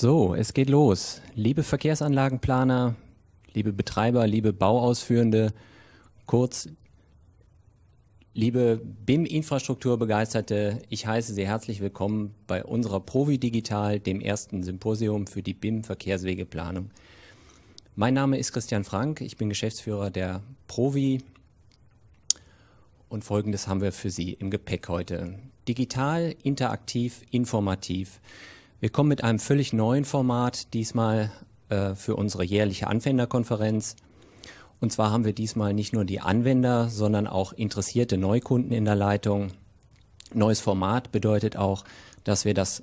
So, es geht los. Liebe Verkehrsanlagenplaner, liebe Betreiber, liebe Bauausführende, kurz, liebe BIM-Infrastrukturbegeisterte, ich heiße Sie herzlich willkommen bei unserer Provi Digital, dem ersten Symposium für die BIM-Verkehrswegeplanung. Mein Name ist Christian Frank, ich bin Geschäftsführer der Provi und Folgendes haben wir für Sie im Gepäck heute. Digital, interaktiv, informativ. Wir kommen mit einem völlig neuen Format, diesmal für unsere jährliche Anwenderkonferenz. Und zwar haben wir diesmal nicht nur die Anwender, sondern auch interessierte Neukunden in der Leitung. Neues Format bedeutet auch, dass wir das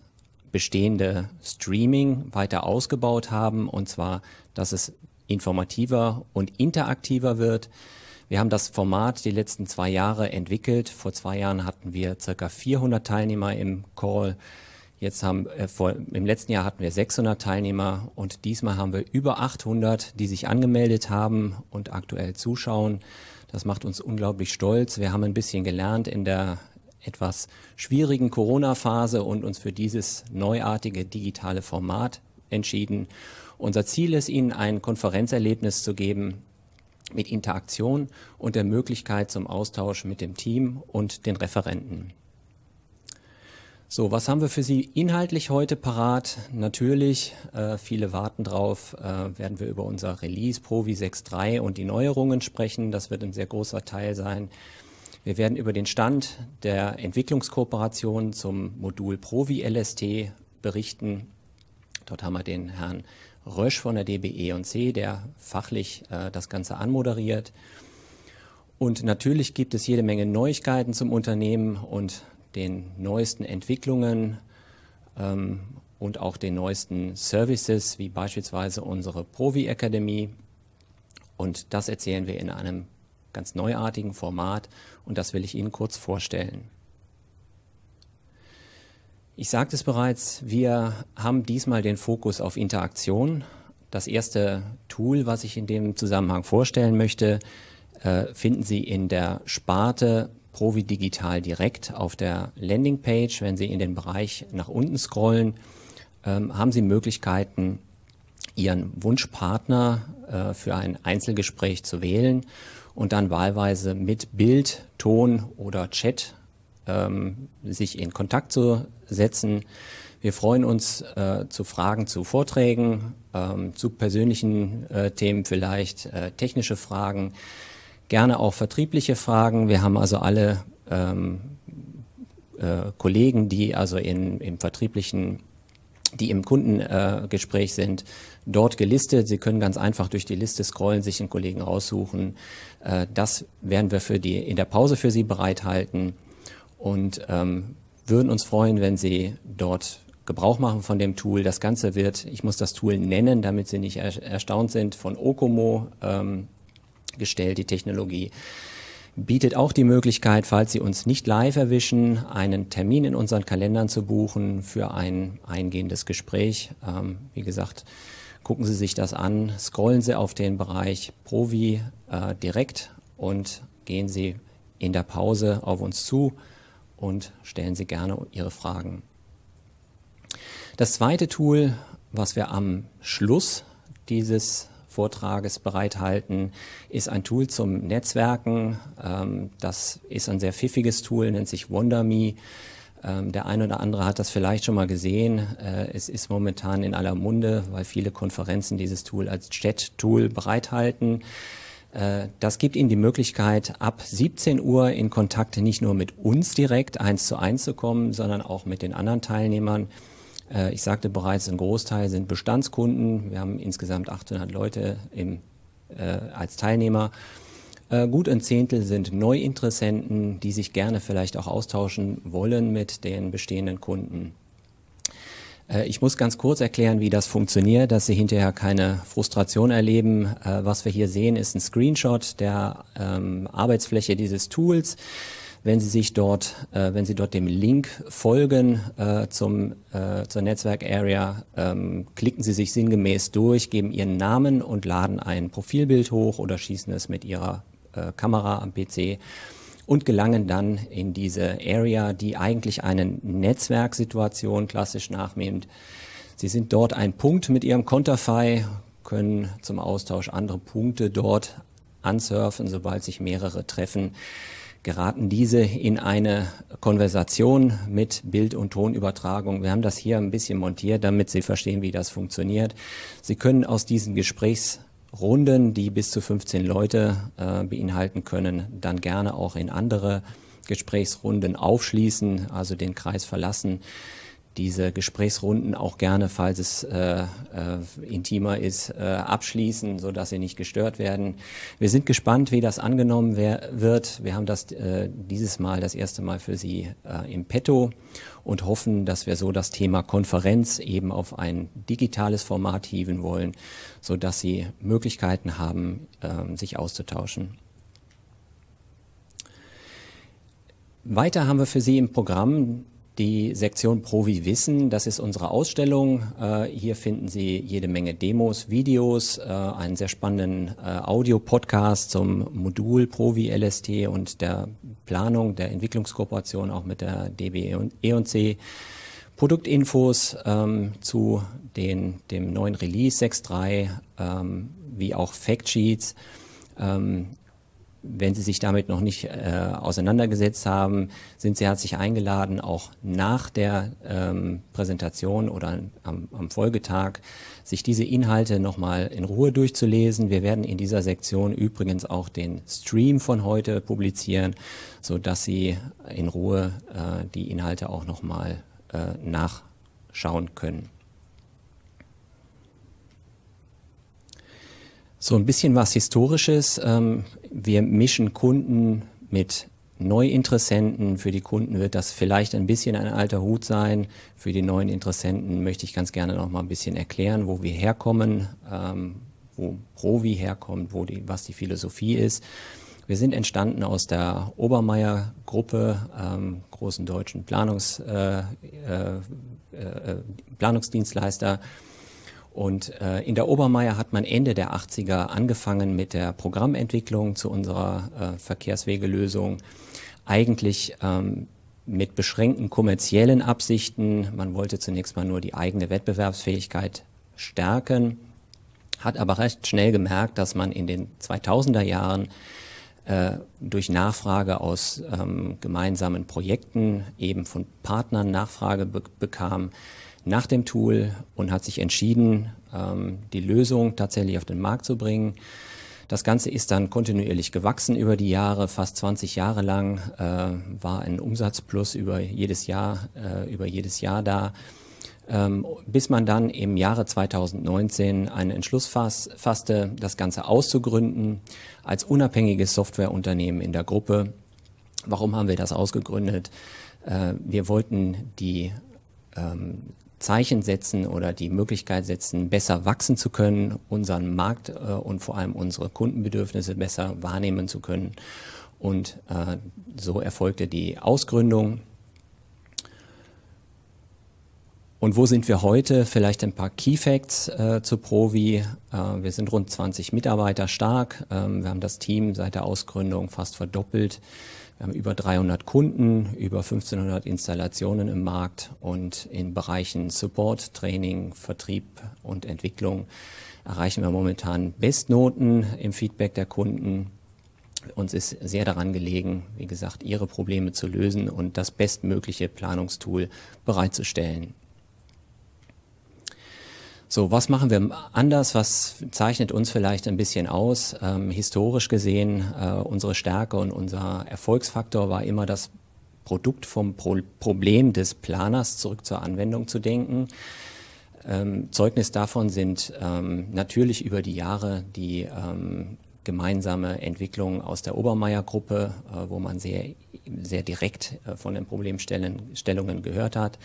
bestehende Streaming weiter ausgebaut haben, und zwar, dass es informativer und interaktiver wird. Wir haben das Format die letzten 2 Jahre entwickelt. Vor 2 Jahren hatten wir ca. 400 Teilnehmer im Call. Im letzten Jahr hatten wir 600 Teilnehmer und diesmal haben wir über 800, die sich angemeldet haben und aktuell zuschauen. Das macht uns unglaublich stolz. Wir haben ein bisschen gelernt in der etwas schwierigen Corona-Phase und uns für dieses neuartige digitale Format entschieden. Unser Ziel ist, Ihnen ein Konferenzerlebnis zu geben mit Interaktion und der Möglichkeit zum Austausch mit dem Team und den Referenten. So, was haben wir für Sie inhaltlich heute parat? Natürlich, viele warten drauf, werden wir über unser Release Provi 6.3 und die Neuerungen sprechen. Das wird ein sehr großer Teil sein. Wir werden über den Stand der Entwicklungskooperation zum Modul Provi LST berichten. Dort haben wir den Herrn Rösch von der DB&E+C, der fachlich das Ganze anmoderiert. Und natürlich gibt es jede Menge Neuigkeiten zum Unternehmen und den neuesten Entwicklungen und auch den neuesten Services, wie beispielsweise unsere Provi Akademie. Und das erzählen wir in einem ganz neuartigen Format und das will ich Ihnen kurz vorstellen. Ich sagte es bereits, wir haben diesmal den Fokus auf Interaktion. Das erste Tool, was ich in dem Zusammenhang vorstellen möchte, finden Sie in der Sparte Provi Digital direkt auf der Landingpage. Wenn Sie in den Bereich nach unten scrollen, haben Sie Möglichkeiten, Ihren Wunschpartner für ein Einzelgespräch zu wählen und dann wahlweise mit Bild, Ton oder Chat sich in Kontakt zu setzen. Wir freuen uns zu Fragen zu Vorträgen, zu persönlichen Themen vielleicht, technische Fragen, gerne auch vertriebliche Fragen. Wir haben also alle Kollegen, die also im vertrieblichen, die im Kundengespräch sind, dort gelistet. Sie können ganz einfach durch die Liste scrollen, sich einen Kollegen raussuchen. Das werden wir in der Pause für Sie bereithalten und würden uns freuen, wenn Sie dort Gebrauch machen von dem Tool. Das Ganze wird, ich muss das Tool nennen, damit Sie nicht erstaunt sind, von Okomo gestellt. Die Technologie bietet auch die Möglichkeit, falls Sie uns nicht live erwischen, einen Termin in unseren Kalendern zu buchen für ein eingehendes Gespräch. Wie gesagt, gucken Sie sich das an, scrollen Sie auf den Bereich Provi direkt und gehen Sie in der Pause auf uns zu und stellen Sie gerne Ihre Fragen. Das zweite Tool, was wir am Schluss dieses Vortrages bereithalten, ist ein Tool zum Netzwerken. Das ist ein sehr pfiffiges Tool, nennt sich WonderMe. Der ein oder andere hat das vielleicht schon mal gesehen. Es ist momentan in aller Munde, weil viele Konferenzen dieses Tool als Chat-Tool bereithalten. Das gibt Ihnen die Möglichkeit, ab 17 Uhr in Kontakt nicht nur mit uns direkt 1:1 zu kommen, sondern auch mit den anderen Teilnehmern. Ich sagte bereits, ein Großteil sind Bestandskunden. Wir haben insgesamt 800 Leute als Teilnehmer. Gut ein Zehntel sind Neuinteressenten, die sich gerne vielleicht auch austauschen wollen mit den bestehenden Kunden. Ich muss ganz kurz erklären, wie das funktioniert, dass Sie hinterher keine Frustration erleben. Was wir hier sehen, ist ein Screenshot der Arbeitsfläche dieses Tools. Wenn Sie dort dem Link folgen zur Netzwerk-Area, klicken Sie sich sinngemäß durch, geben Ihren Namen und laden ein Profilbild hoch oder schießen es mit Ihrer Kamera am PC und gelangen dann in diese Area, die eigentlich eine Netzwerksituation klassisch nachnimmt. Sie sind dort ein Punkt mit Ihrem Konterfei, können zum Austausch andere Punkte dort ansurfen. Sobald sich mehrere treffen, geraten diese in eine Konversation mit Bild- und Tonübertragung. Wir haben das hier ein bisschen montiert, damit Sie verstehen, wie das funktioniert. Sie können aus diesen Gesprächsrunden, die bis zu 15 Leute beinhalten können, dann gerne auch in andere Gesprächsrunden aufschließen, also den Kreis verlassen. Diese Gesprächsrunden auch gerne, falls es intimer ist, abschließen, sodass sie nicht gestört werden. Wir sind gespannt, wie das angenommen wird. Wir haben das dieses Mal das erste Mal für Sie im Petto und hoffen, dass wir so das Thema Konferenz eben auf ein digitales Format hieven wollen, sodass Sie Möglichkeiten haben, sich auszutauschen. Weiter haben wir für Sie im Programm die Sektion Provi Wissen. Das ist unsere Ausstellung. Hier finden Sie jede Menge Demos, Videos, einen sehr spannenden Audio-Podcast zum Modul Provi LST und der Planung der Entwicklungskooperation auch mit der DB E&C. Produktinfos zu dem neuen Release 6.3, wie auch Factsheets. Wenn Sie sich damit noch nicht auseinandergesetzt haben, sind Sie herzlich eingeladen, auch nach der Präsentation oder am Folgetag sich diese Inhalte nochmal in Ruhe durchzulesen. Wir werden in dieser Sektion übrigens auch den Stream von heute publizieren, sodass Sie in Ruhe die Inhalte auch nochmal nachschauen können. So ein bisschen was Historisches. Wir mischen Kunden mit Neuinteressenten. Für die Kunden wird das vielleicht ein bisschen ein alter Hut sein. Für die neuen Interessenten möchte ich ganz gerne noch mal ein bisschen erklären, wo wir herkommen, wo Provi herkommt, was die Philosophie ist. Wir sind entstanden aus der Obermeier-Gruppe, großen deutschen Planungsdienstleister. Und in der Obermeier hat man Ende der 80er angefangen mit der Programmentwicklung zu unserer Verkehrswegelösung. Eigentlich mit beschränkten kommerziellen Absichten. Man wollte zunächst mal nur die eigene Wettbewerbsfähigkeit stärken, hat aber recht schnell gemerkt, dass man in den 2000er Jahren durch Nachfrage aus gemeinsamen Projekten eben von Partnern Nachfrage bekam nach dem Tool und hat sich entschieden, die Lösung tatsächlich auf den Markt zu bringen. Das Ganze ist dann kontinuierlich gewachsen über die Jahre, fast 20 Jahre lang war ein Umsatzplus über jedes Jahr da, bis man dann im Jahre 2019 einen Entschluss fasste, das Ganze auszugründen als unabhängiges Softwareunternehmen in der Gruppe. Warum haben wir das ausgegründet? Wir wollten die Zeichen setzen oder die Möglichkeit setzen, besser wachsen zu können, unseren Markt und vor allem unsere Kundenbedürfnisse besser wahrnehmen zu können. Und so erfolgte die Ausgründung. Und wo sind wir heute? Vielleicht ein paar Key Facts zu Provi. Wir sind rund 20 Mitarbeiter stark. Wir haben das Team seit der Ausgründung fast verdoppelt. Wir haben über 300 Kunden, über 1500 Installationen im Markt und in Bereichen Support, Training, Vertrieb und Entwicklung erreichen wir momentan Bestnoten im Feedback der Kunden. Uns ist sehr daran gelegen, wie gesagt, ihre Probleme zu lösen und das bestmögliche Planungstool bereitzustellen. So, was machen wir anders? Was zeichnet uns vielleicht ein bisschen aus? Historisch gesehen, unsere Stärke und unser Erfolgsfaktor war immer das Produkt vom Problem des Planers zurück zur Anwendung zu denken. Zeugnis davon sind natürlich über die Jahre die gemeinsame Entwicklung aus der Obermeier-Gruppe, wo man sehr direkt von den Problemstellungen gehört hat.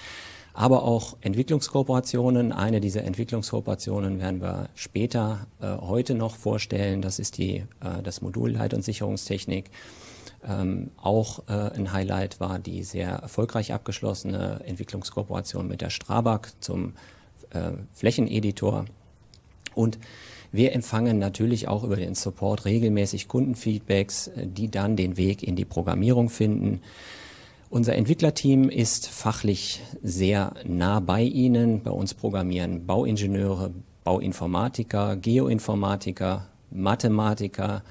Aber auch Entwicklungskooperationen. Eine dieser Entwicklungskooperationen werden wir später heute noch vorstellen. Das ist das Modul Leit- und Sicherungstechnik. Auch ein Highlight war die sehr erfolgreich abgeschlossene Entwicklungskooperation mit der Strabag zum Flächeneditor. Und wir empfangen natürlich auch über den Support regelmäßig Kundenfeedbacks, die dann den Weg in die Programmierung finden. Unser Entwicklerteam ist fachlich sehr nah bei Ihnen. Bei uns programmieren Bauingenieure, Bauinformatiker, Geoinformatiker, Mathematiker,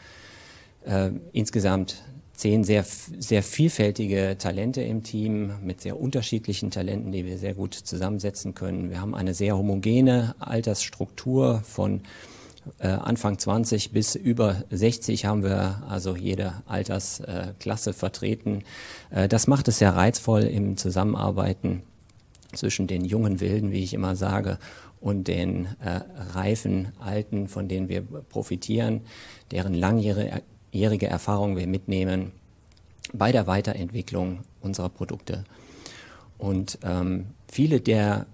insgesamt 10 sehr vielfältige Talente im Team mit sehr unterschiedlichen Talenten, die wir sehr gut zusammensetzen können. Wir haben eine sehr homogene Altersstruktur von Anfang 20 bis über 60 haben wir also jede Altersklasse vertreten. Das macht es sehr reizvoll im Zusammenarbeiten zwischen den jungen Wilden, wie ich immer sage, und den reifen Alten, von denen wir profitieren, deren langjährige Erfahrung wir mitnehmen bei der Weiterentwicklung unserer Produkte. Und viele der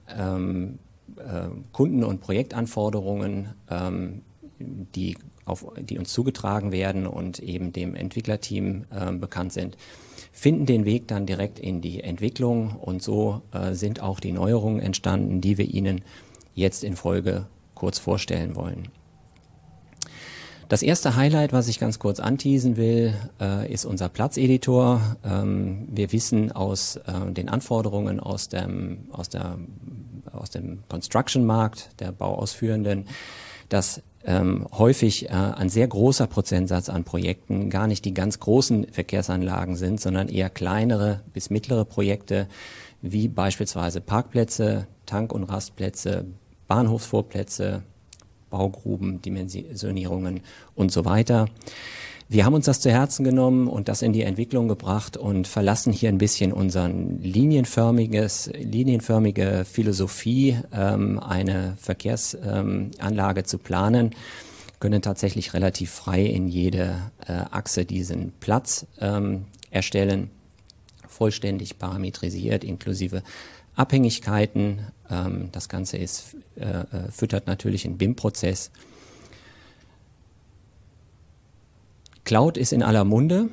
Kunden- und Projektanforderungen, die uns zugetragen werden und eben dem Entwicklerteam bekannt sind, finden den Weg dann direkt in die Entwicklung, und so sind auch die Neuerungen entstanden, die wir Ihnen jetzt in Folge kurz vorstellen wollen. Das erste Highlight, was ich ganz kurz anteasen will, ist unser Platzeditor. Wir wissen aus den Anforderungen aus dem Construction-Markt, der Bauausführenden, dass häufig ein sehr großer Prozentsatz an Projekten gar nicht die ganz großen Verkehrsanlagen sind, sondern eher kleinere bis mittlere Projekte, wie beispielsweise Parkplätze, Tank- und Rastplätze, Bahnhofsvorplätze, Baugruben, Dimensionierungen und so weiter. Wir haben uns das zu Herzen genommen und das in die Entwicklung gebracht und verlassen hier ein bisschen unseren linienförmige Philosophie, eine Verkehrsanlage zu planen, können tatsächlich relativ frei in jede Achse diesen Platz erstellen, vollständig parametrisiert, inklusive Abhängigkeiten. Das Ganze füttert natürlich einen BIM-Prozess. Cloud ist in aller Munde.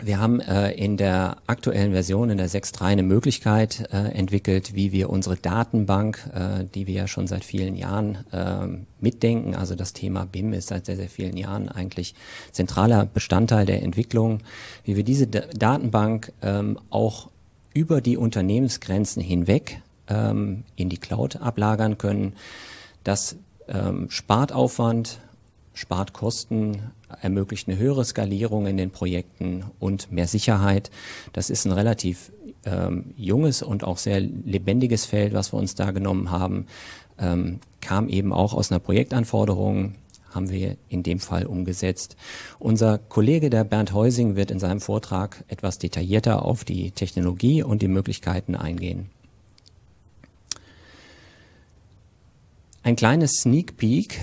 Wir haben in der aktuellen Version, in der 6.3, eine Möglichkeit entwickelt, wie wir unsere Datenbank, die wir ja schon seit vielen Jahren mitdenken, also das Thema BIM ist seit sehr, sehr vielen Jahren eigentlich zentraler Bestandteil der Entwicklung, wie wir diese Datenbank auch über die Unternehmensgrenzen hinweg in die Cloud ablagern können. Das spart Aufwand, spart Kosten, ermöglicht eine höhere Skalierung in den Projekten und mehr Sicherheit. Das ist ein relativ junges und auch sehr lebendiges Feld, was wir uns da genommen haben. Kam eben auch aus einer Projektanforderung, haben wir in dem Fall umgesetzt. Unser Kollege, der Bernd Heusing, wird in seinem Vortrag etwas detaillierter auf die Technologie und die Möglichkeiten eingehen. Ein kleines Sneak Peek,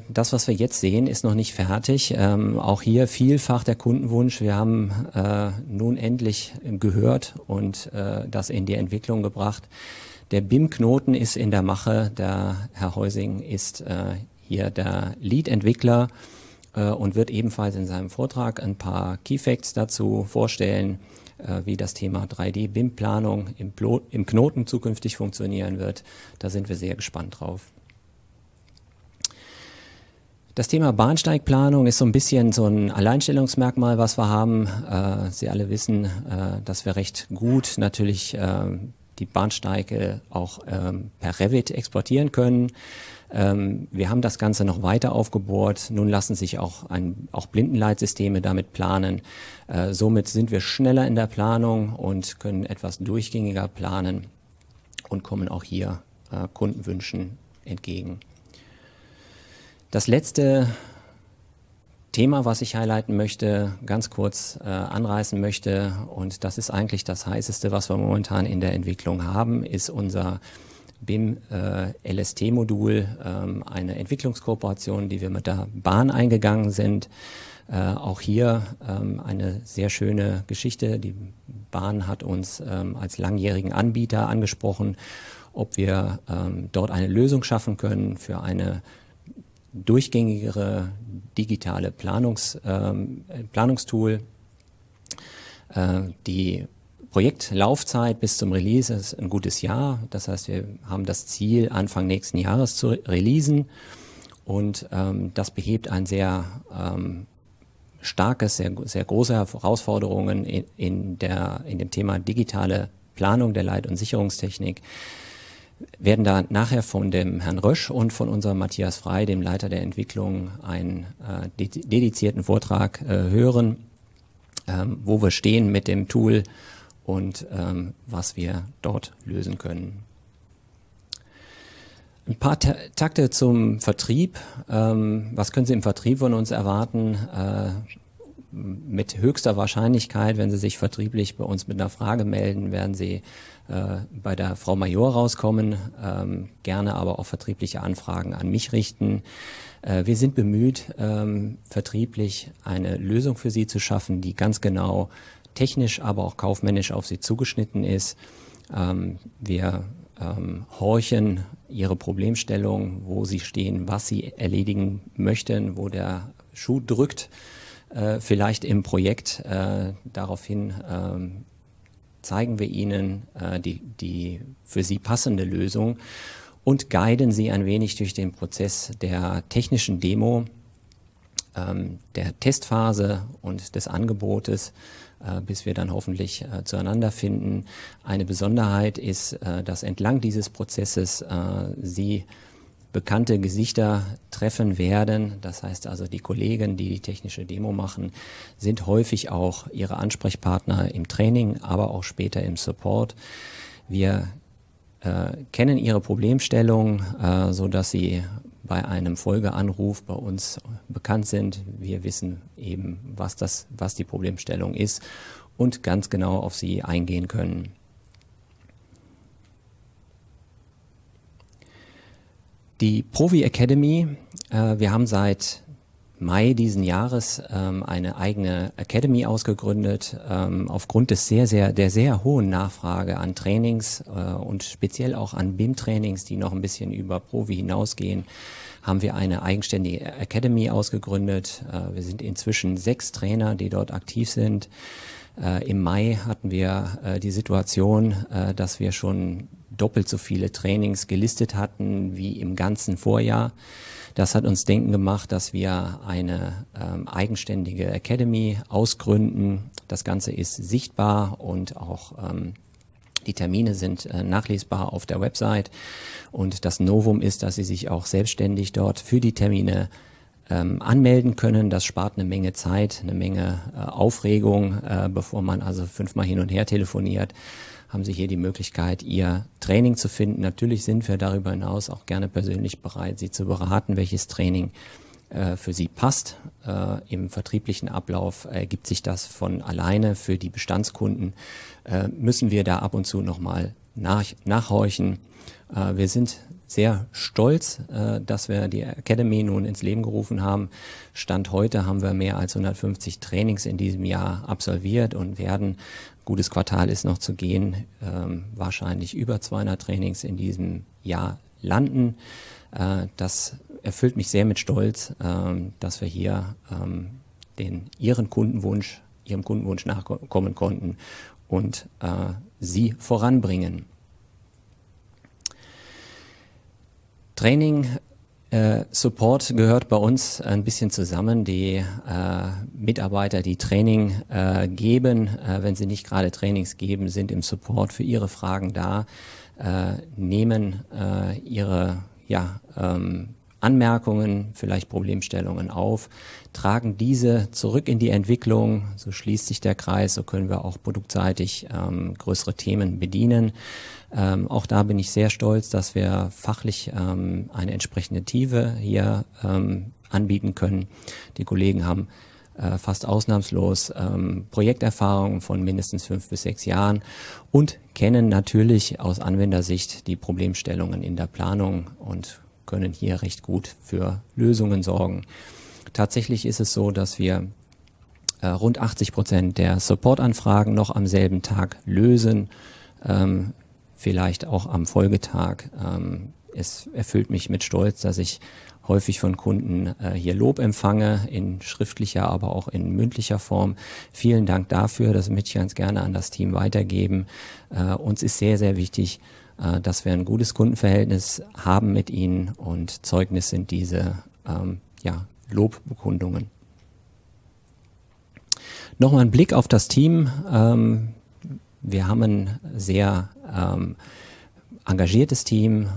das, was wir jetzt sehen, ist noch nicht fertig. Auch hier vielfach der Kundenwunsch. Wir haben nun endlich gehört und das in die Entwicklung gebracht. Der BIM-Knoten ist in der Mache. Der Herr Heusing ist hier der Lead-Entwickler und wird ebenfalls in seinem Vortrag ein paar Key-Facts dazu vorstellen, wie das Thema 3D-BIM-Planung im Knoten zukünftig funktionieren wird. Da sind wir sehr gespannt drauf. Das Thema Bahnsteigplanung ist so ein bisschen so ein Alleinstellungsmerkmal, was wir haben. Sie alle wissen, dass wir recht gut natürlich die Bahnsteige auch per Revit exportieren können. Wir haben das Ganze noch weiter aufgebohrt. Nun lassen sich auch Blindenleitsysteme damit planen. Somit sind wir schneller in der Planung und können etwas durchgängiger planen und kommen auch hier Kundenwünschen entgegen. Das letzte Thema, was ich highlighten möchte, ganz kurz anreißen möchte, und das ist eigentlich das heißeste, was wir momentan in der Entwicklung haben, ist unser BIM LST-Modul, eine Entwicklungskooperation, die wir mit der Bahn eingegangen sind. Auch hier eine sehr schöne Geschichte. Die Bahn hat uns als langjährigen Anbieter angesprochen, ob wir dort eine Lösung schaffen können für eine durchgängigere digitale Planungstool. Die Projektlaufzeit bis zum Release ist ein gutes Jahr. Das heißt, wir haben das Ziel, Anfang nächsten Jahres zu releasen. Und das behebt ein sehr sehr große Herausforderungen in dem Thema digitale Planung der Leit- und Sicherungstechnik. Werden da nachher von dem Herrn Rösch und von unserem Matthias Frey, dem Leiter der Entwicklung, einen dedizierten Vortrag hören, wo wir stehen mit dem Tool und was wir dort lösen können. Ein paar Takte zum Vertrieb. Was können Sie im Vertrieb von uns erwarten? Mit höchster Wahrscheinlichkeit, wenn Sie sich vertrieblich bei uns mit einer Frage melden, werden Sie bei der Frau Major rauskommen, gerne aber auch vertriebliche Anfragen an mich richten. Wir sind bemüht, vertrieblich eine Lösung für Sie zu schaffen, die ganz genau technisch, aber auch kaufmännisch auf Sie zugeschnitten ist. Wir horchen Ihre Problemstellung, wo Sie stehen, was Sie erledigen möchten, wo der Schuh drückt, vielleicht im Projekt. Daraufhin zeigen wir Ihnen die für Sie passende Lösung und guiden Sie ein wenig durch den Prozess der technischen Demo, der Testphase und des Angebotes, bis wir dann hoffentlich zueinander finden. Eine Besonderheit ist, dass entlang dieses Prozesses Sie bekannte Gesichter treffen werden. Das heißt also, die Kollegen, die die technische Demo machen, sind häufig auch Ihre Ansprechpartner im Training, aber auch später im Support. Wir kennen Ihre Problemstellung, so dass Sie bei einem Folgeanruf bei uns bekannt sind. Wir wissen eben, was die Problemstellung ist und ganz genau auf Sie eingehen können. Die Provi Academy, wir haben seit Mai diesen Jahres eine eigene Academy ausgegründet. Aufgrund des der sehr hohen Nachfrage an Trainings und speziell auch an BIM-Trainings, die noch ein bisschen über Provi hinausgehen, haben wir eine eigenständige Academy ausgegründet. Wir sind inzwischen 6 Trainer, die dort aktiv sind. Im Mai hatten wir die Situation, dass wir schon doppelt so viele Trainings gelistet hatten wie im ganzen Vorjahr. Das hat uns denken gemacht, dass wir eine eigenständige Academy ausgründen. Das Ganze ist sichtbar und auch die Termine sind nachlesbar auf der Website. Und das Novum ist, dass Sie sich auch selbstständig dort für die Termine anmelden können. Das spart eine Menge Zeit, eine Menge Aufregung, bevor man also 5-mal hin und her telefoniert. Haben Sie hier die Möglichkeit, Ihr Training zu finden. Natürlich sind wir darüber hinaus auch gerne persönlich bereit, Sie zu beraten, welches Training für Sie passt. Im vertrieblichen Ablauf ergibt sich das von alleine. Für die Bestandskunden müssen wir da ab und zu nochmal nachhorchen. Wir sind sehr stolz, dass wir die Academy nun ins Leben gerufen haben. Stand heute haben wir mehr als 150 Trainings in diesem Jahr absolviert und werden, gutes Quartal ist noch zu gehen, wahrscheinlich über 200 Trainings in diesem Jahr landen. Das erfüllt mich sehr mit Stolz, dass wir hier Ihrem Kundenwunsch nachkommen konnten und Sie voranbringen. Training, Support gehört bei uns ein bisschen zusammen. Die Mitarbeiter, die Training geben, wenn sie nicht gerade Trainings geben, sind im Support für ihre Fragen da, nehmen ihre Anmerkungen, vielleicht Problemstellungen auf, tragen diese zurück in die Entwicklung, so schließt sich der Kreis, so können wir auch produktseitig größere Themen bedienen. Auch da bin ich sehr stolz, dass wir fachlich eine entsprechende Tiefe hier anbieten können. Die Kollegen haben fast ausnahmslos Projekterfahrung von mindestens 5 bis 6 Jahren und kennen natürlich aus Anwendersicht die Problemstellungen in der Planung und können hier recht gut für Lösungen sorgen. Tatsächlich ist es so, dass wir rund 80% der Supportanfragen noch am selben Tag lösen, vielleicht auch am Folgetag. Es erfüllt mich mit Stolz, dass ich häufig von Kunden hier Lob empfange, in schriftlicher, aber auch in mündlicher Form. Vielen Dank dafür, das möchte ich ganz gerne an das Team weitergeben. Uns ist sehr, sehr wichtig, dass wir ein gutes Kundenverhältnis haben mit Ihnen und Zeugnis sind diese Lobbekundungen. Nochmal ein Blick auf das Team. Wir haben ein sehr engagiertes Team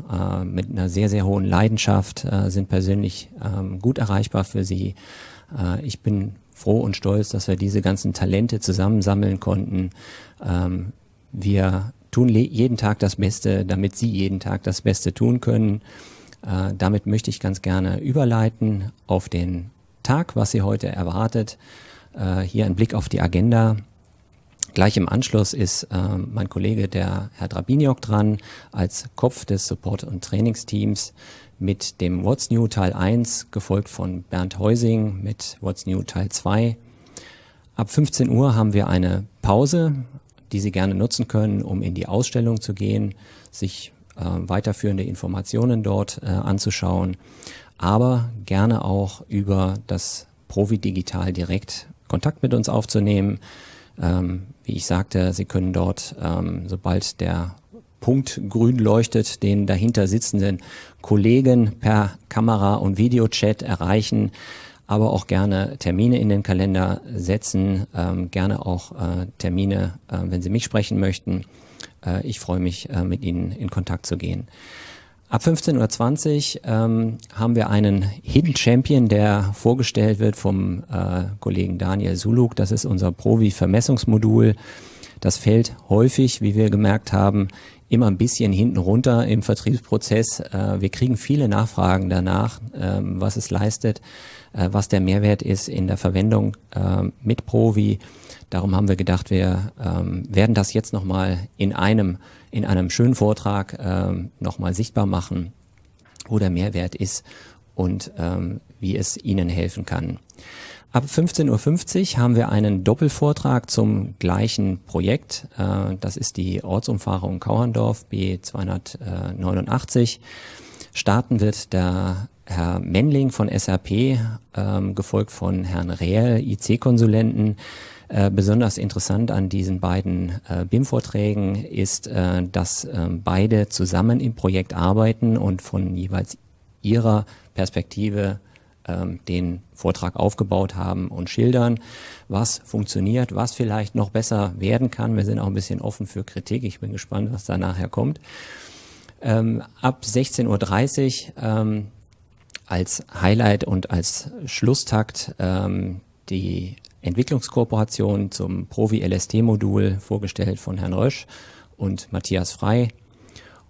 mit einer sehr, sehr hohen Leidenschaft, sind persönlich gut erreichbar für Sie. Ich bin froh und stolz, dass wir diese ganzen Talente zusammensammeln konnten. Wir tun jeden Tag das Beste, damit Sie jeden Tag das Beste tun können. Damit möchte ich ganz gerne überleiten auf den Tag, was Sie heute erwartet. Hier ein Blick auf die Agenda. Gleich im Anschluss ist mein Kollege, der Herr Drabiniok, dran als Kopf des Support- und Trainingsteams mit dem What's New Teil 1, gefolgt von Bernd Heusing mit What's New Teil 2. Ab 15 Uhr haben wir eine Pause, die Sie gerne nutzen können, um in die Ausstellung zu gehen, sich weiterführende Informationen dort anzuschauen, aber gerne auch über das Provi Digital direkt Kontakt mit uns aufzunehmen. Wie ich sagte, Sie können dort, sobald der Punkt grün leuchtet, den dahinter sitzenden Kollegen per Kamera- und Videochat erreichen, aber auch gerne Termine in den Kalender setzen, gerne auch Termine, wenn Sie mich sprechen möchten. Ich freue mich, mit Ihnen in Kontakt zu gehen. Ab 15:20 Uhr haben wir einen Hidden Champion, der vorgestellt wird vom Kollegen Daniel Suluk. Das ist unser Provi-Vermessungsmodul. Das fällt häufig, wie wir gemerkt haben, immer ein bisschen hinten runter im Vertriebsprozess. Wir kriegen viele Nachfragen danach, was es leistet, was der Mehrwert ist in der Verwendung mit Provi. Darum haben wir gedacht, wir werden das jetzt nochmal in einem schönen Vortrag nochmal sichtbar machen, wo der Mehrwert ist und wie es Ihnen helfen kann. Ab 15:50 Uhr haben wir einen Doppelvortrag zum gleichen Projekt. Das ist die Ortsumfahrung Kauerndorf B289. Starten wird der Herr Mendling von SAP, gefolgt von Herrn Rehl, IC-Konsulenten. Besonders interessant an diesen beiden BIM-Vorträgen ist, dass beide zusammen im Projekt arbeiten und von jeweils ihrer Perspektive den Vortrag aufgebaut haben und schildern, was funktioniert, was vielleicht noch besser werden kann. Wir sind auch ein bisschen offen für Kritik. Ich bin gespannt, was da nachher kommt. Ab 16:30 Uhr als Highlight und als Schlusstakt die Entwicklungskooperation zum Provi-LST-Modul, vorgestellt von Herrn Rösch und Matthias Frey.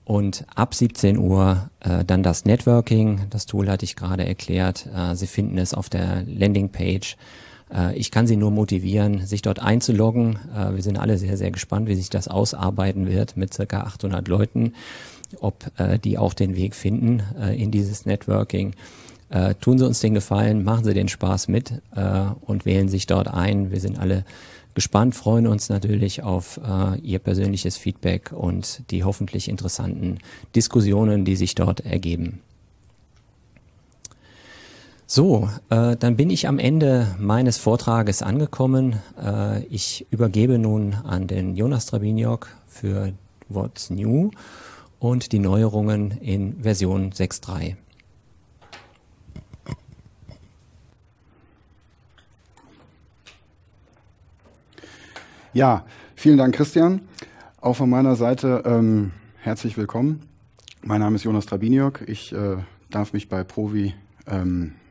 Und ab 17 Uhr dann das Networking. Das Tool hatte ich gerade erklärt. Sie finden es auf der Landingpage. Ich kann Sie nur motivieren, sich dort einzuloggen. Wir sind alle sehr, sehr gespannt, wie sich das ausarbeiten wird mit ca. 800 Leuten, ob die auch den Weg finden in dieses Networking. Tun Sie uns den Gefallen, machen Sie den Spaß mit und wählen sich dort ein. Wir sind alle gespannt, freuen uns natürlich auf Ihr persönliches Feedback und die hoffentlich interessanten Diskussionen, die sich dort ergeben. So, dann bin ich am Ende meines Vortrages angekommen. Ich übergebe nun an den Jonas Drabiniok für What's New und die Neuerungen in Version 6.3. Ja, vielen Dank, Christian. Auch von meiner Seite herzlich willkommen. Mein Name ist Jonas Drabiniok. Ich darf mich bei Provi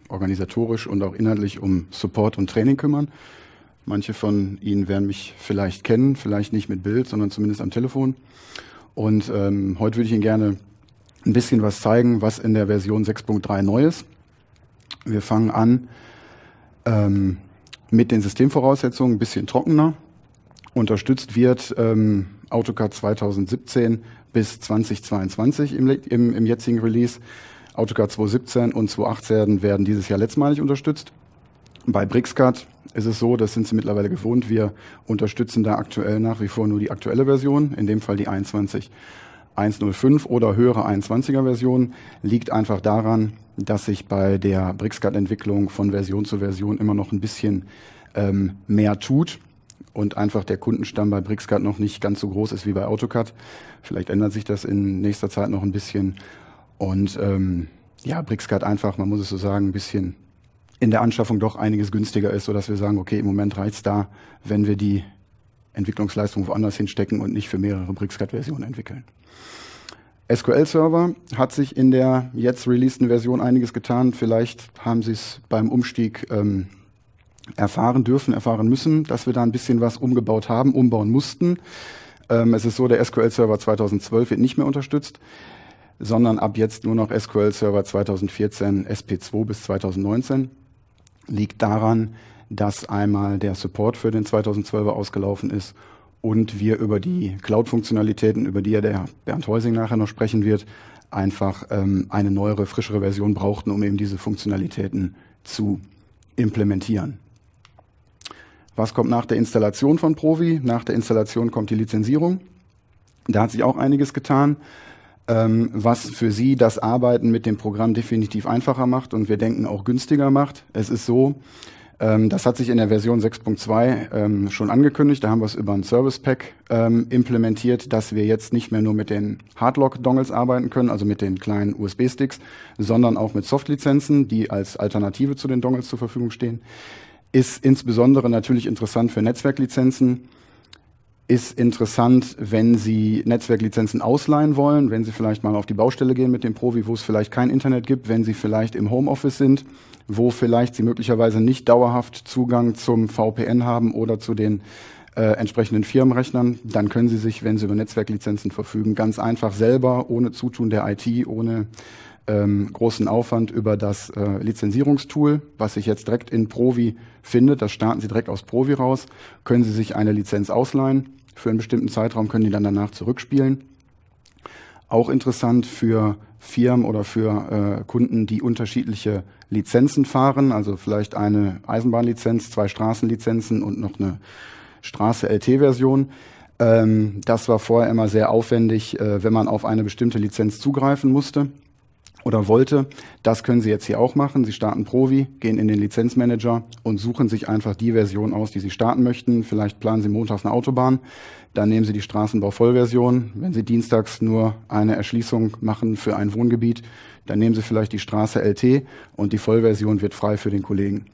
organisatorisch und auch inhaltlich um Support und Training kümmern. Manche von Ihnen werden mich vielleicht kennen, vielleicht nicht mit Bild, sondern zumindest am Telefon. Und heute würde ich Ihnen gerne ein bisschen was zeigen, was in der Version 6.3 neu ist. Wir fangen an mit den Systemvoraussetzungen, ein bisschen trockener. Unterstützt wird AutoCAD 2017 bis 2022 im jetzigen Release. AutoCAD 2017 und 2018 werden dieses Jahr letztmalig unterstützt. Bei BricsCAD ist es so, das sind Sie mittlerweile gewohnt, wir unterstützen da aktuell nach wie vor nur die aktuelle Version, in dem Fall die 21.105 oder höhere 21er Version. Liegt einfach daran, dass sich bei der BricsCAD-Entwicklung von Version zu Version immer noch ein bisschen mehr tut. Und einfach der Kundenstamm bei BricsCAD noch nicht ganz so groß ist wie bei AutoCAD. Vielleicht ändert sich das in nächster Zeit noch ein bisschen. Und ja, BricsCAD einfach, man muss es so sagen, ein bisschen in der Anschaffung doch einiges günstiger ist, sodass wir sagen, okay, im Moment reicht es da, wenn wir die Entwicklungsleistung woanders hinstecken und nicht für mehrere BricsCAD-Versionen entwickeln. SQL-Server hat sich in der jetzt releaseden Version einiges getan. Vielleicht haben Sie es beim Umstieg erfahren müssen, dass wir da ein bisschen was umbauen mussten. Es ist so, der SQL-Server 2012 wird nicht mehr unterstützt, sondern ab jetzt nur noch SQL-Server 2014 SP2 bis 2019. Liegt daran, dass einmal der Support für den 2012er ausgelaufen ist und wir über die Cloud-Funktionalitäten, über die ja der Bernd Heusing nachher noch sprechen wird, einfach eine neuere, frischere Version brauchten, um eben diese Funktionalitäten zu implementieren. Was kommt nach der Installation von Provi? Nach der Installation kommt die Lizenzierung. Da hat sich auch einiges getan, was für Sie das Arbeiten mit dem Programm definitiv einfacher macht und wir denken auch günstiger macht. Es ist so, das hat sich in der Version 6.2 schon angekündigt. Da haben wir es über ein Service Pack implementiert, dass wir jetzt nicht mehr nur mit den Hardlock-Dongles arbeiten können, also mit den kleinen USB-Sticks, sondern auch mit Soft-Lizenzen, die als Alternative zu den Dongles zur Verfügung stehen. Ist insbesondere natürlich interessant für Netzwerklizenzen. Ist interessant, wenn Sie Netzwerklizenzen ausleihen wollen, wenn Sie vielleicht mal auf die Baustelle gehen mit dem Provi, wo es vielleicht kein Internet gibt, wenn Sie vielleicht im Homeoffice sind, wo vielleicht Sie möglicherweise nicht dauerhaft Zugang zum VPN haben oder zu den entsprechenden Firmenrechnern, dann können Sie sich, wenn Sie über Netzwerklizenzen verfügen, ganz einfach selber, ohne Zutun der IT, ohne großen Aufwand über das Lizenzierungstool, was sich jetzt direkt in Provi findet, das starten Sie direkt aus Provi raus, können Sie sich eine Lizenz ausleihen, für einen bestimmten Zeitraum können die dann danach zurückspielen. Auch interessant für Firmen oder für Kunden, die unterschiedliche Lizenzen fahren, also vielleicht eine Eisenbahnlizenz, 2 Straßenlizenzen und noch eine Straße-LT-Version. Das war vorher immer sehr aufwendig, wenn man auf eine bestimmte Lizenz zugreifen musste oder wollte. Das können Sie jetzt hier auch machen. Sie starten Provi, gehen in den Lizenzmanager und suchen sich einfach die Version aus, die Sie starten möchten. Vielleicht planen Sie montags eine Autobahn, dann nehmen Sie die Straßenbau-Vollversion. Wenn Sie dienstags nur eine Erschließung machen für ein Wohngebiet, dann nehmen Sie vielleicht die Straße LT und die Vollversion wird frei für den Kollegen.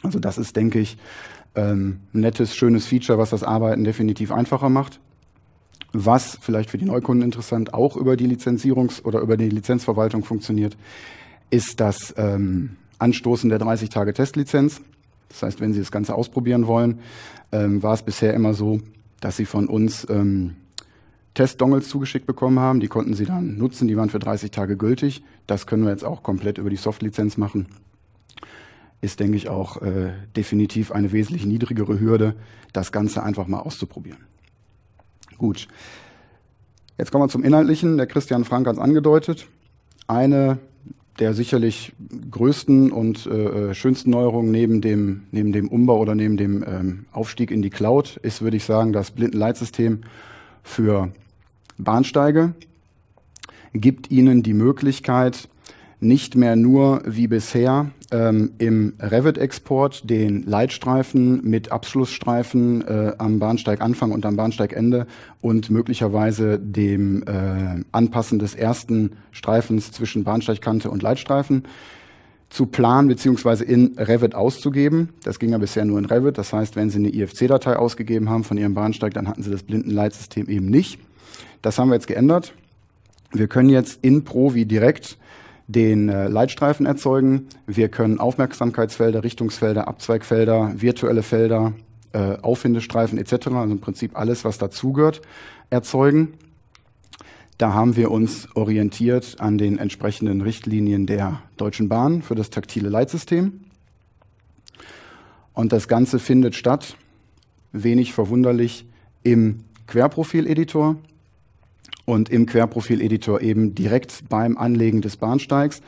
Also das ist, denke ich, ein nettes, schönes Feature, was das Arbeiten definitiv einfacher macht. Was vielleicht für die Neukunden interessant auch über die oder über die Lizenzverwaltung funktioniert, ist das Anstoßen der 30-Tage-Testlizenz. Das heißt, wenn Sie das Ganze ausprobieren wollen, war es bisher immer so, dass Sie von uns Testdongles zugeschickt bekommen haben. Die konnten Sie dann nutzen, die waren für 30 Tage gültig. Das können wir jetzt auch komplett über die Softlizenz machen. Ist, denke ich, auch definitiv eine wesentlich niedrigere Hürde, das Ganze einfach mal auszuprobieren. Gut, jetzt kommen wir zum Inhaltlichen. Der Christian Frank hat es angedeutet. Eine der sicherlich größten und schönsten Neuerungen neben dem Umbau oder neben dem Aufstieg in die Cloud ist, würde ich sagen, das Blindenleitsystem für Bahnsteige. Gibt Ihnen die Möglichkeit, nicht mehr nur wie bisher im Revit-Export den Leitstreifen mit Abschlussstreifen am Bahnsteiganfang und am Bahnsteigende und möglicherweise dem Anpassen des ersten Streifens zwischen Bahnsteigkante und Leitstreifen zu planen bzw. in Revit auszugeben. Das ging ja bisher nur in Revit. Das heißt, wenn Sie eine IFC-Datei ausgegeben haben von Ihrem Bahnsteig, dann hatten Sie das Blindenleitsystem eben nicht. Das haben wir jetzt geändert. Wir können jetzt in Provi direkt den Leitstreifen erzeugen. Wir können Aufmerksamkeitsfelder, Richtungsfelder, Abzweigfelder, virtuelle Felder, Auffindestreifen etc., also im Prinzip alles, was dazugehört, erzeugen. Da haben wir uns orientiert an den entsprechenden Richtlinien der Deutschen Bahn für das taktile Leitsystem. Und das Ganze findet statt, wenig verwunderlich, im Querprofil-Editor. Und im Querprofil-Editor eben direkt beim Anlegen des Bahnsteigs.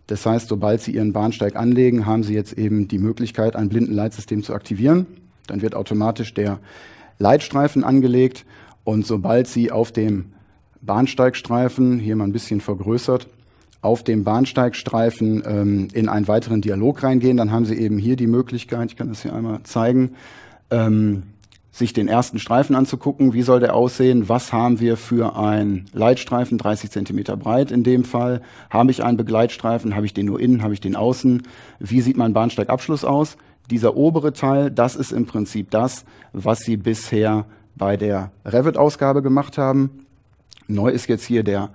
Das heißt, sobald Sie Ihren Bahnsteig anlegen, haben Sie jetzt eben die Möglichkeit, ein Blindenleitsystem zu aktivieren. Dann wird automatisch der Leitstreifen angelegt und sobald Sie auf dem Bahnsteigstreifen, hier mal ein bisschen vergrößert, auf dem Bahnsteigstreifen in einen weiteren Dialog reingehen, dann haben Sie eben hier die Möglichkeit, ich kann das hier einmal zeigen, sich den ersten Streifen anzugucken. Wie soll der aussehen? Was haben wir für einen Leitstreifen? 30 Zentimeter breit in dem Fall. Habe ich einen Begleitstreifen? Habe ich den nur innen? Habe ich den außen? Wie sieht mein Bahnsteigabschluss aus? Dieser obere Teil, das ist im Prinzip das, was Sie bisher bei der Revit-Ausgabe gemacht haben. Neu ist jetzt hier der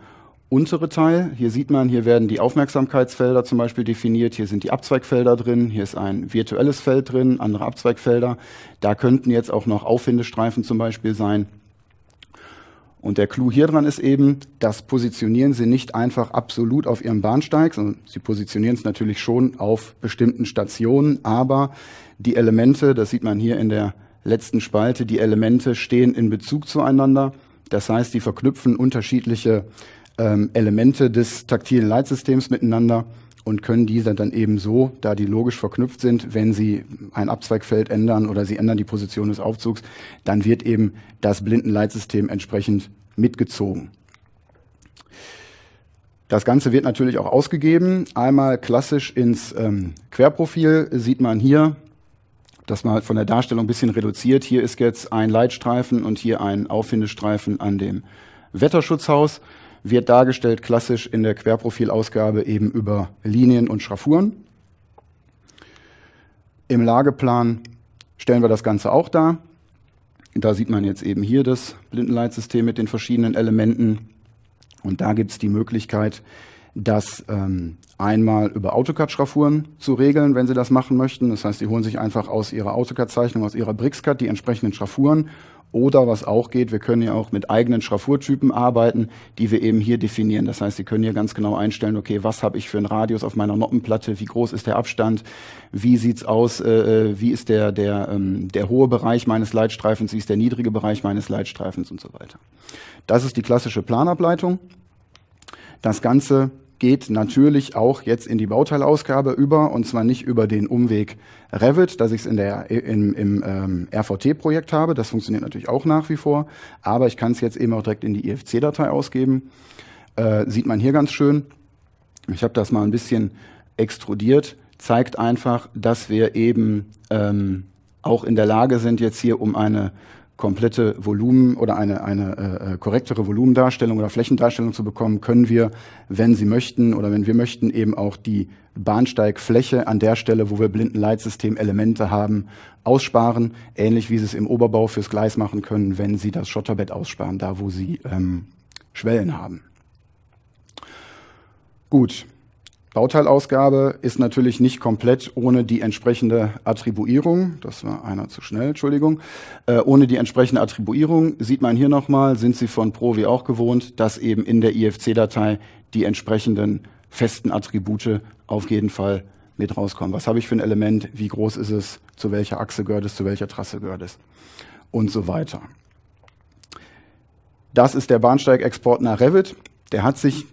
untere Teil. Hier sieht man, hier werden die Aufmerksamkeitsfelder zum Beispiel definiert. Hier sind die Abzweigfelder drin. Hier ist ein virtuelles Feld drin, andere Abzweigfelder. Da könnten jetzt auch noch Auffindestreifen zum Beispiel sein. Und der Clou hier dran ist eben, das positionieren Sie nicht einfach absolut auf Ihrem Bahnsteig, sondern Sie positionieren es natürlich schon auf bestimmten Stationen, aber die Elemente, das sieht man hier in der letzten Spalte, die Elemente stehen in Bezug zueinander. Das heißt, die verknüpfen unterschiedliche Elemente des taktilen Leitsystems miteinander und können diese dann eben so, da die logisch verknüpft sind, wenn Sie ein Abzweigfeld ändern oder Sie ändern die Position des Aufzugs, dann wird eben das Blindenleitsystem entsprechend mitgezogen. Das Ganze wird natürlich auch ausgegeben. Einmal klassisch ins Querprofil sieht man hier, das mal von der Darstellung ein bisschen reduziert. Hier ist jetzt ein Leitstreifen und hier ein Auffindestreifen an dem Wetterschutzhaus. Wird dargestellt klassisch in der Querprofilausgabe eben über Linien und Schraffuren. Im Lageplan stellen wir das Ganze auch dar. Da sieht man jetzt eben hier das Blindenleitsystem mit den verschiedenen Elementen. Und da gibt es die Möglichkeit, das einmal über AutoCAD-Schraffuren zu regeln, wenn Sie das machen möchten. Das heißt, Sie holen sich einfach aus Ihrer AutoCAD-Zeichnung, aus Ihrer BricsCAD die entsprechenden Schraffuren. Oder was auch geht, wir können ja auch mit eigenen Schraffurtypen arbeiten, die wir eben hier definieren. Das heißt, Sie können hier ganz genau einstellen, okay, was habe ich für einen Radius auf meiner Noppenplatte, wie groß ist der Abstand, wie sieht's aus, wie ist der hohe Bereich meines Leitstreifens, wie ist der niedrige Bereich meines Leitstreifens und so weiter. Das ist die klassische Planableitung. Das Ganze geht natürlich auch jetzt in die Bauteilausgabe über, und zwar nicht über den Umweg Revit, dass ich es im RVT-Projekt habe. Das funktioniert natürlich auch nach wie vor, aber ich kann es jetzt eben auch direkt in die IFC-Datei ausgeben. Sieht man hier ganz schön. Ich habe das mal ein bisschen extrudiert. Zeigt einfach, dass wir eben auch in der Lage sind, jetzt hier um eine komplette Volumen oder eine korrektere Volumendarstellung oder Flächendarstellung zu bekommen, können wir, wenn Sie möchten oder wenn wir möchten, eben auch die Bahnsteigfläche an der Stelle, wo wir Blindenleitsystem-Elemente haben, aussparen, ähnlich wie Sie es im Oberbau fürs Gleis machen können, wenn Sie das Schotterbett aussparen, da wo Sie Schwellen haben. Gut. Bauteilausgabe ist natürlich nicht komplett ohne die entsprechende Attribuierung. Das war einer zu schnell, Entschuldigung. Ohne die entsprechende Attribuierung sieht man hier nochmal, sind Sie von Provi auch gewohnt, dass eben in der IFC-Datei die entsprechenden festen Attribute auf jeden Fall mit rauskommen. Was habe ich für ein Element? Wie groß ist es? Zu welcher Achse gehört es? Zu welcher Trasse gehört es? Und so weiter. Das ist der Bahnsteigexport nach Revit. Der hat sich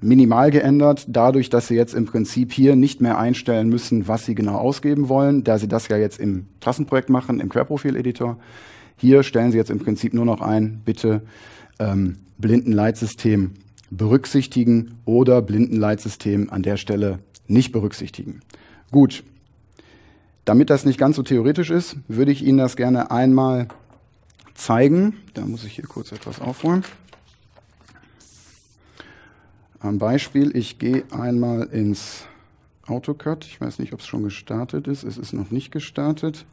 minimal geändert, dadurch, dass Sie jetzt im Prinzip hier nicht mehr einstellen müssen, was Sie genau ausgeben wollen, da Sie das ja jetzt im Trassenprojekt machen, im Querprofil-Editor. Hier stellen Sie jetzt im Prinzip nur noch ein, bitte Blindenleitsystem berücksichtigen oder Blindenleitsystem an der Stelle nicht berücksichtigen. Gut, damit das nicht ganz so theoretisch ist, würde ich Ihnen das gerne einmal zeigen. Da muss ich hier kurz etwas aufräumen. Am Beispiel, ich gehe einmal ins AutoCAD. Ich weiß nicht, ob es schon gestartet ist. Es ist noch nicht gestartet.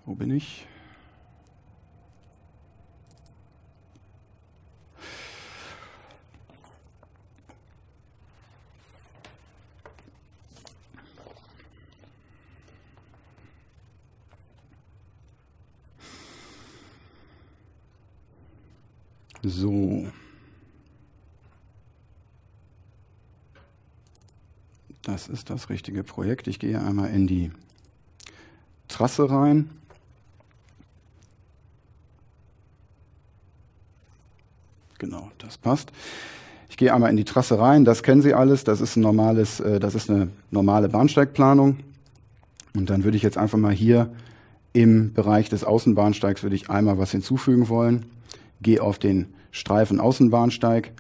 Wo bin ich? So. Das ist das richtige Projekt. Ich gehe einmal in die Trasse rein. Genau, das passt. Ich gehe einmal in die Trasse rein. Das kennen Sie alles. Das ist eine normale Bahnsteigplanung. Und dann würde ich jetzt einfach mal hier im Bereich des Außenbahnsteigs würde ich einmal was hinzufügen wollen. Gehe auf den Streifen Außenbahnsteig.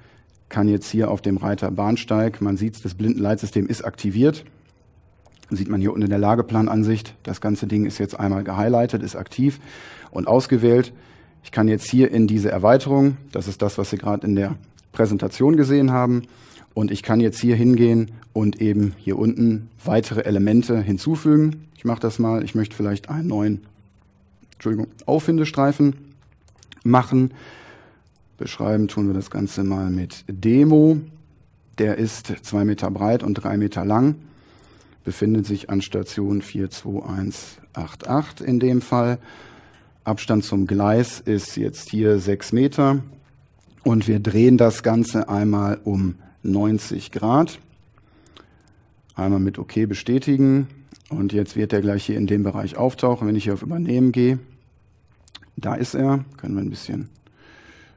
Kann jetzt hier auf dem Reiter Bahnsteig, man sieht, das Blindenleitsystem ist aktiviert, Sieht man hier unten in der Lageplanansicht. Das ganze Ding ist jetzt einmal gehighlightet, ist aktiv und ausgewählt. Ich kann jetzt hier in diese Erweiterung, das ist das, was Sie gerade in der Präsentation gesehen haben, und ich kann jetzt hier hingehen und eben hier unten weitere Elemente hinzufügen. Ich mache das mal. Ich möchte vielleicht einen neuen Auffindestreifen machen. Beschreiben tun wir das Ganze mal mit Demo. Der ist 2 Meter breit und 3 Meter lang. Befindet sich an Station 42188 in dem Fall. Abstand zum Gleis ist jetzt hier 6 Meter. Und wir drehen das Ganze einmal um 90 Grad. Einmal mit OK bestätigen. Und jetzt wird er gleich hier in dem Bereich auftauchen. Wenn ich hier auf Übernehmen gehe, da ist er. Können wir ein bisschen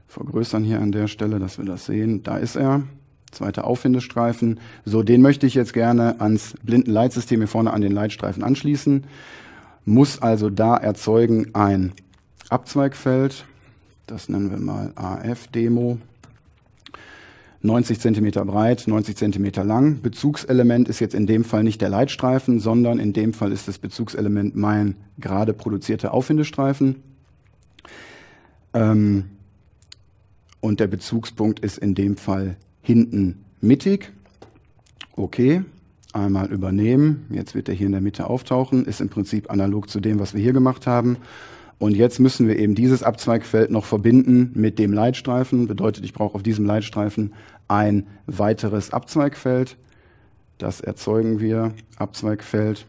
vergrößern hier an der Stelle, dass wir das sehen. Da ist er. Zweiter Auffindestreifen. So, den möchte ich jetzt gerne ans Blindenleitsystem hier vorne an den Leitstreifen anschließen. Muss also da erzeugen ein Abzweigfeld. Das nennen wir mal AF-Demo. 90 cm breit, 90 cm lang. Bezugselement ist jetzt in dem Fall nicht der Leitstreifen, sondern in dem Fall ist das Bezugselement mein gerade produzierter Auffindestreifen. Und der Bezugspunkt ist in dem Fall hinten mittig. Okay, einmal übernehmen. Jetzt wird er hier in der Mitte auftauchen. Ist im Prinzip analog zu dem, was wir hier gemacht haben. Und jetzt müssen wir eben dieses Abzweigfeld noch verbinden mit dem Leitstreifen. Bedeutet, ich brauche auf diesem Leitstreifen ein weiteres Abzweigfeld. Das erzeugen wir, Abzweigfeld.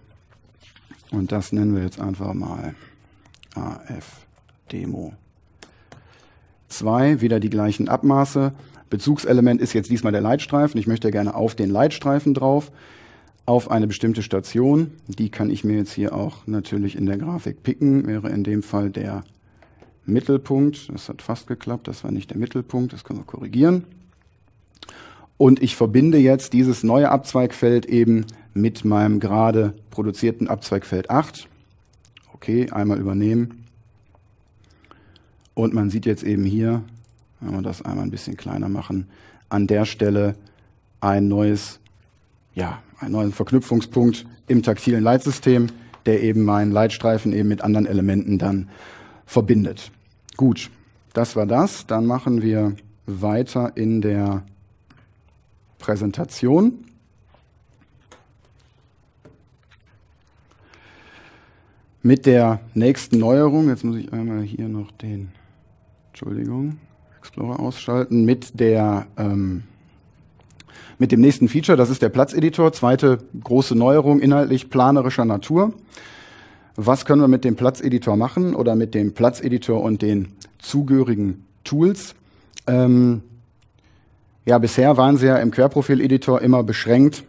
Und das nennen wir jetzt einfach mal AF-Demo 2. Wieder die gleichen Abmaße. Bezugselement ist jetzt diesmal der Leitstreifen. Ich möchte gerne auf den Leitstreifen drauf, auf eine bestimmte Station. Die kann ich mir jetzt hier auch natürlich in der Grafik picken. Wäre in dem Fall der Mittelpunkt. Das hat fast geklappt, das war nicht der Mittelpunkt. Das können wir korrigieren. Und ich verbinde jetzt dieses neue Abzweigfeld eben mit meinem gerade produzierten Abzweigfeld 8. Okay, einmal übernehmen. Und man sieht jetzt eben hier, wenn wir das einmal ein bisschen kleiner machen, an der Stelle einen neuen Verknüpfungspunkt im taktilen Leitsystem, der eben meinen Leitstreifen eben mit anderen Elementen dann verbindet. Gut, das war das. Dann machen wir weiter in der Präsentation. Mit der nächsten Neuerung, jetzt muss ich einmal hier noch den, Explorer ausschalten, mit dem nächsten Feature, das ist der Platzeditor, zweite große Neuerung, inhaltlich planerischer Natur. Was können wir mit dem Platzeditor machen oder mit dem Platzeditor und den zugehörigen Tools? Bisher waren sie ja im Querprofil-Editor immer beschränkt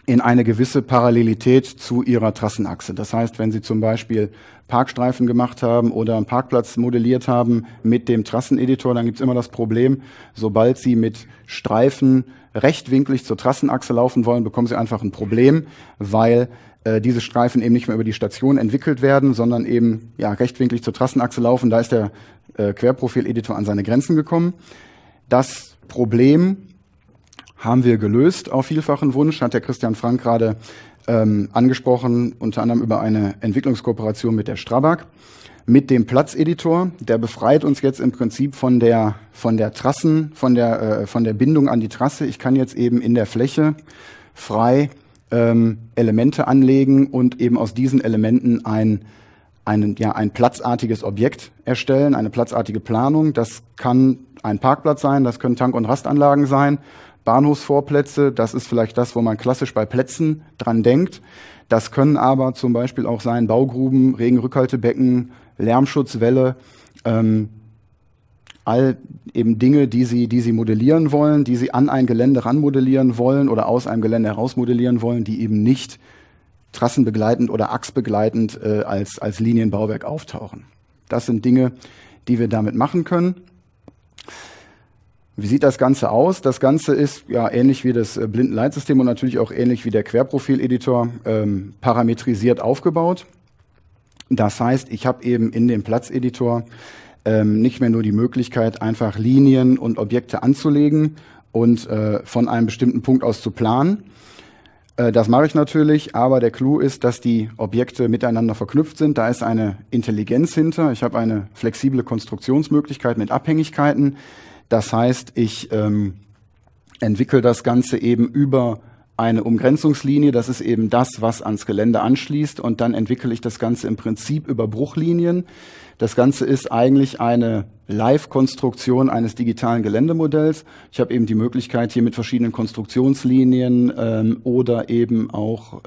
in eine gewisse Parallelität zu ihrer Trassenachse. Das heißt, wenn Sie zum Beispiel Parkstreifen gemacht haben oder einen Parkplatz modelliert haben mit dem Trasseneditor, dann gibt es immer das Problem, sobald Sie mit Streifen rechtwinklig zur Trassenachse laufen wollen, bekommen Sie einfach ein Problem, weil diese Streifen eben nicht mehr über die Station entwickelt werden, sondern eben rechtwinklig zur Trassenachse laufen. Da ist der Querprofil-Editor an seine Grenzen gekommen. Das Problem haben wir gelöst auf vielfachen Wunsch, hat der Christian Frank gerade angesprochen, unter anderem über eine Entwicklungskooperation mit der Strabag. Mit dem Platzeditor, der befreit uns jetzt im Prinzip von der Bindung an die Trasse. Ich kann jetzt eben in der Fläche frei Elemente anlegen und eben aus diesen Elementen ein platzartiges Objekt erstellen, eine platzartige Planung. Das kann ein Parkplatz sein, das können Tank- und Rastanlagen sein, Bahnhofsvorplätze, das ist vielleicht das, wo man klassisch bei Plätzen dran denkt. Das können aber zum Beispiel auch sein Baugruben, Regenrückhaltebecken, Lärmschutzwälle, all eben Dinge, die Sie modellieren wollen, die Sie an ein Gelände ranmodellieren wollen oder aus einem Gelände heraus modellieren wollen, die eben nicht trassenbegleitend oder achsbegleitend als Linienbauwerk auftauchen. Das sind Dinge, die wir damit machen können. Wie sieht das Ganze aus? Das Ganze ist ähnlich wie das Blindenleitsystem und natürlich auch ähnlich wie der Querprofil-Editor parametrisiert aufgebaut. Das heißt, ich habe eben in dem Platzeditor nicht mehr nur die Möglichkeit, einfach Linien und Objekte anzulegen und von einem bestimmten Punkt aus zu planen, Das mache ich natürlich, aber der Clou ist, dass die Objekte miteinander verknüpft sind. Da ist eine Intelligenz hinter. Ich habe eine flexible Konstruktionsmöglichkeit mit Abhängigkeiten. Das heißt, ich entwickle das Ganze eben über eine Umgrenzungslinie. Das ist eben das, was ans Gelände anschließt. Und dann entwickle ich das Ganze im Prinzip über Bruchlinien. Das Ganze ist eigentlich eine Live-Konstruktion eines digitalen Geländemodells. Ich habe eben die Möglichkeit, hier mit verschiedenen Konstruktionslinien oder eben auch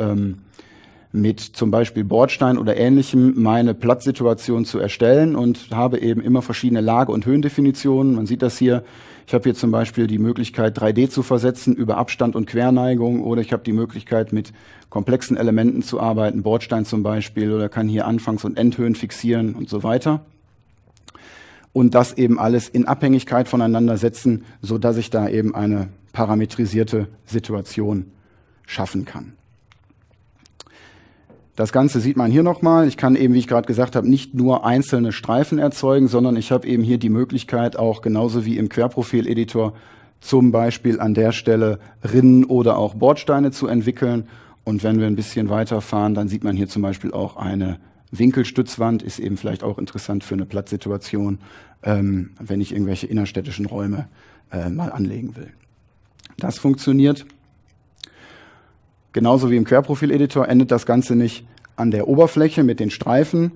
mit zum Beispiel Bordstein oder Ähnlichem meine Platzsituation zu erstellen und habe eben immer verschiedene Lage- und Höhendefinitionen. Man sieht das hier. Ich habe hier zum Beispiel die Möglichkeit, 3D zu versetzen über Abstand und Querneigung, oder ich habe die Möglichkeit, mit komplexen Elementen zu arbeiten, Bordstein zum Beispiel, oder kann hier Anfangs- und Endhöhen fixieren und so weiter. Und das eben alles in Abhängigkeit voneinander setzen, so dass ich da eben eine parametrisierte Situation schaffen kann. Das Ganze sieht man hier nochmal. Ich kann eben, wie ich gerade gesagt habe, nicht nur einzelne Streifen erzeugen, sondern ich habe eben hier die Möglichkeit, auch genauso wie im Querprofil-Editor zum Beispiel an der Stelle Rinnen oder auch Bordsteine zu entwickeln. Und wenn wir ein bisschen weiterfahren, dann sieht man hier zum Beispiel auch eine Winkelstützwand, ist eben vielleicht auch interessant für eine Platzsituation, wenn ich irgendwelche innerstädtischen Räume mal anlegen will. Das funktioniert. Genauso wie im Querprofil-Editor endet das Ganze nicht an der Oberfläche mit den Streifen,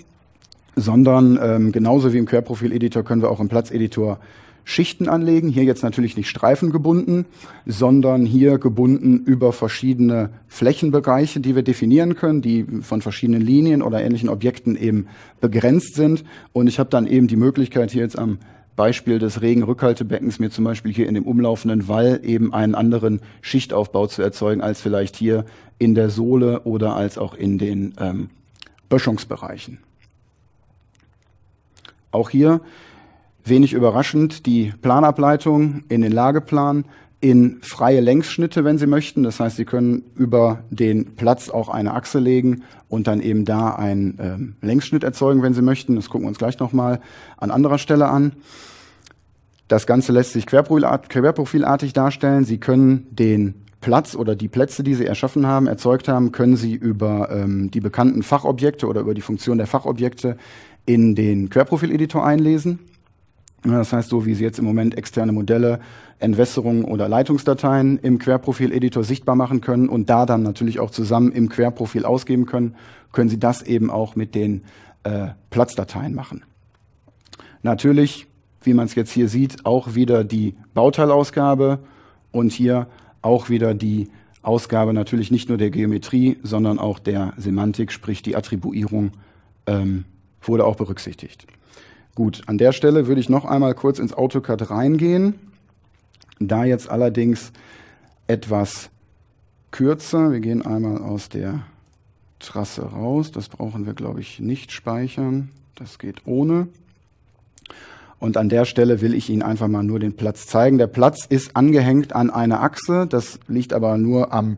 sondern genauso wie im Querprofil-Editor können wir auch im Platzeditor Schichten anlegen. Hier jetzt natürlich nicht streifengebunden, sondern hier gebunden über verschiedene Flächenbereiche, die wir definieren können, die von verschiedenen Linien oder ähnlichen Objekten eben begrenzt sind. Und ich habe dann eben die Möglichkeit, hier jetzt am Beispiel des Regenrückhaltebeckens mir zum Beispiel hier in dem umlaufenden Wall eben einen anderen Schichtaufbau zu erzeugen, als vielleicht hier in der Sohle oder als auch in den Böschungsbereichen. Auch hier wenig überraschend die Planableitung in den Lageplan in freie Längsschnitte, wenn Sie möchten. Das heißt, Sie können über den Platz auch eine Achse legen und dann eben da einen Längsschnitt erzeugen, wenn Sie möchten. Das gucken wir uns gleich nochmal an anderer Stelle an. Das Ganze lässt sich querprofilartig darstellen. Sie können den Platz oder die Plätze, die Sie erschaffen haben, erzeugt haben, können Sie über die bekannten Fachobjekte oder über die Funktion der Fachobjekte in den Querprofil-Editor einlesen. Das heißt, so wie Sie jetzt im Moment externe Modelle, Entwässerungen oder Leitungsdateien im Querprofil-Editor sichtbar machen können und da dann natürlich auch zusammen im Querprofil ausgeben können, können Sie das eben auch mit den Platzdateien machen. Natürlich, wie man es jetzt hier sieht, auch wieder die Bauteilausgabe und hier auch wieder die Ausgabe natürlich nicht nur der Geometrie, sondern auch der Semantik, sprich die Attribuierung wurde auch berücksichtigt. Gut, an der Stelle würde ich noch einmal kurz ins AutoCAD reingehen. Da jetzt allerdings etwas kürzer. Wir gehen einmal aus der Trasse raus. Das brauchen wir, glaube ich, nicht speichern. Das geht ohne. Und an der Stelle will ich Ihnen einfach mal nur den Platz zeigen. Der Platz ist angehängt an eine Achse. Das liegt aber nur am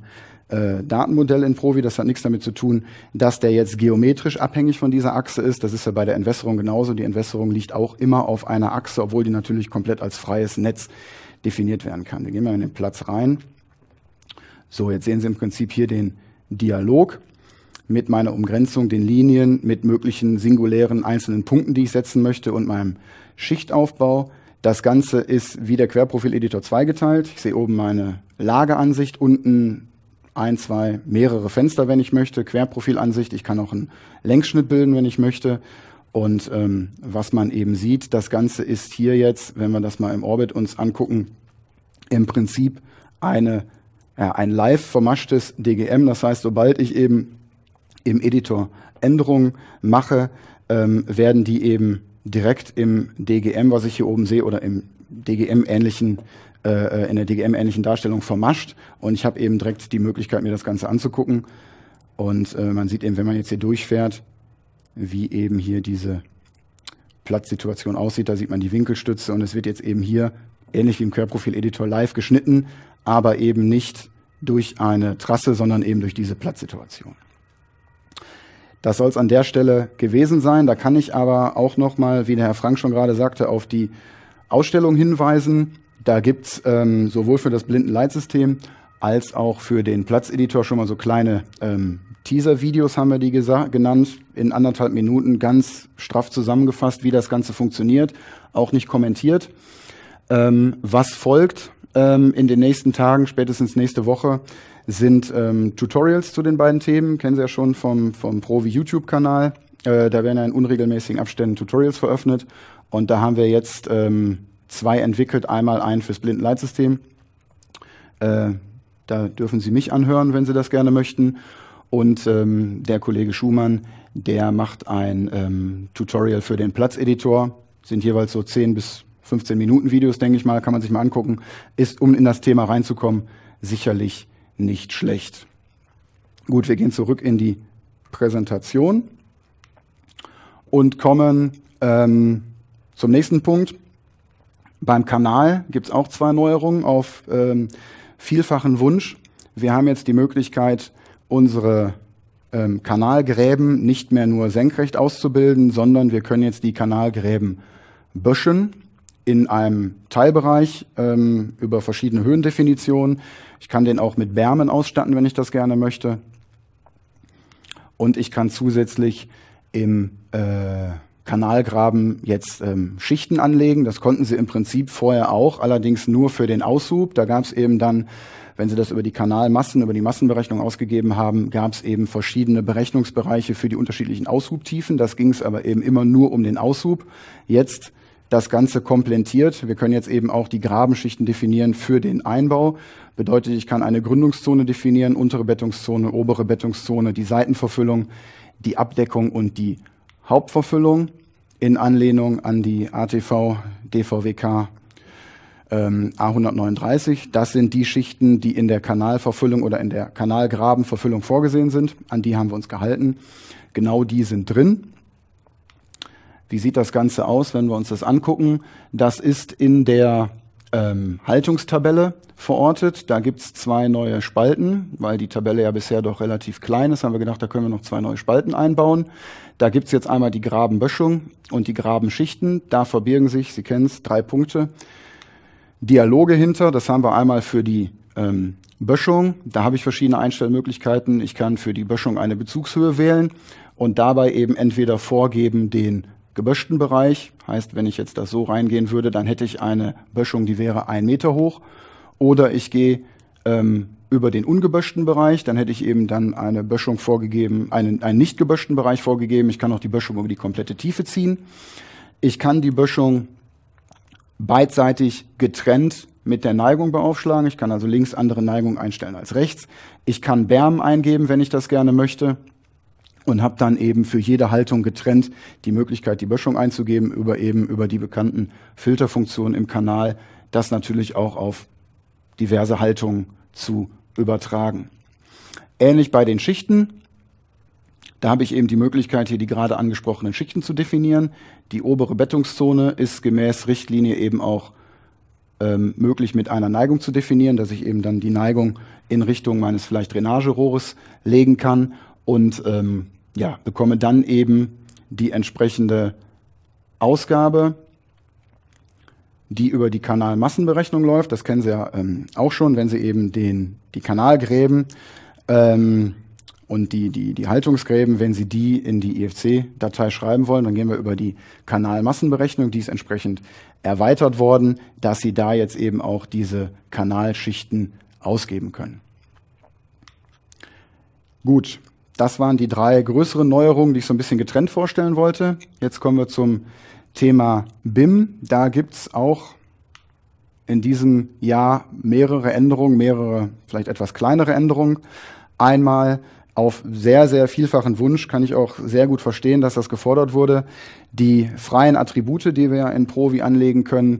Datenmodell in Provi. Das hat nichts damit zu tun, dass der jetzt geometrisch abhängig von dieser Achse ist. Das ist ja bei der Entwässerung genauso. Die Entwässerung liegt auch immer auf einer Achse, obwohl die natürlich komplett als freies Netz definiert werden kann. Wir gehen mal in den Platz rein. So, jetzt sehen Sie im Prinzip hier den Dialog mit meiner Umgrenzung, den Linien, mit möglichen singulären einzelnen Punkten, die ich setzen möchte und meinem Schichtaufbau. Das Ganze ist wie der Querprofil-Editor zweigeteilt. Ich sehe oben meine Lageansicht, unten ein, zwei, mehrere Fenster, wenn ich möchte, Querprofilansicht. Ich kann auch einen Längsschnitt bilden, wenn ich möchte. Und was man eben sieht, das Ganze ist hier jetzt, wenn wir das mal im Orbit uns angucken, im Prinzip ein live vermaschtes DGM. Das heißt, sobald ich eben im Editor Änderungen mache, werden die eben direkt im DGM, was ich hier oben sehe, oder im DGM-ähnlichen in der DGM-ähnlichen Darstellung vermascht, und ich habe eben direkt die Möglichkeit, mir das Ganze anzugucken. Und man sieht eben, wenn man jetzt hier durchfährt, wie eben hier diese Platzsituation aussieht. Da sieht man die Winkelstütze und es wird jetzt eben hier, ähnlich wie im Querprofil-Editor, live geschnitten, aber eben nicht durch eine Trasse, sondern eben durch diese Platzsituation. Das soll es an der Stelle gewesen sein. Da kann ich aber auch nochmal, wie der Herr Frank schon gerade sagte, auf die Ausstellung hinweisen. Da gibt's sowohl für das Blindenleitsystem als auch für den Platzeditor schon mal so kleine Teaser-Videos, haben wir die genannt, in 1,5 Minuten ganz straff zusammengefasst, wie das Ganze funktioniert, auch nicht kommentiert. Was folgt in den nächsten Tagen, spätestens nächste Woche, sind Tutorials zu den beiden Themen, kennen Sie ja schon vom Provi YouTube-Kanal. Da werden ja in unregelmäßigen Abständen Tutorials veröffentlicht und da haben wir jetzt 2 entwickelt, einmal einen fürs Blindenleitsystem. Da dürfen Sie mich anhören, wenn Sie das gerne möchten. Und der Kollege Schumann, der macht ein Tutorial für den Platzeditor. Sind jeweils so 10 bis 15 Minuten Videos, denke ich mal, kann man sich mal angucken. Ist, um in das Thema reinzukommen, sicherlich nicht schlecht. Gut, wir gehen zurück in die Präsentation und kommen zum nächsten Punkt. Beim Kanal gibt es auch 2 Neuerungen auf vielfachen Wunsch. Wir haben jetzt die Möglichkeit, unsere Kanalgräben nicht mehr nur senkrecht auszubilden, sondern wir können jetzt die Kanalgräben böschen in einem Teilbereich über verschiedene Höhendefinitionen. Ich kann den auch mit Bermen ausstatten, wenn ich das gerne möchte. Und ich kann zusätzlich im Kanalgraben jetzt Schichten anlegen. Das konnten Sie im Prinzip vorher auch, allerdings nur für den Aushub. Da gab es eben dann, wenn Sie das über die Kanalmassen, über die Massenberechnung ausgegeben haben, gab es eben verschiedene Berechnungsbereiche für die unterschiedlichen Aushubtiefen. Das ging es aber eben immer nur um den Aushub. Jetzt das Ganze komplettiert. Wir können jetzt eben auch die Grabenschichten definieren für den Einbau. Bedeutet, ich kann eine Gründungszone definieren, untere Bettungszone, obere Bettungszone, die Seitenverfüllung, die Abdeckung und die Hauptverfüllung in Anlehnung an die ATV DVWK A139. Das sind die Schichten, die in der Kanalverfüllung oder in der Kanalgrabenverfüllung vorgesehen sind. An die haben wir uns gehalten. Genau die sind drin. Wie sieht das Ganze aus, wenn wir uns das angucken? Das ist in der Haltungstabelle verortet. Da gibt es 2 neue Spalten, weil die Tabelle ja bisher doch relativ klein ist. Haben wir gedacht, da können wir noch 2 neue Spalten einbauen. Da gibt es jetzt einmal die Grabenböschung und die Grabenschichten. Da verbirgen sich, Sie kennen es, 3 Punkte. Dialoge hinter, das haben wir einmal für die Böschung. Da habe ich verschiedene Einstellmöglichkeiten. Ich kann für die Böschung eine Bezugshöhe wählen und dabei eben entweder vorgeben den geböschten Bereich. Heißt, wenn ich jetzt das so reingehen würde, dann hätte ich eine Böschung, die wäre 1 Meter hoch. Oder ich gehe über den ungeböschten Bereich, dann hätte ich eben dann eine Böschung vorgegeben, einen nicht geböschten Bereich vorgegeben. Ich kann auch die Böschung über die komplette Tiefe ziehen. Ich kann die Böschung beidseitig getrennt mit der Neigung beaufschlagen. Ich kann also links andere Neigung einstellen als rechts. Ich kann Berm eingeben, wenn ich das gerne möchte. Und habe dann eben für jede Haltung getrennt die Möglichkeit, die Böschung einzugeben, über die bekannten Filterfunktionen im Kanal, das natürlich auch auf diverse Haltungen zu übertragen. Ähnlich bei den Schichten. Da habe ich eben die Möglichkeit, hier die gerade angesprochenen Schichten zu definieren. Die obere Bettungszone ist gemäß Richtlinie eben auch möglich mit einer Neigung zu definieren, dass ich eben dann die Neigung in Richtung meines vielleicht Drainagerohres legen kann und bekomme dann eben die entsprechende Ausgabe, die über die Kanalmassenberechnung läuft. Das kennen Sie ja auch schon, wenn Sie eben die Kanalgräben und die Haltungsgräben, wenn Sie die in die IFC-Datei schreiben wollen, dann gehen wir über die Kanalmassenberechnung, die ist entsprechend erweitert worden, dass Sie da jetzt eben auch diese Kanalschichten ausgeben können. Gut, das waren die 3 größeren Neuerungen, die ich so ein bisschen getrennt vorstellen wollte. Jetzt kommen wir zum Thema BIM. Da gibt es auch in diesem Jahr mehrere Änderungen, mehrere vielleicht etwas kleinere Änderungen. Einmal auf sehr, sehr vielfachen Wunsch, kann ich auch sehr gut verstehen, dass das gefordert wurde. Die freien Attribute, die wir in Provi anlegen können,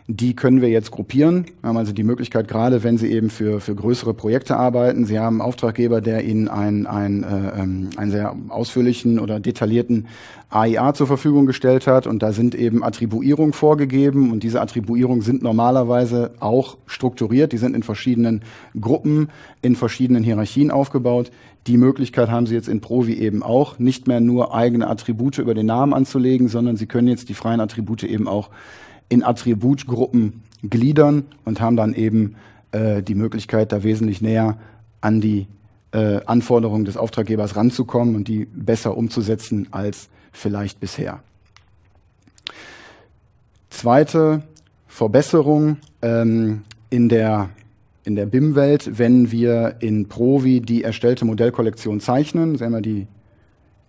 die können wir jetzt gruppieren. Wir haben also die Möglichkeit, gerade wenn Sie eben für größere Projekte arbeiten, Sie haben einen Auftraggeber, der Ihnen einen sehr ausführlichen oder detaillierten AIA zur Verfügung gestellt hat und da sind eben Attribuierungen vorgegeben und diese Attribuierungen sind normalerweise auch strukturiert. Die sind in verschiedenen Gruppen, in verschiedenen Hierarchien aufgebaut. Die Möglichkeit haben Sie jetzt in Provi eben auch, nicht mehr nur eigene Attribute über den Namen anzulegen, sondern Sie können jetzt die freien Attribute eben auch in Attributgruppen gliedern und haben dann eben die Möglichkeit, da wesentlich näher an die Anforderungen des Auftraggebers ranzukommen und die besser umzusetzen als vielleicht bisher. Zweite Verbesserung in der BIM-Welt, wenn wir in Provi die erstellte Modellkollektion zeichnen, sehen wir die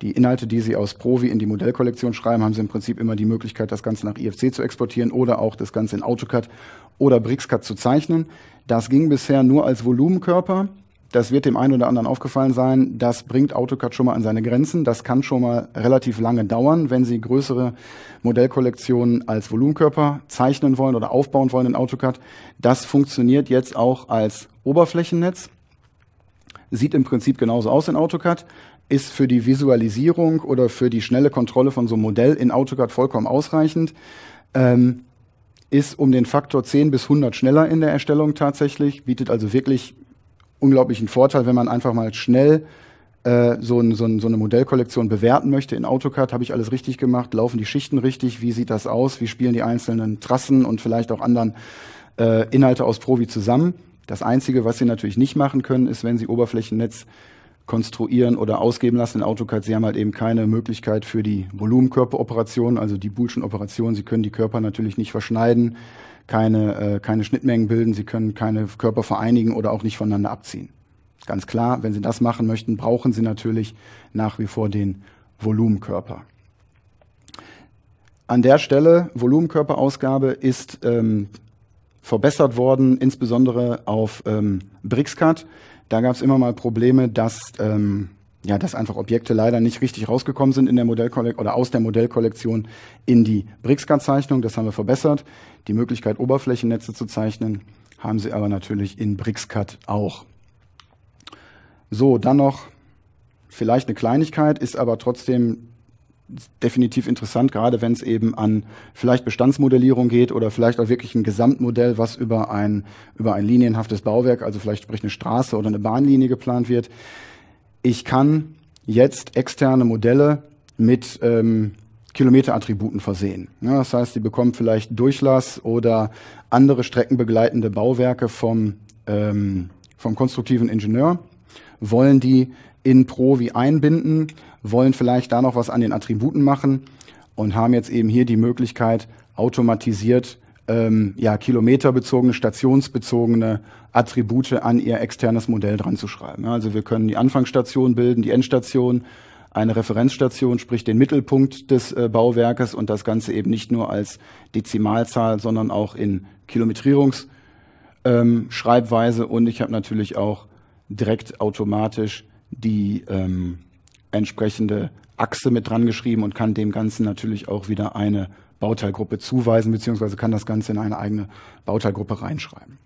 Inhalte, die Sie aus Provi in die Modellkollektion schreiben, haben Sie im Prinzip immer die Möglichkeit, das Ganze nach IFC zu exportieren oder auch das Ganze in AutoCAD oder BricsCAD zu zeichnen. Das ging bisher nur als Volumenkörper. Das wird dem einen oder anderen aufgefallen sein. Das bringt AutoCAD schon mal an seine Grenzen. Das kann schon mal relativ lange dauern, wenn Sie größere Modellkollektionen als Volumenkörper zeichnen wollen oder aufbauen wollen in AutoCAD. Das funktioniert jetzt auch als Oberflächennetz. Sieht im Prinzip genauso aus in AutoCAD. Ist für die Visualisierung oder für die schnelle Kontrolle von so einem Modell in AutoCAD vollkommen ausreichend. Ist um den Faktor 10 bis 100 schneller in der Erstellung tatsächlich. Bietet also wirklich unglaublichen Vorteil, wenn man einfach mal schnell so eine Modellkollektion bewerten möchte in AutoCAD. Habe ich alles richtig gemacht? Laufen die Schichten richtig? Wie sieht das aus? Wie spielen die einzelnen Trassen und vielleicht auch anderen Inhalte aus Provi zusammen? Das Einzige, was Sie natürlich nicht machen können, ist, wenn Sie Oberflächennetz konstruieren oder ausgeben lassen in AutoCAD. Sie haben halt eben keine Möglichkeit für die Volumenkörperoperation, also die Boolschen Operation. Sie können die Körper natürlich nicht verschneiden, keine Schnittmengen bilden, Sie können keine Körper vereinigen oder auch nicht voneinander abziehen. Ganz klar, wenn Sie das machen möchten, brauchen Sie natürlich nach wie vor den Volumenkörper. An der Stelle, Volumenkörperausgabe ist verbessert worden, insbesondere auf BricsCAD. Da gab es immer mal Probleme, dass einfach Objekte leider nicht richtig rausgekommen sind in der Modellkollektion oder aus der Modellkollektion in die BricsCAD-Zeichnung. Das haben wir verbessert. Die Möglichkeit, Oberflächennetze zu zeichnen, haben Sie aber natürlich in BricsCAD auch. So, dann noch vielleicht eine Kleinigkeit, ist aber trotzdem definitiv interessant, gerade wenn es eben an vielleicht Bestandsmodellierung geht oder vielleicht auch wirklich ein Gesamtmodell, was über ein linienhaftes Bauwerk, also vielleicht sprich eine Straße oder eine Bahnlinie geplant wird. Ich kann jetzt externe Modelle mit Kilometerattributen versehen. Ja, das heißt, Sie bekommen vielleicht Durchlass oder andere streckenbegleitende Bauwerke vom konstruktiven Ingenieur, wollen die in Provi einbinden, wollen vielleicht da noch was an den Attributen machen und haben jetzt eben hier die Möglichkeit, automatisiert kilometerbezogene, stationsbezogene Attribute an ihr externes Modell dran zu schreiben. Ja, also wir können die Anfangsstation bilden, die Endstation, eine Referenzstation, sprich den Mittelpunkt des Bauwerkes und das Ganze eben nicht nur als Dezimalzahl, sondern auch in Kilometrierungsschreibweise und ich habe natürlich auch direkt automatisch die entsprechende Achse mit dran geschrieben und kann dem Ganzen natürlich auch wieder eine Bauteilgruppe zuweisen, beziehungsweise kann das Ganze in eine eigene Bauteilgruppe reinschreiben.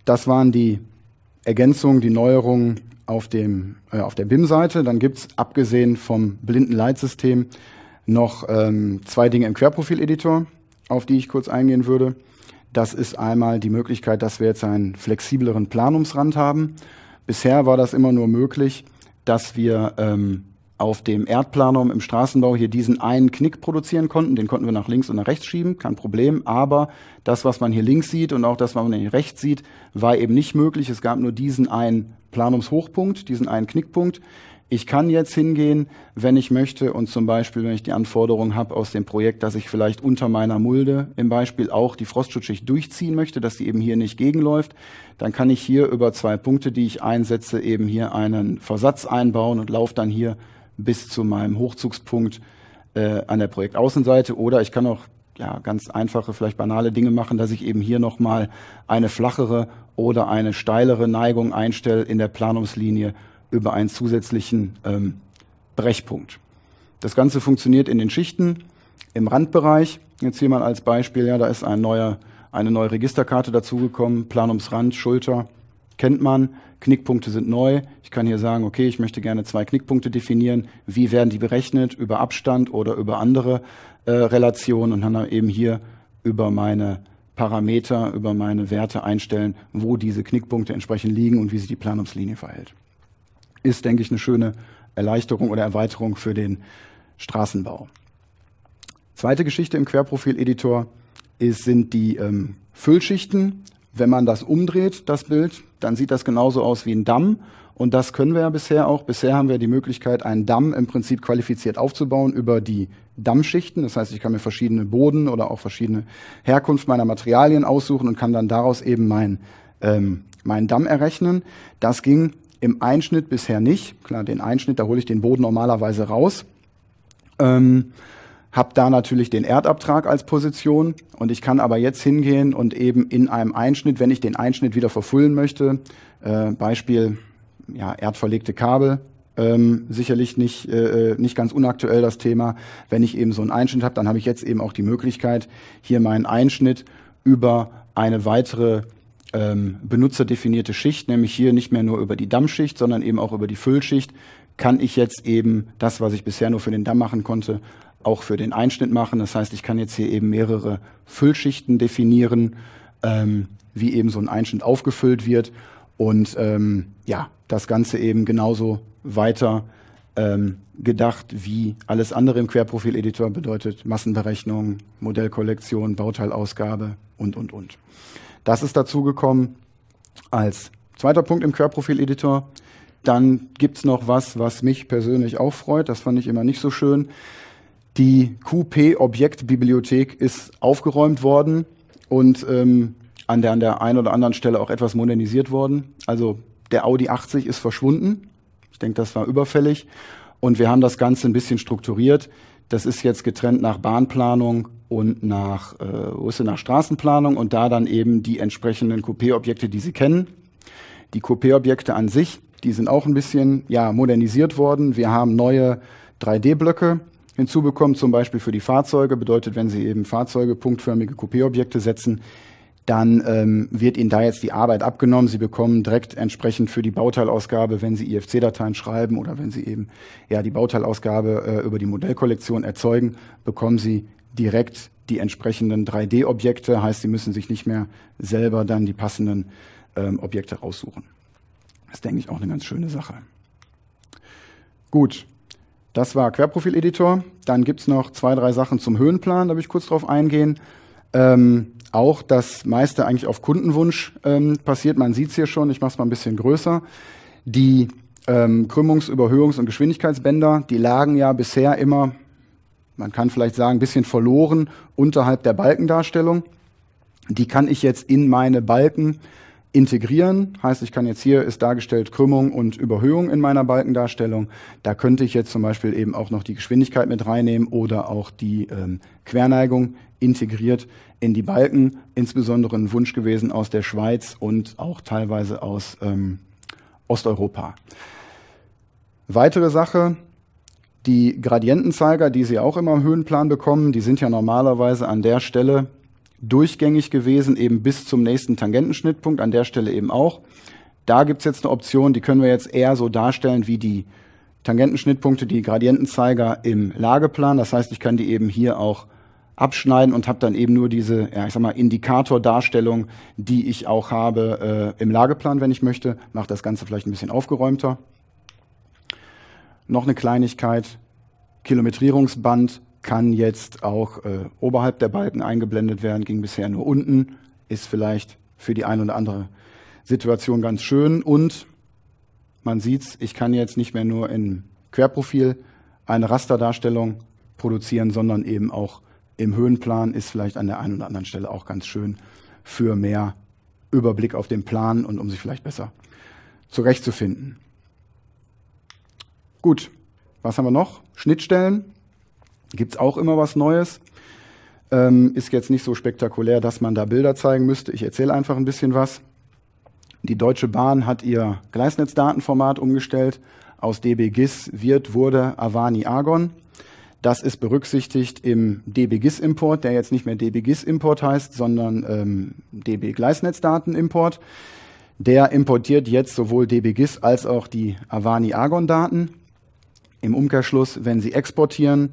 Das waren die Ergänzungen, die Neuerungen auf der BIM-Seite. Dann gibt es, abgesehen vom blinden Leitsystem, noch zwei Dinge im Querprofil-Editor, auf die ich kurz eingehen würde. Das ist einmal die Möglichkeit, dass wir jetzt einen flexibleren Planungsrand haben. Bisher war das immer nur möglich, dass wir auf dem Erdplanum im Straßenbau hier diesen einen Knick produzieren konnten. Den konnten wir nach links und nach rechts schieben, kein Problem. Aber das, was man hier links sieht und auch das, was man hier rechts sieht, war eben nicht möglich. Es gab nur diesen einen Planungshochpunkt, diesen einen Knickpunkt. Ich kann jetzt hingehen, wenn ich möchte und zum Beispiel, wenn ich die Anforderung habe aus dem Projekt, dass ich vielleicht unter meiner Mulde im Beispiel auch die Frostschutzschicht durchziehen möchte, dass die eben hier nicht gegenläuft, dann kann ich hier über zwei Punkte, die ich einsetze, eben hier einen Versatz einbauen und laufe dann hier bis zu meinem Hochzugspunkt an der Projektaußenseite. Oder ich kann auch ganz einfache, vielleicht banale Dinge machen, dass ich eben hier nochmal eine flachere oder eine steilere Neigung einstelle in der Planungslinie über einen zusätzlichen Brechpunkt. Das Ganze funktioniert in den Schichten im Randbereich. Jetzt hier mal als Beispiel, da ist eine neue Registerkarte dazugekommen, Planungsrand, Schulter, kennt man, Knickpunkte sind neu. Ich kann hier sagen, okay, ich möchte gerne 2 Knickpunkte definieren. Wie werden die berechnet? Über Abstand oder über andere Relationen und dann eben hier über meine Parameter, über meine Werte einstellen, wo diese Knickpunkte entsprechend liegen und wie sich die Planungslinie verhält. Ist, denke ich, eine schöne Erleichterung oder Erweiterung für den Straßenbau. Zweite Geschichte im Querprofil-Editor sind die Füllschichten. Wenn man das umdreht, das Bild, dann sieht das genauso aus wie ein Damm. Und das können wir ja bisher auch. Bisher haben wir die Möglichkeit, einen Damm im Prinzip qualifiziert aufzubauen über die Dammschichten. Das heißt, ich kann mir verschiedene Boden oder auch verschiedene Herkunft meiner Materialien aussuchen und kann dann daraus eben meinen Damm errechnen. Das ging im Einschnitt bisher nicht. Klar, den Einschnitt, da hole ich den Boden normalerweise raus. Habe da natürlich den Erdabtrag als Position und ich kann aber jetzt hingehen und eben in einem Einschnitt, wenn ich den Einschnitt wieder verfüllen möchte, Beispiel erdverlegte Kabel, sicherlich nicht ganz unaktuell das Thema. Wenn ich eben so einen Einschnitt habe, dann habe ich jetzt eben auch die Möglichkeit, hier meinen Einschnitt über eine weitere benutzerdefinierte Schicht, nämlich hier nicht mehr nur über die Dammschicht, sondern eben auch über die Füllschicht, kann ich jetzt eben das, was ich bisher nur für den Damm machen konnte, auch für den Einschnitt machen. Das heißt, ich kann jetzt hier eben mehrere Füllschichten definieren, wie eben so ein Einschnitt aufgefüllt wird und das Ganze eben genauso weiter gedacht wie alles andere im Querprofil-Editor, bedeutet Massenberechnung, Modellkollektion, Bauteilausgabe und. Das ist dazu gekommen als zweiter Punkt im Querprofil-Editor. Dann gibt's noch was mich persönlich auch freut. Das fand ich immer nicht so schön. Die QP-Objektbibliothek ist aufgeräumt worden und an der einen oder anderen Stelle auch etwas modernisiert worden. Also der Audi 80 ist verschwunden. Ich denke, das war überfällig. Und wir haben das Ganze ein bisschen strukturiert. Das ist jetzt getrennt nach Bahnplanung und nach Straßenplanung und da dann eben die entsprechenden Coupé-Objekte, die Sie kennen. Die Coupé-Objekte an sich, die sind auch ein bisschen modernisiert worden. Wir haben neue 3D-Blöcke hinzubekommen, zum Beispiel für die Fahrzeuge. Bedeutet, wenn Sie eben Fahrzeuge, punktförmige Coupé-Objekte setzen, dann wird Ihnen da jetzt die Arbeit abgenommen. Sie bekommen direkt entsprechend für die Bauteilausgabe, wenn Sie IFC-Dateien schreiben oder wenn Sie eben die Bauteilausgabe über die Modellkollektion erzeugen, bekommen Sie direkt die entsprechenden 3D-Objekte. Heißt, Sie müssen sich nicht mehr selber dann die passenden Objekte raussuchen. Das ist, denke ich, auch eine ganz schöne Sache. Gut, das war Querprofil-Editor. Dann gibt's noch 2, 3 Sachen zum Höhenplan, da will ich kurz drauf eingehen. Auch das meiste eigentlich auf Kundenwunsch passiert. Man sieht es hier schon, ich mache es mal ein bisschen größer. Die Krümmungs-, Überhöhungs- und Geschwindigkeitsbänder, die lagen ja bisher immer, man kann vielleicht sagen, ein bisschen verloren unterhalb der Balkendarstellung. Die kann ich jetzt in meine Balken integrieren. Heißt, ich kann jetzt hier ist dargestellt Krümmung und Überhöhung in meiner Balkendarstellung. Da könnte ich jetzt zum Beispiel eben auch noch die Geschwindigkeit mit reinnehmen oder auch die Querneigung integriert in die Balken. Insbesondere ein Wunsch gewesen aus der Schweiz und auch teilweise aus Osteuropa. Weitere Sache, die Gradientenzeiger, die Sie auch immer im Höhenplan bekommen, die sind ja normalerweise an der Stelle durchgängig gewesen, eben bis zum nächsten Tangentenschnittpunkt, an der Stelle eben auch. Da gibt's jetzt eine Option, die können wir jetzt eher so darstellen wie die Tangentenschnittpunkte, die Gradientenzeiger im Lageplan. Das heißt, ich kann die eben hier auch abschneiden und habe dann eben nur diese, Indikatordarstellung, die ich auch habe im Lageplan, wenn ich möchte. Macht das Ganze vielleicht ein bisschen aufgeräumter. Noch eine Kleinigkeit, Kilometrierungsband kann jetzt auch oberhalb der Balken eingeblendet werden, ging bisher nur unten, ist vielleicht für die eine oder andere Situation ganz schön. Und man sieht's, ich kann jetzt nicht mehr nur in Querprofil eine Rasterdarstellung produzieren, sondern eben auch im Höhenplan, ist vielleicht an der einen oder anderen Stelle auch ganz schön für mehr Überblick auf den Plan und um sich vielleicht besser zurechtzufinden. Gut, was haben wir noch? Schnittstellen. Gibt's auch immer was Neues. Ist jetzt nicht so spektakulär, dass man da Bilder zeigen müsste. Ich erzähle einfach ein bisschen was. Die Deutsche Bahn hat ihr Gleisnetzdatenformat umgestellt. Aus DB-GIS wurde Avani Argon. Das ist berücksichtigt im DB-GIS-Import, der jetzt nicht mehr DB-GIS-Import heißt, sondern DB-Gleisnetzdatenimport. Der importiert jetzt sowohl DB-GIS als auch die Avani Argon-Daten. Im Umkehrschluss, wenn Sie exportieren,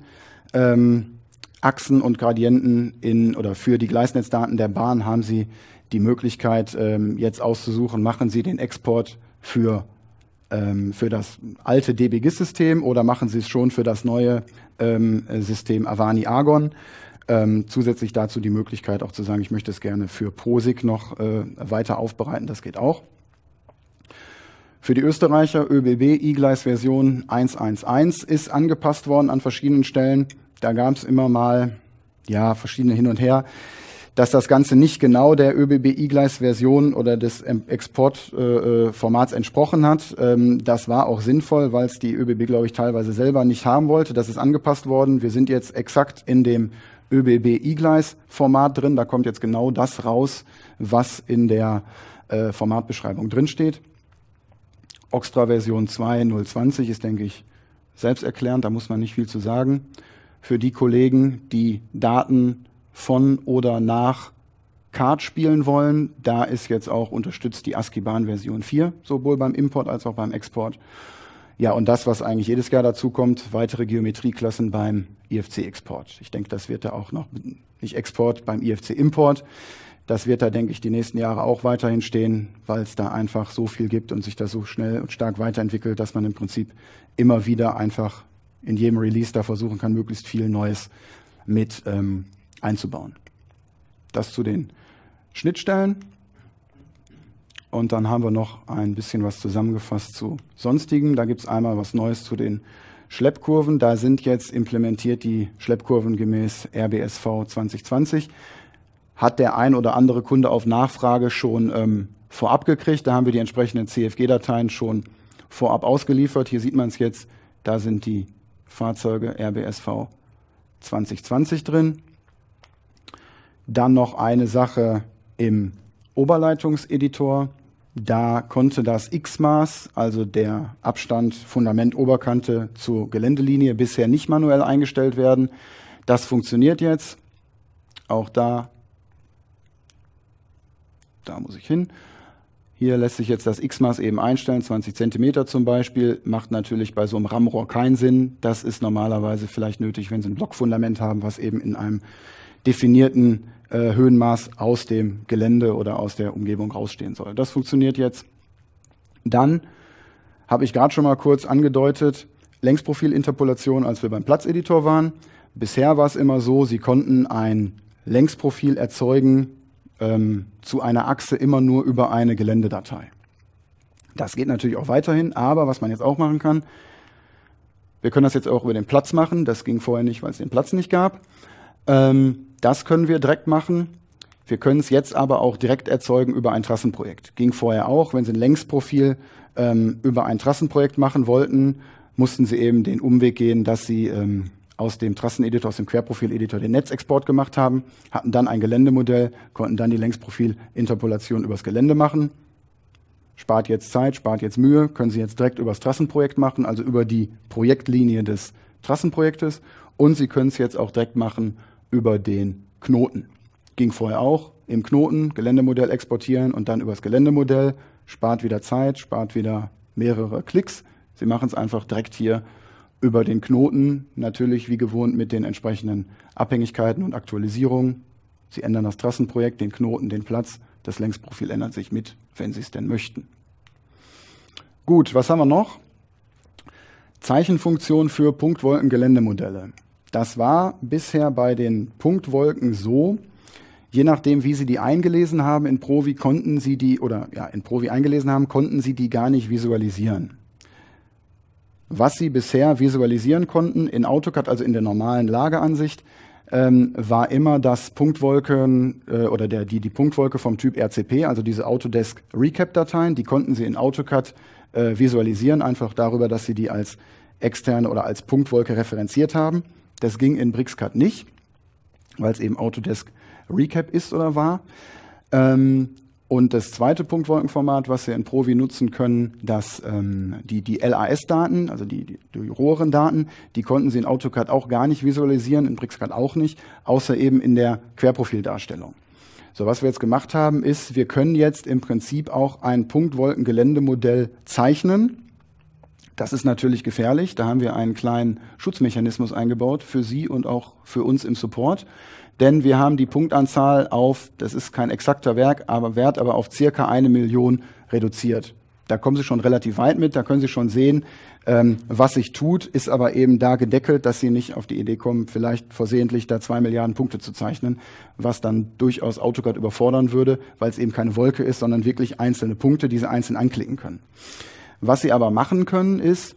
Achsen und Gradienten für die Gleisnetzdaten der Bahn, haben Sie die Möglichkeit, jetzt auszusuchen, machen Sie den Export für das alte DB-GIS-System oder machen Sie es schon für das neue System Avani Argon. Zusätzlich dazu die Möglichkeit auch zu sagen, ich möchte es gerne für ProSig noch weiter aufbereiten, das geht auch. Für die Österreicher ÖBB E-Gleis Version 1.1.1 ist angepasst worden an verschiedenen Stellen. Da gab es immer mal verschiedene hin und her, dass das Ganze nicht genau der ÖBB E-Gleis Version oder des Exportformats entsprochen hat. Das war auch sinnvoll, weil es die ÖBB, glaube ich, teilweise selber nicht haben wollte. Das ist angepasst worden. Wir sind jetzt exakt in dem ÖBB E-Gleis Format drin. Da kommt jetzt genau das raus, was in der Formatbeschreibung drin steht. Oxtra Version 2.0.20 ist, denke ich, selbsterklärend, da muss man nicht viel zu sagen. Für die Kollegen, die Daten von oder nach Card spielen wollen, da ist jetzt auch unterstützt die ASCII-Bahn Version 4, sowohl beim Import als auch beim Export. Ja, und das, was eigentlich jedes Jahr dazu kommt, weitere Geometrieklassen beim IFC-Export. Ich denke, das wird da auch noch, nicht Export, beim IFC-Import. Das wird da, denke ich, die nächsten Jahre auch weiterhin stehen, weil es da einfach so viel gibt und sich das so schnell und stark weiterentwickelt, dass man im Prinzip immer wieder einfach in jedem Release da versuchen kann, möglichst viel Neues mit einzubauen. Das zu den Schnittstellen. Und dann haben wir noch ein bisschen was zusammengefasst zu Sonstigem. Da gibt es einmal was Neues zu den Schleppkurven. Da sind jetzt implementiert die Schleppkurven gemäß RBSV 2020. Hat der ein oder andere Kunde auf Nachfrage schon vorab gekriegt. Da haben wir die entsprechenden CFG-Dateien schon vorab ausgeliefert. Hier sieht man es jetzt, da sind die Fahrzeuge RBSV 2020 drin. Dann noch eine Sache im Oberleitungseditor. Da konnte das X-Maß, also der Abstand Fundament-Oberkante zur Geländelinie, bisher nicht manuell eingestellt werden. Das funktioniert jetzt. Auch da muss ich hin. Hier lässt sich jetzt das X-Maß eben einstellen, 20 Zentimeter zum Beispiel. Macht natürlich bei so einem Rammrohr keinen Sinn. Das ist normalerweise vielleicht nötig, wenn Sie ein Blockfundament haben, was eben in einem definierten Höhenmaß aus dem Gelände oder aus der Umgebung rausstehen soll. Das funktioniert jetzt. Dann habe ich gerade schon mal kurz angedeutet, Längsprofilinterpolation, als wir beim Platzeditor waren. Bisher war es immer so, Sie konnten ein Längsprofil erzeugen zu einer Achse immer nur über eine Geländedatei. Das geht natürlich auch weiterhin, aber was man jetzt auch machen kann, wir können das jetzt auch über den Platz machen. Das ging vorher nicht, weil es den Platz nicht gab. Das können wir direkt machen. Wir können es jetzt aber auch direkt erzeugen über ein Trassenprojekt. Ging vorher auch. Wenn Sie ein Längsprofil über ein Trassenprojekt machen wollten, mussten Sie eben den Umweg gehen, dass Sie aus dem Trasseneditor, aus dem Querprofileditor den Netzexport gemacht haben, hatten dann ein Geländemodell, konnten dann die Längsprofilinterpolation übers Gelände machen. Spart jetzt Zeit, spart jetzt Mühe, können Sie jetzt direkt übers Trassenprojekt machen, also über die Projektlinie des Trassenprojektes. Und Sie können es jetzt auch direkt machen über den Knoten. Ging vorher auch im Knoten, Geländemodell exportieren und dann übers Geländemodell. Spart wieder Zeit, spart wieder mehrere Klicks. Sie machen es einfach direkt hier über den Knoten, natürlich wie gewohnt mit den entsprechenden Abhängigkeiten und Aktualisierungen. Sie ändern das Trassenprojekt, den Knoten, den Platz. Das Längsprofil ändert sich mit, wenn Sie es denn möchten. Gut, was haben wir noch? Zeichenfunktion für Punktwolken-Geländemodelle. Das war bisher bei den Punktwolken so, je nachdem, wie Sie die eingelesen haben in Provi, konnten Sie die gar nicht visualisieren. Was Sie bisher visualisieren konnten in AutoCAD, also in der normalen Lageansicht, war immer das Punktwolken oder die Punktwolke vom Typ RCP, also diese Autodesk Recap-Dateien, die konnten Sie in AutoCAD visualisieren, einfach darüber, dass Sie die als externe oder als Punktwolke referenziert haben. Das ging in BricsCAD nicht, weil es eben Autodesk Recap ist oder war. Und das zweite Punktwolkenformat, was wir in Provi nutzen können, die LAS-Daten, also die Rohrendaten, die konnten Sie in AutoCAD auch gar nicht visualisieren, in BricsCAD auch nicht, außer eben in der Querprofildarstellung. So, was wir jetzt gemacht haben, ist, wir können jetzt im Prinzip auch ein Punktwolkengeländemodell zeichnen. Das ist natürlich gefährlich. Da haben wir einen kleinen Schutzmechanismus eingebaut für Sie und auch für uns im Support. Denn wir haben die Punktanzahl auf, das ist kein exakter Wert, aber auf circa 1 Million reduziert. Da kommen Sie schon relativ weit mit, da können Sie schon sehen, was sich tut, ist aber eben da gedeckelt, dass Sie nicht auf die Idee kommen, vielleicht versehentlich da 2 Milliarden Punkte zu zeichnen, was dann durchaus AutoCAD überfordern würde, weil es eben keine Wolke ist, sondern wirklich einzelne Punkte, die Sie einzeln anklicken können. Was Sie aber machen können, ist,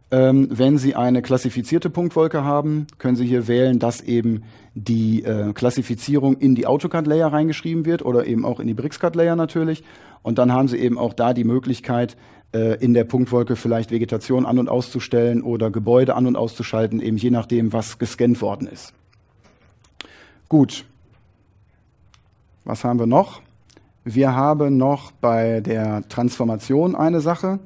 wenn Sie eine klassifizierte Punktwolke haben, können Sie hier wählen, dass eben die Klassifizierung in die AutoCAD-Layer reingeschrieben wird oder eben auch in die BricsCAD-Layer natürlich. Und dann haben Sie eben auch da die Möglichkeit, in der Punktwolke vielleicht Vegetation an- und auszustellen oder Gebäude an- und auszuschalten, eben je nachdem, was gescannt worden ist. Gut. Was haben wir noch? Wir haben noch bei der Transformation eine Sache,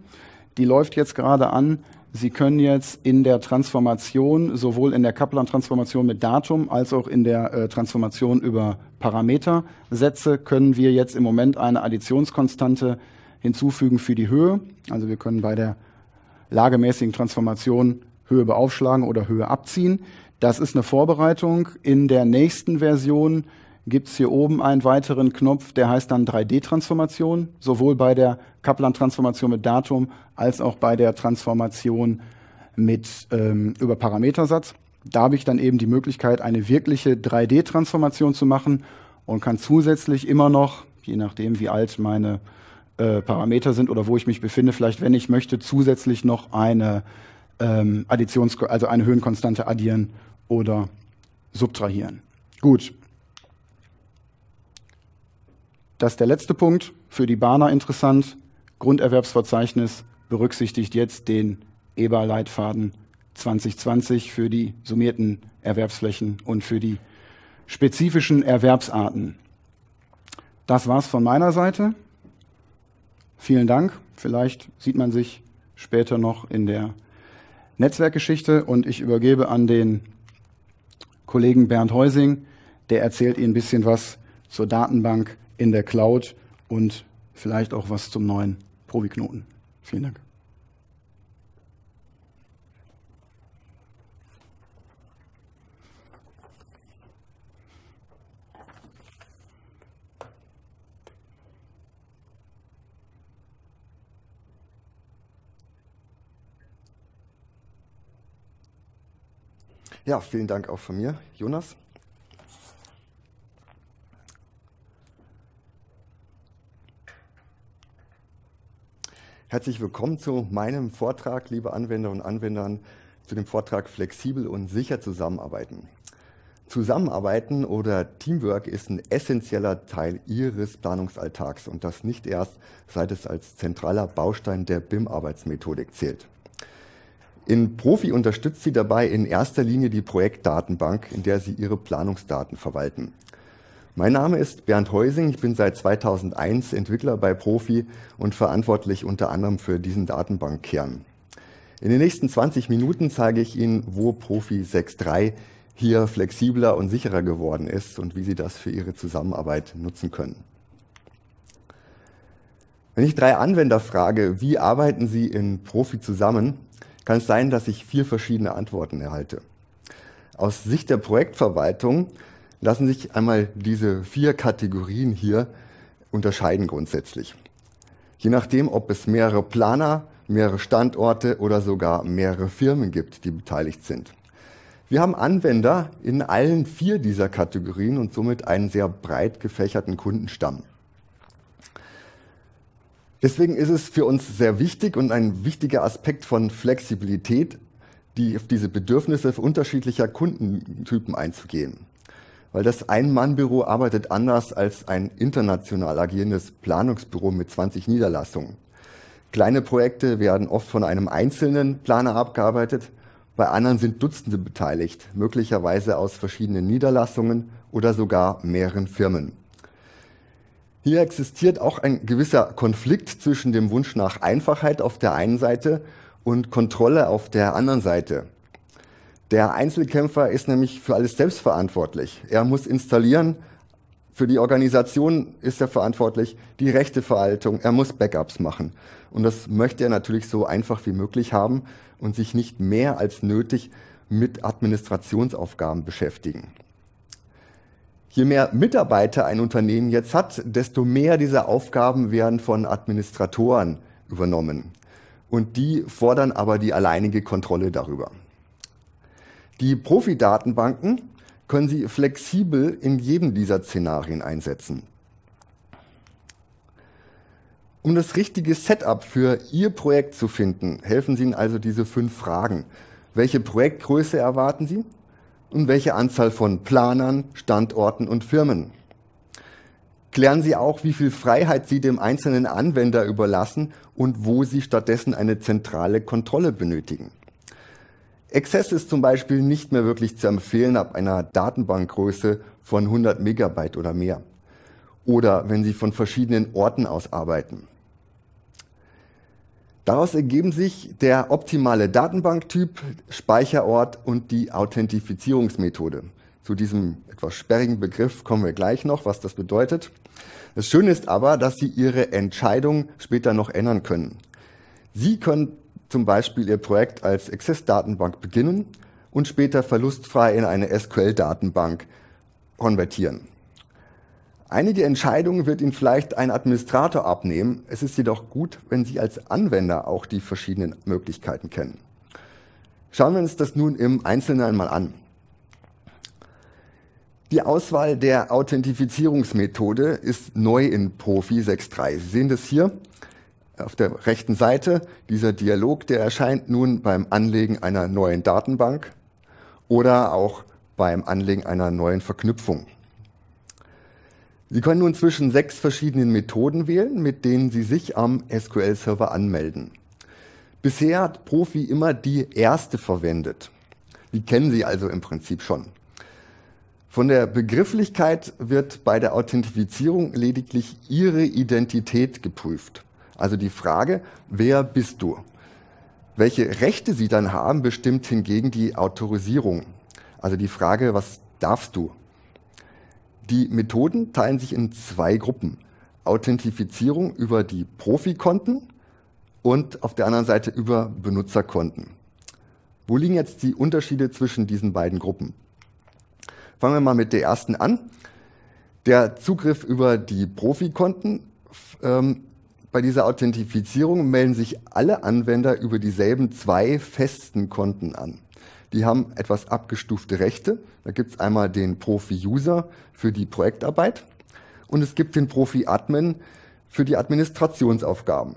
die läuft jetzt gerade an. Sie können jetzt in der Transformation, sowohl in der Kaplan-Transformation mit Datum als auch in der Transformation über Parametersätze, können wir jetzt im Moment eine Additionskonstante hinzufügen für die Höhe. Also wir können bei der lagemäßigen Transformation Höhe beaufschlagen oder Höhe abziehen. Das ist eine Vorbereitung. In der nächsten Version gibt es hier oben einen weiteren Knopf, der heißt dann 3D-Transformation, sowohl bei der Kaplan-Transformation mit Datum als auch bei der Transformation mit über Parametersatz. Da habe ich dann eben die Möglichkeit, eine wirkliche 3D-Transformation zu machen und kann zusätzlich immer noch, je nachdem wie alt meine Parameter sind oder wo ich mich befinde, vielleicht, wenn ich möchte, zusätzlich noch eine also eine Höhenkonstante addieren oder subtrahieren. Gut. Das ist der letzte Punkt, für die Bahner interessant. Grunderwerbsverzeichnis berücksichtigt jetzt den EBA-Leitfaden 2020 für die summierten Erwerbsflächen und für die spezifischen Erwerbsarten. Das war's von meiner Seite. Vielen Dank. Vielleicht sieht man sich später noch in der Netzwerkgeschichte und ich übergebe an den Kollegen Bernd Heusing, der erzählt Ihnen ein bisschen was zur Datenbank in der Cloud und vielleicht auch was zum neuen Proviknoten. Vielen Dank. Ja, vielen Dank auch von mir, Jonas. Herzlich willkommen zu meinem Vortrag, liebe Anwender und Anwendern, zu dem Vortrag Flexibel und sicher zusammenarbeiten. Zusammenarbeiten oder Teamwork ist ein essentieller Teil Ihres Planungsalltags und das nicht erst, seit es als zentraler Baustein der BIM-Arbeitsmethodik zählt. In Profi unterstützt Sie dabei in erster Linie die Projektdatenbank, in der Sie Ihre Planungsdaten verwalten. Mein Name ist Bernd Heusing, ich bin seit 2001 Entwickler bei Profi und verantwortlich unter anderem für diesen Datenbankkern. In den nächsten 20 Minuten zeige ich Ihnen, wo Profi 6.3 hier flexibler und sicherer geworden ist und wie Sie das für Ihre Zusammenarbeit nutzen können. Wenn ich 3 Anwender frage, wie arbeiten Sie in Profi zusammen, kann es sein, dass ich 4 verschiedene Antworten erhalte. Aus Sicht der Projektverwaltung lassen sich einmal diese 4 Kategorien hier unterscheiden grundsätzlich. Je nachdem, ob es mehrere Planer, mehrere Standorte oder sogar mehrere Firmen gibt, die beteiligt sind. Wir haben Anwender in allen 4 dieser Kategorien und somit einen sehr breit gefächerten Kundenstamm. Deswegen ist es für uns sehr wichtig und ein wichtiger Aspekt von Flexibilität, auf diese Bedürfnisse unterschiedlicher Kundentypen einzugehen. Weil das Ein-Mann-Büro arbeitet anders als ein international agierendes Planungsbüro mit 20 Niederlassungen. Kleine Projekte werden oft von einem einzelnen Planer abgearbeitet, bei anderen sind Dutzende beteiligt, möglicherweise aus verschiedenen Niederlassungen oder sogar mehreren Firmen. Hier existiert auch ein gewisser Konflikt zwischen dem Wunsch nach Einfachheit auf der einen Seite und Kontrolle auf der anderen Seite. Der Einzelkämpfer ist nämlich für alles selbst verantwortlich. Er muss installieren, für die Organisation ist er verantwortlich, die Rechteverwaltung, er muss Backups machen. Und das möchte er natürlich so einfach wie möglich haben und sich nicht mehr als nötig mit Administrationsaufgaben beschäftigen. Je mehr Mitarbeiter ein Unternehmen jetzt hat, desto mehr dieser Aufgaben werden von Administratoren übernommen. Und die fordern aber die alleinige Kontrolle darüber. Die Profi-Datenbanken können Sie flexibel in jedem dieser Szenarien einsetzen. Um das richtige Setup für Ihr Projekt zu finden, helfen Sie Ihnen also diese 5 Fragen. Welche Projektgröße erwarten Sie? Und welche Anzahl von Planern, Standorten und Firmen? Klären Sie auch, wie viel Freiheit Sie dem einzelnen Anwender überlassen und wo Sie stattdessen eine zentrale Kontrolle benötigen. Access ist zum Beispiel nicht mehr wirklich zu empfehlen ab einer Datenbankgröße von 100 Megabyte oder mehr. Oder wenn Sie von verschiedenen Orten aus arbeiten. Daraus ergeben sich der optimale Datenbanktyp, Speicherort und die Authentifizierungsmethode. Zu diesem etwas sperrigen Begriff kommen wir gleich noch, was das bedeutet. Das Schöne ist aber, dass Sie Ihre Entscheidung später noch ändern können. Sie können zum Beispiel Ihr Projekt als Access-Datenbank beginnen und später verlustfrei in eine SQL-Datenbank konvertieren. Einige Entscheidungen wird Ihnen vielleicht ein Administrator abnehmen. Es ist jedoch gut, wenn Sie als Anwender auch die verschiedenen Möglichkeiten kennen. Schauen wir uns das nun im Einzelnen einmal an. Die Auswahl der Authentifizierungsmethode ist neu in Profi 6.3. Sie sehen das hier auf der rechten Seite. Dieser Dialog, der erscheint nun beim Anlegen einer neuen Datenbank oder auch beim Anlegen einer neuen Verknüpfung. Sie können nun zwischen 6 verschiedenen Methoden wählen, mit denen Sie sich am SQL-Server anmelden. Bisher hat Profi immer die erste verwendet. Die kennen Sie also im Prinzip schon. Von der Begrifflichkeit wird bei der Authentifizierung lediglich Ihre Identität geprüft. Also die Frage, wer bist du? Welche Rechte Sie dann haben, bestimmt hingegen die Autorisierung. Also die Frage, was darfst du? Die Methoden teilen sich in 2 Gruppen. Authentifizierung über die Profikonten und auf der anderen Seite über Benutzerkonten. Wo liegen jetzt die Unterschiede zwischen diesen beiden Gruppen? Fangen wir mal mit der ersten an. Der Zugriff über die Profikonten. Bei dieser Authentifizierung melden sich alle Anwender über dieselben 2 festen Konten an. Die haben etwas abgestufte Rechte. Da gibt es einmal den Profi-User für die Projektarbeit und es gibt den Profi-Admin für die Administrationsaufgaben.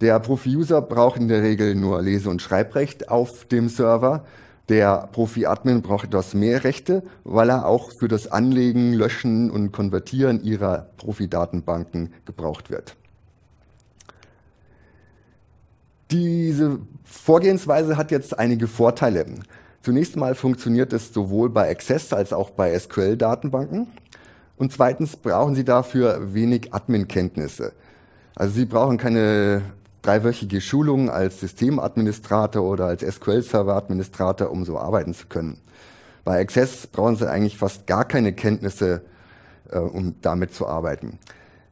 Der Profi-User braucht in der Regel nur Lese- und Schreibrecht auf dem Server. Der Profi-Admin braucht etwas mehr Rechte, weil er auch für das Anlegen, Löschen und Konvertieren ihrer Profi-Datenbanken gebraucht wird. Diese Vorgehensweise hat jetzt einige Vorteile. Zunächst mal funktioniert es sowohl bei Access als auch bei SQL-Datenbanken. Und zweitens brauchen Sie dafür wenig Admin-Kenntnisse. Also Sie brauchen keine 3-wöchige Schulung als Systemadministrator oder als SQL-Server-Administrator, um so arbeiten zu können. Bei Access brauchen Sie eigentlich fast gar keine Kenntnisse, um damit zu arbeiten.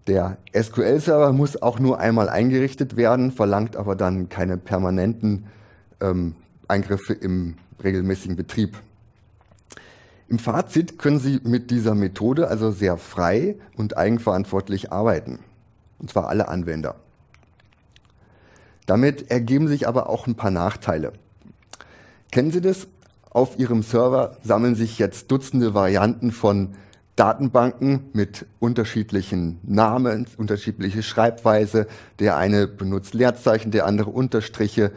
Der SQL-Server muss auch nur einmal eingerichtet werden, verlangt aber dann keine permanenten Eingriffe im regelmäßigen Betrieb. Im Fazit können Sie mit dieser Methode also sehr frei und eigenverantwortlich arbeiten. Und zwar alle Anwender. Damit ergeben sich aber auch ein paar Nachteile. Kennen Sie das? Auf Ihrem Server sammeln sich jetzt Dutzende Varianten von Datenbanken mit unterschiedlichen Namen, unterschiedliche Schreibweise. Der eine benutzt Leerzeichen, der andere Unterstriche.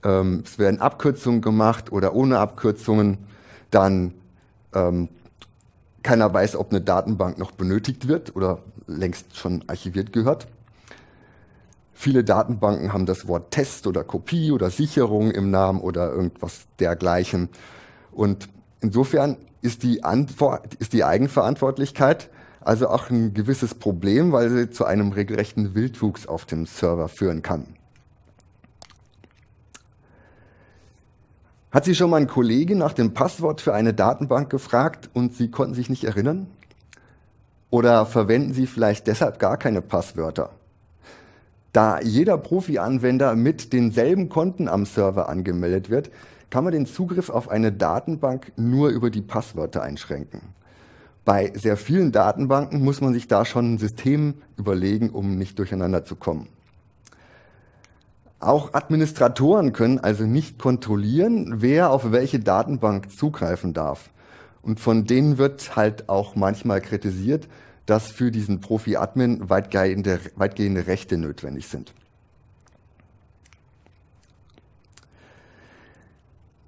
Es werden Abkürzungen gemacht oder ohne Abkürzungen. Dann keiner weiß, ob eine Datenbank noch benötigt wird oder längst schon archiviert gehört. Viele Datenbanken haben das Wort Test oder Kopie oder Sicherung im Namen oder irgendwas dergleichen. Und insofern ist die Eigenverantwortlichkeit also auch ein gewisses Problem, weil sie zu einem regelrechten Wildwuchs auf dem Server führen kann. Hat Sie schon mal ein Kollege nach dem Passwort für eine Datenbank gefragt und Sie konnten sich nicht erinnern? Oder verwenden Sie vielleicht deshalb gar keine Passwörter? Da jeder Profi-Anwender mit denselben Konten am Server angemeldet wird, kann man den Zugriff auf eine Datenbank nur über die Passwörter einschränken. Bei sehr vielen Datenbanken muss man sich da schon ein System überlegen, um nicht durcheinander zu kommen. Auch Administratoren können also nicht kontrollieren, wer auf welche Datenbank zugreifen darf. Und von denen wird halt auch manchmal kritisiert, dass für diesen Profi-Admin weitgehende Rechte notwendig sind.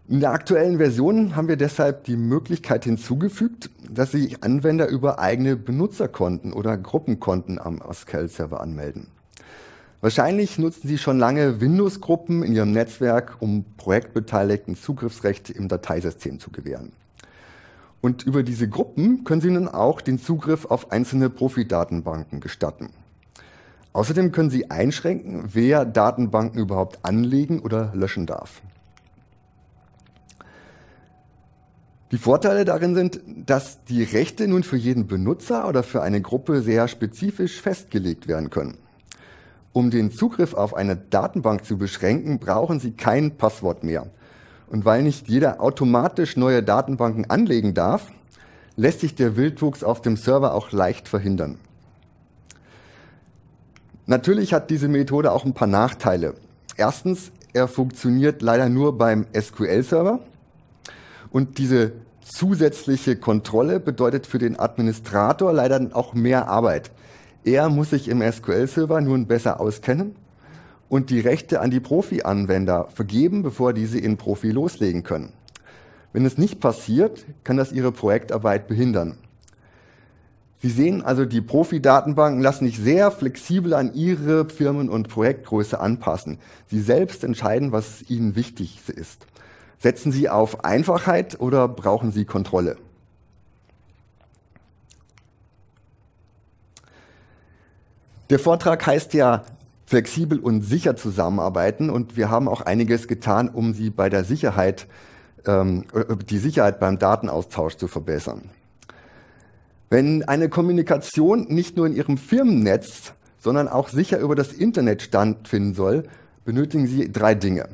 In der aktuellen Version haben wir deshalb die Möglichkeit hinzugefügt, dass sich Anwender über eigene Benutzerkonten oder Gruppenkonten am SQL-Server anmelden. Wahrscheinlich nutzen Sie schon lange Windows-Gruppen in Ihrem Netzwerk, um Projektbeteiligten Zugriffsrechte im Dateisystem zu gewähren. Und über diese Gruppen können Sie nun auch den Zugriff auf einzelne Profi-Datenbanken gestatten. Außerdem können Sie einschränken, wer Datenbanken überhaupt anlegen oder löschen darf. Die Vorteile darin sind, dass die Rechte nun für jeden Benutzer oder für eine Gruppe sehr spezifisch festgelegt werden können. Um den Zugriff auf eine Datenbank zu beschränken, brauchen Sie kein Passwort mehr. Und weil nicht jeder automatisch neue Datenbanken anlegen darf, lässt sich der Wildwuchs auf dem Server auch leicht verhindern. Natürlich hat diese Methode auch ein paar Nachteile. Erstens, er funktioniert leider nur beim SQL-Server. Und diese zusätzliche Kontrolle bedeutet für den Administrator leider auch mehr Arbeit. Er muss sich im SQL-Server nun besser auskennen und die Rechte an die Profi-Anwender vergeben, bevor diese in Profi loslegen können. Wenn es nicht passiert, kann das Ihre Projektarbeit behindern. Sie sehen also, die Profi-Datenbanken lassen sich sehr flexibel an Ihre Firmen- und Projektgröße anpassen. Sie selbst entscheiden, was Ihnen wichtig ist. Setzen Sie auf Einfachheit oder brauchen Sie Kontrolle? Der Vortrag heißt ja flexibel und sicher zusammenarbeiten und wir haben auch einiges getan, um Sie bei der Sicherheit, die Sicherheit beim Datenaustausch zu verbessern. Wenn eine Kommunikation nicht nur in Ihrem Firmennetz, sondern auch sicher über das Internet stattfinden soll, benötigen Sie 3 Dinge.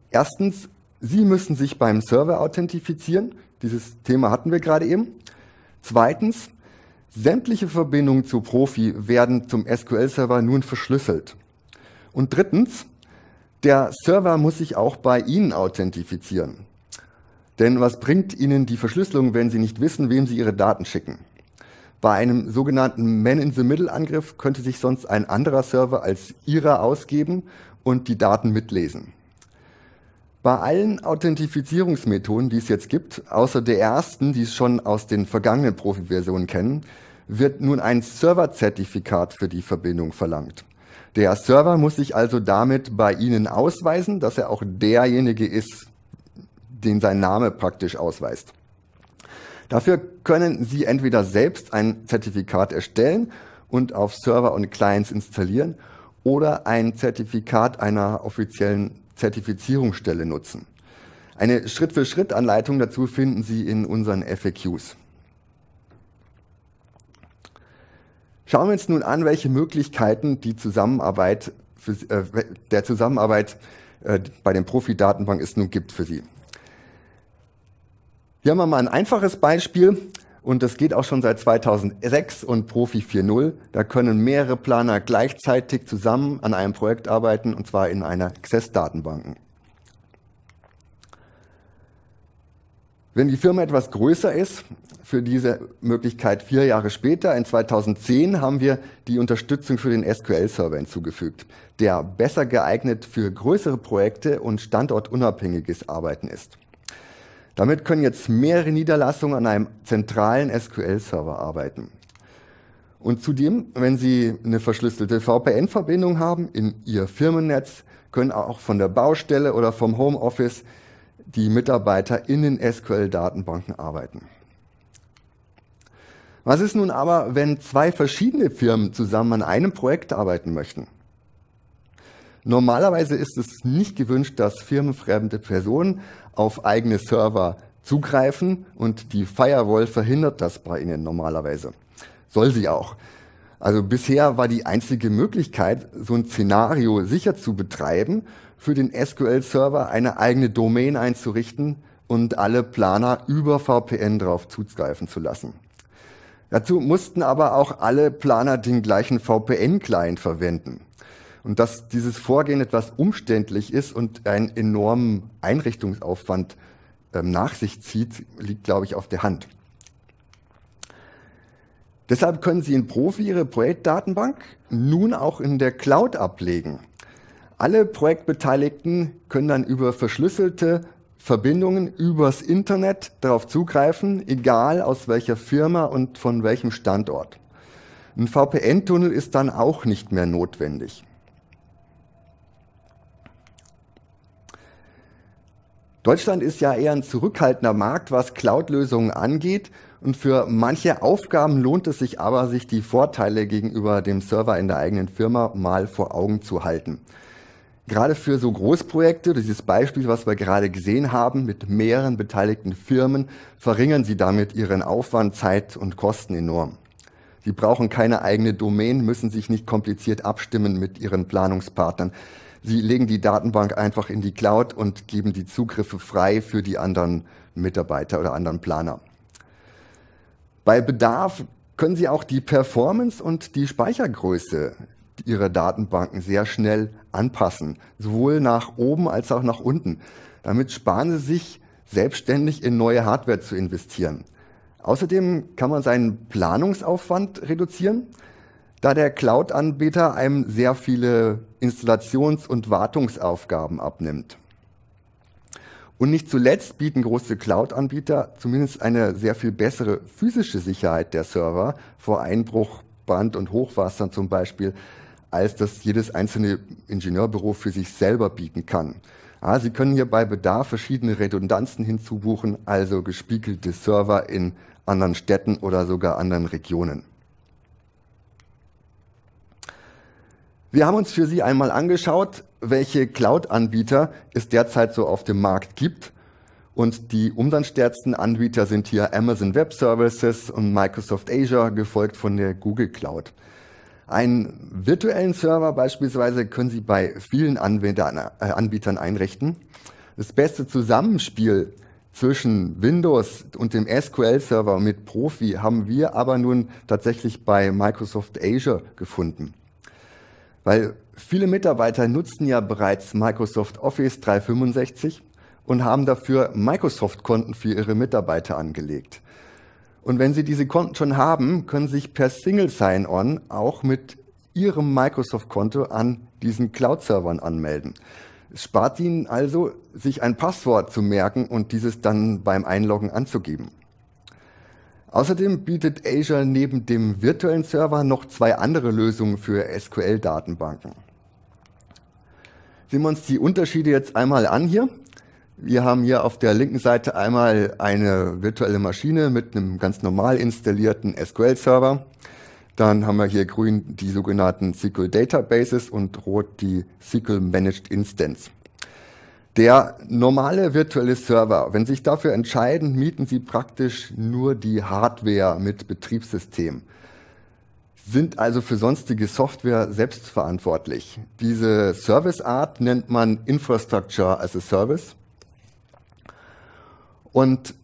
Erstens, Sie müssen sich beim Server authentifizieren. Dieses Thema hatten wir gerade eben. Zweitens, sämtliche Verbindungen zu Profi werden zum SQL-Server nun verschlüsselt. Und drittens, der Server muss sich auch bei Ihnen authentifizieren. Denn was bringt Ihnen die Verschlüsselung, wenn Sie nicht wissen, wem Sie Ihre Daten schicken? Bei einem sogenannten Man-in-the-Middle-Angriff könnte sich sonst ein anderer Server als Ihrer ausgeben und die Daten mitlesen. Bei allen Authentifizierungsmethoden, die es jetzt gibt, außer der ersten, die es schon aus den vergangenen Profi-Versionen kennen, wird nun ein Serverzertifikat für die Verbindung verlangt. Der Server muss sich also damit bei Ihnen ausweisen, dass er auch derjenige ist, den sein Name praktisch ausweist. Dafür können Sie entweder selbst ein Zertifikat erstellen und auf Server und Clients installieren oder ein Zertifikat einer offiziellen Zertifizierungsstelle nutzen. Eine Schritt-für-Schritt-Anleitung dazu finden Sie in unseren FAQs. Schauen wir uns nun an, welche Möglichkeiten die Zusammenarbeit bei den Profi-Datenbanken es nun gibt für Sie. Hier haben wir mal ein einfaches Beispiel und das geht auch schon seit 2006 und Profi 4.0. Da können mehrere Planer gleichzeitig zusammen an einem Projekt arbeiten und zwar in einer Access-Datenbank. Wenn die Firma etwas größer ist, für diese Möglichkeit 4 Jahre später, in 2010, haben wir die Unterstützung für den SQL-Server hinzugefügt, der besser geeignet für größere Projekte und standortunabhängiges Arbeiten ist. Damit können jetzt mehrere Niederlassungen an einem zentralen SQL-Server arbeiten. Und zudem, wenn Sie eine verschlüsselte VPN-Verbindung haben in Ihr Firmennetz, können auch von der Baustelle oder vom Homeoffice die Mitarbeiter in den SQL-Datenbanken arbeiten. Was ist nun aber, wenn 2 verschiedene Firmen zusammen an einem Projekt arbeiten möchten? Normalerweise ist es nicht gewünscht, dass firmenfremde Personen auf eigene Server zugreifen und die Firewall verhindert das bei Ihnen normalerweise. Soll sie auch. Also bisher war die einzige Möglichkeit, so ein Szenario sicher zu betreiben, für den SQL-Server eine eigene Domain einzurichten und alle Planer über VPN drauf zugreifen zu lassen. Dazu mussten aber auch alle Planer den gleichen VPN-Client verwenden. Und dass dieses Vorgehen etwas umständlich ist und einen enormen Einrichtungsaufwand nach sich zieht, liegt, glaube ich, auf der Hand. Deshalb können Sie in Profi Ihre Projektdatenbank nun auch in der Cloud ablegen. Alle Projektbeteiligten können dann über verschlüsselte Verbindungen übers Internet darauf zugreifen, egal aus welcher Firma und von welchem Standort. Ein VPN-Tunnel ist dann auch nicht mehr notwendig. Deutschland ist ja eher ein zurückhaltender Markt, was Cloud-Lösungen angeht. Und für manche Aufgaben lohnt es sich aber, sich die Vorteile gegenüber dem Server in der eigenen Firma mal vor Augen zu halten. Gerade für so Großprojekte, dieses Beispiel, was wir gerade gesehen haben, mit mehreren beteiligten Firmen, verringern Sie damit Ihren Aufwand, Zeit und Kosten enorm. Sie brauchen keine eigene Domain, müssen sich nicht kompliziert abstimmen mit Ihren Planungspartnern. Sie legen die Datenbank einfach in die Cloud und geben die Zugriffe frei für die anderen Mitarbeiter oder anderen Planer. Bei Bedarf können Sie auch die Performance und die Speichergröße Ihrer Datenbanken sehr schnell anpassen, sowohl nach oben als auch nach unten. Damit sparen Sie sich, selbstständig in neue Hardware zu investieren. Außerdem kann man seinen Planungsaufwand reduzieren, da der Cloud-Anbieter einem sehr viele Installations- und Wartungsaufgaben abnimmt. Und nicht zuletzt bieten große Cloud-Anbieter zumindest eine sehr viel bessere physische Sicherheit der Server vor Einbruch, Brand und Hochwasser zum Beispiel, als das jedes einzelne Ingenieurbüro für sich selber bieten kann. Ja, Sie können hier bei Bedarf verschiedene Redundanzen hinzubuchen, also gespiegelte Server in anderen Städten oder sogar anderen Regionen. Wir haben uns für Sie einmal angeschaut, welche Cloud-Anbieter es derzeit so auf dem Markt gibt. Und die umsatzstärksten Anbieter sind hier Amazon Web Services und Microsoft Azure, gefolgt von der Google Cloud. Einen virtuellen Server beispielsweise können Sie bei vielen Anbietern einrichten. Das beste Zusammenspiel zwischen Windows und dem SQL-Server mit Profi haben wir aber nun tatsächlich bei Microsoft Azure gefunden. Weil viele Mitarbeiter nutzen ja bereits Microsoft Office 365 und haben dafür Microsoft-Konten für ihre Mitarbeiter angelegt. Und wenn Sie diese Konten schon haben, können Sie sich per Single Sign-On auch mit Ihrem Microsoft-Konto an diesen Cloud-Servern anmelden. Es spart Ihnen also, sich ein Passwort zu merken und dieses dann beim Einloggen anzugeben. Außerdem bietet Azure neben dem virtuellen Server noch 2 andere Lösungen für SQL-Datenbanken. Sehen wir uns die Unterschiede jetzt einmal an hier. Wir haben hier auf der linken Seite einmal eine virtuelle Maschine mit einem ganz normal installierten SQL-Server. Dann haben wir hier grün die sogenannten SQL Databases und rot die SQL Managed Instance. Der normale virtuelle Server, wenn Sie sich dafür entscheiden, mieten Sie praktisch nur die Hardware mit Betriebssystem, sind also für sonstige Software selbst verantwortlich. Diese Serviceart nennt man Infrastructure as a Service. Und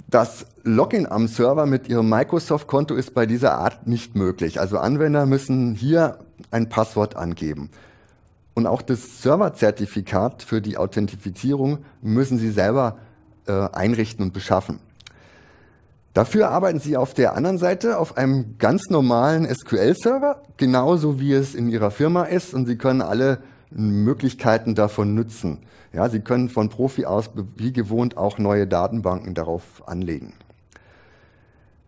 das Login am Server mit Ihrem Microsoft-Konto ist bei dieser Art nicht möglich. Also Anwender müssen hier ein Passwort angeben. Und auch das Serverzertifikat für die Authentifizierung müssen Sie selber einrichten und beschaffen. Dafür arbeiten Sie auf der anderen Seite auf einem ganz normalen SQL-Server, genauso wie es in Ihrer Firma ist, und Sie können alle Möglichkeiten davon nutzen. Ja, Sie können von Profi aus wie gewohnt auch neue Datenbanken darauf anlegen.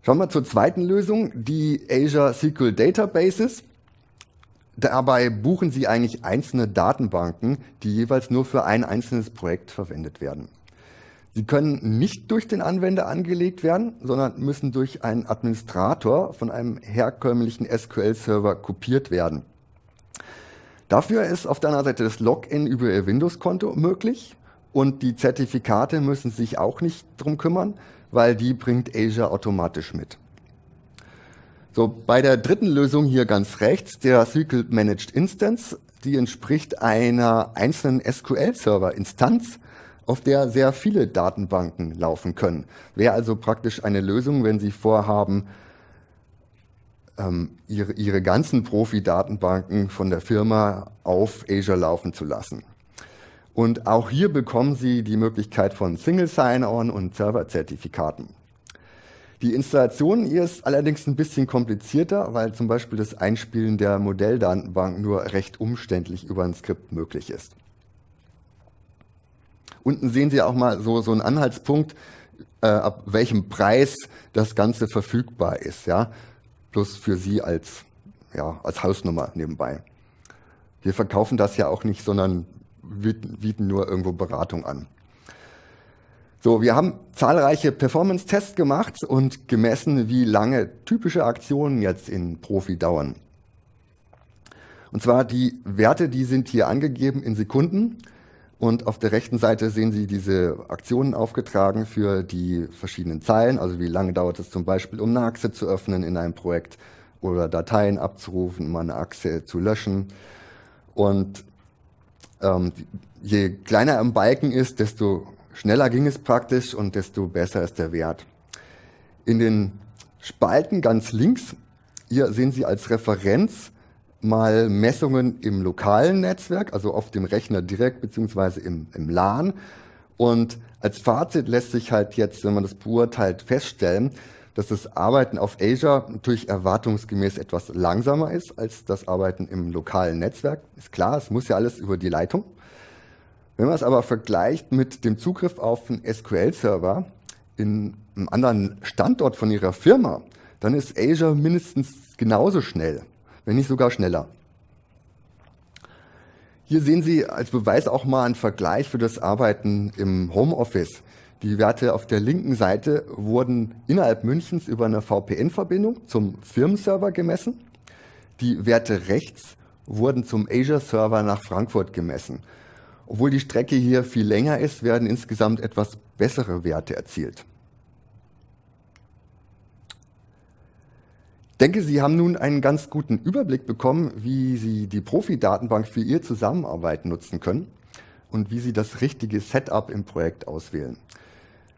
Schauen wir zur zweiten Lösung, die Azure SQL Databases. Dabei buchen Sie eigentlich einzelne Datenbanken, die jeweils nur für ein einzelnes Projekt verwendet werden. Sie können nicht durch den Anwender angelegt werden, sondern müssen durch einen Administrator von einem herkömmlichen SQL-Server kopiert werden. Dafür ist auf der anderen Seite das Login über Ihr Windows-Konto möglich und die Zertifikate müssen sich auch nicht drum kümmern, weil die bringt Azure automatisch mit. So, bei der dritten Lösung hier ganz rechts, der SQL Managed Instance, die entspricht einer einzelnen SQL-Server-Instanz, auf der sehr viele Datenbanken laufen können. Wäre also praktisch eine Lösung, wenn Sie vorhaben, ihre ganzen Profi-Datenbanken von der Firma auf Azure laufen zu lassen. Und auch hier bekommen Sie die Möglichkeit von Single Sign-On und Serverzertifikaten. Die Installation hier ist allerdings ein bisschen komplizierter, weil zum Beispiel das Einspielen der Modelldatenbank nur recht umständlich über ein Skript möglich ist. Unten sehen Sie auch mal so einen Anhaltspunkt, ab welchem Preis das Ganze verfügbar ist, ja, plus für Sie als Hausnummer nebenbei. Wir verkaufen das ja auch nicht, sondern bieten nur irgendwo Beratung an. So, wir haben zahlreiche Performance-Tests gemacht und gemessen, wie lange typische Aktionen jetzt in Profi dauern. Und zwar die Werte, die sind hier angegeben in Sekunden. Und auf der rechten Seite sehen Sie diese Aktionen aufgetragen für die verschiedenen Zeilen. Also wie lange dauert es zum Beispiel, um eine Achse zu öffnen in einem Projekt oder Dateien abzurufen, um eine Achse zu löschen. Und je kleiner ein Balken ist, desto schneller ging es praktisch und desto besser ist der Wert. In den Spalten ganz links, hier sehen Sie als Referenz mal Messungen im lokalen Netzwerk, also auf dem Rechner direkt beziehungsweise im LAN. Und als Fazit lässt sich halt jetzt, wenn man das beurteilt, feststellen, dass das Arbeiten auf Azure natürlich erwartungsgemäß etwas langsamer ist als das Arbeiten im lokalen Netzwerk. Ist klar, es muss ja alles über die Leitung. Wenn man es aber vergleicht mit dem Zugriff auf einen SQL-Server in einem anderen Standort von Ihrer Firma, dann ist Azure mindestens genauso schnell, wenn nicht sogar schneller. Hier sehen Sie als Beweis auch mal einen Vergleich für das Arbeiten im Homeoffice. Die Werte auf der linken Seite wurden innerhalb Münchens über eine VPN-Verbindung zum Firmenserver gemessen. Die Werte rechts wurden zum Azure-Server nach Frankfurt gemessen. Obwohl die Strecke hier viel länger ist, werden insgesamt etwas bessere Werte erzielt. Ich denke, Sie haben nun einen ganz guten Überblick bekommen, wie Sie die Profi-Datenbank für Ihr Zusammenarbeit nutzen können und wie Sie das richtige Setup im Projekt auswählen.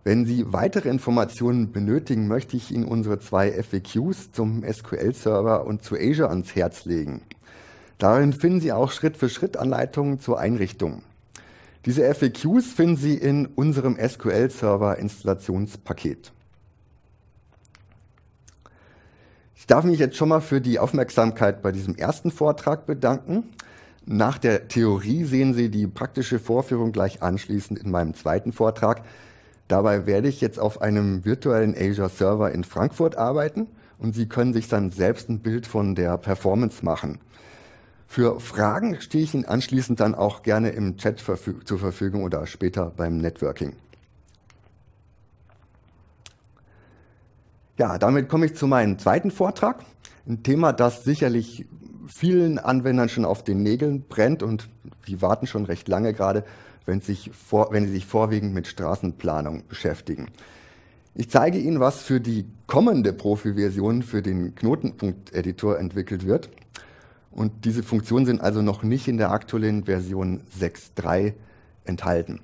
Wenn Sie weitere Informationen benötigen, möchte ich Ihnen unsere 2 FAQs zum SQL-Server und zu Azure ans Herz legen. Darin finden Sie auch Schritt-für-Schritt-Anleitungen zur Einrichtung. Diese FAQs finden Sie in unserem SQL-Server-Installationspaket. Ich darf mich jetzt schon mal für die Aufmerksamkeit bei diesem ersten Vortrag bedanken. Nach der Theorie sehen Sie die praktische Vorführung gleich anschließend in meinem zweiten Vortrag. Dabei werde ich jetzt auf einem virtuellen Azure Server in Frankfurt arbeiten und Sie können sich dann selbst ein Bild von der Performance machen. Für Fragen stehe ich Ihnen anschließend dann auch gerne im Chat zur Verfügung oder später beim Networking. Ja, damit komme ich zu meinem zweiten Vortrag. Ein Thema, das sicherlich vielen Anwendern schon auf den Nägeln brennt und die warten schon recht lange gerade, wenn sie sich vorwiegend mit Straßenplanung beschäftigen. Ich zeige Ihnen, was für die kommende Profi-Version für den Knotenpunkt-Editor entwickelt wird. Und diese Funktionen sind also noch nicht in der aktuellen Version 6.3 enthalten.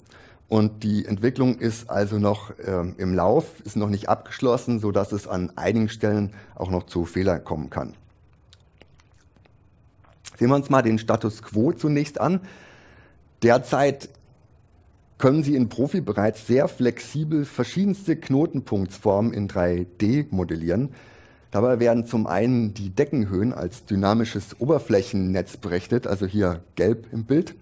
Und die Entwicklung ist also noch im Lauf, ist noch nicht abgeschlossen, sodass es an einigen Stellen auch noch zu Fehlern kommen kann. Sehen wir uns mal den Status Quo zunächst an. Derzeit können Sie in Profi bereits sehr flexibel verschiedenste Knotenpunktsformen in 3D modellieren. Dabei werden zum einen die Deckenhöhen als dynamisches Oberflächennetz berechnet, also hier gelb im Bild.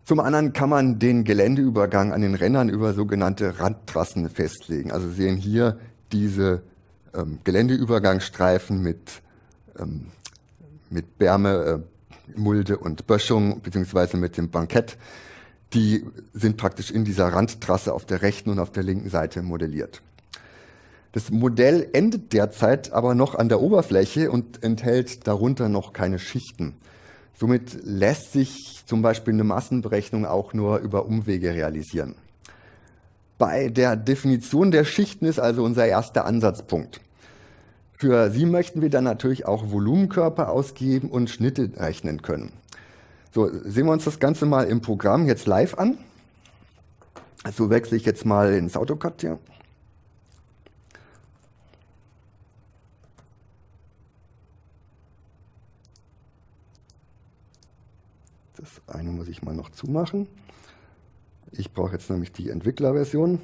Zum anderen kann man den Geländeübergang an den Rändern über sogenannte Randtrassen festlegen. Also Sie sehen hier diese Geländeübergangsstreifen mit Bärme, Mulde und Böschung beziehungsweise mit dem Bankett. Die sind praktisch in dieser Randtrasse auf der rechten und auf der linken Seite modelliert. Das Modell endet derzeit aber noch an der Oberfläche und enthält darunter noch keine Schichten. Somit lässt sich zum Beispiel eine Massenberechnung auch nur über Umwege realisieren. Bei der Definition der Schichten ist also unser erster Ansatzpunkt. Für sie möchten wir dann natürlich auch Volumenkörper ausgeben und Schnitte rechnen können. So, sehen wir uns das Ganze mal im Programm jetzt live an. Also wechsle ich jetzt mal ins AutoCAD hier. zumachen. Ich brauche jetzt nämlich die Entwicklerversion.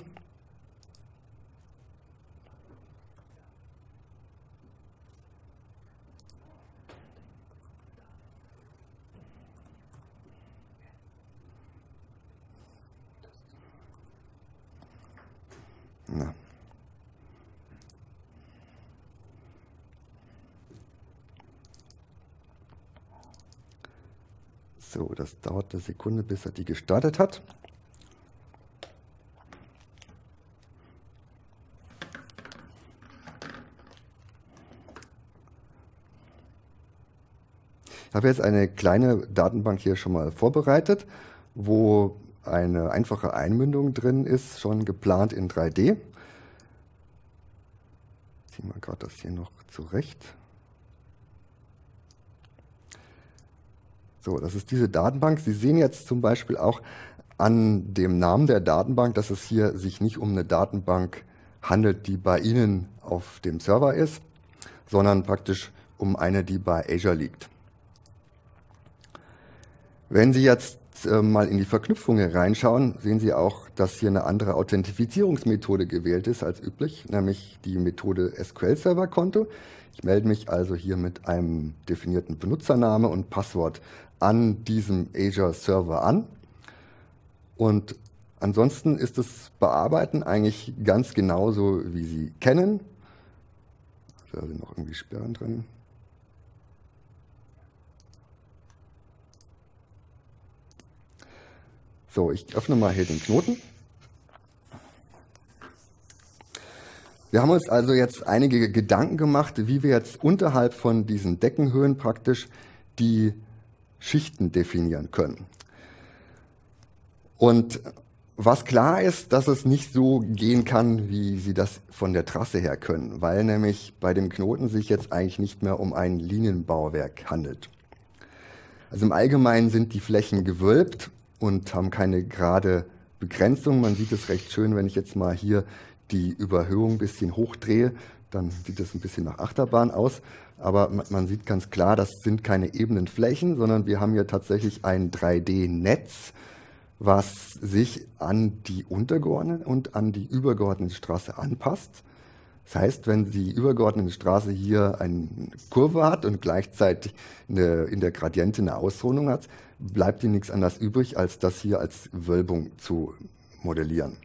Na. So, das dauert eine Sekunde, bis er die gestartet hat. Ich habe jetzt eine kleine Datenbank hier schon mal vorbereitet, wo eine einfache Einbindung drin ist, schon geplant in 3D. Ziehen wir gerade das hier noch zurecht. So, das ist diese Datenbank. Sie sehen jetzt zum Beispiel auch an dem Namen der Datenbank, dass es hier sich nicht um eine Datenbank handelt, die bei Ihnen auf dem Server ist, sondern praktisch um eine, die bei Azure liegt. Wenn Sie jetzt mal in die Verknüpfungen reinschauen, sehen Sie auch, dass hier eine andere Authentifizierungsmethode gewählt ist als üblich, nämlich die Methode SQL-Server-Konto. Ich melde mich also hier mit einem definierten Benutzername und Passwort an diesem Azure Server an. Und ansonsten ist das Bearbeiten eigentlich ganz genauso, wie Sie kennen. Da sind noch irgendwie Sperren drin. So, ich öffne mal hier den Knoten. Wir haben uns also jetzt einige Gedanken gemacht, wie wir jetzt unterhalb von diesen Deckenhöhen praktisch die Schichten definieren können. Und was klar ist, dass es nicht so gehen kann, wie Sie das von der Trasse her können, weil nämlich bei dem Knoten sich jetzt eigentlich nicht mehr um ein Linienbauwerk handelt. Also im Allgemeinen sind die Flächen gewölbt und haben keine gerade Begrenzung. Man sieht es recht schön, wenn ich jetzt mal hier die Überhöhung ein bisschen hochdrehe, dann sieht das ein bisschen nach Achterbahn aus. Aber man sieht ganz klar, das sind keine ebenen Flächen, sondern wir haben hier tatsächlich ein 3D-Netz, was sich an die untergeordnete und an die übergeordnete Straße anpasst. Das heißt, wenn die übergeordnete Straße hier eine Kurve hat und gleichzeitig in der Gradiente eine Ausrundung hat, bleibt ihr nichts anderes übrig, als das hier als Wölbung zu modellieren.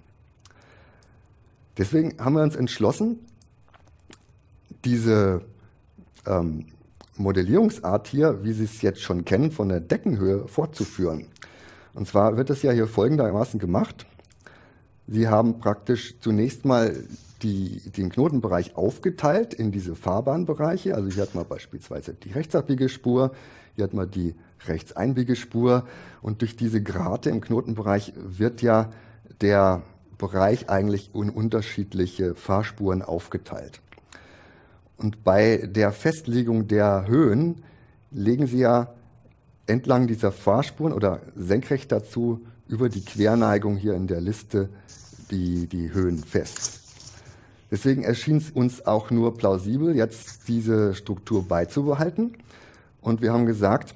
Deswegen haben wir uns entschlossen, diese Modellierungsart hier, wie Sie es jetzt schon kennen, von der Deckenhöhe fortzuführen. Und zwar wird das ja hier folgendermaßen gemacht. Sie haben praktisch zunächst mal den Knotenbereich aufgeteilt in diese Fahrbahnbereiche. Also hier hat man beispielsweise die Rechtsabbiegerspur, hier hat man die Rechtseinbiegespur und durch diese Grate im Knotenbereich wird ja der Bereich eigentlich in unterschiedliche Fahrspuren aufgeteilt. Und bei der Festlegung der Höhen legen Sie ja entlang dieser Fahrspuren oder senkrecht dazu über die Querneigung hier in der Liste die Höhen fest. Deswegen erschien es uns auch nur plausibel, jetzt diese Struktur beizubehalten. Und wir haben gesagt,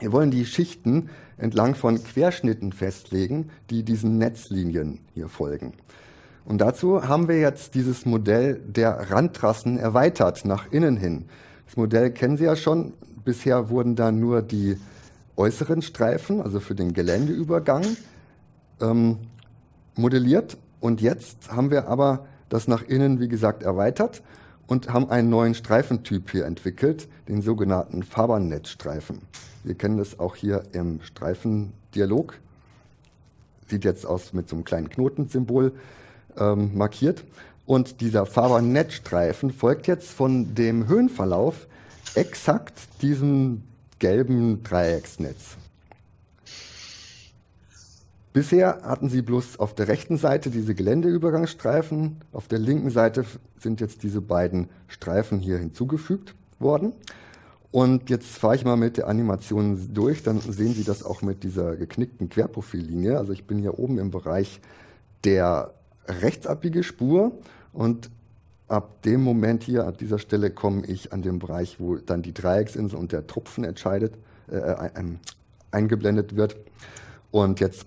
wir wollen die Schichten entlang von Querschnitten festlegen, die diesen Netzlinien hier folgen. Und dazu haben wir jetzt dieses Modell der Randtrassen erweitert nach innen hin. Das Modell kennen Sie ja schon. Bisher wurden da nur die äußeren Streifen, also für den Geländeübergang, modelliert. Und jetzt haben wir aber das nach innen, wie gesagt, erweitert und haben einen neuen Streifentyp hier entwickelt, den sogenannten Fahrbahnnetzstreifen. Wir kennen das auch hier im Streifendialog. Sieht jetzt aus mit so einem kleinen Knotensymbol markiert. Und dieser Fahrbahnnetzstreifen folgt jetzt von dem Höhenverlauf exakt diesem gelben Dreiecksnetz. Bisher hatten Sie bloß auf der rechten Seite diese Geländeübergangsstreifen, auf der linken Seite sind jetzt diese beiden Streifen hier hinzugefügt worden. Und jetzt fahre ich mal mit der Animation durch, dann sehen Sie das auch mit dieser geknickten Querprofillinie. Also ich bin hier oben im Bereich der Rechtsabbiegespur und ab dem Moment hier, an dieser Stelle, komme ich an den Bereich, wo dann die Dreiecksinsel und der Tropfen eingeblendet wird. Und jetzt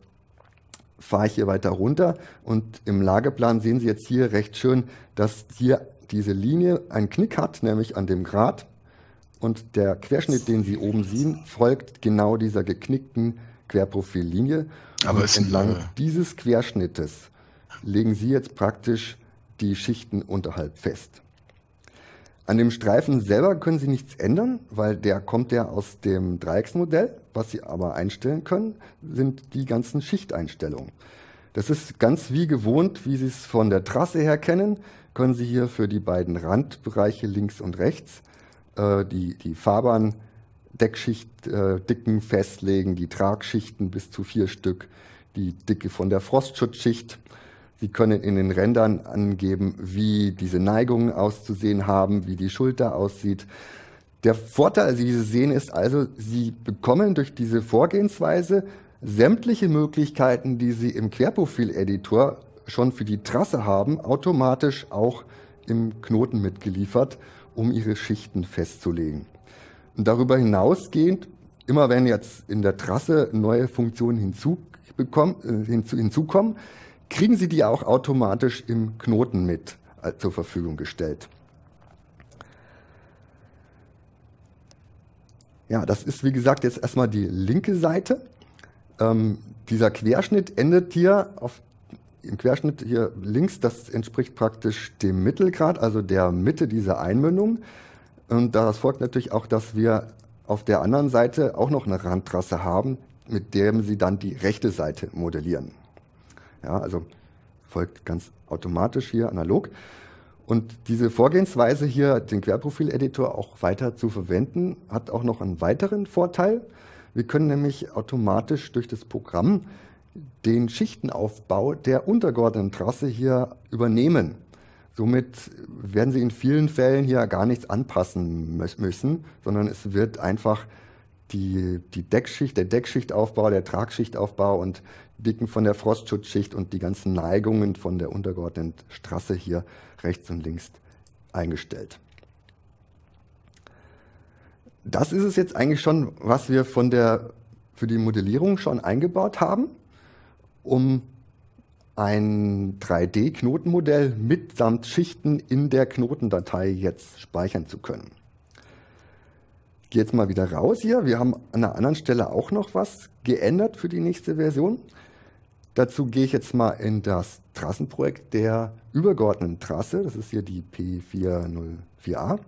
fahre ich hier weiter runter und im Lageplan sehen Sie jetzt hier recht schön, dass hier diese Linie einen Knick hat, nämlich an dem Grat. Und der Querschnitt, den Sie oben sehen, folgt genau dieser geknickten Querprofillinie. Aber und entlang dieses Querschnittes legen Sie jetzt praktisch die Schichten unterhalb fest. An dem Streifen selber können Sie nichts ändern, weil der kommt ja aus dem Dreiecksmodell. Was Sie aber einstellen können, sind die ganzen Schichteinstellungen. Das ist ganz wie gewohnt, wie Sie es von der Trasse her kennen, können Sie hier für die beiden Randbereiche links und rechts die Fahrbahn-Deckschicht-Dicken festlegen, die Tragschichten bis zu 4 Stück, die Dicke von der Frostschutzschicht. Sie können in den Rändern angeben, wie diese Neigungen auszusehen haben, wie die Schulter aussieht. Der Vorteil, wie Sie sehen, ist also, Sie bekommen durch diese Vorgehensweise sämtliche Möglichkeiten, die Sie im Querprofil-Editor schon für die Trasse haben, automatisch auch im Knoten mitgeliefert, um Ihre Schichten festzulegen. Und darüber hinausgehend, immer wenn jetzt in der Trasse neue Funktionen hinzukommen, kriegen Sie die auch automatisch im Knoten mit zur Verfügung gestellt. Ja, das ist wie gesagt jetzt erstmal die linke Seite. Dieser Querschnitt endet hier im Querschnitt hier links, das entspricht praktisch dem Mittelgrad, also der Mitte dieser Einmündung. Und daraus folgt natürlich auch, dass wir auf der anderen Seite auch noch eine Randtrasse haben, mit der Sie dann die rechte Seite modellieren. Ja, also folgt ganz automatisch hier analog. Und diese Vorgehensweise hier, den Querprofil-Editor auch weiter zu verwenden, hat auch noch einen weiteren Vorteil. Wir können nämlich automatisch durch das Programm den Schichtenaufbau der untergeordneten Trasse hier übernehmen. Somit werden Sie in vielen Fällen hier gar nichts anpassen müssen, sondern es wird einfach die Deckschicht, der Deckschichtaufbau, der Tragschichtaufbau und Dicken von der Frostschutzschicht und die ganzen Neigungen von der untergeordneten Trasse hier rechts und links eingestellt. Das ist es jetzt eigentlich schon, was wir für die Modellierung schon eingebaut haben, um ein 3D-Knotenmodell mitsamt Schichten in der Knotendatei jetzt speichern zu können. Ich gehe jetzt mal wieder raus hier. Wir haben an einer anderen Stelle auch noch was geändert für die nächste Version. Dazu gehe ich jetzt mal in das Trassenprojekt der übergeordneten Trasse. Das ist hier die P404a.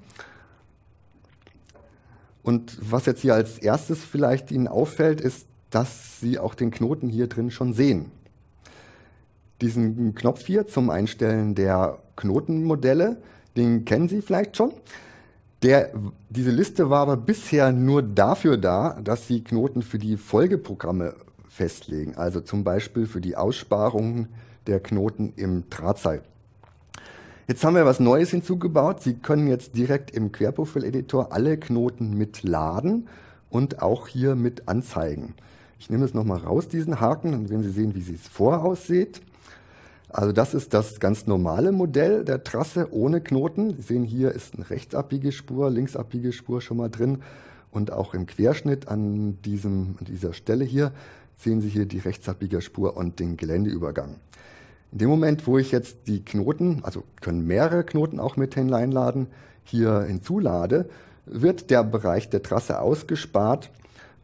Und was jetzt hier als erstes vielleicht Ihnen auffällt, ist, dass Sie auch den Knoten hier drin schon sehen. Diesen Knopf hier zum Einstellen der Knotenmodelle, den kennen Sie vielleicht schon. Diese Liste war aber bisher nur dafür da, dass Sie Knoten für die Folgeprogramme festlegen, also zum Beispiel für die Aussparungen der Knoten im Drahtseil. Jetzt haben wir was Neues hinzugebaut. Sie können jetzt direkt im Querprofil-Editor alle Knoten mitladen und auch hier mit anzeigen. Ich nehme es nochmal raus, diesen Haken, dann werden Sie sehen, wie es vorher aussieht. Also das ist das ganz normale Modell der Trasse ohne Knoten. Sie sehen, hier ist eine rechtsabbige Spur, linksabbige Spur schon mal drin. Und auch im Querschnitt an dieser Stelle hier sehen Sie hier die rechtsabbige Spur und den Geländeübergang. In dem Moment, wo ich jetzt die Knoten, also können mehrere Knoten auch mit hineinladen, hier hinzulade, wird der Bereich der Trasse ausgespart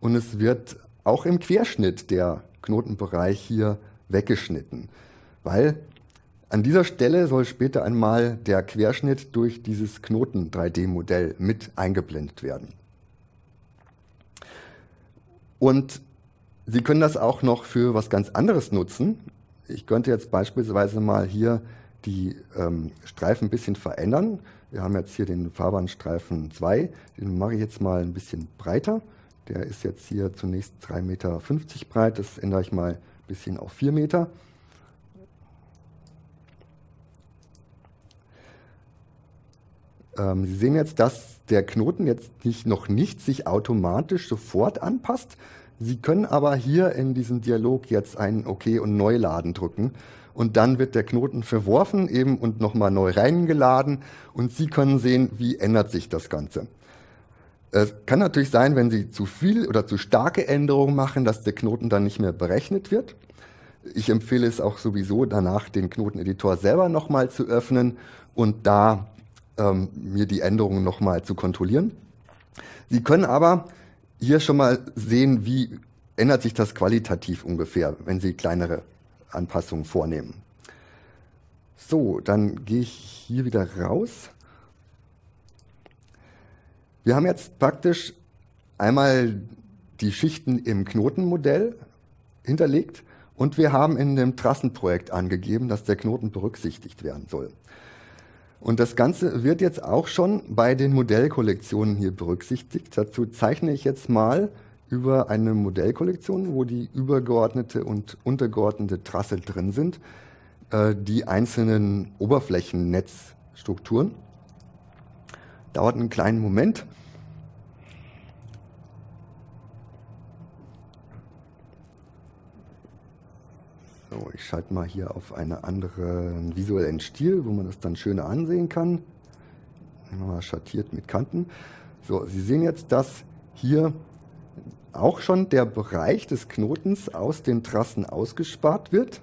und es wird auch im Querschnitt der Knotenbereich hier weggeschnitten. Weil an dieser Stelle soll später einmal der Querschnitt durch dieses Knoten-3D-Modell mit eingeblendet werden. Und Sie können das auch noch für was ganz anderes nutzen. Ich könnte jetzt beispielsweise mal hier die Streifen ein bisschen verändern. Wir haben jetzt hier den Fahrbahnstreifen 2, den mache ich jetzt mal ein bisschen breiter. Der ist jetzt hier zunächst 3,50 Meter breit, das ändere ich mal ein bisschen auf 4 Meter. Sie sehen jetzt, dass der Knoten jetzt noch nicht sich automatisch sofort anpasst. Sie können aber hier in diesem Dialog jetzt ein OK und Neuladen drücken und dann wird der Knoten verworfen eben und nochmal neu reingeladen und Sie können sehen, wie ändert sich das Ganze. Es kann natürlich sein, wenn Sie zu viel oder zu starke Änderungen machen, dass der Knoten dann nicht mehr berechnet wird. Ich empfehle es auch sowieso danach, den Knoteneditor selber nochmal zu öffnen und da mir die Änderungen nochmal zu kontrollieren. Sie können aber hier schon mal sehen, wie ändert sich das qualitativ ungefähr, wenn Sie kleinere Anpassungen vornehmen. So, dann gehe ich hier wieder raus. Wir haben jetzt praktisch einmal die Schichten im Knotenmodell hinterlegt und wir haben in dem Trassenprojekt angegeben, dass der Knoten berücksichtigt werden soll. Und das Ganze wird jetzt auch schon bei den Modellkollektionen hier berücksichtigt. Dazu zeichne ich jetzt mal über eine Modellkollektion, wo die übergeordnete und untergeordnete Trasse drin sind, die einzelnen Oberflächennetzstrukturen. Dauert einen kleinen Moment. So, ich schalte mal hier auf einen anderen visuellen Stil, wo man das dann schöner ansehen kann. Mal schattiert mit Kanten. So, Sie sehen jetzt, dass hier auch schon der Bereich des Knotens aus den Trassen ausgespart wird.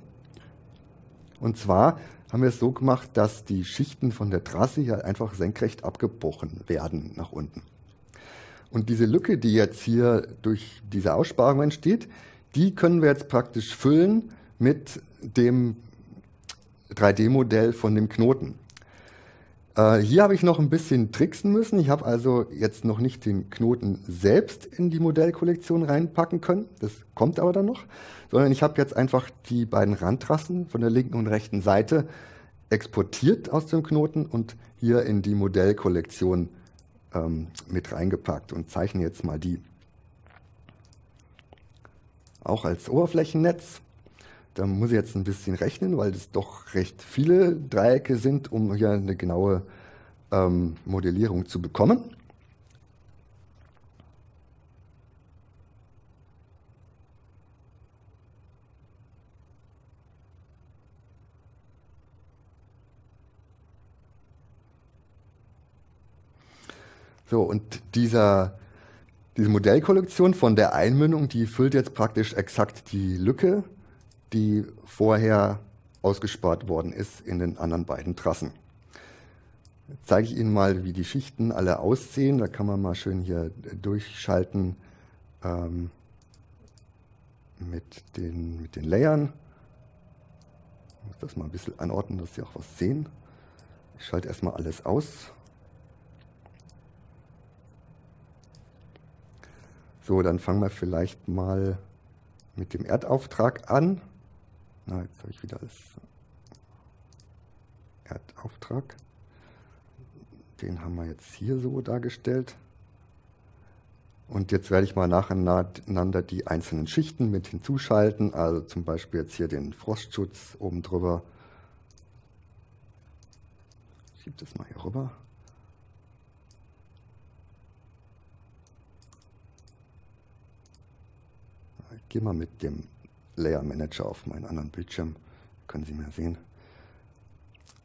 Und zwar haben wir es so gemacht, dass die Schichten von der Trasse hier einfach senkrecht abgebrochen werden nach unten. Und diese Lücke, die jetzt hier durch diese Aussparung entsteht, die können wir jetzt praktisch füllen mit dem 3D-Modell von dem Knoten. Hier habe ich noch ein bisschen tricksen müssen. Ich habe also jetzt noch nicht den Knoten selbst in die Modellkollektion reinpacken können. Das kommt aber dann noch. Sondern ich habe jetzt einfach die beiden Randtrassen von der linken und rechten Seite exportiert aus dem Knoten und hier in die Modellkollektion mit reingepackt und zeichne jetzt mal die. Auch als Oberflächennetz. Da muss ich jetzt ein bisschen rechnen, weil es doch recht viele Dreiecke sind, um hier eine genaue Modellierung zu bekommen. So, und diese Modellkollektion von der Einmündung, die füllt jetzt praktisch exakt die Lücke, die vorher ausgespart worden ist in den anderen beiden Trassen. Jetzt zeige ich Ihnen mal, wie die Schichten alle aussehen. Da kann man mal schön hier durchschalten mit den Layern. Ich muss das mal ein bisschen anordnen, dass Sie auch was sehen. Ich schalte erstmal alles aus. So, dann fangen wir vielleicht mal mit dem Erdauftrag an. Na, jetzt habe ich wieder alles. Erdauftrag. Den haben wir jetzt hier so dargestellt. Und jetzt werde ich mal nacheinander die einzelnen Schichten mit hinzuschalten. Also zum Beispiel jetzt hier den Frostschutz oben drüber. Ich schiebe das mal hier rüber. Ich gehe mal mit dem Layer Manager auf meinen anderen Bildschirm. Können Sie mehr sehen.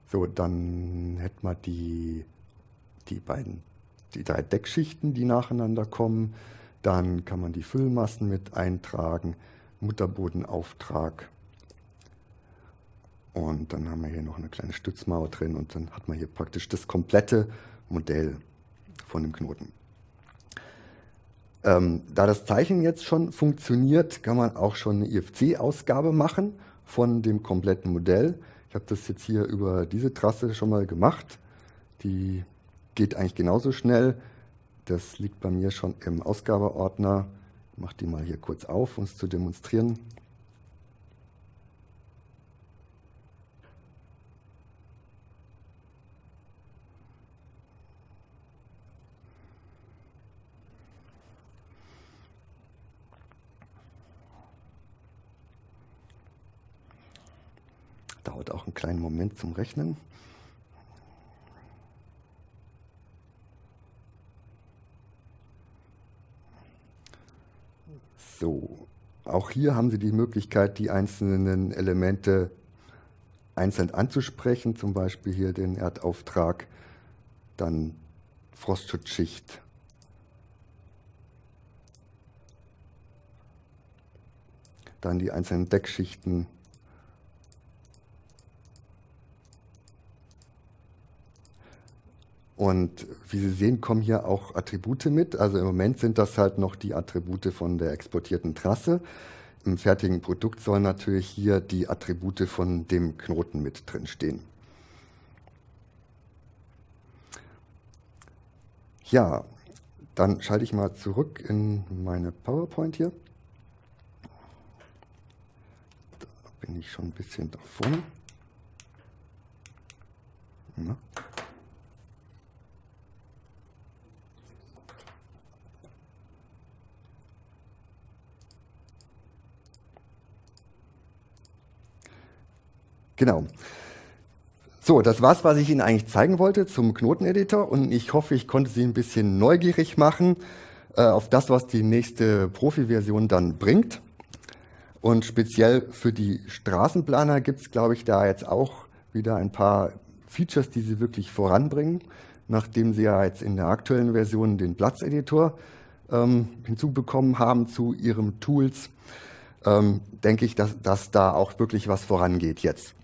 So, dann hätten wir die drei Deckschichten, die nacheinander kommen. Dann kann man die Füllmassen mit eintragen, Mutterbodenauftrag. Und dann haben wir hier noch eine kleine Stützmauer drin und dann hat man hier praktisch das komplette Modell von dem Knoten. Da das Zeichnen jetzt schon funktioniert, kann man auch schon eine IFC-Ausgabe machen von dem kompletten Modell. Ich habe das jetzt hier über diese Trasse schon mal gemacht. Die geht eigentlich genauso schnell. Das liegt bei mir schon im Ausgabeordner. Ich mache die mal hier kurz auf, um es zu demonstrieren. Dauert auch einen kleinen Moment zum Rechnen. So, auch hier haben Sie die Möglichkeit, die einzelnen Elemente einzeln anzusprechen, zum Beispiel hier den Erdauftrag, dann Frostschutzschicht dann die einzelnen Deckschichten. Und wie Sie sehen, kommen hier auch Attribute mit. Also im Moment sind das halt noch die Attribute von der exportierten Trasse. Im fertigen Produkt sollen natürlich hier die Attribute von dem Knoten mit drin stehen. Ja, dann schalte ich mal zurück in meine PowerPoint hier. Da bin ich schon ein bisschen da vorne. Ja. Genau. So, das war's, was ich Ihnen eigentlich zeigen wollte zum Knoteneditor, und ich hoffe, ich konnte Sie ein bisschen neugierig machen auf das, was die nächste Profi-Version dann bringt. Und speziell für die Straßenplaner gibt es, glaube ich, da jetzt auch wieder ein paar Features, die Sie wirklich voranbringen, nachdem Sie ja jetzt in der aktuellen Version den Platzeditor hinzubekommen haben zu Ihren Tools. Denke ich, dass da auch wirklich was vorangeht jetzt.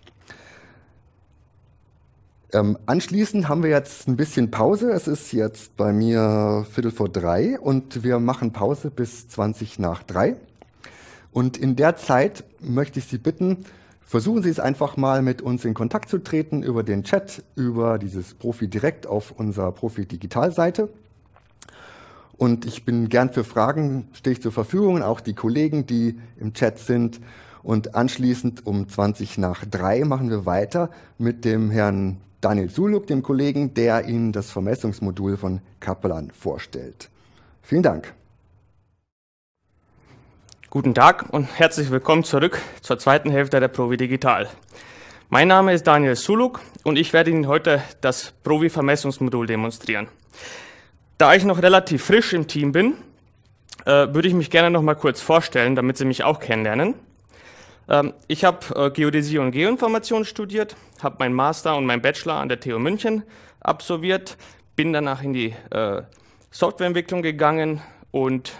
Anschließend haben wir jetzt ein bisschen Pause. Es ist jetzt bei mir 2:45 und wir machen Pause bis 2:20 Und in der Zeit möchte ich Sie bitten, versuchen Sie es einfach mal mit uns in Kontakt zu treten über den Chat, über dieses Profi direkt auf unserer Profi Digital Seite. Und ich bin gern für Fragen, stehe ich zur Verfügung, auch die Kollegen, die im Chat sind. Und anschließend um 2:20 machen wir weiter mit dem Herrn Daniel Suluk, dem Kollegen, der Ihnen das Vermessungsmodul von Kaplan vorstellt. Vielen Dank. Guten Tag und herzlich willkommen zurück zur zweiten Hälfte der Profi Digital. Mein Name ist Daniel Suluk und ich werde Ihnen heute das Profi-Vermessungsmodul demonstrieren. Da ich noch relativ frisch im Team bin, würde ich mich gerne noch mal kurz vorstellen, damit Sie mich auch kennenlernen. Ich habe Geodäsie und Geoinformation studiert, habe meinen Master und meinen Bachelor an der TU München absolviert, bin danach in die Softwareentwicklung gegangen und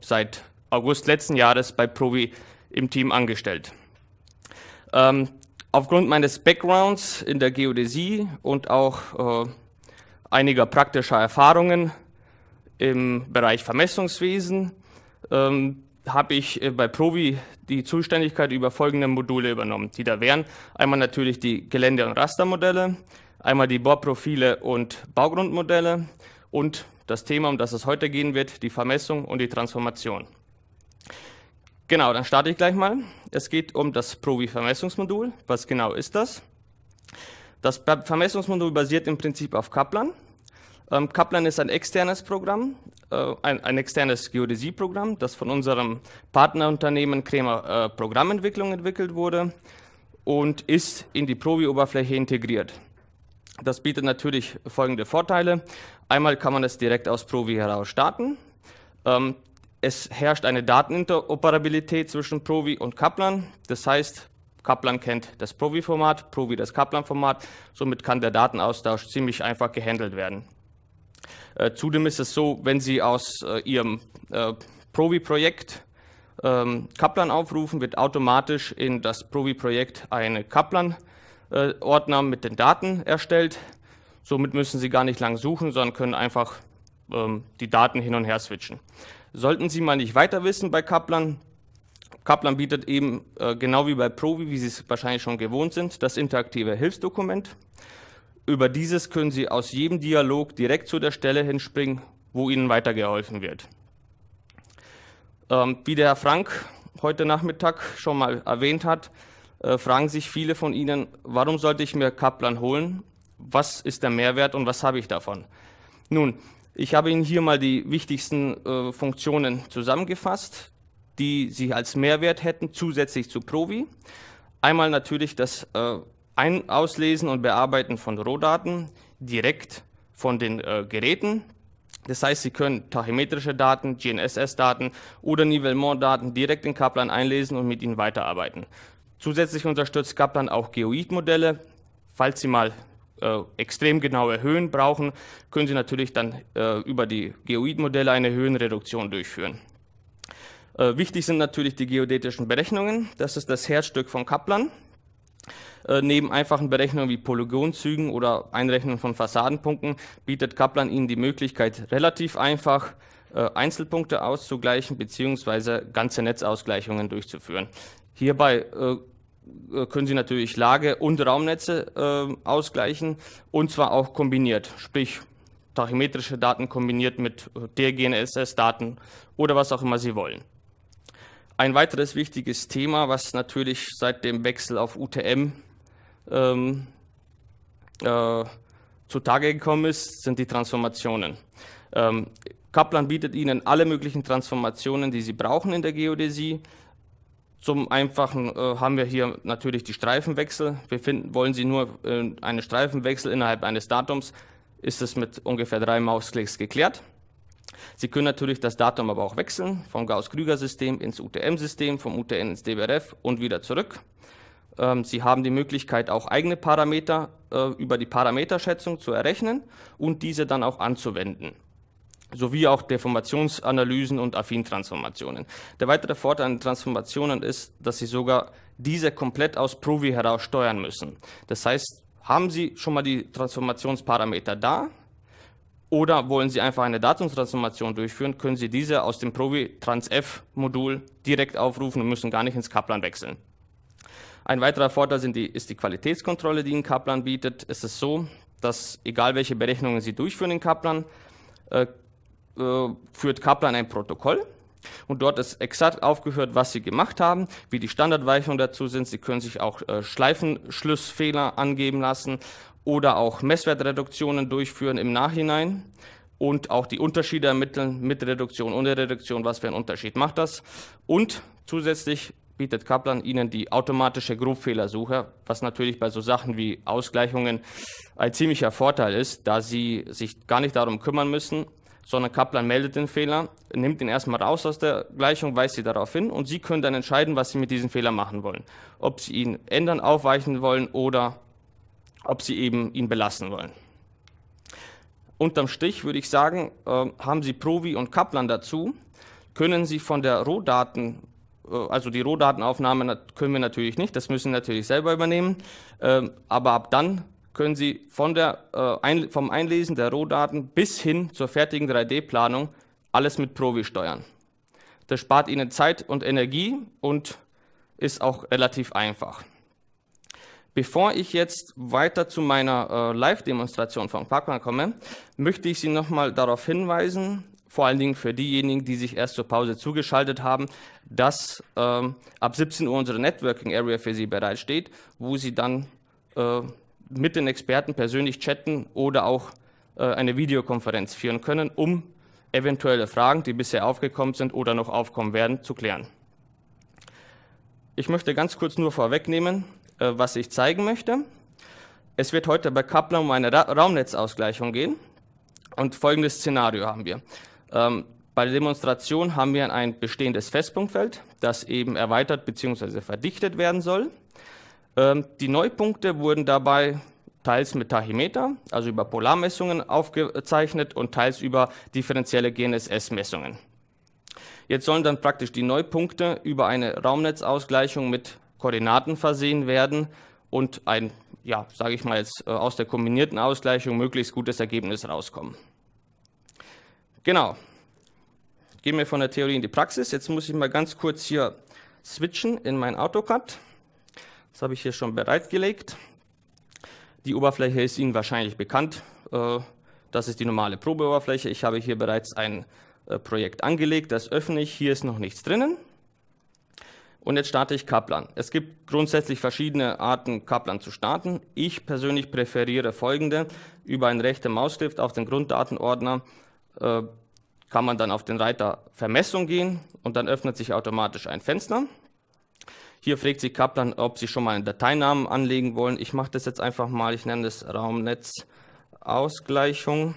seit August letzten Jahres bei Provi im Team angestellt. Aufgrund meines Backgrounds in der Geodäsie und auch einiger praktischer Erfahrungen im Bereich Vermessungswesen habe ich bei Provi die Zuständigkeit über folgende Module übernommen, die da wären: einmal natürlich die Gelände- und Rastermodelle, einmal die Bohrprofile und Baugrundmodelle und das Thema, um das es heute gehen wird, die Vermessung und die Transformation. Genau, dann starte ich gleich mal. Es geht um das Provi-Vermessungsmodul. Was genau ist das? Das Vermessungsmodul basiert im Prinzip auf Kaplan. Kaplan ist ein externes Programm, ein externes Geodäsieprogramm, das von unserem Partnerunternehmen Kremer Programmentwicklung entwickelt wurde und ist in die Provi-Oberfläche integriert. Das bietet natürlich folgende Vorteile. Einmal kann man es direkt aus Provi heraus starten. Es herrscht eine Dateninteroperabilität zwischen Provi und Kaplan. Das heißt, Kaplan kennt das Provi-Format, Provi das Kaplan-Format. Somit kann der Datenaustausch ziemlich einfach gehandelt werden. Zudem ist es so, wenn Sie aus Ihrem Provi-Projekt Kaplan aufrufen, wird automatisch in das Provi-Projekt eine Kaplan-Ordner mit den Daten erstellt. Somit müssen Sie gar nicht lang suchen, sondern können einfach die Daten hin und her switchen. Sollten Sie mal nicht weiter wissen bei Kaplan, Kaplan bietet eben genau wie bei Provi, wie Sie es wahrscheinlich schon gewohnt sind, das interaktive Hilfsdokument. Über dieses können Sie aus jedem Dialog direkt zu der Stelle hinspringen, wo Ihnen weitergeholfen wird. Wie der Herr Frank heute Nachmittag schon mal erwähnt hat, fragen sich viele von Ihnen, warum sollte ich mir Kaplan holen? Was ist der Mehrwert und was habe ich davon? Nun, ich habe Ihnen hier mal die wichtigsten Funktionen zusammengefasst, die Sie als Mehrwert hätten, zusätzlich zu Provi. Einmal natürlich das Auslesen und Bearbeiten von Rohdaten direkt von den Geräten. Das heißt, Sie können tachymetrische Daten, GNSS-Daten oder Nivellement-Daten direkt in Kaplan einlesen und mit ihnen weiterarbeiten. Zusätzlich unterstützt Kaplan auch Geoid-Modelle. Falls Sie mal extrem genaue Höhen brauchen, können Sie natürlich dann über die Geoid-Modelle eine Höhenreduktion durchführen. Wichtig sind natürlich die geodätischen Berechnungen. Das ist das Herzstück von Kaplan. Neben einfachen Berechnungen wie Polygonzügen oder Einrechnung von Fassadenpunkten bietet Kaplan Ihnen die Möglichkeit, relativ einfach Einzelpunkte auszugleichen bzw. ganze Netzausgleichungen durchzuführen. Hierbei können Sie natürlich Lage- und Raumnetze ausgleichen, und zwar auch kombiniert, sprich tachymetrische Daten kombiniert mit DGNSS-Daten oder was auch immer Sie wollen. Ein weiteres wichtiges Thema, was natürlich seit dem Wechsel auf UTM zutage gekommen ist, sind die Transformationen. Kaplan bietet Ihnen alle möglichen Transformationen, die Sie brauchen in der Geodäsie. Zum Einfachen haben wir hier natürlich die Streifenwechsel. Wollen Sie nur einen Streifenwechsel innerhalb eines Datums, ist es mit ungefähr 3 Mausklicks geklärt. Sie können natürlich das Datum aber auch wechseln, vom Gauss-Krüger-System ins UTM-System, vom UTN ins DBRF und wieder zurück. Sie haben die Möglichkeit, auch eigene Parameter über die Parameterschätzung zu errechnen und diese dann auch anzuwenden, sowie auch Deformationsanalysen und Affin-Transformationen. Der weitere Vorteil an Transformationen ist, dass Sie sogar diese komplett aus Provi heraus steuern müssen. Das heißt, haben Sie schon mal die Transformationsparameter da oder wollen Sie einfach eine Datumstransformation durchführen, können Sie diese aus dem Provi Trans-F-Modul direkt aufrufen und müssen gar nicht ins Kaplan wechseln. Ein weiterer Vorteil ist die Qualitätskontrolle, die Ihnen Kaplan bietet. Es ist so, dass egal welche Berechnungen Sie durchführen in Kaplan, führt Kaplan ein Protokoll und dort ist exakt aufgeführt, was Sie gemacht haben, wie die Standardweichungen dazu sind. Sie können sich auch Schleifenschlussfehler angeben lassen oder auch Messwertreduktionen durchführen im Nachhinein und auch die Unterschiede ermitteln mit Reduktion, ohne Reduktion, was für einen Unterschied macht das. Und zusätzlich bietet Kaplan Ihnen die automatische Grobfehlersuche, was natürlich bei so Sachen wie Ausgleichungen ein ziemlicher Vorteil ist, da Sie sich gar nicht darum kümmern müssen, sondern Kaplan meldet den Fehler, nimmt ihn erstmal raus aus der Gleichung, weist Sie darauf hin und Sie können dann entscheiden, was Sie mit diesem Fehler machen wollen. Ob Sie ihn ändern, aufweichen wollen oder ob Sie eben ihn belassen wollen. Unterm Strich würde ich sagen, haben Sie Provi und Kaplan dazu, können Sie von der Rohdaten, also die Rohdatenaufnahme können wir natürlich nicht, das müssen Sie natürlich selber übernehmen, aber ab dann können Sie vom Einlesen der Rohdaten bis hin zur fertigen 3D-Planung alles mit Provi steuern. Das spart Ihnen Zeit und Energie und ist auch relativ einfach. Bevor ich jetzt weiter zu meiner Live-Demonstration von Kaplan komme, möchte ich Sie nochmal darauf hinweisen, vor allen Dingen für diejenigen, die sich erst zur Pause zugeschaltet haben, dass ab 17 Uhr unsere Networking Area für Sie bereitsteht, wo Sie dann mit den Experten persönlich chatten oder auch eine Videokonferenz führen können, um eventuelle Fragen, die bisher aufgekommen sind oder noch aufkommen werden, zu klären. Ich möchte ganz kurz nur vorwegnehmen, was ich zeigen möchte. Es wird heute bei Kaplan um eine Raumnetzausgleichung gehen und folgendes Szenario haben wir. Bei der Demonstration haben wir ein bestehendes Festpunktfeld, das eben erweitert bzw. verdichtet werden soll. Die Neupunkte wurden dabei teils mit Tachymeter, also über Polarmessungen aufgezeichnet und teils über differenzielle GNSS-Messungen. Jetzt sollen dann praktisch die Neupunkte über eine Raumnetzausgleichung mit Koordinaten versehen werden und ein, ja, sage ich mal jetzt, aus der kombinierten Ausgleichung möglichst gutes Ergebnis rauskommen. Genau. Gehen wir von der Theorie in die Praxis. Jetzt muss ich mal ganz kurz hier switchen in mein AutoCAD. Das habe ich hier schon bereitgelegt. Die Oberfläche ist Ihnen wahrscheinlich bekannt. Das ist die normale Probeoberfläche. Ich habe hier bereits ein Projekt angelegt, das öffne ich. Hier ist noch nichts drinnen. Und jetzt starte ich Kaplan. Es gibt grundsätzlich verschiedene Arten, Kaplan zu starten. Ich persönlich präferiere folgende. Über einen rechten Mausklick auf den Grunddatenordner kann man dann auf den Reiter Vermessung gehen und dann öffnet sich automatisch ein Fenster. Hier fragt Sie Kaplan, ob Sie schon mal einen Dateinamen anlegen wollen. Ich mache das jetzt einfach mal, ich nenne das Raumnetzausgleichung.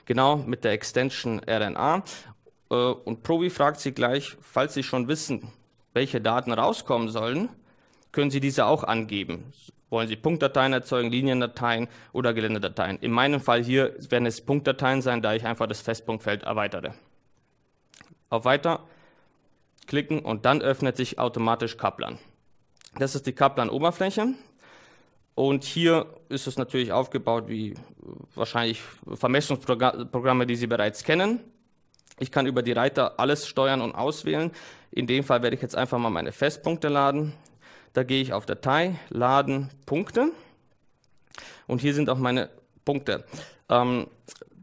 Genau, mit der Extension RNA. Und Provi fragt Sie gleich, falls Sie schon wissen, welche Daten rauskommen sollen, können Sie diese auch angeben. Wollen Sie Punktdateien erzeugen, Liniendateien oder Geländedateien? In meinem Fall hier werden es Punktdateien sein, da ich einfach das Festpunktfeld erweitere. Auf Weiter klicken und dann öffnet sich automatisch Kaplan. Das ist die Kaplan-Oberfläche und hier ist es natürlich aufgebaut wie wahrscheinlich Vermessungsprogramme, die Sie bereits kennen. Ich kann über die Reiter alles steuern und auswählen. In dem Fall werde ich jetzt einfach mal meine Festpunkte laden. Da gehe ich auf Datei, Laden, Punkte und hier sind auch meine Punkte.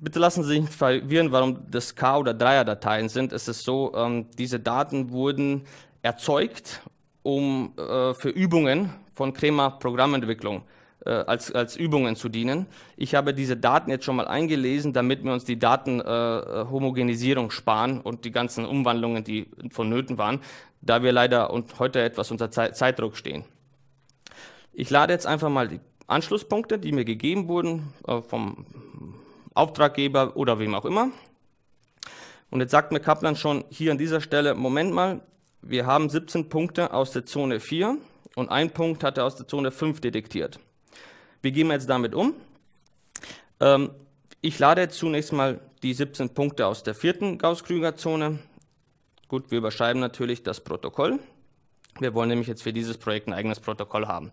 Bitte lassen Sie sich nicht verwirren, warum das K- oder Dreier-Dateien sind. Es ist so, diese Daten wurden erzeugt, um für Übungen von Crema Programmentwicklung als Übungen zu dienen. Ich habe diese Daten jetzt schon mal eingelesen, damit wir uns die Datenhomogenisierung sparen und die ganzen Umwandlungen, die vonnöten waren, da wir leider und heute etwas unter Zeitdruck stehen. Ich lade jetzt einfach mal die Anschlusspunkte, die mir gegeben wurden vom Auftraggeber oder wem auch immer. Und jetzt sagt mir Kaplan schon hier an dieser Stelle, Moment mal, wir haben 17 Punkte aus der Zone 4 und ein Punkt hat er aus der Zone 5 detektiert. Wie gehen wir jetzt damit um? Ich lade jetzt zunächst mal die 17 Punkte aus der 4. Gauß-Krüger-Zone. Gut, wir überschreiben natürlich das Protokoll. Wir wollen nämlich jetzt für dieses Projekt ein eigenes Protokoll haben.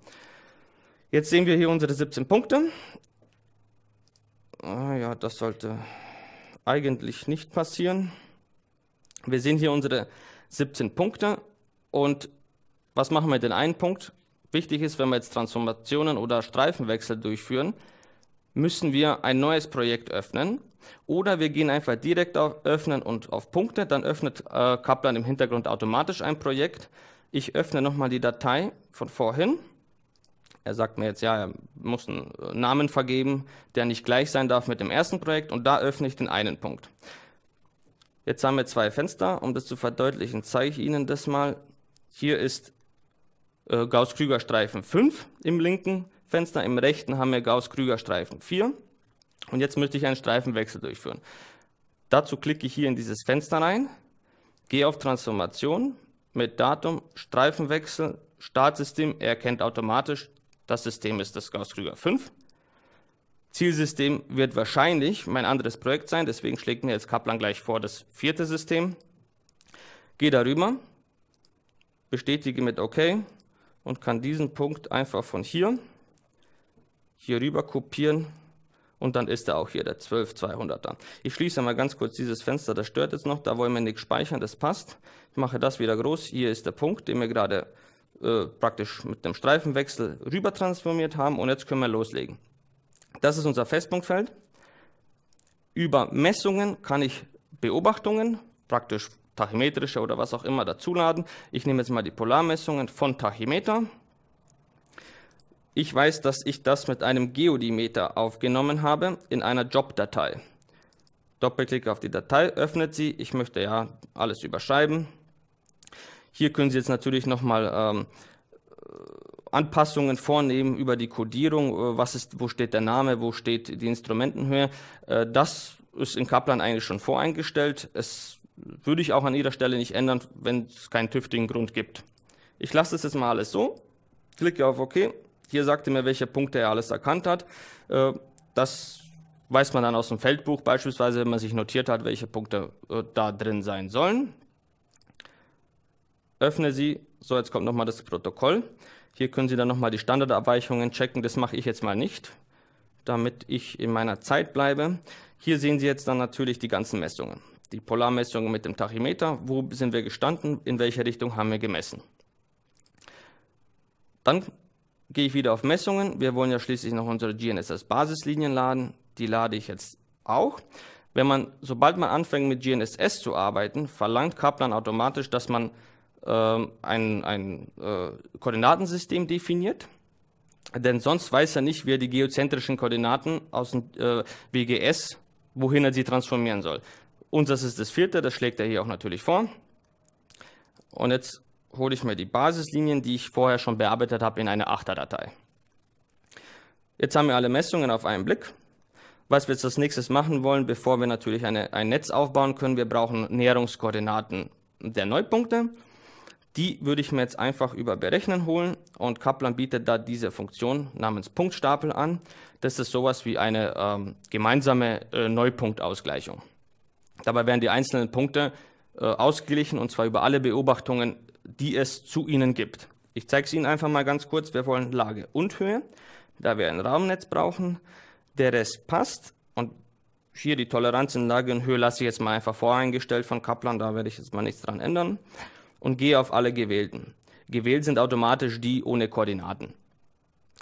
Jetzt sehen wir hier unsere 17 Punkte. Ja, das sollte eigentlich nicht passieren. Wir sehen hier unsere 17 Punkte und was machen wir mit dem einen Punkt? Wichtig ist, wenn wir jetzt Transformationen oder Streifenwechsel durchführen, müssen wir ein neues Projekt öffnen oder wir gehen einfach direkt auf Öffnen und auf Punkte, dann öffnet Kaplan im Hintergrund automatisch ein Projekt. Ich öffne nochmal die Datei von vorhin. Er sagt mir jetzt, ja, er muss einen Namen vergeben, der nicht gleich sein darf mit dem ersten Projekt und da öffne ich den einen Punkt. Jetzt haben wir zwei Fenster, um das zu verdeutlichen, zeige ich Ihnen das mal. Hier ist Gauß-Krüger-Streifen 5 im linken Fenster, im rechten haben wir Gauß-Krüger-Streifen 4 und jetzt möchte ich einen Streifenwechsel durchführen. Dazu klicke ich hier in dieses Fenster rein, gehe auf Transformation mit Datum, Streifenwechsel, Startsystem, er erkennt automatisch, das System ist das Gauß-Krüger 5. Zielsystem wird wahrscheinlich mein anderes Projekt sein, deswegen schlägt mir jetzt Kaplan gleich vor das 4. System. Gehe darüber, bestätige mit OK und kann diesen Punkt einfach von hier rüber kopieren und dann ist er auch hier der 12200er. Ich schließe mal ganz kurz dieses Fenster, das stört jetzt noch, da wollen wir nichts speichern, das passt. Ich mache das wieder groß, hier ist der Punkt, den wir gerade praktisch mit dem Streifenwechsel rüber transformiert haben und jetzt können wir loslegen. Das ist unser Festpunktfeld. Über Messungen kann ich Beobachtungen, praktisch tachymetrische oder was auch immer, dazuladen. Ich nehme jetzt mal die Polarmessungen von Tachymeter. Ich weiß, dass ich das mit einem Geodimeter aufgenommen habe in einer Jobdatei. Doppelklick auf die Datei, öffnet sie. Ich möchte ja alles überschreiben. Hier können Sie jetzt natürlich nochmal Anpassungen vornehmen über die Codierung, wo steht der Name, wo steht die Instrumentenhöhe. Das ist in Kaplan eigentlich schon voreingestellt. Es würde ich auch an Ihrer Stelle nicht ändern, wenn es keinen tüchtigen Grund gibt. Ich lasse das jetzt mal alles so, klicke auf OK. Hier sagt er mir, welche Punkte er alles erkannt hat. Das weiß man dann aus dem Feldbuch, beispielsweise, wenn man sich notiert hat, welche Punkte da drin sein sollen. Öffne sie. So, jetzt kommt nochmal das Protokoll. Hier können Sie dann nochmal die Standardabweichungen checken. Das mache ich jetzt mal nicht, damit ich in meiner Zeit bleibe. Hier sehen Sie jetzt dann natürlich die ganzen Messungen. Die Polarmessungen mit dem Tachymeter. Wo sind wir gestanden? In welche Richtung haben wir gemessen? Dann gehe ich wieder auf Messungen. Wir wollen ja schließlich noch unsere GNSS-Basislinien laden. Die lade ich jetzt auch. Sobald man anfängt mit GNSS zu arbeiten, verlangt Kaplan automatisch, dass man ein Koordinatensystem definiert, denn sonst weiß er nicht, wie er die geozentrischen Koordinaten aus dem WGS, wohin er sie transformieren soll. Unseres ist das 4., das schlägt er hier auch natürlich vor. Und jetzt hole ich mir die Basislinien, die ich vorher schon bearbeitet habe, in eine 8er-Datei. Jetzt haben wir alle Messungen auf einen Blick. Was wir jetzt als nächstes machen wollen, bevor wir natürlich ein Netz aufbauen können, wir brauchen Näherungskoordinaten der Neupunkte. Die würde ich mir jetzt einfach über Berechnen holen und Kaplan bietet da diese Funktion namens Punktstapel an. Das ist sowas wie eine gemeinsame Neupunktausgleichung. Dabei werden die einzelnen Punkte ausgeglichen, und zwar über alle Beobachtungen, die es zu ihnen gibt. Ich zeige es Ihnen einfach mal ganz kurz. Wir wollen Lage und Höhe, da wir ein Raumnetz brauchen. Der Rest passt, und hier die Toleranz in Lage und Höhe lasse ich jetzt mal einfach voreingestellt von Kaplan, da werde ich jetzt mal nichts dran ändern, und gehe auf alle Gewählten. Gewählt sind automatisch die ohne Koordinaten.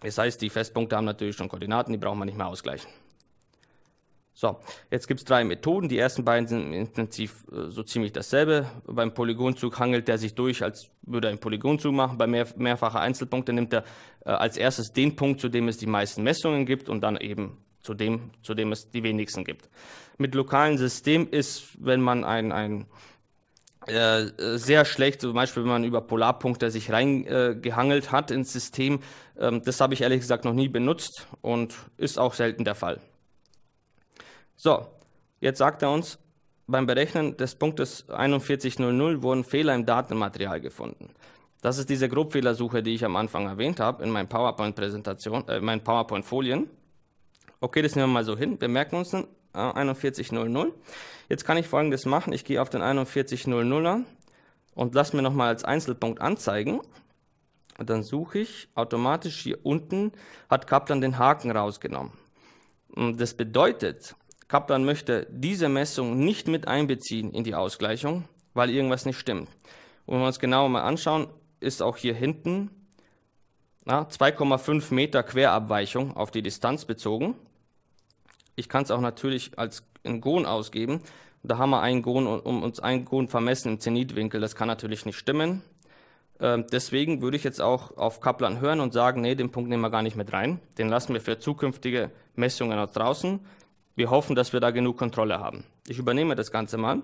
Das heißt, die Festpunkte haben natürlich schon Koordinaten, die brauchen wir nicht mehr ausgleichen. So, jetzt gibt es 3 Methoden. Die ersten beiden sind im Prinzip so ziemlich dasselbe. Beim Polygonzug hangelt er sich durch, als würde er einen Polygonzug machen. Bei mehrfacher Einzelpunkte nimmt er als erstes den Punkt, zu dem es die meisten Messungen gibt, und dann eben zu dem es die wenigsten gibt. Mit lokalen Systemen ist, wenn man ein sehr schlecht, zum Beispiel wenn man über Polarpunkte sich reingehangelt hat ins System, das habe ich ehrlich gesagt noch nie benutzt und ist auch selten der Fall. So, jetzt sagt er uns, beim Berechnen des Punktes 4100 wurden Fehler im Datenmaterial gefunden. Das ist diese Grobfehlersuche, die ich am Anfang erwähnt habe in meinen meinen PowerPoint-Folien. Okay, das nehmen wir mal so hin. Wir merken uns dann 4100. Jetzt kann ich Folgendes machen. Ich gehe auf den 4100er und lasse mir nochmal als Einzelpunkt anzeigen. Und dann suche ich automatisch hier unten, hat Kaplan den Haken rausgenommen. Und das bedeutet, Kaplan möchte diese Messung nicht mit einbeziehen in die Ausgleichung, weil irgendwas nicht stimmt. Und wenn wir uns genauer mal anschauen, ist auch hier hinten 2,5 Meter Querabweichung auf die Distanz bezogen. Ich kann es auch natürlich als in Gon ausgeben. Da haben wir einen Gon, um uns einen Gon vermessen im Zenitwinkel. Das kann natürlich nicht stimmen. Deswegen würde ich jetzt auch auf Kaplan hören und sagen, nee, den Punkt nehmen wir gar nicht mit rein. Den lassen wir für zukünftige Messungen nach draußen. Wir hoffen, dass wir da genug Kontrolle haben. Ich übernehme das Ganze mal.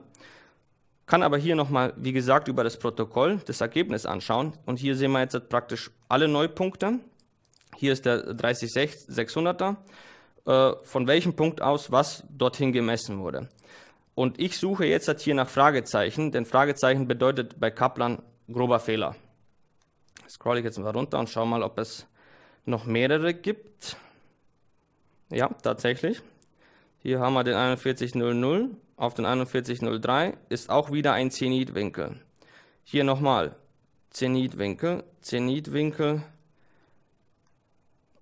Kann aber hier nochmal, wie gesagt, über das Protokoll das Ergebnis anschauen. Und hier sehen wir jetzt praktisch alle Neupunkte. Hier ist der 30600er. Von welchem Punkt aus was dorthin gemessen wurde. Und ich suche jetzt hier nach Fragezeichen, denn Fragezeichen bedeutet bei Kaplan grober Fehler. Scrolle ich jetzt mal runter und schaue mal, ob es noch mehrere gibt. Ja, tatsächlich. Hier haben wir den 4100. Auf den 4103 ist auch wieder ein Zenitwinkel. Hier nochmal Zenitwinkel, Zenitwinkel.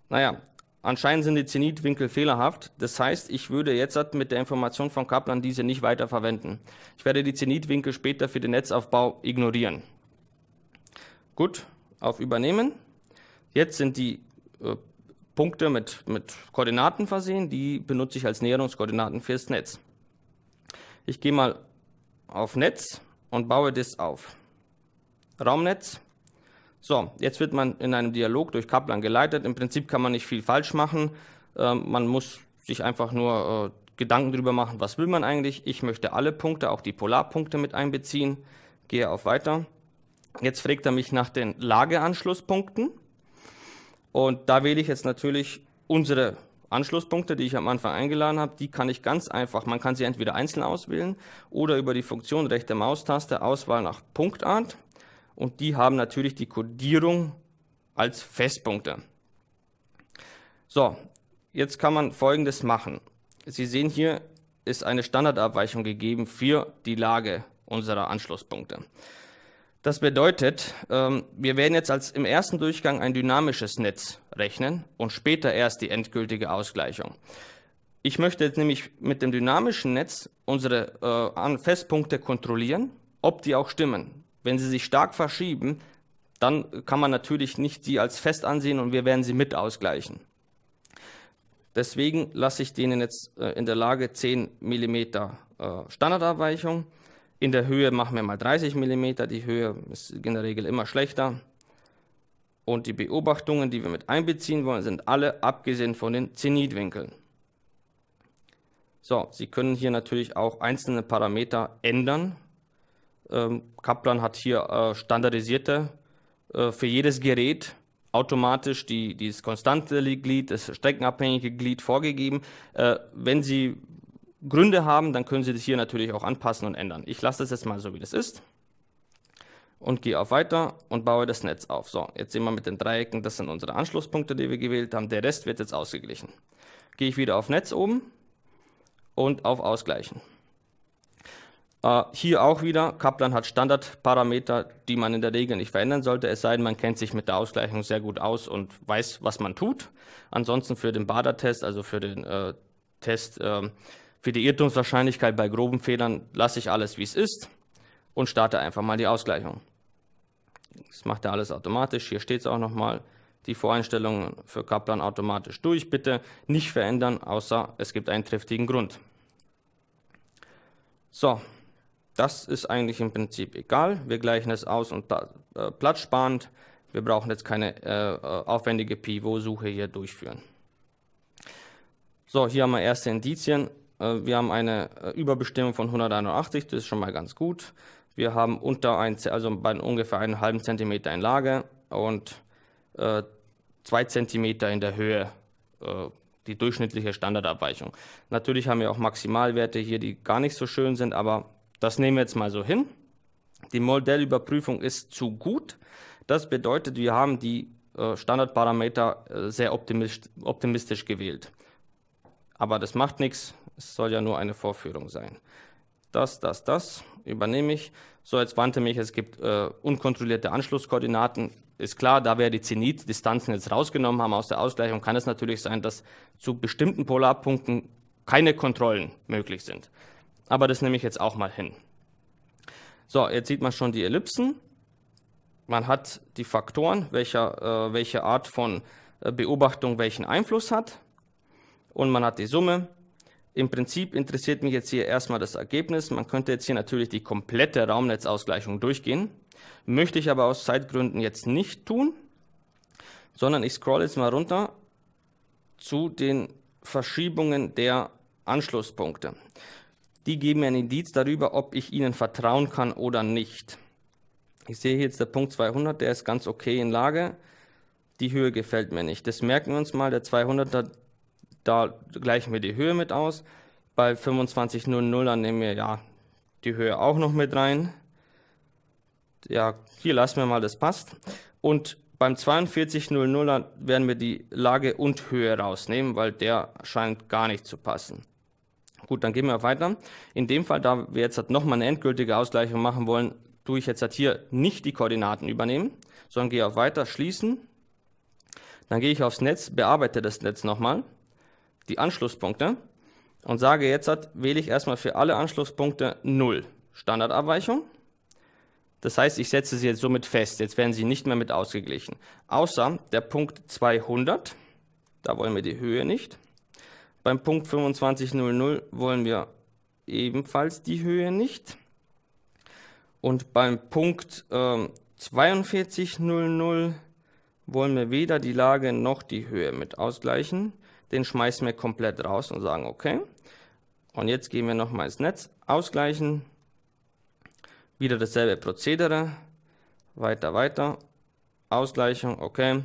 Naja, anscheinend sind die Zenitwinkel fehlerhaft. Das heißt, ich würde jetzt mit der Information von Kaplan diese nicht weiter verwenden. Ich werde die Zenitwinkel später für den Netzaufbau ignorieren. Gut, auf Übernehmen. Jetzt sind die Punkte mit Koordinaten versehen. Die benutze ich als Näherungskoordinaten fürs Netz. Ich gehe mal auf Netz und baue das auf. Raumnetz. So, jetzt wird man in einem Dialog durch Kaplan geleitet. Im Prinzip kann man nicht viel falsch machen. Man muss sich einfach nur Gedanken darüber machen, was will man eigentlich. Ich möchte alle Punkte, auch die Polarpunkte mit einbeziehen. Gehe auf Weiter. Jetzt fragt er mich nach den Lageanschlusspunkten. Und da wähle ich jetzt natürlich unsere Anschlusspunkte, die ich am Anfang eingeladen habe. Die kann ich ganz einfach, man kann sie entweder einzeln auswählen oder über die Funktion rechte Maustaste Auswahl nach Punktart. Und die haben natürlich die Kodierung als Festpunkte. So, jetzt kann man Folgendes machen. Sie sehen, hier ist eine Standardabweichung gegeben für die Lage unserer Anschlusspunkte. Das bedeutet, wir werden jetzt im ersten Durchgang ein dynamisches Netz rechnen und später erst die endgültige Ausgleichung. Ich möchte jetzt nämlich mit dem dynamischen Netz unsere Festpunkte kontrollieren, ob die auch stimmen. Wenn sie sich stark verschieben, dann kann man natürlich nicht sie als fest ansehen und wir werden sie mit ausgleichen. Deswegen lasse ich denen jetzt in der Lage 10 mm Standardabweichung. In der Höhe machen wir mal 30 mm. Die Höhe ist in der Regel immer schlechter. Und die Beobachtungen, die wir mit einbeziehen wollen, sind alle abgesehen von den Zenitwinkeln. So, Sie können hier natürlich auch einzelne Parameter ändern. Kaplan hat hier standardisierte für jedes Gerät automatisch dieses konstante Glied, das streckenabhängige Glied vorgegeben. Wenn Sie Gründe haben, dann können Sie das hier natürlich auch anpassen und ändern. Ich lasse das jetzt mal so, wie das ist und gehe auf Weiter und baue das Netz auf. So, jetzt sehen wir mit den Dreiecken, das sind unsere Anschlusspunkte, die wir gewählt haben. Der Rest wird jetzt ausgeglichen. Gehe ich wieder auf Netz oben und auf Ausgleichen. Hier auch wieder, Kaplan hat Standardparameter, die man in der Regel nicht verändern sollte, es sei denn, man kennt sich mit der Ausgleichung sehr gut aus und weiß, was man tut. Ansonsten für den Bader-Test, also für den Test für die Irrtumswahrscheinlichkeit bei groben Fehlern, lasse ich alles, wie es ist und starte einfach mal die Ausgleichung. Das macht er alles automatisch. Hier steht es auch nochmal, die Voreinstellungen für Kaplan automatisch durch. Bitte nicht verändern, außer es gibt einen triftigen Grund. So. Das ist eigentlich im Prinzip egal. Wir gleichen es aus und platzsparend. Wir brauchen jetzt keine aufwendige Pivot-Suche hier durchführen. So, hier haben wir erste Indizien. Wir haben eine Überbestimmung von 181, das ist schon mal ganz gut. Wir haben also bei ungefähr einen halben Zentimeter in Lage und 2 Zentimeter in der Höhe, die durchschnittliche Standardabweichung. Natürlich haben wir auch Maximalwerte hier, die gar nicht so schön sind, aber das nehmen wir jetzt mal so hin. Die Modellüberprüfung ist zu gut. Das bedeutet, wir haben die Standardparameter sehr optimistisch gewählt. Aber das macht nichts. Es soll ja nur eine Vorführung sein. Das übernehme ich. So, jetzt wandte mich, es gibt unkontrollierte Anschlusskoordinaten. Ist klar, da wir die Zenit-Distanzen jetzt rausgenommen haben aus der Ausgleichung, kann es natürlich sein, dass zu bestimmten Polarpunkten keine Kontrollen möglich sind. Aber das nehme ich jetzt auch mal hin. So, jetzt sieht man schon die Ellipsen. Man hat die Faktoren, welche Art von Beobachtung welchen Einfluss hat. Und man hat die Summe. Im Prinzip interessiert mich jetzt hier erstmal das Ergebnis. Man könnte jetzt hier natürlich die komplette Raumnetzausgleichung durchgehen. Möchte ich aber aus Zeitgründen jetzt nicht tun, sondern ich scrolle jetzt mal runter zu den Verschiebungen der Anschlusspunkte. Die geben mir ein Indiz darüber, ob ich ihnen vertrauen kann oder nicht. Ich sehe hier jetzt der Punkt 200, der ist ganz okay in Lage. Die Höhe gefällt mir nicht. Das merken wir uns mal, der 200er, da gleichen wir die Höhe mit aus. Bei 2500er nehmen wir ja die Höhe auch noch mit rein. Ja, hier lassen wir mal, das passt. Und beim 4200er werden wir die Lage und Höhe rausnehmen, weil der scheint gar nicht zu passen. Gut, dann gehen wir weiter. In dem Fall, da wir jetzt nochmal eine endgültige Ausgleichung machen wollen, tue ich jetzt hier nicht die Koordinaten übernehmen, sondern gehe auf Weiter, Schließen. Dann gehe ich aufs Netz, bearbeite das Netz nochmal, die Anschlusspunkte und sage jetzt, wähle ich erstmal für alle Anschlusspunkte 0 Standardabweichung. Das heißt, ich setze sie jetzt somit fest. Jetzt werden sie nicht mehr mit ausgeglichen. Außer der Punkt 200, da wollen wir die Höhe nicht. Beim Punkt 2500 wollen wir ebenfalls die Höhe nicht. Und beim Punkt 4200 wollen wir weder die Lage noch die Höhe mit ausgleichen. Den schmeißen wir komplett raus und sagen okay. Und jetzt gehen wir nochmal ins Netz, ausgleichen. Wieder dasselbe Prozedere. Weiter, Ausgleichung, okay.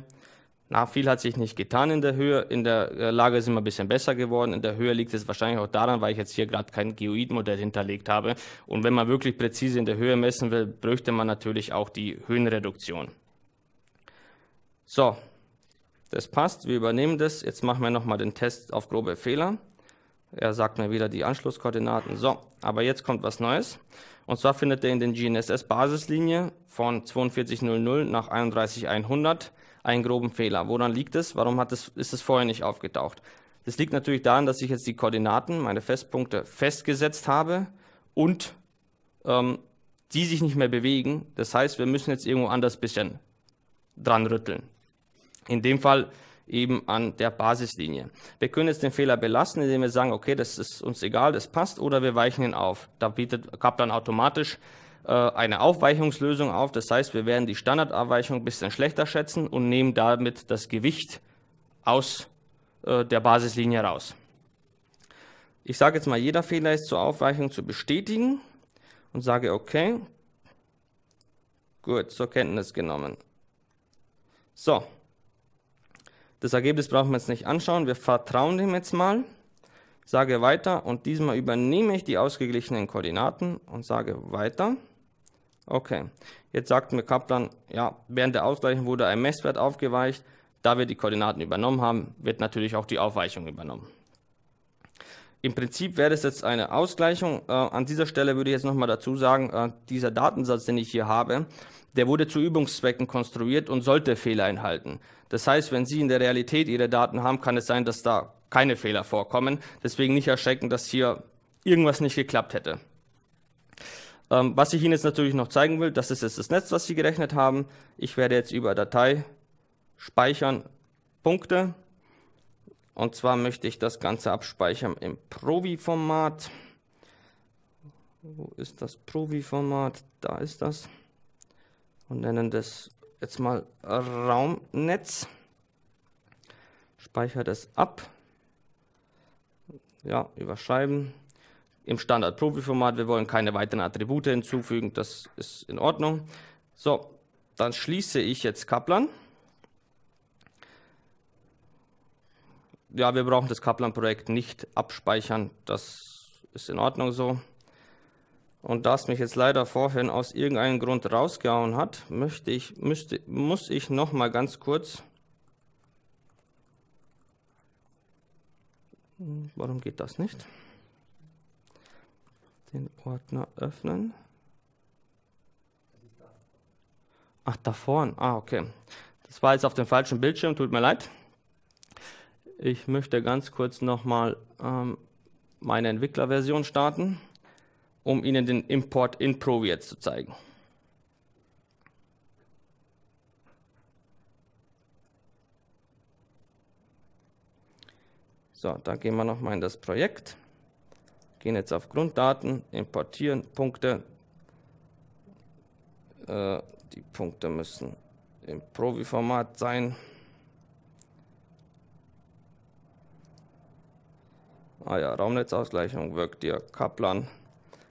Na, viel hat sich nicht getan in der Höhe. In der Lage sind wir ein bisschen besser geworden. In der Höhe liegt es wahrscheinlich auch daran, weil ich jetzt hier gerade kein Geoid-Modell hinterlegt habe. Und wenn man wirklich präzise in der Höhe messen will, bräuchte man natürlich auch die Höhenreduktion. So, das passt. Wir übernehmen das. Jetzt machen wir nochmal den Test auf grobe Fehler. Er sagt mir wieder die Anschlusskoordinaten. So, aber jetzt kommt was Neues. Und zwar findet er in den GNSS-Basislinie von 4200 nach 31100 einen groben Fehler. Woran liegt es? Warum ist es vorher nicht aufgetaucht? Das liegt natürlich daran, dass ich jetzt die Koordinaten, meine Festpunkte, festgesetzt habe und die sich nicht mehr bewegen. Das heißt, wir müssen jetzt irgendwo anders ein bisschen dran rütteln. In dem Fall eben an der Basislinie. Wir können jetzt den Fehler belassen, indem wir sagen, okay, das ist uns egal, das passt, oder wir weichen ihn auf. Da bietet Kaplan automatisch eine Aufweichungslösung auf. Das heißt, wir werden die Standardabweichung ein bisschen schlechter schätzen und nehmen damit das Gewicht aus der Basislinie raus. Ich sage jetzt mal, jeder Fehler ist zur Aufweichung zu bestätigen und sage okay. Gut, zur Kenntnis genommen. So. Das Ergebnis brauchen wir jetzt nicht anschauen. Wir vertrauen dem jetzt mal. Sage weiter und diesmal übernehme ich die ausgeglichenen Koordinaten und sage weiter. Okay, jetzt sagt mir Kaplan, ja, während der Ausgleichung wurde ein Messwert aufgeweicht. Da wir die Koordinaten übernommen haben, wird natürlich auch die Aufweichung übernommen. Im Prinzip wäre das jetzt eine Ausgleichung. An dieser Stelle würde ich jetzt nochmal dazu sagen, dieser Datensatz, den ich hier habe, der wurde zu Übungszwecken konstruiert und sollte Fehler enthalten. Das heißt, wenn Sie in der Realität Ihre Daten haben, kann es sein, dass da keine Fehler vorkommen. Deswegen nicht erschrecken, dass hier irgendwas nicht geklappt hätte. Was ich Ihnen jetzt natürlich noch zeigen will, das ist jetzt das Netz, was Sie gerechnet haben. Ich werde jetzt über Datei speichern Punkte. Und zwar möchte ich das Ganze abspeichern im Provi-Format. Wo ist das Provi-Format? Da ist das. Und nennen das jetzt mal Raumnetz. Speichere das ab. Ja, überschreiben. Im Standard-Provi-Format. Wir wollen keine weiteren Attribute hinzufügen. Das ist in Ordnung. So, dann schließe ich jetzt Kaplan. Ja, wir brauchen das Kaplan-Projekt nicht abspeichern, das ist in Ordnung so. Und da es mich jetzt leider vorhin aus irgendeinem Grund rausgehauen hat, muss ich noch mal ganz kurz, warum geht das nicht? Den Ordner öffnen. Ach, da vorne, okay. Das war jetzt auf dem falschen Bildschirm, tut mir leid. Ich möchte ganz kurz nochmal meine Entwicklerversion starten, um Ihnen den Import in Provi jetzt zu zeigen. So, da gehen wir nochmal in das Projekt, gehen jetzt auf Grunddaten, importieren Punkte. Die Punkte müssen im Provi-Format sein. Raumnetzausgleichung, Workdir, Kaplan.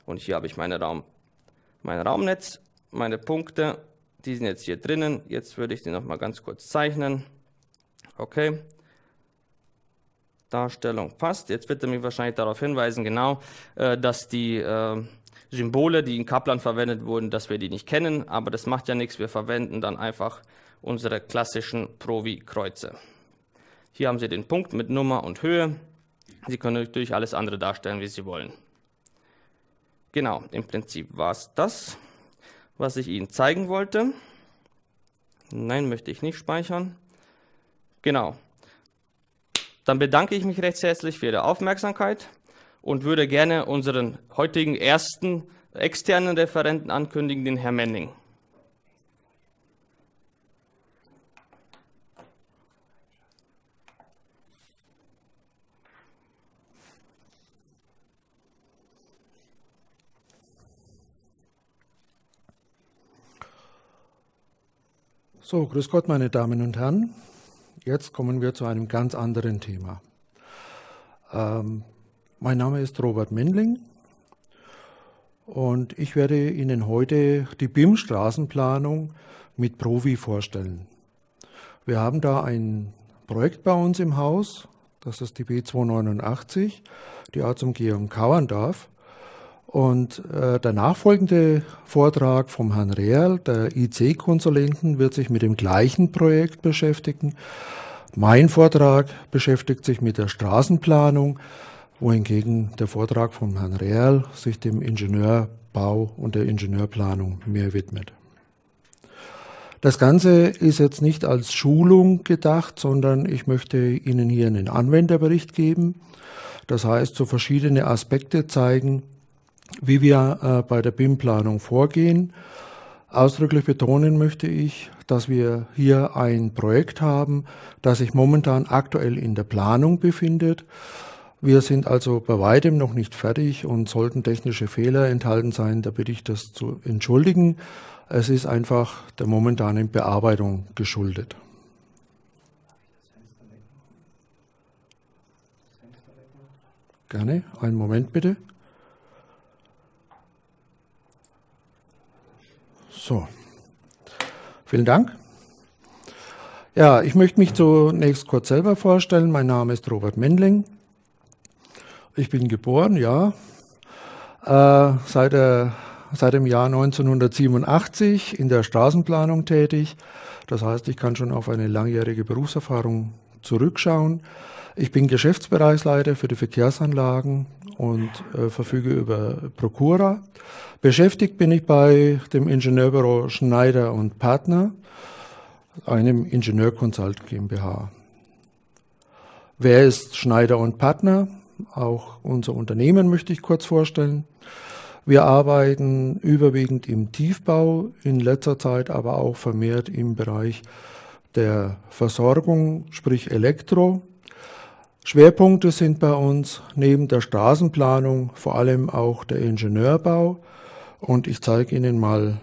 Und hier habe ich mein Raumnetz, meine Punkte, die sind jetzt hier drinnen. Jetzt würde ich die noch mal ganz kurz zeichnen. Okay. Darstellung passt. Jetzt wird er mich wahrscheinlich darauf hinweisen, genau, dass die Symbole, die in Kaplan verwendet wurden, dass wir die nicht kennen. Aber das macht ja nichts. Wir verwenden dann einfach unsere klassischen Provi-Kreuze. Hier haben Sie den Punkt mit Nummer und Höhe. Sie können natürlich alles andere darstellen, wie Sie wollen. Genau, im Prinzip war es das, was ich Ihnen zeigen wollte. Nein, möchte ich nicht speichern. Genau. Dann bedanke ich mich recht herzlich für Ihre Aufmerksamkeit und würde gerne unseren heutigen ersten externen Referenten ankündigen, den Herrn Menning. So, grüß Gott, meine Damen und Herren. Jetzt kommen wir zu einem ganz anderen Thema. Mein Name ist Robert Mendling und ich werde Ihnen heute die BIM-Straßenplanung mit Provi vorstellen. Wir haben da ein Projekt bei uns im Haus, das ist die B289, die auch zum Georg kauern darf. Und der nachfolgende Vortrag vom Herrn Rehrl, der IC-Konsulenten, wird sich mit dem gleichen Projekt beschäftigen. Mein Vortrag beschäftigt sich mit der Straßenplanung, wohingegen der Vortrag vom Herrn Rehrl sich dem Ingenieurbau und der Ingenieurplanung mehr widmet. Das Ganze ist jetzt nicht als Schulung gedacht, sondern ich möchte Ihnen hier einen Anwenderbericht geben. Das heißt, so verschiedene Aspekte zeigen, wie wir bei der BIM-Planung vorgehen. Ausdrücklich betonen möchte ich, dass wir hier ein Projekt haben, das sich momentan aktuell in der Planung befindet. Wir sind also bei weitem noch nicht fertig und sollten technische Fehler enthalten sein, da bitte ich das zu entschuldigen. Es ist einfach der momentanen Bearbeitung geschuldet. Gerne, einen Moment bitte. So, vielen Dank. Ja, ich möchte mich zunächst kurz selber vorstellen. Mein Name ist Robert Mendling. Ich bin geboren, ja, seit dem Jahr 1987 in der Straßenplanung tätig. Das heißt, ich kann schon auf eine langjährige Berufserfahrung zurückschauen. Ich bin Geschäftsbereichsleiter für die Verkehrsanlagen und verfüge über Prokura. Beschäftigt bin ich bei dem Ingenieurbüro Schneider und Partner, einem Ingenieur-Consult GmbH. Wer ist Schneider und Partner? Auch unser Unternehmen möchte ich kurz vorstellen. Wir arbeiten überwiegend im Tiefbau, in letzter Zeit aber auch vermehrt im Bereich der Versorgung, sprich Elektro. Schwerpunkte sind bei uns neben der Straßenplanung vor allem auch der Ingenieurbau. Und ich zeige Ihnen mal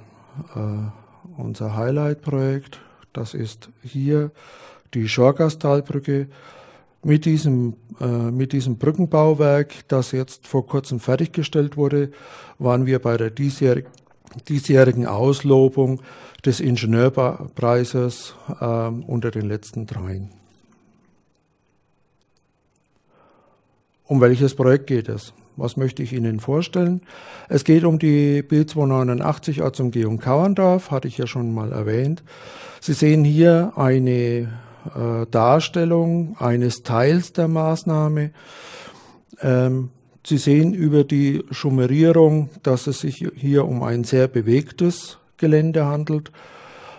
unser Highlight-Projekt. Das ist hier die Schorgastalbrücke. Mit diesem Brückenbauwerk, das jetzt vor kurzem fertiggestellt wurde, waren wir bei der diesjährigen Auslobung des Ingenieurpreises unter den letzten 3. Um welches Projekt geht es? Was möchte ich Ihnen vorstellen? Es geht um die B289 Atzumgehung Kauerndorf, hatte ich ja schon mal erwähnt. Sie sehen hier eine Darstellung eines Teils der Maßnahme. Sie sehen über die Schummerierung, dass es sich hier um ein sehr bewegtes Gelände handelt.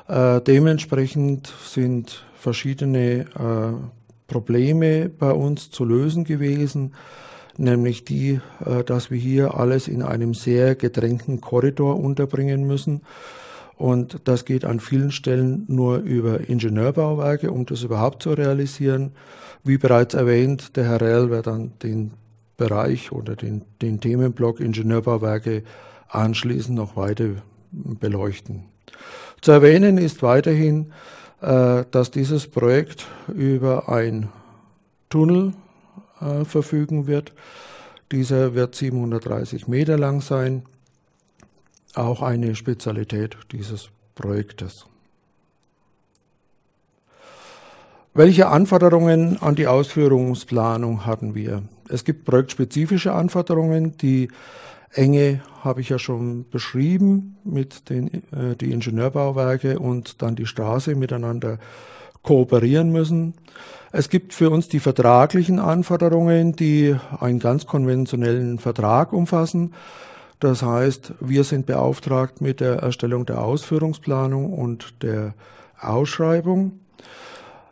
Dementsprechend sind verschiedene Probleme bei uns zu lösen gewesen, nämlich die, dass wir hier alles in einem sehr gedrängten Korridor unterbringen müssen. Und das geht an vielen Stellen nur über Ingenieurbauwerke, um das überhaupt zu realisieren. Wie bereits erwähnt, der Herr Rehl wird dann den Bereich oder den Themenblock Ingenieurbauwerke anschließend noch weiter beleuchten. Zu erwähnen ist weiterhin, dass dieses Projekt über ein Tunnel verfügen wird. Dieser wird 730 Meter lang sein. Auch eine Spezialität dieses Projektes. Welche Anforderungen an die Ausführungsplanung hatten wir? Es gibt projektspezifische Anforderungen. Die Enge habe ich ja schon beschrieben, mit die Ingenieurbauwerke und dann die Straße miteinander kooperieren müssen. Es gibt für uns die vertraglichen Anforderungen, die einen ganz konventionellen Vertrag umfassen. Das heißt, wir sind beauftragt mit der Erstellung der Ausführungsplanung und der Ausschreibung.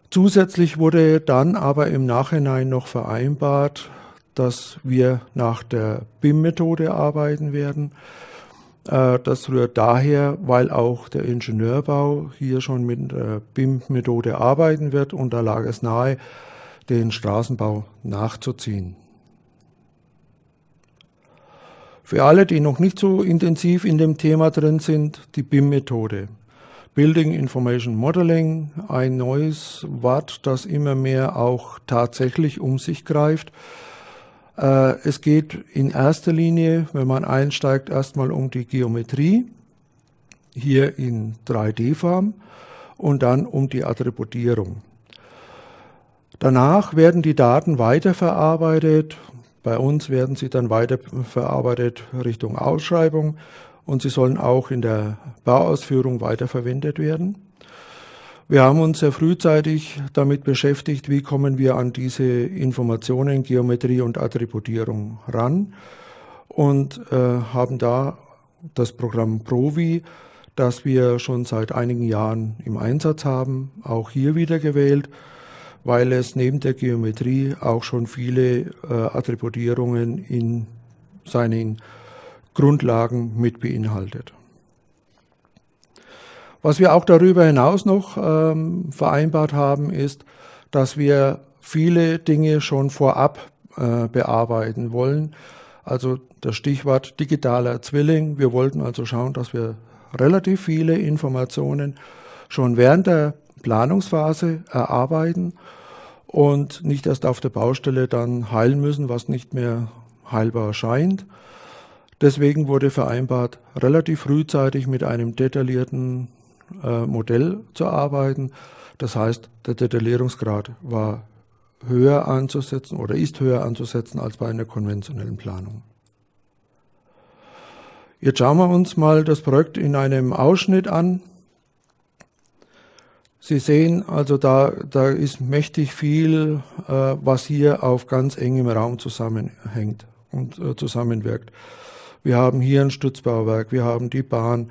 Zusätzlich wurde dann aber im Nachhinein noch vereinbart, dass wir nach der BIM-Methode arbeiten werden. Das rührt daher, weil auch der Ingenieurbau hier schon mit der BIM-Methode arbeiten wird und da lag es nahe, den Straßenbau nachzuziehen. Für alle, die noch nicht so intensiv in dem Thema drin sind, die BIM-Methode. Building Information Modeling, ein neues Wort, das immer mehr auch tatsächlich um sich greift. Es geht in erster Linie, wenn man einsteigt, erstmal um die Geometrie, hier in 3D-Form, und dann um die Attributierung. Danach werden die Daten weiterverarbeitet. Bei uns werden sie dann weiterverarbeitet Richtung Ausschreibung und sie sollen auch in der Bauausführung weiterverwendet werden. Wir haben uns sehr frühzeitig damit beschäftigt, wie kommen wir an diese Informationen, Geometrie und Attributierung ran und haben da das Programm Provi, das wir schon seit einigen Jahren im Einsatz haben, auch hier wieder gewählt, weil es neben der Geometrie auch schon viele Attributierungen in seinen Grundlagen mit beinhaltet. Was wir auch darüber hinaus noch vereinbart haben, ist, dass wir viele Dinge schon vorab bearbeiten wollen. Also das Stichwort digitaler Zwilling. Wir wollten also schauen, dass wir relativ viele Informationen schon während der Planungsphase erarbeiten und nicht erst auf der Baustelle dann heilen müssen, was nicht mehr heilbar scheint. Deswegen wurde vereinbart, relativ frühzeitig mit einem detaillierten Modell zu arbeiten. Das heißt, der Detaillierungsgrad war höher anzusetzen oder ist höher anzusetzen als bei einer konventionellen Planung. Jetzt schauen wir uns mal das Projekt in einem Ausschnitt an. Sie sehen, also da ist mächtig viel, was hier auf ganz engem Raum zusammenhängt und zusammenwirkt. Wir haben hier ein Stützbauwerk, wir haben die Bahn,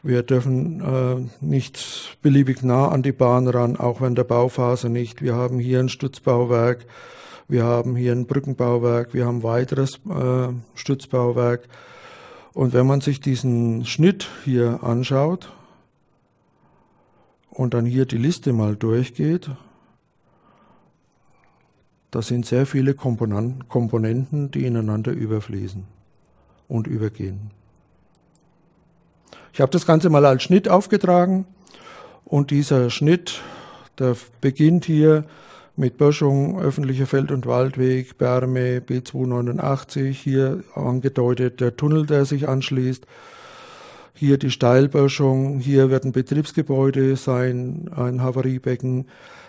wir dürfen nicht beliebig nah an die Bahn ran, auch während der Bauphase nicht. Wir haben hier ein Stützbauwerk, wir haben hier ein Brückenbauwerk, wir haben ein weiteres Stützbauwerk. Und wenn man sich diesen Schnitt hier anschaut und dann hier die Liste mal durchgeht, da sind sehr viele Komponenten, die ineinander überfließen und übergehen. Ich habe das Ganze mal als Schnitt aufgetragen und dieser Schnitt, der beginnt hier mit Böschung, öffentlicher Feld- und Waldweg, Berme, B289, hier angedeutet der Tunnel, der sich anschließt. Hier die Steilböschung, hier wird ein Betriebsgebäude sein, ein Havariebecken,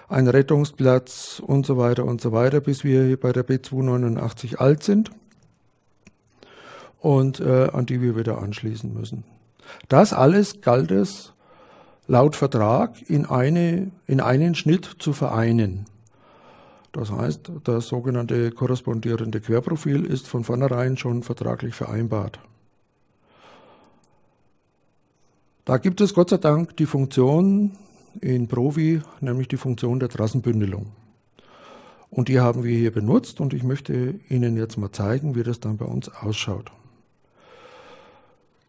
ein Rettungsplatz und so weiter, bis wir hier bei der B289 alt sind und an die wir wieder anschließen müssen. Das alles galt es laut Vertrag in einen Schnitt zu vereinen. Das heißt, das sogenannte korrespondierende Querprofil ist von vornherein schon vertraglich vereinbart. Da gibt es Gott sei Dank die Funktion in Provi, nämlich die Funktion der Trassenbündelung. Und die haben wir hier benutzt und ich möchte Ihnen jetzt mal zeigen, wie das dann bei uns ausschaut.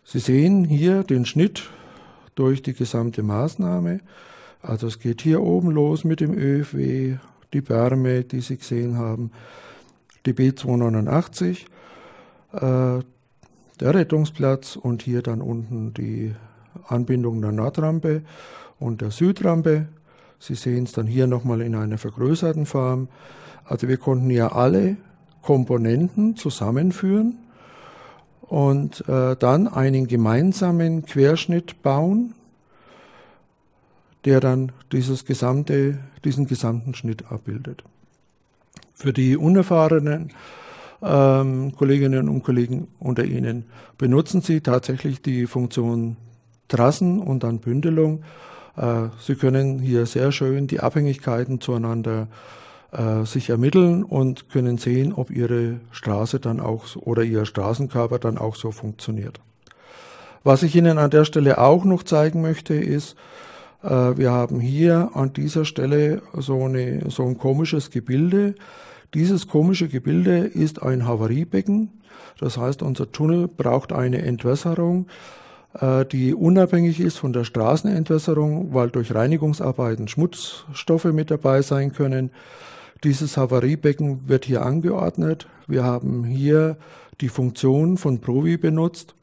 Sie sehen hier den Schnitt durch die gesamte Maßnahme. Also es geht hier oben los mit dem ÖFW, die Berme, die Sie gesehen haben, die B289, der Rettungsplatz und hier dann unten die Anbindung der Nordrampe und der Südrampe. Sie sehen es dann hier nochmal in einer vergrößerten Form. Also wir konnten ja alle Komponenten zusammenführen und dann einen gemeinsamen Querschnitt bauen, der dann diesen gesamten Schnitt abbildet. Für die unerfahrenen Kolleginnen und Kollegen unter Ihnen benutzen Sie tatsächlich die Funktion Trassen und dann Bündelung. Sie können hier sehr schön die Abhängigkeiten zueinander sich ermitteln und können sehen, ob Ihre Straße dann auch oder Ihr Straßenkörper dann auch so funktioniert. Was ich Ihnen an der Stelle auch noch zeigen möchte, ist, wir haben hier an dieser Stelle so ein komisches Gebilde. Dieses komische Gebilde ist ein Havariebecken. Das heißt, unser Tunnel braucht eine Entwässerung, die unabhängig ist von der Straßenentwässerung, weil durch Reinigungsarbeiten Schmutzstoffe mit dabei sein können. Dieses Havariebecken wird hier angeordnet. Wir haben hier die Funktion von Provi benutzt,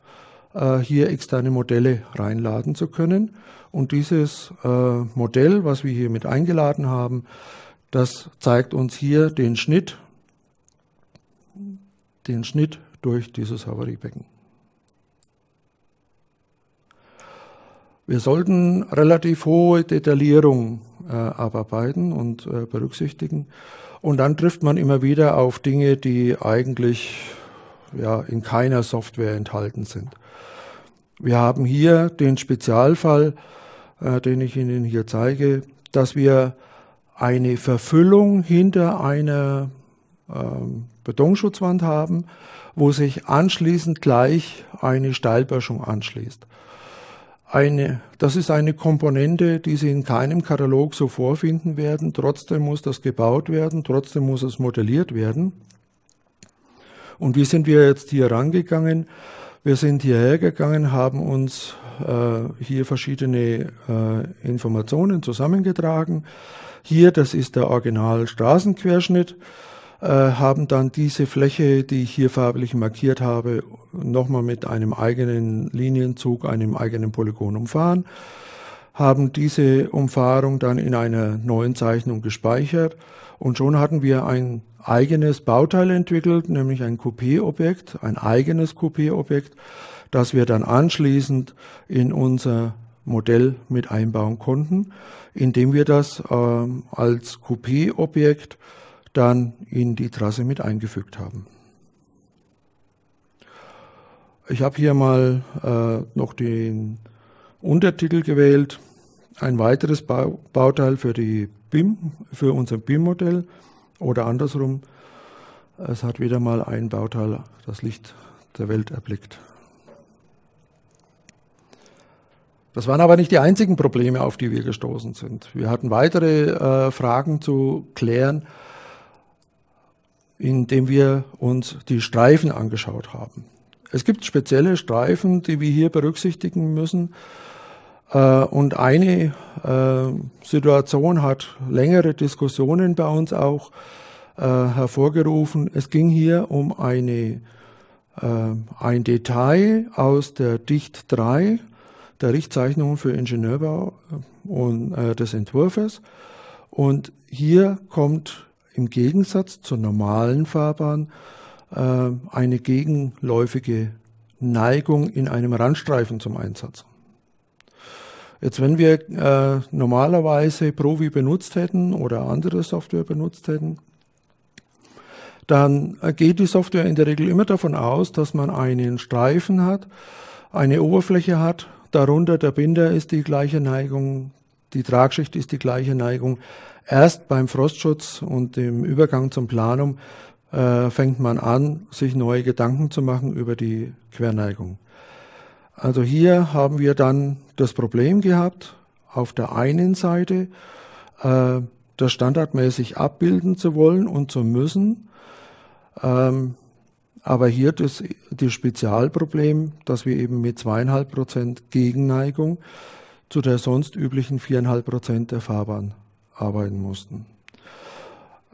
hier externe Modelle reinladen zu können. Und dieses Modell, was wir hier mit eingeladen haben, das zeigt uns hier den Schnitt durch dieses Havariebecken. Wir sollten relativ hohe Detaillierung abarbeiten und berücksichtigen. Und dann trifft man immer wieder auf Dinge, die eigentlich in keiner Software enthalten sind. Wir haben hier den Spezialfall, den ich Ihnen hier zeige, dass wir eine Verfüllung hinter einer Betonschutzwand haben, wo sich anschließend gleich eine Steilböschung anschließt. Das ist eine Komponente, die Sie in keinem Katalog so vorfinden werden. Trotzdem muss das gebaut werden, trotzdem muss es modelliert werden. Und wie sind wir jetzt hier rangegangen? Wir sind hierher gegangen, haben uns hier verschiedene Informationen zusammengetragen. Hier, das ist der Original-Straßenquerschnitt, haben dann diese Fläche, die ich hier farblich markiert habe, nochmal mit einem eigenen Linienzug, einem eigenen Polygon umfahren, haben diese Umfahrung dann in einer neuen Zeichnung gespeichert und schon hatten wir ein eigenes Bauteil entwickelt, nämlich ein Coupé-Objekt, ein eigenes Coupé-Objekt, das wir dann anschließend in unser Modell mit einbauen konnten, indem wir das als Coupé-Objekt dann in die Trasse mit eingefügt haben. Ich habe hier mal noch den Untertitel gewählt, ein weiteres Bauteil für die BIM, für unser BIM-Modell oder andersrum. Es hat wieder mal ein Bauteil das Licht der Welt erblickt. Das waren aber nicht die einzigen Probleme, auf die wir gestoßen sind. Wir hatten weitere Fragen zu klären, indem wir uns die Streifen angeschaut haben. Es gibt spezielle Streifen, die wir hier berücksichtigen müssen. Und eine Situation hat längere Diskussionen bei uns auch hervorgerufen. Es ging hier um ein Detail aus der Dicht 3, der Richtzeichnungen für Ingenieurbau und des Entwurfes. Und hier kommt im Gegensatz zur normalen Fahrbahn eine gegenläufige Neigung in einem Randstreifen zum Einsatz. Jetzt, wenn wir normalerweise Provi benutzt hätten oder andere Software benutzt hätten, dann geht die Software in der Regel immer davon aus, dass man einen Streifen hat, eine Oberfläche hat, darunter der Binder ist die gleiche Neigung, die Tragschicht ist die gleiche Neigung. Erst beim Frostschutz und dem Übergang zum Planum fängt man an, sich neue Gedanken zu machen über die Querneigung. Also hier haben wir dann das Problem gehabt, auf der einen Seite das standardmäßig abbilden zu wollen und zu müssen, aber hier das Spezialproblem, dass wir eben mit 2,5% Gegenneigung zu der sonst üblichen 4,5% der Fahrbahn arbeiten mussten.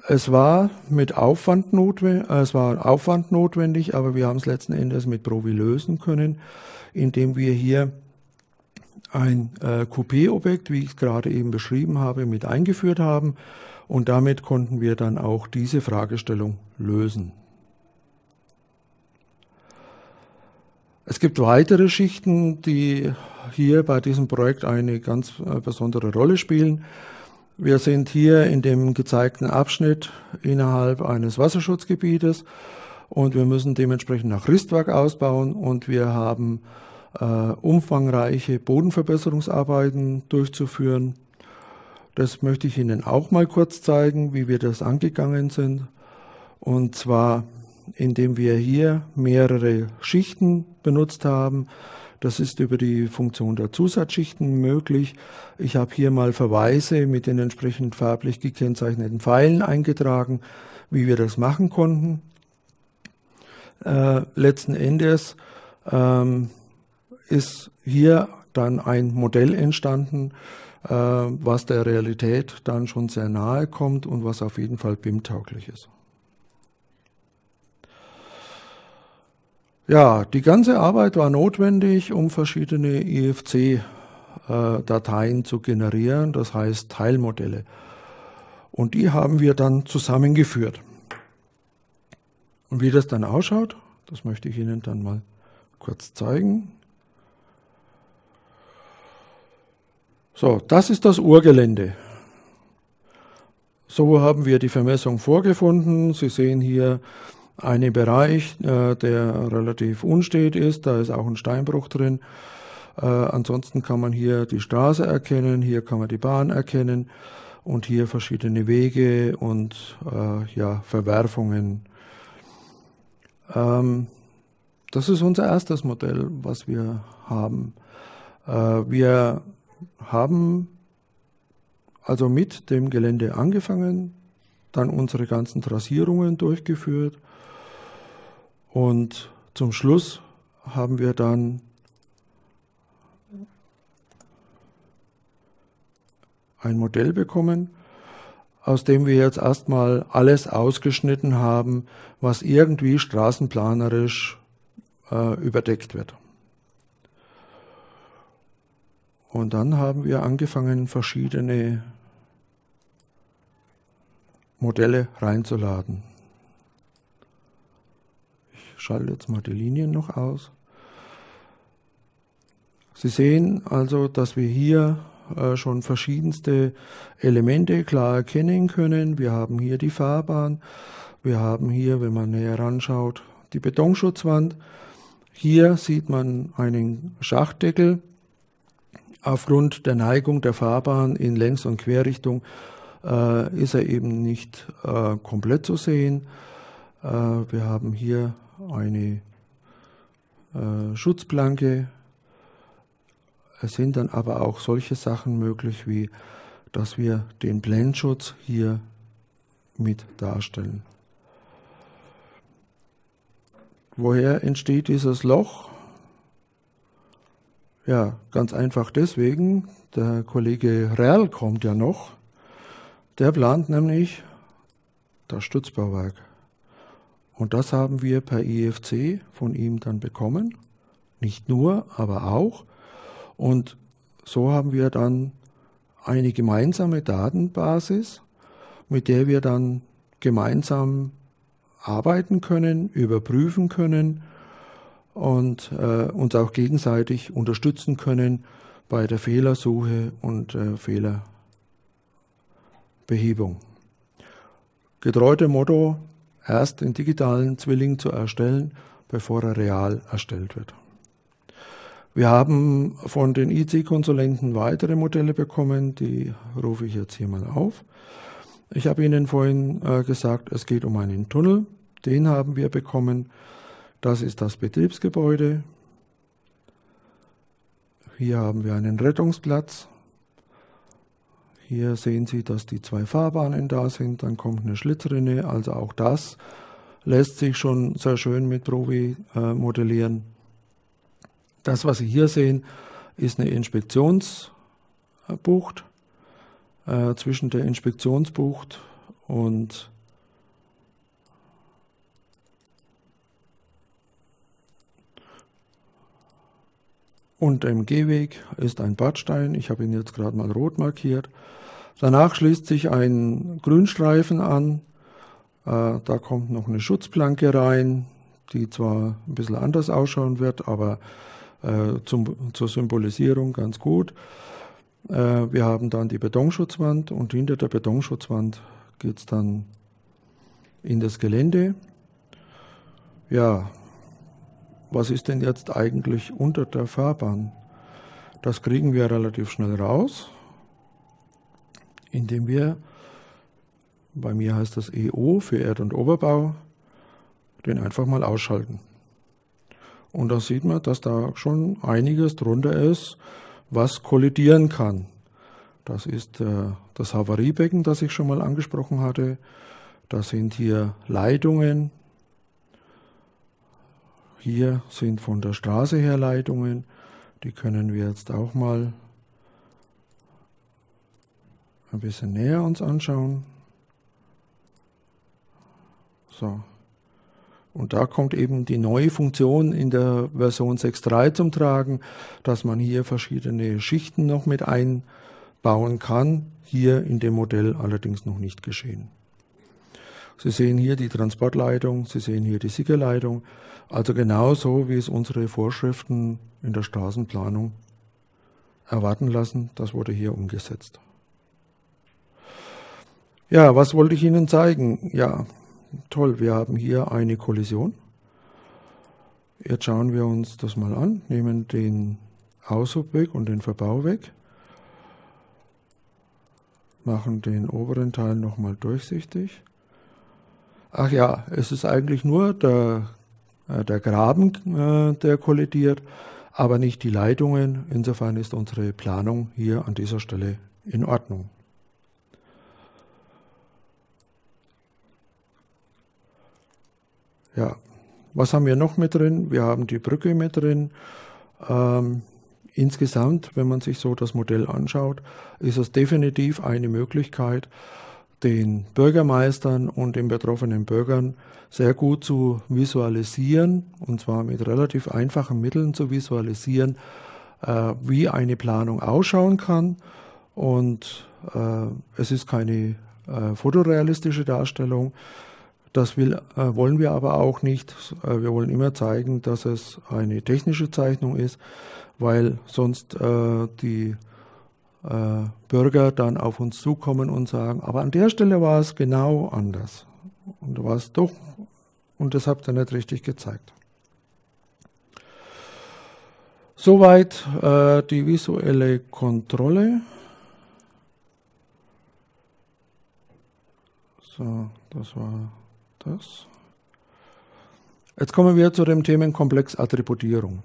Es war Aufwand notwendig, aber wir haben es letzten Endes mit Provi lösen können, indem wir hier ein Coupé-Objekt, wie ich es gerade eben beschrieben habe, mit eingeführt haben. Und damit konnten wir dann auch diese Fragestellung lösen. Es gibt weitere Schichten, die hier bei diesem Projekt eine ganz besondere Rolle spielen. Wir sind hier in dem gezeigten Abschnitt innerhalb eines Wasserschutzgebietes und wir müssen dementsprechend nach Ristwerk ausbauen und wir haben umfangreiche Bodenverbesserungsarbeiten durchzuführen. Das möchte ich Ihnen auch mal kurz zeigen, wie wir das angegangen sind. Und zwar, indem wir hier mehrere Schichten benutzt haben. Das ist über die Funktion der Zusatzschichten möglich. Ich habe hier mal Verweise mit den entsprechend farblich gekennzeichneten Pfeilen eingetragen, wie wir das machen konnten. Letzten Endes ist hier dann ein Modell entstanden, was der Realität dann schon sehr nahe kommt und was auf jeden Fall BIM-tauglich ist. Ja, die ganze Arbeit war notwendig, um verschiedene IFC-Dateien zu generieren, das heißt Teilmodelle. Und die haben wir dann zusammengeführt. Und wie das dann ausschaut, das möchte ich Ihnen dann mal kurz zeigen. So, das ist das Urgelände. So haben wir die Vermessung vorgefunden. Sie sehen hier einen Bereich, der relativ unstet ist. Da ist auch ein Steinbruch drin. Ansonsten kann man hier die Straße erkennen, hier kann man die Bahn erkennen und hier verschiedene Wege und Verwerfungen. Das ist unser erstes Modell, was wir haben. Wir haben also mit dem Gelände angefangen, dann unsere ganzen Trassierungen durchgeführt und zum Schluss haben wir dann ein Modell bekommen, aus dem wir jetzt erstmal alles ausgeschnitten haben, was irgendwie straßenplanerisch überdeckt wird. Und dann haben wir angefangen, verschiedene Modelle reinzuladen. Ich schalte jetzt mal die Linien noch aus. Sie sehen also, dass wir hier schon verschiedenste Elemente klar erkennen können. Wir haben hier die Fahrbahn, wir haben hier, wenn man näher ranschaut, die Betonschutzwand. Hier sieht man einen Schachtdeckel Aufgrund der Neigung der Fahrbahn in Längs- und Querrichtung ist er eben nicht komplett zu sehen. Wir haben hier eine Schutzplanke. Es sind dann aber auch solche Sachen möglich, wie dass wir den Blendschutz hier mit darstellen. Woher entsteht dieses Loch? Ja, ganz einfach deswegen, der Kollege Rerl kommt ja noch, der plant nämlich das Stützbauwerk. Und das haben wir per IFC von ihm dann bekommen, nicht nur, aber auch. Und so haben wir dann eine gemeinsame Datenbasis, mit der wir dann gemeinsam arbeiten können, überprüfen können und uns auch gegenseitig unterstützen können bei der Fehlersuche und Fehlerbehebung. Getreu dem Motto, erst den digitalen Zwilling zu erstellen, bevor er real erstellt wird. Wir haben von den IC-Konsulenten weitere Modelle bekommen, die rufe ich jetzt hier mal auf. Ich habe Ihnen vorhin gesagt, es geht um einen Tunnel, den haben wir bekommen. Das ist das Betriebsgebäude. Hier haben wir einen Rettungsplatz. Hier sehen Sie, dass die 2 Fahrbahnen da sind, dann kommt eine Schlitzrinne, also auch das lässt sich schon sehr schön mit Provi modellieren. Das, was Sie hier sehen, ist eine Inspektionsbucht. Zwischen der Inspektionsbucht und dem Gehweg ist ein Badstein. Ich habe ihn jetzt gerade mal rot markiert. Danach schließt sich ein Grünstreifen an. Da kommt noch eine Schutzplanke rein, die zwar ein bisschen anders ausschauen wird, aber zur Symbolisierung ganz gut. Wir haben dann die Betonschutzwand und hinter der Betonschutzwand geht es dann in das Gelände. Ja, was ist denn jetzt eigentlich unter der Fahrbahn? Das kriegen wir relativ schnell raus, indem wir, bei mir heißt das EO für Erd- und Oberbau, den einfach mal ausschalten. Und da sieht man, dass da schon einiges drunter ist, was kollidieren kann. Das ist das Havariebecken, das ich schon mal angesprochen hatte. Das sind hier Leitungen. Hier sind von der Straße her Leitungen. Die können wir jetzt auch mal ein bisschen näher uns anschauen. So. Und da kommt eben die neue Funktion in der Version 6.3 zum Tragen, dass man hier verschiedene Schichten noch mit einbauen kann. Hier in dem Modell allerdings noch nicht geschehen. Sie sehen hier die Transportleitung, Sie sehen hier die Sickerleitung. Also genauso, wie es unsere Vorschriften in der Straßenplanung erwarten lassen, das wurde hier umgesetzt. Ja, was wollte ich Ihnen zeigen? Ja, toll, wir haben hier eine Kollision. Jetzt schauen wir uns das mal an, nehmen den Aushub weg und den Verbau weg, machen den oberen Teil nochmal durchsichtig. Ach ja, es ist eigentlich nur der Graben, der kollidiert, aber nicht die Leitungen. Insofern ist unsere Planung hier an dieser Stelle in Ordnung. Ja, was haben wir noch mit drin? Wir haben die Brücke mit drin. Insgesamt, wenn man sich so das Modell anschaut, ist es definitiv eine Möglichkeit, den Bürgermeistern und den betroffenen Bürgern sehr gut zu visualisieren, und zwar mit relativ einfachen Mitteln zu visualisieren, wie eine Planung ausschauen kann. Und es ist keine fotorealistische Darstellung. Das wollen wir aber auch nicht. Wir wollen immer zeigen, dass es eine technische Zeichnung ist, weil sonst die Bürger dann auf uns zukommen und sagen, aber an der Stelle war es genau anders. Und da war es doch, und das habt ihr nicht richtig gezeigt. Soweit die visuelle Kontrolle. So, das war das. Jetzt kommen wir zu dem Themenkomplex Attributierung.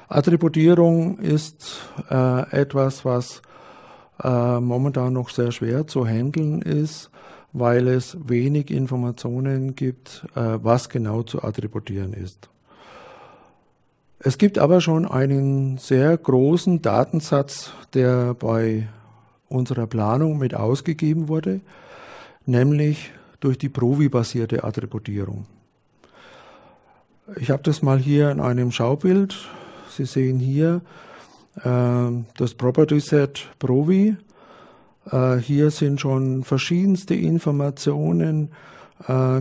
Attributierung ist etwas, was momentan noch sehr schwer zu handeln ist, weil es wenig Informationen gibt, was genau zu attributieren ist. Es gibt aber schon einen sehr großen Datensatz, der bei unserer Planung mit ausgegeben wurde, nämlich durch die Provi-basierte Attributierung. Ich habe das mal hier in einem Schaubild. Sie sehen hier das Property Set Provi. Hier sind schon verschiedenste Informationen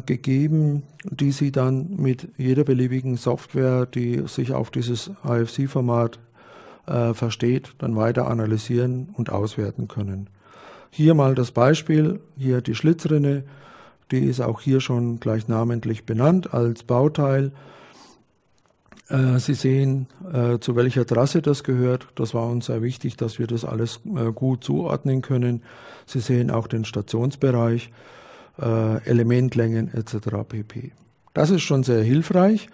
gegeben, die Sie dann mit jeder beliebigen Software, die sich auf dieses AFC-Format versteht, dann weiter analysieren und auswerten können. Hier mal das Beispiel, hier die Schlitzrinne, die ist auch hier schon gleich namentlich benannt als Bauteil. Sie sehen, zu welcher Trasse das gehört. Das war uns sehr wichtig, dass wir das alles gut zuordnen können. Sie sehen auch den Stationsbereich, Elementlängen etc. pp. Das ist schon sehr hilfreich,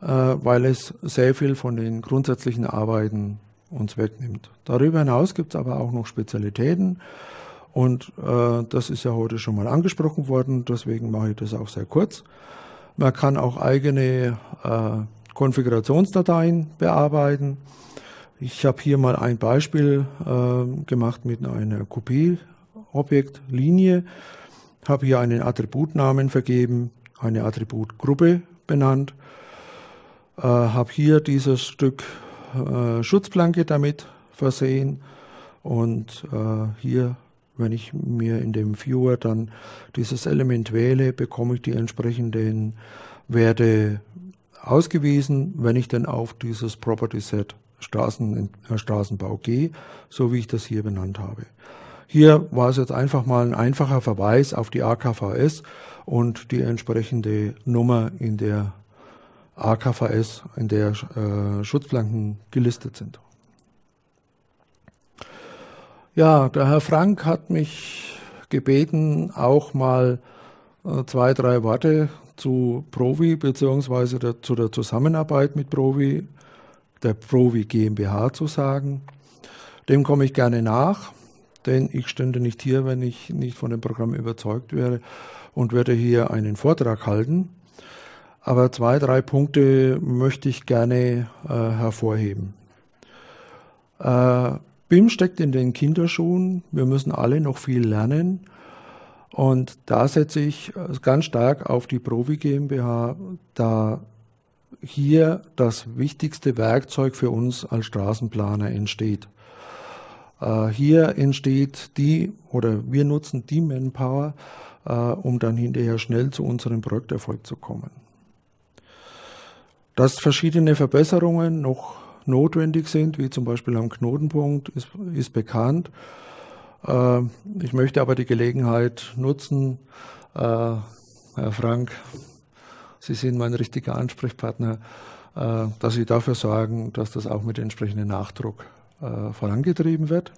weil es sehr viel von den grundsätzlichen Arbeiten uns wegnimmt. Darüber hinaus gibt es aber auch noch Spezialitäten und das ist ja heute schon mal angesprochen worden, deswegen mache ich das auch sehr kurz. Man kann auch eigene Konfigurationsdateien bearbeiten. Ich habe hier mal ein Beispiel gemacht mit einer Kopie-Objektlinie, habe hier einen Attributnamen vergeben, eine Attributgruppe benannt, habe hier dieses Stück Schutzplanke damit versehen und hier, wenn ich mir in dem Viewer dann dieses Element wähle, bekomme ich die entsprechenden Werte ausgewiesen, wenn ich dann auf dieses Property Set Straßenbau gehe, so wie ich das hier benannt habe. Hier war es jetzt einfach mal ein einfacher Verweis auf die AKVS und die entsprechende Nummer in der AKVS, in der Schutzplanken gelistet sind. Ja, der Herr Frank hat mich gebeten, auch mal 2, 3 Worte zu Provi bzw. zu der Zusammenarbeit mit Provi, der Provi GmbH zu sagen. Dem komme ich gerne nach, denn ich stünde nicht hier, wenn ich nicht von dem Programm überzeugt wäre und würde hier einen Vortrag halten. Aber 2, 3 Punkte möchte ich gerne hervorheben. BIM steckt in den Kinderschuhen. Wir müssen alle noch viel lernen. Und da setze ich ganz stark auf die Provi GmbH, da hier das wichtigste Werkzeug für uns als Straßenplaner entsteht. Hier entsteht wir nutzen die Manpower, um dann hinterher schnell zu unserem Projekterfolg zu kommen. Dass verschiedene Verbesserungen noch notwendig sind, wie zum Beispiel am Knotenpunkt, ist bekannt. Ich möchte aber die Gelegenheit nutzen, Herr Frank, Sie sind mein richtiger Ansprechpartner, dass Sie dafür sorgen, dass das auch mit entsprechendem Nachdruck vorangetrieben wird.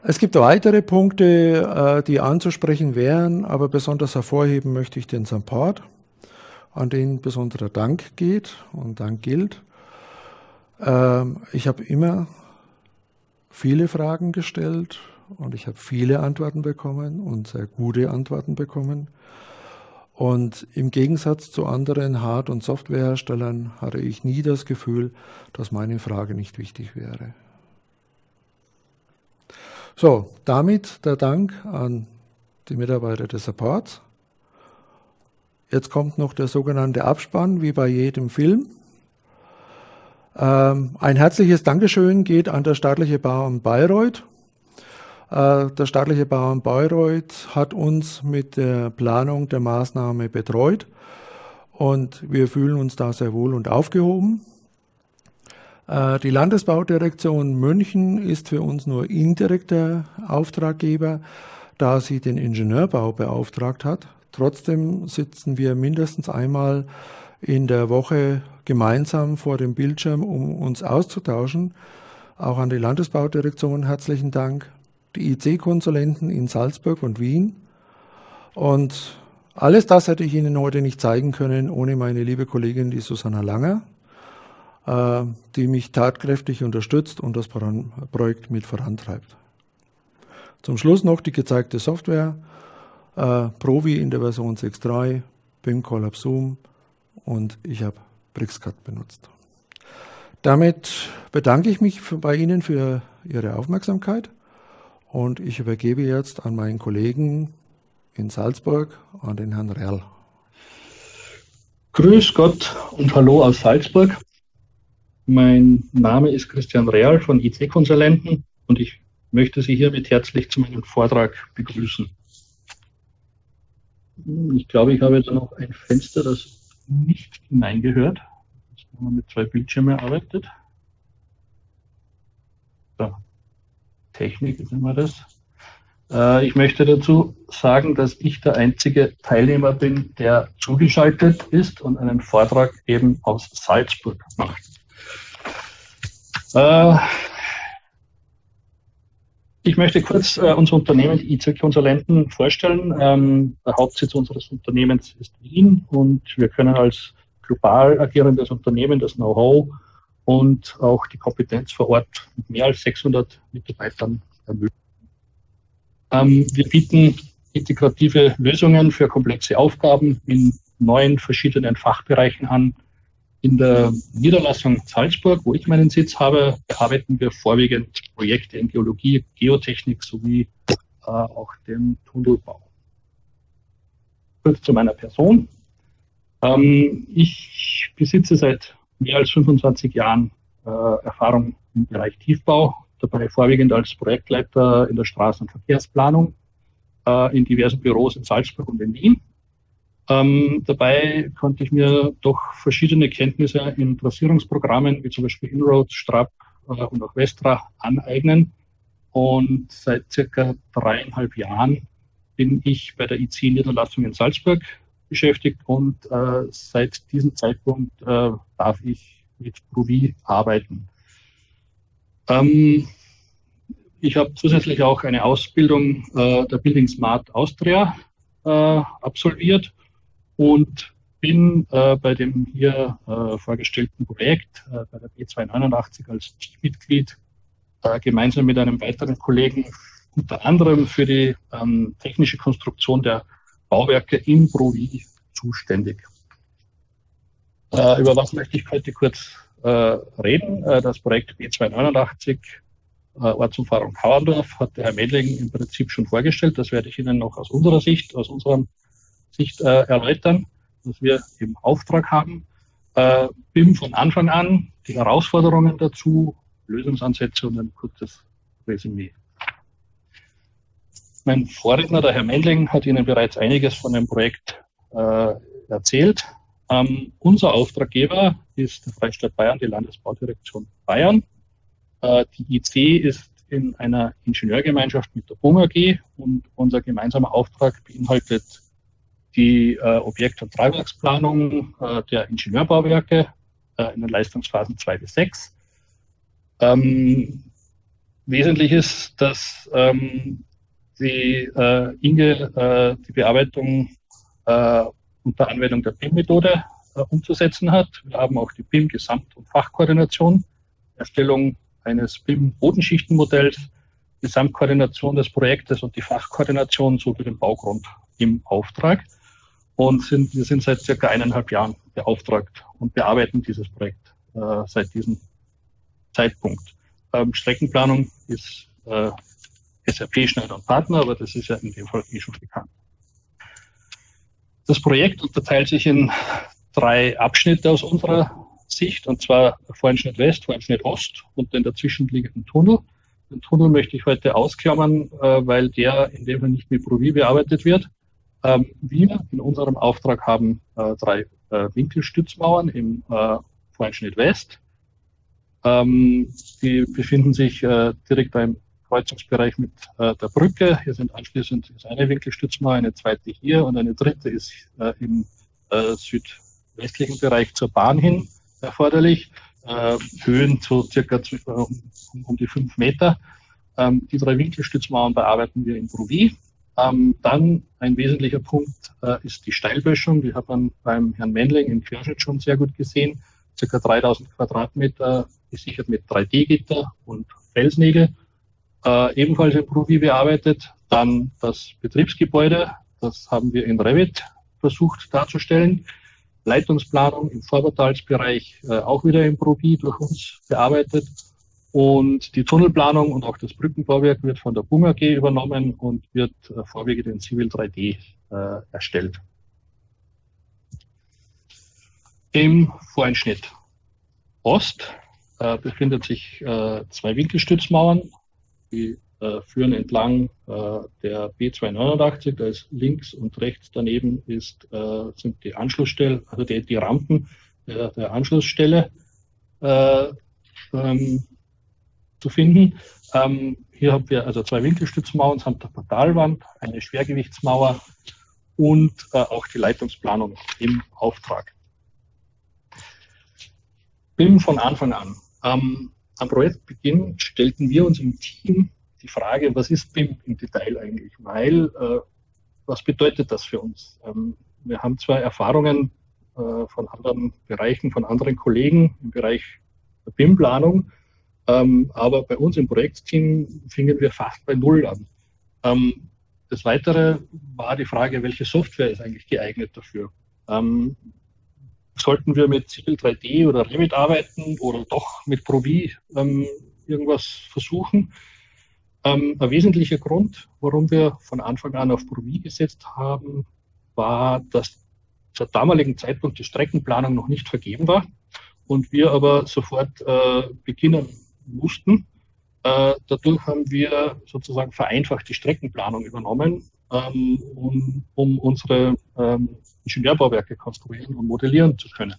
Es gibt weitere Punkte, die anzusprechen wären, aber besonders hervorheben möchte ich den Support, an den besonderer Dank geht und Dank gilt. Ich habe immer viele Fragen gestellt und ich habe viele Antworten bekommen und sehr gute Antworten bekommen. Und im Gegensatz zu anderen Hard- und Softwareherstellern hatte ich nie das Gefühl, dass meine Frage nicht wichtig wäre. So, damit der Dank an die Mitarbeiter des Supports. Jetzt kommt noch der sogenannte Abspann, wie bei jedem Film. Ein herzliches Dankeschön geht an das Staatliche Bauamt Bayreuth. Das Staatliche Bauamt Bayreuth hat uns mit der Planung der Maßnahme betreut und wir fühlen uns da sehr wohl und aufgehoben. Die Landesbaudirektion München ist für uns nur indirekter Auftraggeber, da sie den Ingenieurbau beauftragt hat. Trotzdem sitzen wir mindestens einmal in der Woche gemeinsam vor dem Bildschirm, um uns auszutauschen. Auch an die Landesbaudirektion herzlichen Dank, die IC-Konsulenten in Salzburg und Wien. Und alles das hätte ich Ihnen heute nicht zeigen können, ohne meine liebe Kollegin, die Susanna Langer, die mich tatkräftig unterstützt und das Projekt mit vorantreibt. Zum Schluss noch die gezeigte Software, Provi in der Version 6.3, BIM Collab Zoom und ich habe BricsCAD benutzt. Damit bedanke ich mich bei Ihnen für Ihre Aufmerksamkeit und ich übergebe jetzt an meinen Kollegen in Salzburg, an den Herrn Rerl. Grüß Gott und hallo aus Salzburg. Mein Name ist Christian Rerl von IC-Konsulenten und ich möchte Sie hiermit herzlich zu meinem Vortrag begrüßen. Ich glaube, ich habe da noch ein Fenster, das nicht hineingehört, wenn man mit 2 Bildschirmen arbeitet. So. Technik ist immer das. Ich möchte dazu sagen, dass ich der einzige Teilnehmer bin, der zugeschaltet ist und einen Vortrag eben aus Salzburg macht. Ich möchte kurz unser Unternehmen, die IC-Konsulenten, vorstellen. Der Hauptsitz unseres Unternehmens ist Wien und wir können als global agierendes Unternehmen das Know-how und auch die Kompetenz vor Ort mit mehr als 600 Mitarbeitern ermöglichen. Wir bieten integrative Lösungen für komplexe Aufgaben in 9 verschiedenen Fachbereichen an. In der Niederlassung Salzburg, wo ich meinen Sitz habe, bearbeiten wir vorwiegend Projekte in Geologie, Geotechnik sowie auch dem Tunnelbau. Kurz zu meiner Person. Ich besitze seit mehr als 25 Jahren Erfahrung im Bereich Tiefbau, dabei vorwiegend als Projektleiter in der Straßen- und Verkehrsplanung in diversen Büros in Salzburg und in Wien. Dabei konnte ich mir doch verschiedene Kenntnisse in Trassierungsprogrammen wie zum Beispiel Inroads, Strap und auch Vestra aneignen. Und seit circa 3,5 Jahren bin ich bei der IC-Niederlassung in Salzburg beschäftigt und seit diesem Zeitpunkt darf ich mit Provi arbeiten. Ich habe zusätzlich auch eine Ausbildung der Building Smart Austria absolviert und bin bei dem hier vorgestellten Projekt bei der B289 als Mitglied gemeinsam mit einem weiteren Kollegen unter anderem für die technische Konstruktion der Bauwerke im Provi zuständig. Über was möchte ich heute kurz reden? Das Projekt B289 Ortsumfahrung Kauerndorf hat der Herr Medling im Prinzip schon vorgestellt. Das werde ich Ihnen noch aus unserer Sicht erläutern, was wir im Auftrag haben. BIM von Anfang an, die Herausforderungen dazu, Lösungsansätze und ein kurzes Resümee. Mein Vorredner, der Herr Medling, hat Ihnen bereits einiges von dem Projekt erzählt. Unser Auftraggeber ist der Freistaat Bayern, die Landesbaudirektion Bayern. Die IC ist in einer Ingenieurgemeinschaft mit der BUM AG und unser gemeinsamer Auftrag beinhaltet die Objekt- und Tragwerksplanung der Ingenieurbauwerke in den Leistungsphasen 2 bis 6. Wesentlich ist, dass die Bearbeitung unter Anwendung der BIM-Methode umzusetzen hat. Wir haben auch die BIM-Gesamt- und Fachkoordination, Erstellung eines BIM-Bodenschichtenmodells, Gesamtkoordination des Projektes und die Fachkoordination sowie den Baugrund im Auftrag. Und wir sind seit circa 1,5 Jahren beauftragt und bearbeiten dieses Projekt seit diesem Zeitpunkt. Streckenplanung ist SAP, Schneider und Partner, aber das ist ja in dem Fall schon bekannt. Das Projekt unterteilt sich in 3 Abschnitte aus unserer Sicht, und zwar Voreinschnitt West, Voreinschnitt Ost und den dazwischenliegenden Tunnel. Den Tunnel möchte ich heute ausklammern, weil der in dem Fall nicht mit Provi bearbeitet wird. Wir in unserem Auftrag haben 3 Winkelstützmauern im Voreinschnitt West. Die befinden sich direkt im Kreuzungsbereich mit der Brücke. Hier sind anschließend eine Winkelstützmauer, eine zweite hier und eine dritte ist im westlichen Bereich zur Bahn hin erforderlich. Höhen so circa um die 5 Meter. Die 3 Winkelstützmauern bearbeiten wir in Provi. Dann ein wesentlicher Punkt ist die Steilböschung. Die hat man beim Herrn Mendling im Querschnitt schon sehr gut gesehen. Circa 3000 Quadratmeter, gesichert mit 3D-Gitter und Felsnägel. Ebenfalls in Provi bearbeitet. Dann das Betriebsgebäude, das haben wir in Revit versucht darzustellen. Leitungsplanung im Vorportalsbereich auch wieder in Provi durch uns bearbeitet. Und die Tunnelplanung und auch das Brückenbauwerk wird von der Bung AG übernommen und wird vorwiegend in Civil 3D erstellt. Im Voreinschnitt Ost befindet sich 2 Winkelstützmauern, die führen entlang der B289, da ist links und rechts daneben sind die Anschlussstellen, also die Rampen der Anschlussstelle zu finden. Hier haben wir also 2 Winkelstützmauern samt der Portalwand, eine Schwergewichtsmauer und auch die Leitungsplanung im Auftrag. BIM von Anfang an. Am Projektbeginn stellten wir uns im Team die Frage, was ist BIM im Detail eigentlich? Weil, was bedeutet das für uns? Wir haben zwar Erfahrungen von anderen Bereichen, von anderen Kollegen im Bereich der BIM-Planung, aber bei uns im Projektteam fingen wir fast bei Null an. Das Weitere war die Frage, welche Software ist eigentlich geeignet dafür? Sollten wir mit Civil 3D oder Revit arbeiten oder doch mit Provi irgendwas versuchen? Ein wesentlicher Grund, warum wir von Anfang an auf Provi gesetzt haben, war, dass zur damaligen Zeitpunkt die Streckenplanung noch nicht vergeben war und wir aber sofort beginnen mussten. Dadurch haben wir sozusagen vereinfacht die Streckenplanung übernommen, um unsere Ingenieurbauwerke konstruieren und modellieren zu können.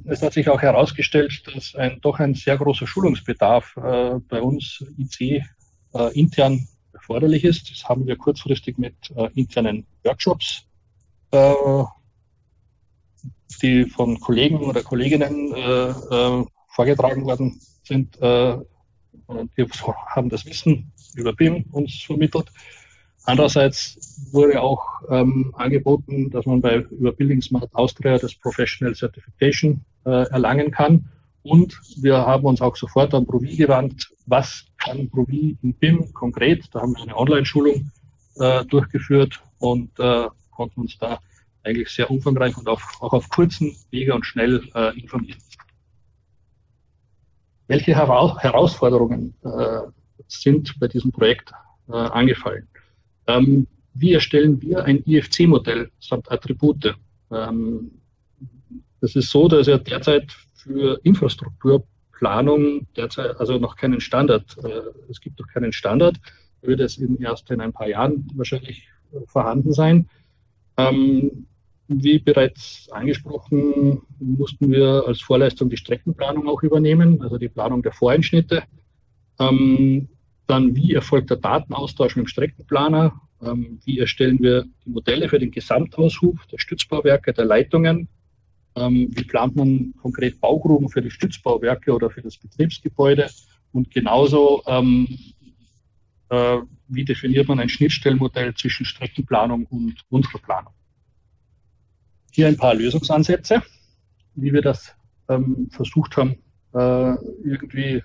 Es hat sich auch herausgestellt, dass doch ein sehr großer Schulungsbedarf bei uns IC intern erforderlich ist. Das haben wir kurzfristig mit internen Workshops, die von Kollegen oder Kolleginnen vorgetragen worden sind. Wir haben das Wissen über BIM uns vermittelt. Andererseits wurde auch angeboten, dass man über Building Smart Austria das Professional Certification erlangen kann. Und wir haben uns auch sofort an Provi gewandt. Was kann Provi in BIM konkret? Da haben wir eine Online-Schulung durchgeführt und konnten uns da eigentlich sehr umfangreich und auch auf kurzen Wege und schnell informieren. Welche Herausforderungen sind bei diesem Projekt angefallen? Wie erstellen wir ein IFC-Modell samt Attribute? Das ist so, dass er derzeit für Infrastrukturplanung derzeit also noch keinen Standard, es gibt noch keinen Standard, wird es erst in ein paar Jahren wahrscheinlich vorhanden sein. Wie bereits angesprochen, mussten wir als Vorleistung die Streckenplanung auch übernehmen, also die Planung der Voreinschnitte. Dann, wie erfolgt der Datenaustausch mit dem Streckenplaner? Wie erstellen wir die Modelle für den Gesamtaushub der Stützbauwerke, der Leitungen? Wie plant man konkret Baugruben für die Stützbauwerke oder für das Betriebsgebäude? Und genauso, wie definiert man ein Schnittstellenmodell zwischen Streckenplanung und unserer Planung? Hier ein paar Lösungsansätze, wie wir das versucht haben, irgendwie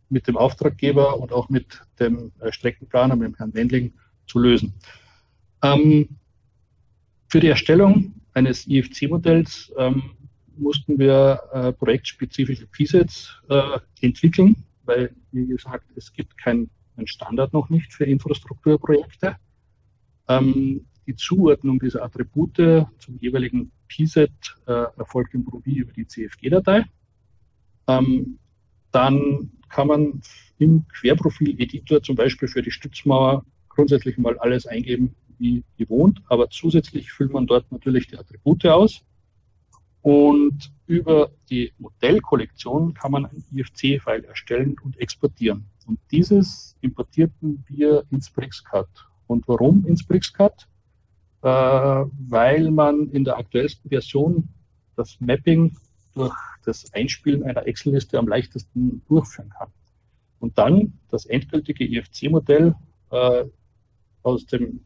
mit dem Auftraggeber und auch mit dem Streckenplaner, mit dem Herrn Wendling, zu lösen. Für die Erstellung eines IFC-Modells mussten wir projektspezifische P-Sets entwickeln, weil, wie gesagt, es gibt keinen Standard noch nicht für Infrastrukturprojekte. Die Zuordnung dieser Attribute zum jeweiligen P-Set erfolgt im Provi über die CFG-Datei. Dann kann man im Querprofil-Editor zum Beispiel für die Stützmauer grundsätzlich mal alles eingeben wie gewohnt, aber zusätzlich füllt man dort natürlich die Attribute aus. Und über die Modellkollektion kann man ein IFC-File erstellen und exportieren. Und dieses importierten wir ins BricsCAD. Und warum ins BricsCAD? weil man in der aktuellsten Version das Mapping durch das Einspielen einer Excel-Liste am leichtesten durchführen kann. Und dann das endgültige IFC-Modell aus dem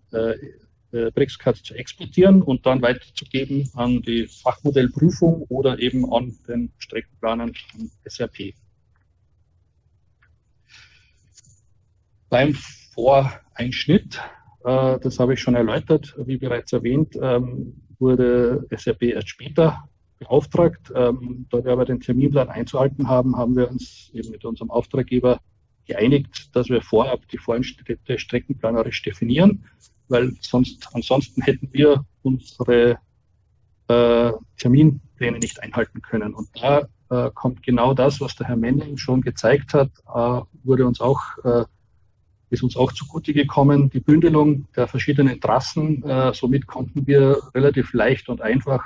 Brixcad zu exportieren und dann weiterzugeben an die Fachmodellprüfung oder eben an den Streckenplanern von SRP. Beim Voreinschnitt, das habe ich schon erläutert, wie bereits erwähnt, wurde SRP erst später beauftragt. Da wir aber den Terminplan einzuhalten haben, haben wir uns eben mit unserem Auftraggeber geeinigt, dass wir vorab die Voreinschnitte streckenplanerisch definieren, weil ansonsten hätten wir unsere Terminpläne nicht einhalten können. Und da kommt genau das, was der Herr Menning schon gezeigt hat, ist uns auch zugute gekommen, die Bündelung der verschiedenen Trassen. Somit konnten wir relativ leicht und einfach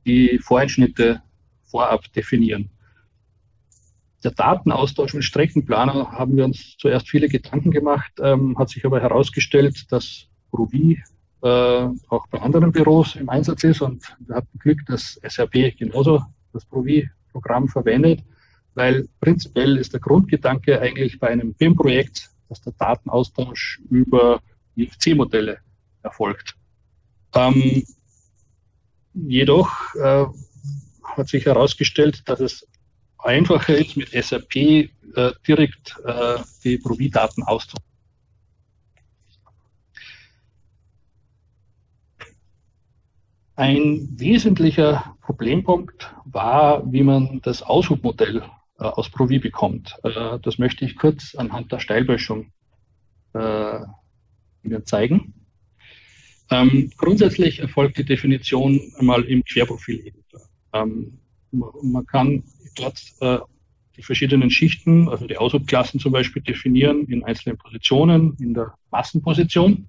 die Voreinschnitte vorab definieren. Der Datenaustausch mit Streckenplaner haben wir uns zuerst viele Gedanken gemacht, hat sich aber herausgestellt, dass Provi auch bei anderen Büros im Einsatz ist, und wir hatten Glück, dass SRP genauso das Provi-Programm verwendet, weil prinzipiell ist der Grundgedanke eigentlich bei einem BIM-Projekt, dass der Datenaustausch über IFC-Modelle erfolgt. Jedoch hat sich herausgestellt, dass es einfacher ist, mit SRP direkt die Provi-Daten auszutauschen. Ein wesentlicher Problempunkt war, wie man das Aushubmodell aus Provi bekommt. Das möchte ich kurz anhand der Steilböschung Ihnen zeigen. Grundsätzlich erfolgt die Definition einmal im Querprofil-Editor. Man kann dort die verschiedenen Schichten, also die Aushubklassen zum Beispiel, definieren in einzelnen Positionen, in der Massenposition.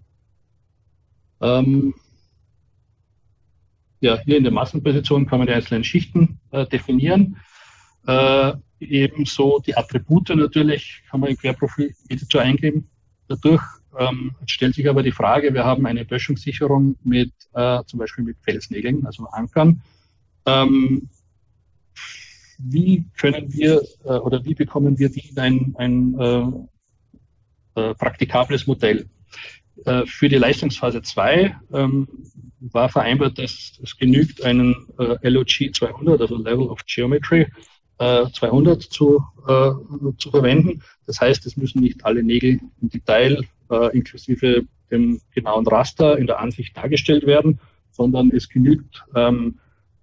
Ja, hier in der Massenposition kann man die einzelnen Schichten definieren. Ebenso die Attribute natürlich kann man im Querprofil-Editor eingeben. Dadurch stellt sich aber die Frage, wir haben eine Böschungssicherung mit zum Beispiel mit Felsnägeln, also Ankern. Wie können wir oder wie bekommen wir die in ein praktikables Modell? Für die Leistungsphase 2 war vereinbart, dass es genügt, einen LOG 200, also Level of Geometry 200 zu verwenden. Das heißt, es müssen nicht alle Nägel im Detail inklusive dem genauen Raster in der Ansicht dargestellt werden, sondern es genügt,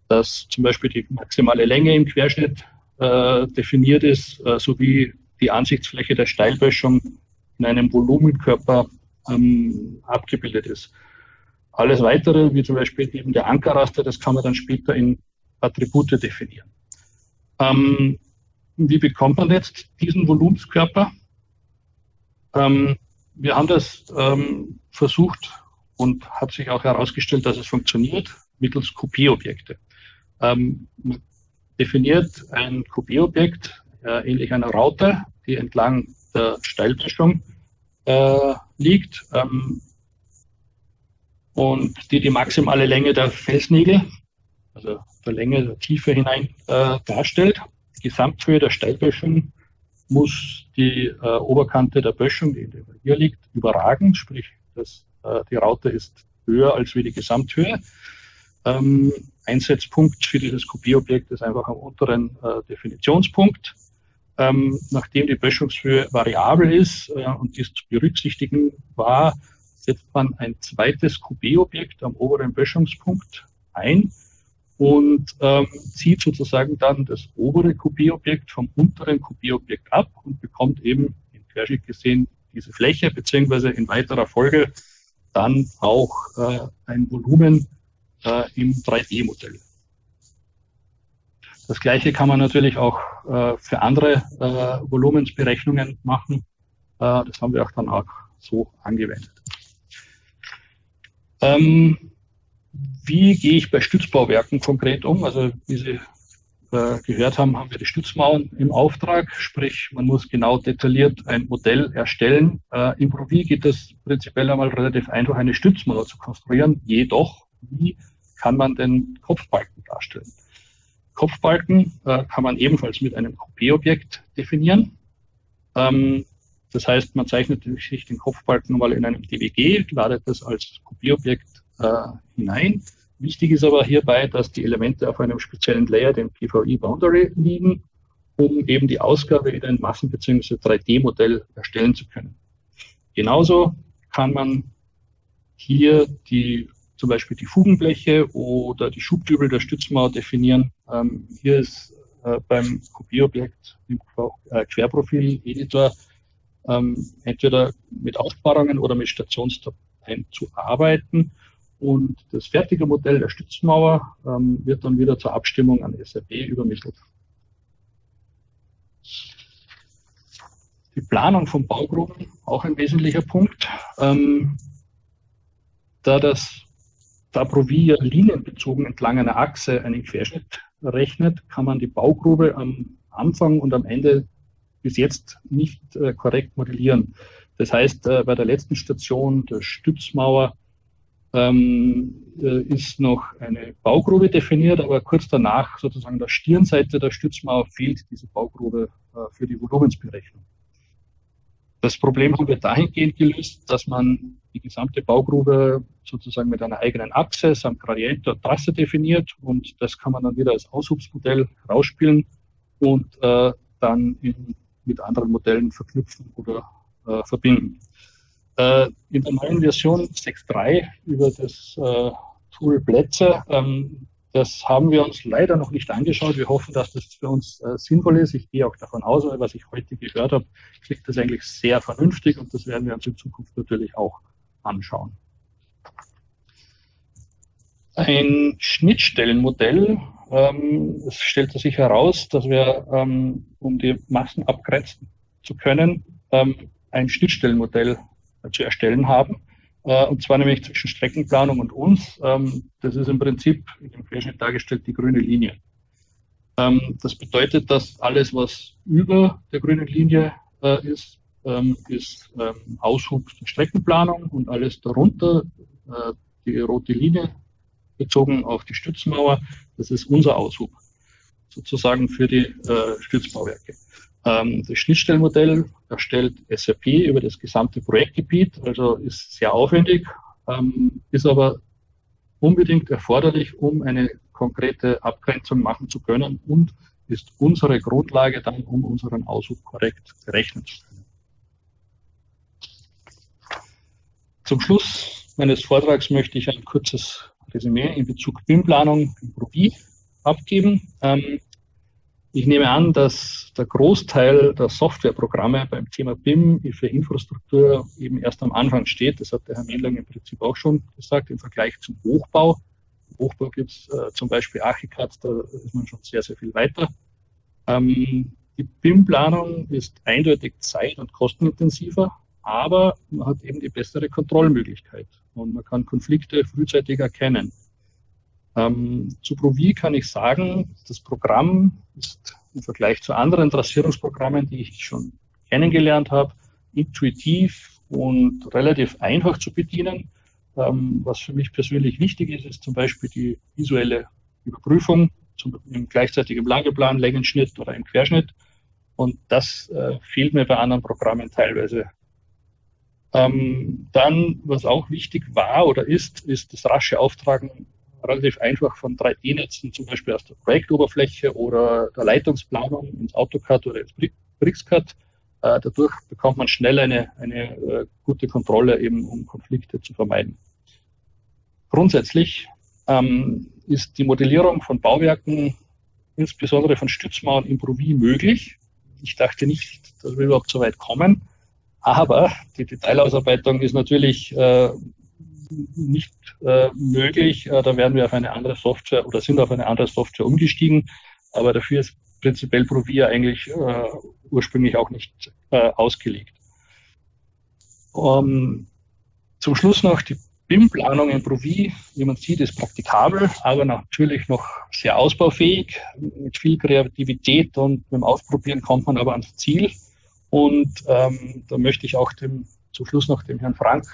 dass zum Beispiel die maximale Länge im Querschnitt definiert ist, sowie die Ansichtsfläche der Steilböschung in einem Volumenkörper abgebildet ist. Alles Weitere, wie zum Beispiel eben der Ankerraster, das kann man dann später in Attribute definieren. Wie bekommt man jetzt diesen Volumenskörper? Wir haben das versucht und hat sich auch herausgestellt, dass es funktioniert, mittels QP-Objekte. Man definiert ein QP-Objekt, ähnlich einer Raute, die entlang der Steilböschung liegt und die maximale Länge der Felsnägel, also der Länge der Tiefe hinein darstellt. Die Gesamthöhe der Steilböschung muss die Oberkante der Böschung, die hier liegt, überragen, sprich die Raute ist höher als wie die Gesamthöhe. Einsetzpunkt für dieses QP-Objekt ist einfach am unteren Definitionspunkt. Nachdem die Böschungshöhe variabel ist und dies zu berücksichtigen war, setzt man ein zweites QP-Objekt am oberen Böschungspunkt ein und zieht sozusagen dann das obere QP-Objekt vom unteren QP-Objekt ab und bekommt eben im Querschnitt gesehen diese Fläche, beziehungsweise in weiterer Folge dann auch ein Volumen im 3D-Modell. Das Gleiche kann man natürlich auch für andere Volumensberechnungen machen. Das haben wir auch dann auch so angewendet. Wie gehe ich bei Stützbauwerken konkret um? Also wie Sie gehört haben, haben wir die Stützmauern im Auftrag, sprich man muss genau detailliert ein Modell erstellen. Im Provi geht es prinzipiell einmal relativ einfach, eine Stützmauer zu konstruieren. Jedoch, wie kann man denn Kopfbalken darstellen? Kopfbalken kann man ebenfalls mit einem Coupé-Objekt definieren. Das heißt, man zeichnet sich den Kopfbalken mal in einem DWG, ladet das als Coupé-Objekt hinein. Wichtig ist aber hierbei, dass die Elemente auf einem speziellen Layer, dem PVI-Boundary, liegen, um eben die Ausgabe in ein Massen- bzw. 3D-Modell erstellen zu können. Genauso kann man hier zum Beispiel die Fugenbleche oder die Schubdübel der Stützmauer definieren. Hier ist beim Coupé-Objekt im Querprofil-Editor entweder mit Aufsparungen oder mit Stationsdateien zu arbeiten. Und das fertige Modell der Stützmauer wird dann wieder zur Abstimmung an SAP übermittelt. Die Planung von Baugruppen, auch ein wesentlicher Punkt. Da Provi ja linienbezogen entlang einer Achse einen Querschnitt rechnet, kann man die Baugrube am Anfang und am Ende bis jetzt nicht korrekt modellieren. Das heißt, bei der letzten Station der Stützmauer ist noch eine Baugrube definiert, aber kurz danach, sozusagen der Stirnseite der Stützmauer, fehlt diese Baugrube für die Volumensberechnung. Das Problem haben wir dahingehend gelöst, dass man die gesamte Baugrube sozusagen mit einer eigenen Achse samt Gradient und Trasse definiert, und das kann man dann wieder als Aushubsmodell rausspielen und dann mit anderen Modellen verknüpfen oder verbinden. In der neuen Version 6.3 über das Tool Plätze, das haben wir uns leider noch nicht angeschaut. Wir hoffen, dass das für uns sinnvoll ist. Ich gehe auch davon aus, weil was ich heute gehört habe, klingt das eigentlich sehr vernünftig, und das werden wir uns in Zukunft natürlich auch anschauen. Ein Schnittstellenmodell, es stellte sich heraus, dass wir, um die Massen abgrenzen zu können, ein Schnittstellenmodell zu erstellen haben, und zwar nämlich zwischen Streckenplanung und uns. Das ist im Prinzip in dem Querschnitt dargestellt die grüne Linie. Das bedeutet, dass alles, was über der grünen Linie ist Aushub der Streckenplanung, und alles darunter, die rote Linie bezogen auf die Stützmauer, das ist unser Aushub, sozusagen für die Stützbauwerke. Das Schnittstellenmodell erstellt SAP über das gesamte Projektgebiet, also ist sehr aufwendig, ist aber unbedingt erforderlich, um eine konkrete Abgrenzung machen zu können, und ist unsere Grundlage dann, um unseren Aushub korrekt berechnen zu können. Zum Schluss meines Vortrags möchte ich ein kurzes Resümee in Bezug BIM-Planung im Provi abgeben. Ich nehme an, dass der Großteil der Softwareprogramme beim Thema BIM für Infrastruktur eben erst am Anfang steht. Das hat der Herr Mehllang im Prinzip auch schon gesagt, im Vergleich zum Hochbau. Im Hochbau gibt es zum Beispiel Archicad, da ist man schon sehr, sehr viel weiter. Die BIM-Planung ist eindeutig zeit- und kostenintensiver, aber man hat eben die bessere Kontrollmöglichkeit und man kann Konflikte frühzeitig erkennen. Zu Provi kann ich sagen, das Programm ist im Vergleich zu anderen Trassierungsprogrammen, die ich schon kennengelernt habe, intuitiv und relativ einfach zu bedienen. Was für mich persönlich wichtig ist, ist zum Beispiel die visuelle Überprüfung im gleichzeitigen Lageplan, Längenschnitt oder im Querschnitt. Und das fehlt mir bei anderen Programmen teilweise. Dann, was auch wichtig war oder ist das rasche Auftragen relativ einfach von 3D-Netzen, zum Beispiel aus der Projektoberfläche oder der Leitungsplanung ins AutoCAD oder ins BricsCAD. Dadurch bekommt man schnell eine gute Kontrolle, eben um Konflikte zu vermeiden. Grundsätzlich ist die Modellierung von Bauwerken, insbesondere von Stützmauern im Provi, möglich. Ich dachte nicht, dass wir überhaupt so weit kommen, aber die Detailausarbeitung ist natürlich nicht möglich. Da werden wir auf eine andere Software oder sind auf eine andere Software umgestiegen, aber dafür ist prinzipiell Provi eigentlich ursprünglich auch nicht ausgelegt. Zum Schluss noch, die BIM-Planung in Provi, wie man sieht, ist praktikabel, aber natürlich noch sehr ausbaufähig. Mit viel Kreativität und mit dem Ausprobieren kommt man aber ans Ziel. Und da möchte ich auch zum Schluss noch dem Herrn Frank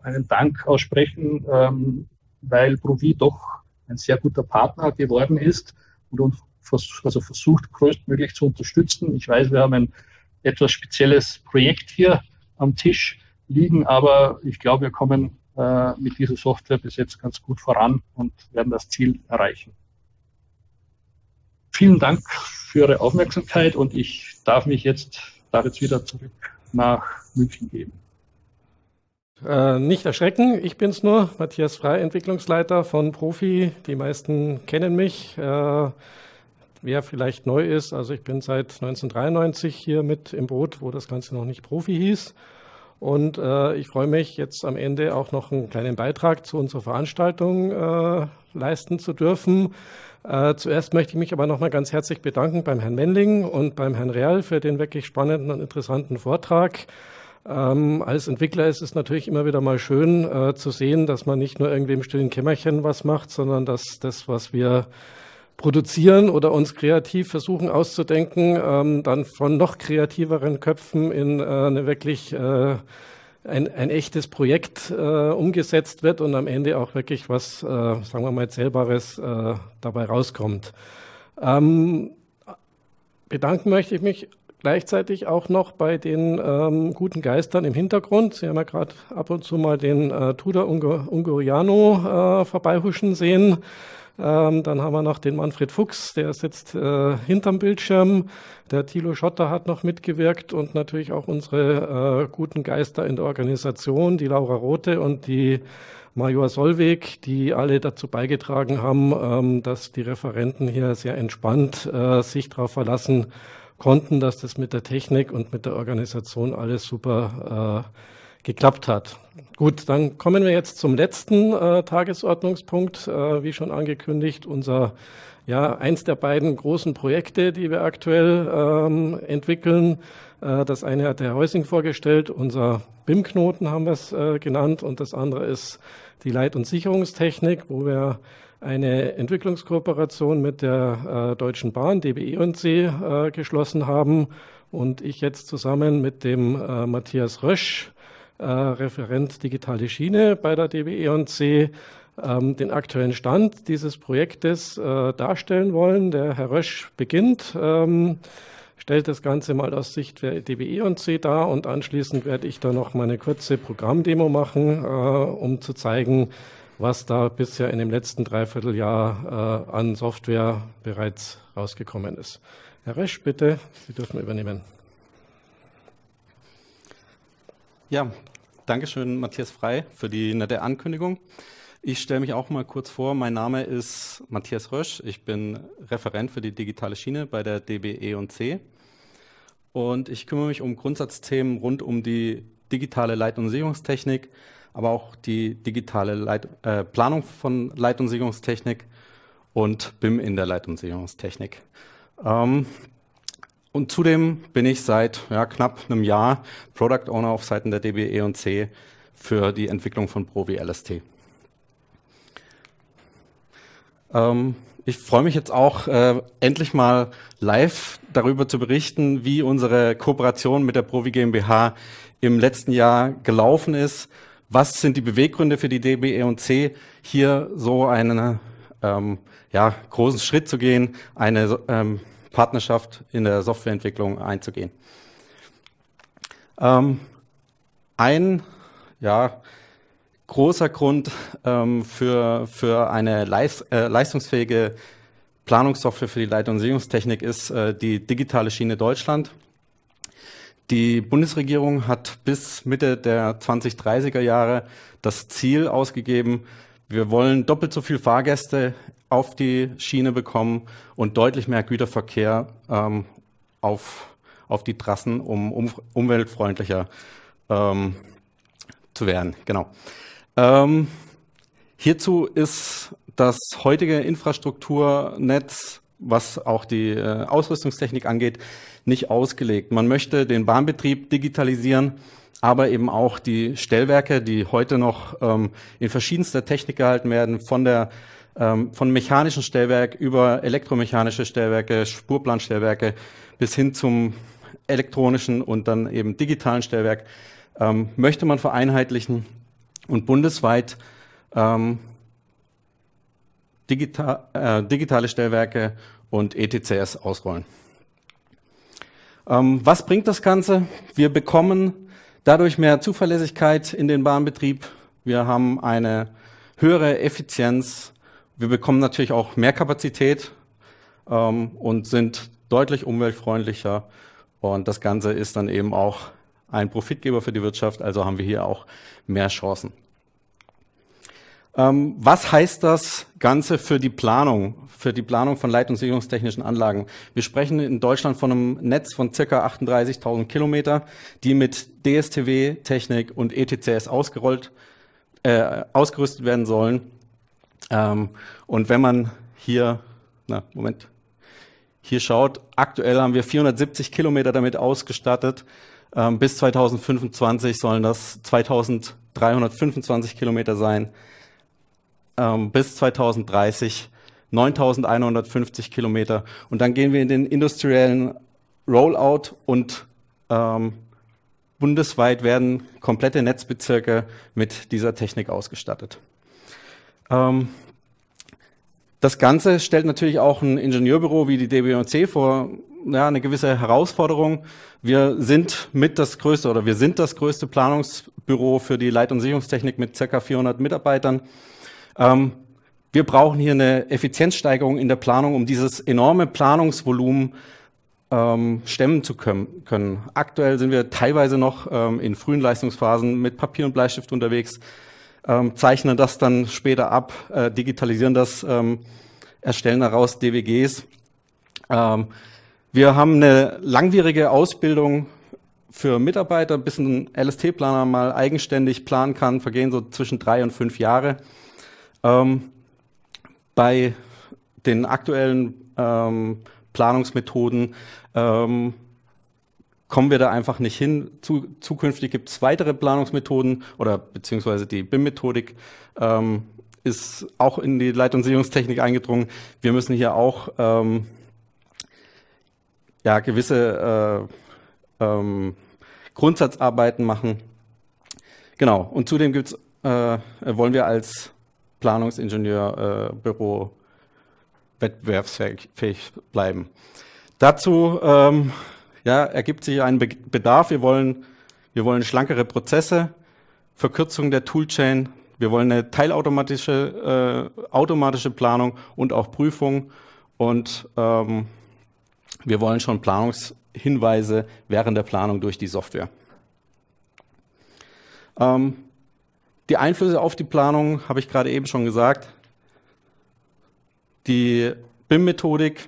einen Dank aussprechen, weil Provi doch ein sehr guter Partner geworden ist und uns versucht, größtmöglich zu unterstützen. Ich weiß, wir haben ein etwas spezielles Projekt hier am Tisch liegen, aber ich glaube, wir kommen mit dieser Software bis jetzt ganz gut voran und werden das Ziel erreichen. Vielen Dank für Ihre Aufmerksamkeit und ich darf jetzt wieder zurück nach München geben. Nicht erschrecken, ich bin's nur, Matthias Frey, Entwicklungsleiter von Profi. Die meisten kennen mich. Wer vielleicht neu ist, also ich bin seit 1993 hier mit im Boot, wo das Ganze noch nicht Profi hieß. Und ich freue mich, jetzt am Ende auch noch einen kleinen Beitrag zu unserer Veranstaltung leisten zu dürfen. Zuerst möchte ich mich aber nochmal ganz herzlich bedanken beim Herrn Mendling und beim Herrn Real für den wirklich spannenden und interessanten Vortrag. Als Entwickler ist es natürlich immer wieder mal schön zu sehen, dass man nicht nur irgendwie im stillen Kämmerchen was macht, sondern dass das, was wir produzieren oder uns kreativ versuchen auszudenken, dann von noch kreativeren Köpfen in eine wirklich ein echtes Projekt umgesetzt wird und am Ende auch wirklich was, sagen wir mal, Zählbares dabei rauskommt. Bedanken möchte ich mich gleichzeitig auch noch bei den guten Geistern im Hintergrund. Sie haben ja gerade ab und zu mal den Tudor Unguriano vorbeihuschen sehen. Dann haben wir noch den Manfred Fuchs, der sitzt hinterm Bildschirm. Der Thilo Schotter hat noch mitgewirkt und natürlich auch unsere guten Geister in der Organisation, die Laura Rothe und die Major Solweg, die alle dazu beigetragen haben, dass die Referenten hier sehr entspannt sich darauf verlassen konnten, dass das mit der Technik und mit der Organisation alles super geklappt hat. Gut, dann kommen wir jetzt zum letzten Tagesordnungspunkt. Wie schon angekündigt, eins der beiden großen Projekte, die wir aktuell entwickeln. Das eine hat der Herr Heusing vorgestellt, unser BIM-Knoten haben wir es genannt, und das andere ist die Leit- und Sicherungstechnik, wo wir eine Entwicklungskooperation mit der Deutschen Bahn, DB/E&C, geschlossen haben und ich jetzt zusammen mit dem Matthias Rösch, Referent Digitale Schiene bei der DB/E&C, den aktuellen Stand dieses Projektes darstellen wollen. Der Herr Rösch beginnt, stellt das Ganze mal aus Sicht der DB/E&C dar und anschließend werde ich da noch mal eine kurze Programmdemo machen, um zu zeigen, was da bisher in dem letzten Dreivierteljahr an Software bereits rausgekommen ist. Herr Rösch, bitte, Sie dürfen übernehmen. Ja, danke schön, Matthias Frey, für die nette Ankündigung. Ich stelle mich auch mal kurz vor. Mein Name ist Matthias Rösch. Ich bin Referent für die digitale Schiene bei der DB/E&C. Und ich kümmere mich um Grundsatzthemen rund um die digitale Leit- und Sicherungstechnik, aber auch die digitale Planung von Leit- und Sicherungstechnik und BIM in der Leit- und Sicherungstechnik. Und zudem bin ich seit knapp einem Jahr Product Owner auf Seiten der DB/E&C für die Entwicklung von Provi LST. Ich freue mich jetzt auch, endlich mal live darüber zu berichten, wie unsere Kooperation mit der Provi GmbH im letzten Jahr gelaufen ist. Was sind die Beweggründe für die DB/E&C, hier so einen großen Schritt zu gehen, eine Partnerschaft in der Softwareentwicklung einzugehen. Ein großer Grund für eine leistungsfähige Planungssoftware für die Leit- und Sicherungstechnik ist die digitale Schiene Deutschland. Die Bundesregierung hat bis Mitte der 2030er Jahre das Ziel ausgegeben, wir wollen doppelt so viel Fahrgäste auf die Schiene bekommen und deutlich mehr Güterverkehr auf die Trassen, um umweltfreundlicher zu werden. Genau. Hierzu ist das heutige Infrastrukturnetz, was auch die Ausrüstungstechnik angeht, nicht ausgelegt. Man möchte den Bahnbetrieb digitalisieren, aber eben auch die Stellwerke, die heute noch in verschiedenster Technik gehalten werden, von mechanischen Stellwerk über elektromechanische Stellwerke, Spurplanstellwerke bis hin zum elektronischen und dann eben digitalen Stellwerk, möchte man vereinheitlichen und bundesweit digitale Stellwerke und ETCS ausrollen. Was bringt das Ganze? Wir bekommen dadurch mehr Zuverlässigkeit in den Bahnbetrieb. Wir haben eine höhere Effizienz. Wir bekommen natürlich auch mehr Kapazität und sind deutlich umweltfreundlicher. Und das Ganze ist dann eben auch ein Profitgeber für die Wirtschaft. Also haben wir hier auch mehr Chancen. Was heißt das Ganze für die Planung von leitungssicherungstechnischen Anlagen? Wir sprechen in Deutschland von einem Netz von ca. 38.000 Kilometer, die mit DSTW-Technik und ETCS ausgerüstet werden sollen. Und wenn man hier, hier schaut, aktuell haben wir 470 Kilometer damit ausgestattet. Bis 2025 sollen das 2325 Kilometer sein. Bis 2030 9.150 Kilometer. Und dann gehen wir in den industriellen Rollout und bundesweit werden komplette Netzbezirke mit dieser Technik ausgestattet. Das Ganze stellt natürlich auch ein Ingenieurbüro wie die DB&C vor eine gewisse Herausforderung. Wir sind das größte Planungsbüro für die Leit- und Sicherungstechnik mit ca. 400 Mitarbeitern. Wir brauchen hier eine Effizienzsteigerung in der Planung, um dieses enorme Planungsvolumen stemmen zu können. Aktuell sind wir teilweise noch in frühen Leistungsphasen mit Papier und Bleistift unterwegs, zeichnen das dann später ab, digitalisieren das, erstellen daraus DWGs. Wir haben eine langwierige Ausbildung für Mitarbeiter, bis ein LST-Planer mal eigenständig planen kann, vergehen so zwischen 3 und 5 Jahre. Bei den aktuellen Planungsmethoden kommen wir da einfach nicht hin. Zukünftig gibt es weitere Planungsmethoden oder beziehungsweise die BIM-Methodik ist auch in die Leit- und Sicherungstechnik eingedrungen. Wir müssen hier auch gewisse Grundsatzarbeiten machen. Genau, und zudem wollen wir als Planungsingenieurbüro wettbewerbsfähig bleiben. Dazu ergibt sich ein Bedarf. Wir wollen schlankere Prozesse, Verkürzung der Toolchain. Wir wollen eine teilautomatische automatische Planung und auch Prüfung. Und wir wollen schon Planungshinweise während der Planung durch die Software. Die Einflüsse auf die Planung habe ich gerade eben schon gesagt. Die BIM-Methodik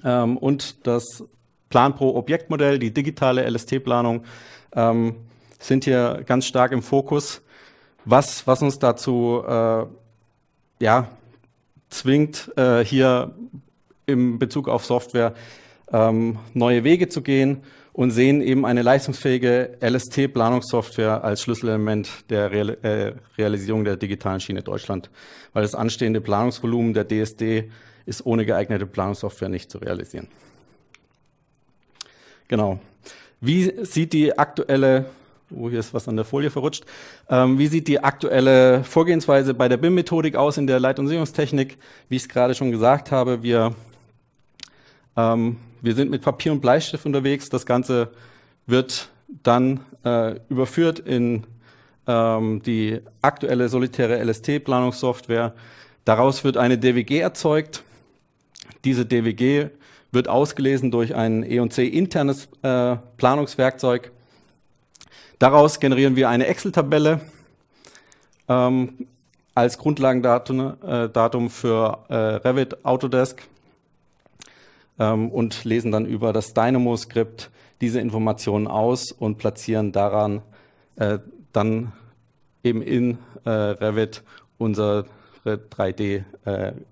und das Plan-Pro-Objektmodell, die digitale LST-Planung, sind hier ganz stark im Fokus, was uns dazu zwingt, hier im Bezug auf Software neue Wege zu gehen und sehen eben eine leistungsfähige LST-Planungssoftware als Schlüsselelement der Realisierung der digitalen Schiene Deutschland, weil das anstehende Planungsvolumen der DSD ist ohne geeignete Planungssoftware nicht zu realisieren. Genau. Wie sieht die aktuelle, hier ist was an der Folie verrutscht, wie sieht die aktuelle Vorgehensweise bei der BIM-Methodik aus in der Leit- und Sicherungstechnik? Wie ich es gerade schon gesagt habe, wir sind mit Papier und Bleistift unterwegs. Das Ganze wird dann überführt in die aktuelle solitäre LST-Planungssoftware. Daraus wird eine DWG erzeugt. Diese DWG wird ausgelesen durch ein E&C-internes Planungswerkzeug. Daraus generieren wir eine Excel-Tabelle als Grundlagendatum für Revit Autodesk und lesen dann über das Dynamo-Skript diese Informationen aus und platzieren daran dann eben in Revit unsere 3D-Objekte.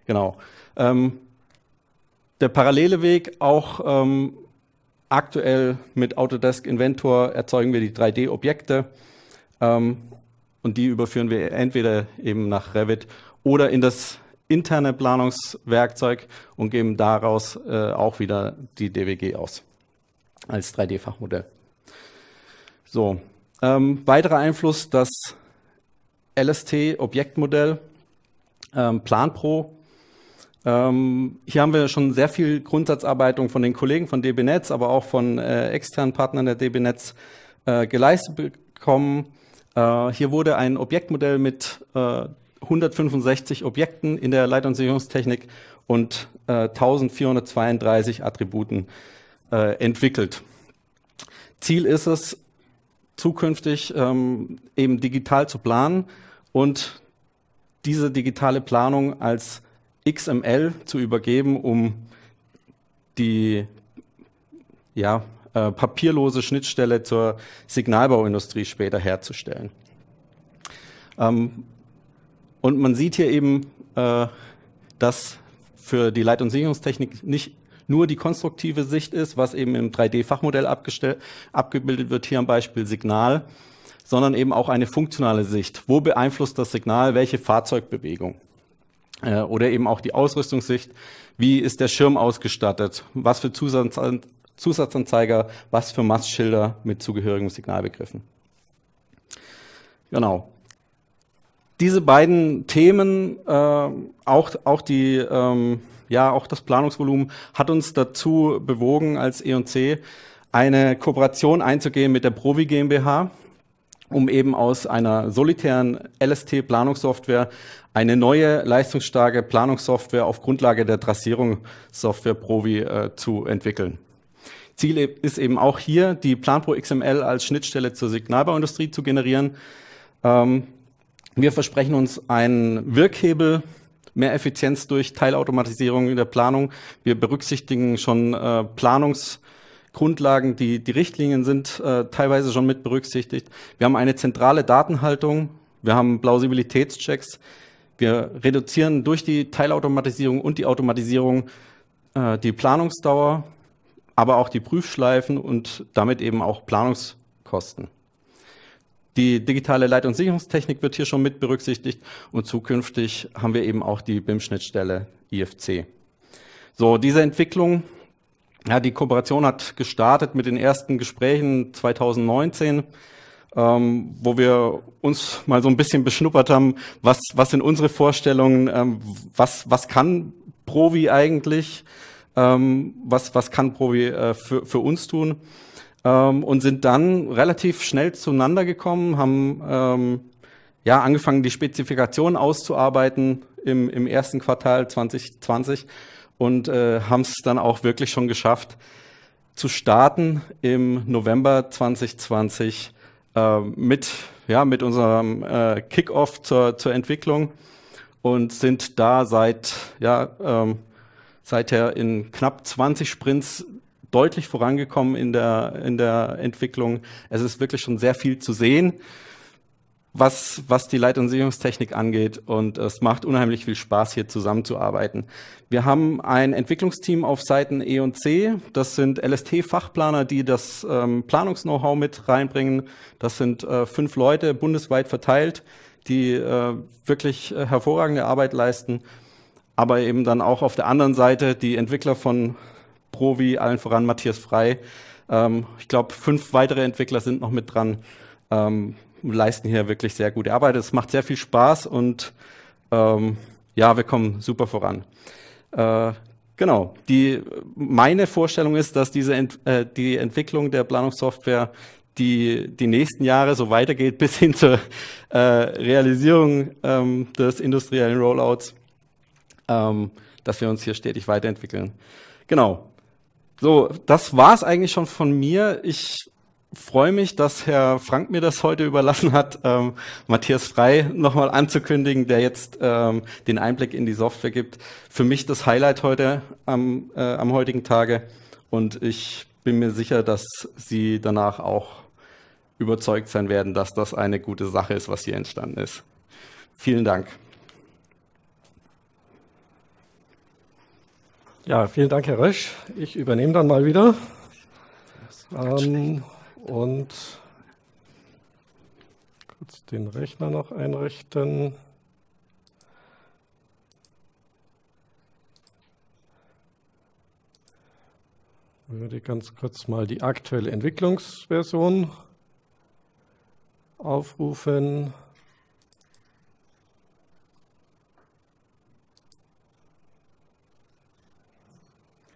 Genau. Der parallele Weg auch aktuell mit Autodesk Inventor erzeugen wir die 3D-Objekte und die überführen wir entweder eben nach Revit oder in das interne Planungswerkzeug und geben daraus auch wieder die DWG aus als 3D-Fachmodell. So, weiterer Einfluss, das LST-Objektmodell, PlanPro. Hier haben wir schon sehr viel Grundsatzarbeitung von den Kollegen von DB Netz, aber auch von externen Partnern der DB Netz geleistet bekommen. Hier wurde ein Objektmodell mit 165 Objekten in der Leit- und Sicherungstechnik und 1432 Attributen entwickelt. Ziel ist es, zukünftig eben digital zu planen und diese digitale Planung als XML zu übergeben, um die papierlose Schnittstelle zur Signalbauindustrie später herzustellen. Und man sieht hier eben, dass für die Leit- und Sicherungstechnik nicht nur die konstruktive Sicht ist, was eben im 3D-Fachmodell abgebildet wird, hier am Beispiel Signal, sondern eben auch eine funktionale Sicht. Wo beeinflusst das Signal welche Fahrzeugbewegung? Oder eben auch die Ausrüstungssicht. Wie ist der Schirm ausgestattet? Was für Zusatzanzeiger? Was für Mastschilder mit zugehörigen Signalbegriffen? Genau. Diese beiden Themen, auch das Planungsvolumen, hat uns dazu bewogen, als E&C eine Kooperation einzugehen mit der Provi GmbH, um eben aus einer solitären LST-Planungssoftware eine neue, leistungsstarke Planungssoftware auf Grundlage der Trassierungssoftware Provi zu entwickeln. Ziel ist eben auch hier, die PlanPro XML als Schnittstelle zur Signalbauindustrie zu generieren. Wir versprechen uns einen Wirkhebel, mehr Effizienz durch Teilautomatisierung in der Planung. Wir berücksichtigen schon Planungsgrundlagen, die Richtlinien sind teilweise schon mit berücksichtigt. Wir haben eine zentrale Datenhaltung, wir haben Plausibilitätschecks, wir reduzieren durch die Teilautomatisierung und die Automatisierung die Planungsdauer, aber auch die Prüfschleifen und damit eben auch Planungskosten. Die digitale Leit- und Sicherungstechnik wird hier schon mit berücksichtigt und zukünftig haben wir eben auch die BIM-Schnittstelle IFC. So, diese Entwicklung, die Kooperation hat gestartet mit den ersten Gesprächen 2019, wo wir uns mal so ein bisschen beschnuppert haben, was sind unsere Vorstellungen, was kann Provi eigentlich, was kann Provi für uns tun. Und sind dann relativ schnell zueinander gekommen, haben angefangen, die Spezifikation auszuarbeiten im ersten Quartal 2020 und haben es dann auch wirklich schon geschafft, zu starten im November 2020 mit unserem Kick-Off zur Entwicklung und sind da seither in knapp 20 Sprints deutlich vorangekommen in der Entwicklung. Es ist wirklich schon sehr viel zu sehen, was die Leit- und Sicherungstechnik angeht und es macht unheimlich viel Spaß, hier zusammenzuarbeiten. Wir haben ein Entwicklungsteam auf Seiten E&C, das sind LST-Fachplaner, die das Planungs-Know-how mit reinbringen. Das sind 5 Leute bundesweit verteilt, die wirklich hervorragende Arbeit leisten, aber eben dann auch auf der anderen Seite die Entwickler von Provi, allen voran Matthias Frei. Ich glaube, 5 weitere Entwickler sind noch mit dran, leisten hier wirklich sehr gute Arbeit. Es macht sehr viel Spaß und wir kommen super voran. Genau. Meine Vorstellung ist, dass die Entwicklung der Planungssoftware die nächsten Jahre so weitergeht bis hin zur Realisierung des industriellen Rollouts, dass wir uns hier stetig weiterentwickeln. Genau. So, das war's eigentlich schon von mir. Ich freue mich, dass Herr Frank mir das heute überlassen hat, Matthias Frei nochmal anzukündigen, der jetzt den Einblick in die Software gibt. Für mich das Highlight heute am heutigen Tage und ich bin mir sicher, dass Sie danach auch überzeugt sein werden, dass das eine gute Sache ist, was hier entstanden ist. Vielen Dank. Ja, vielen Dank, Herr Rösch. Ich übernehme dann mal wieder. Und kurz den Rechner noch einrichten. Ich würde ganz kurz mal die aktuelle Entwicklungsversion aufrufen.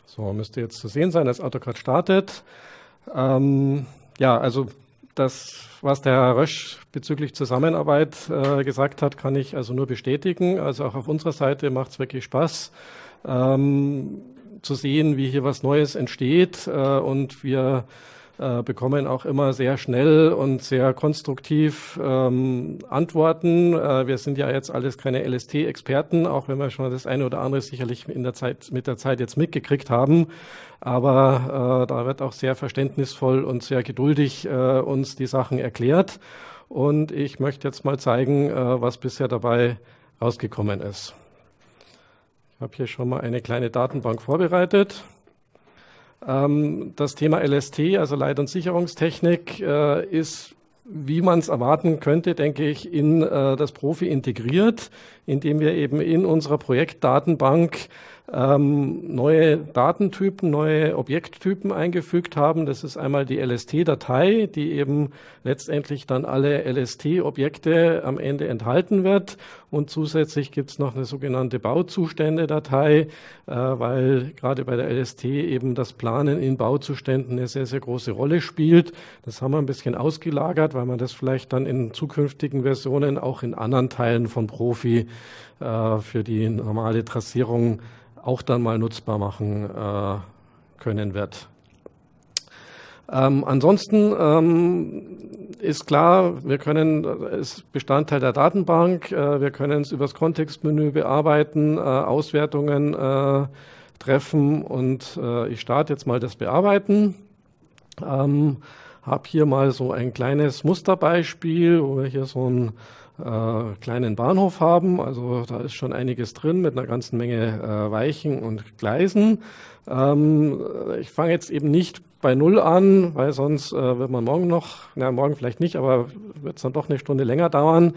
So, müsste jetzt zu sehen sein, dass AutoCAD startet. Ja, also das, was der Herr Rösch bezüglich Zusammenarbeit gesagt hat, kann ich also nur bestätigen. Also auch auf unserer Seite macht es wirklich Spaß, zu sehen, wie hier was Neues entsteht. Und wir bekommen auch immer sehr schnell und sehr konstruktiv Antworten. Wir sind ja jetzt alles keine LST-Experten, auch wenn wir schon das eine oder andere sicherlich mit der Zeit jetzt mitgekriegt haben. Aber da wird auch sehr verständnisvoll und sehr geduldig uns die Sachen erklärt. Und ich möchte jetzt mal zeigen, was bisher dabei rausgekommen ist. Ich habe hier schon mal eine kleine Datenbank vorbereitet. Das Thema LST, also Leit- und Sicherungstechnik, ist, wie man es erwarten könnte, denke ich, in das Profi integriert, indem wir eben in unserer Projektdatenbank neue Datentypen, neue Objekttypen eingefügt haben. Das ist einmal die LST-Datei, die eben letztendlich dann alle LST-Objekte am Ende enthalten wird. Und zusätzlich gibt es noch eine sogenannte Bauzustände-Datei, weil gerade bei der LST eben das Planen in Bauzuständen eine sehr, sehr große Rolle spielt. Das haben wir ein bisschen ausgelagert, weil man das vielleicht dann in zukünftigen Versionen auch in anderen Teilen von Profi für die normale Trassierung auch dann mal nutzbar machen können wird. Ansonsten ist klar, wir können, ist Bestandteil der Datenbank, wir können es über das Kontextmenü bearbeiten, Auswertungen treffen und ich starte jetzt mal das Bearbeiten. Habe hier mal so ein kleines Musterbeispiel, wo wir hier so einen kleinen Bahnhof haben. Also da ist schon einiges drin mit einer ganzen Menge Weichen und Gleisen. Ich fange jetzt eben nicht bei Null an, weil sonst wird man morgen morgen vielleicht nicht, aber wird es dann doch eine Stunde länger dauern.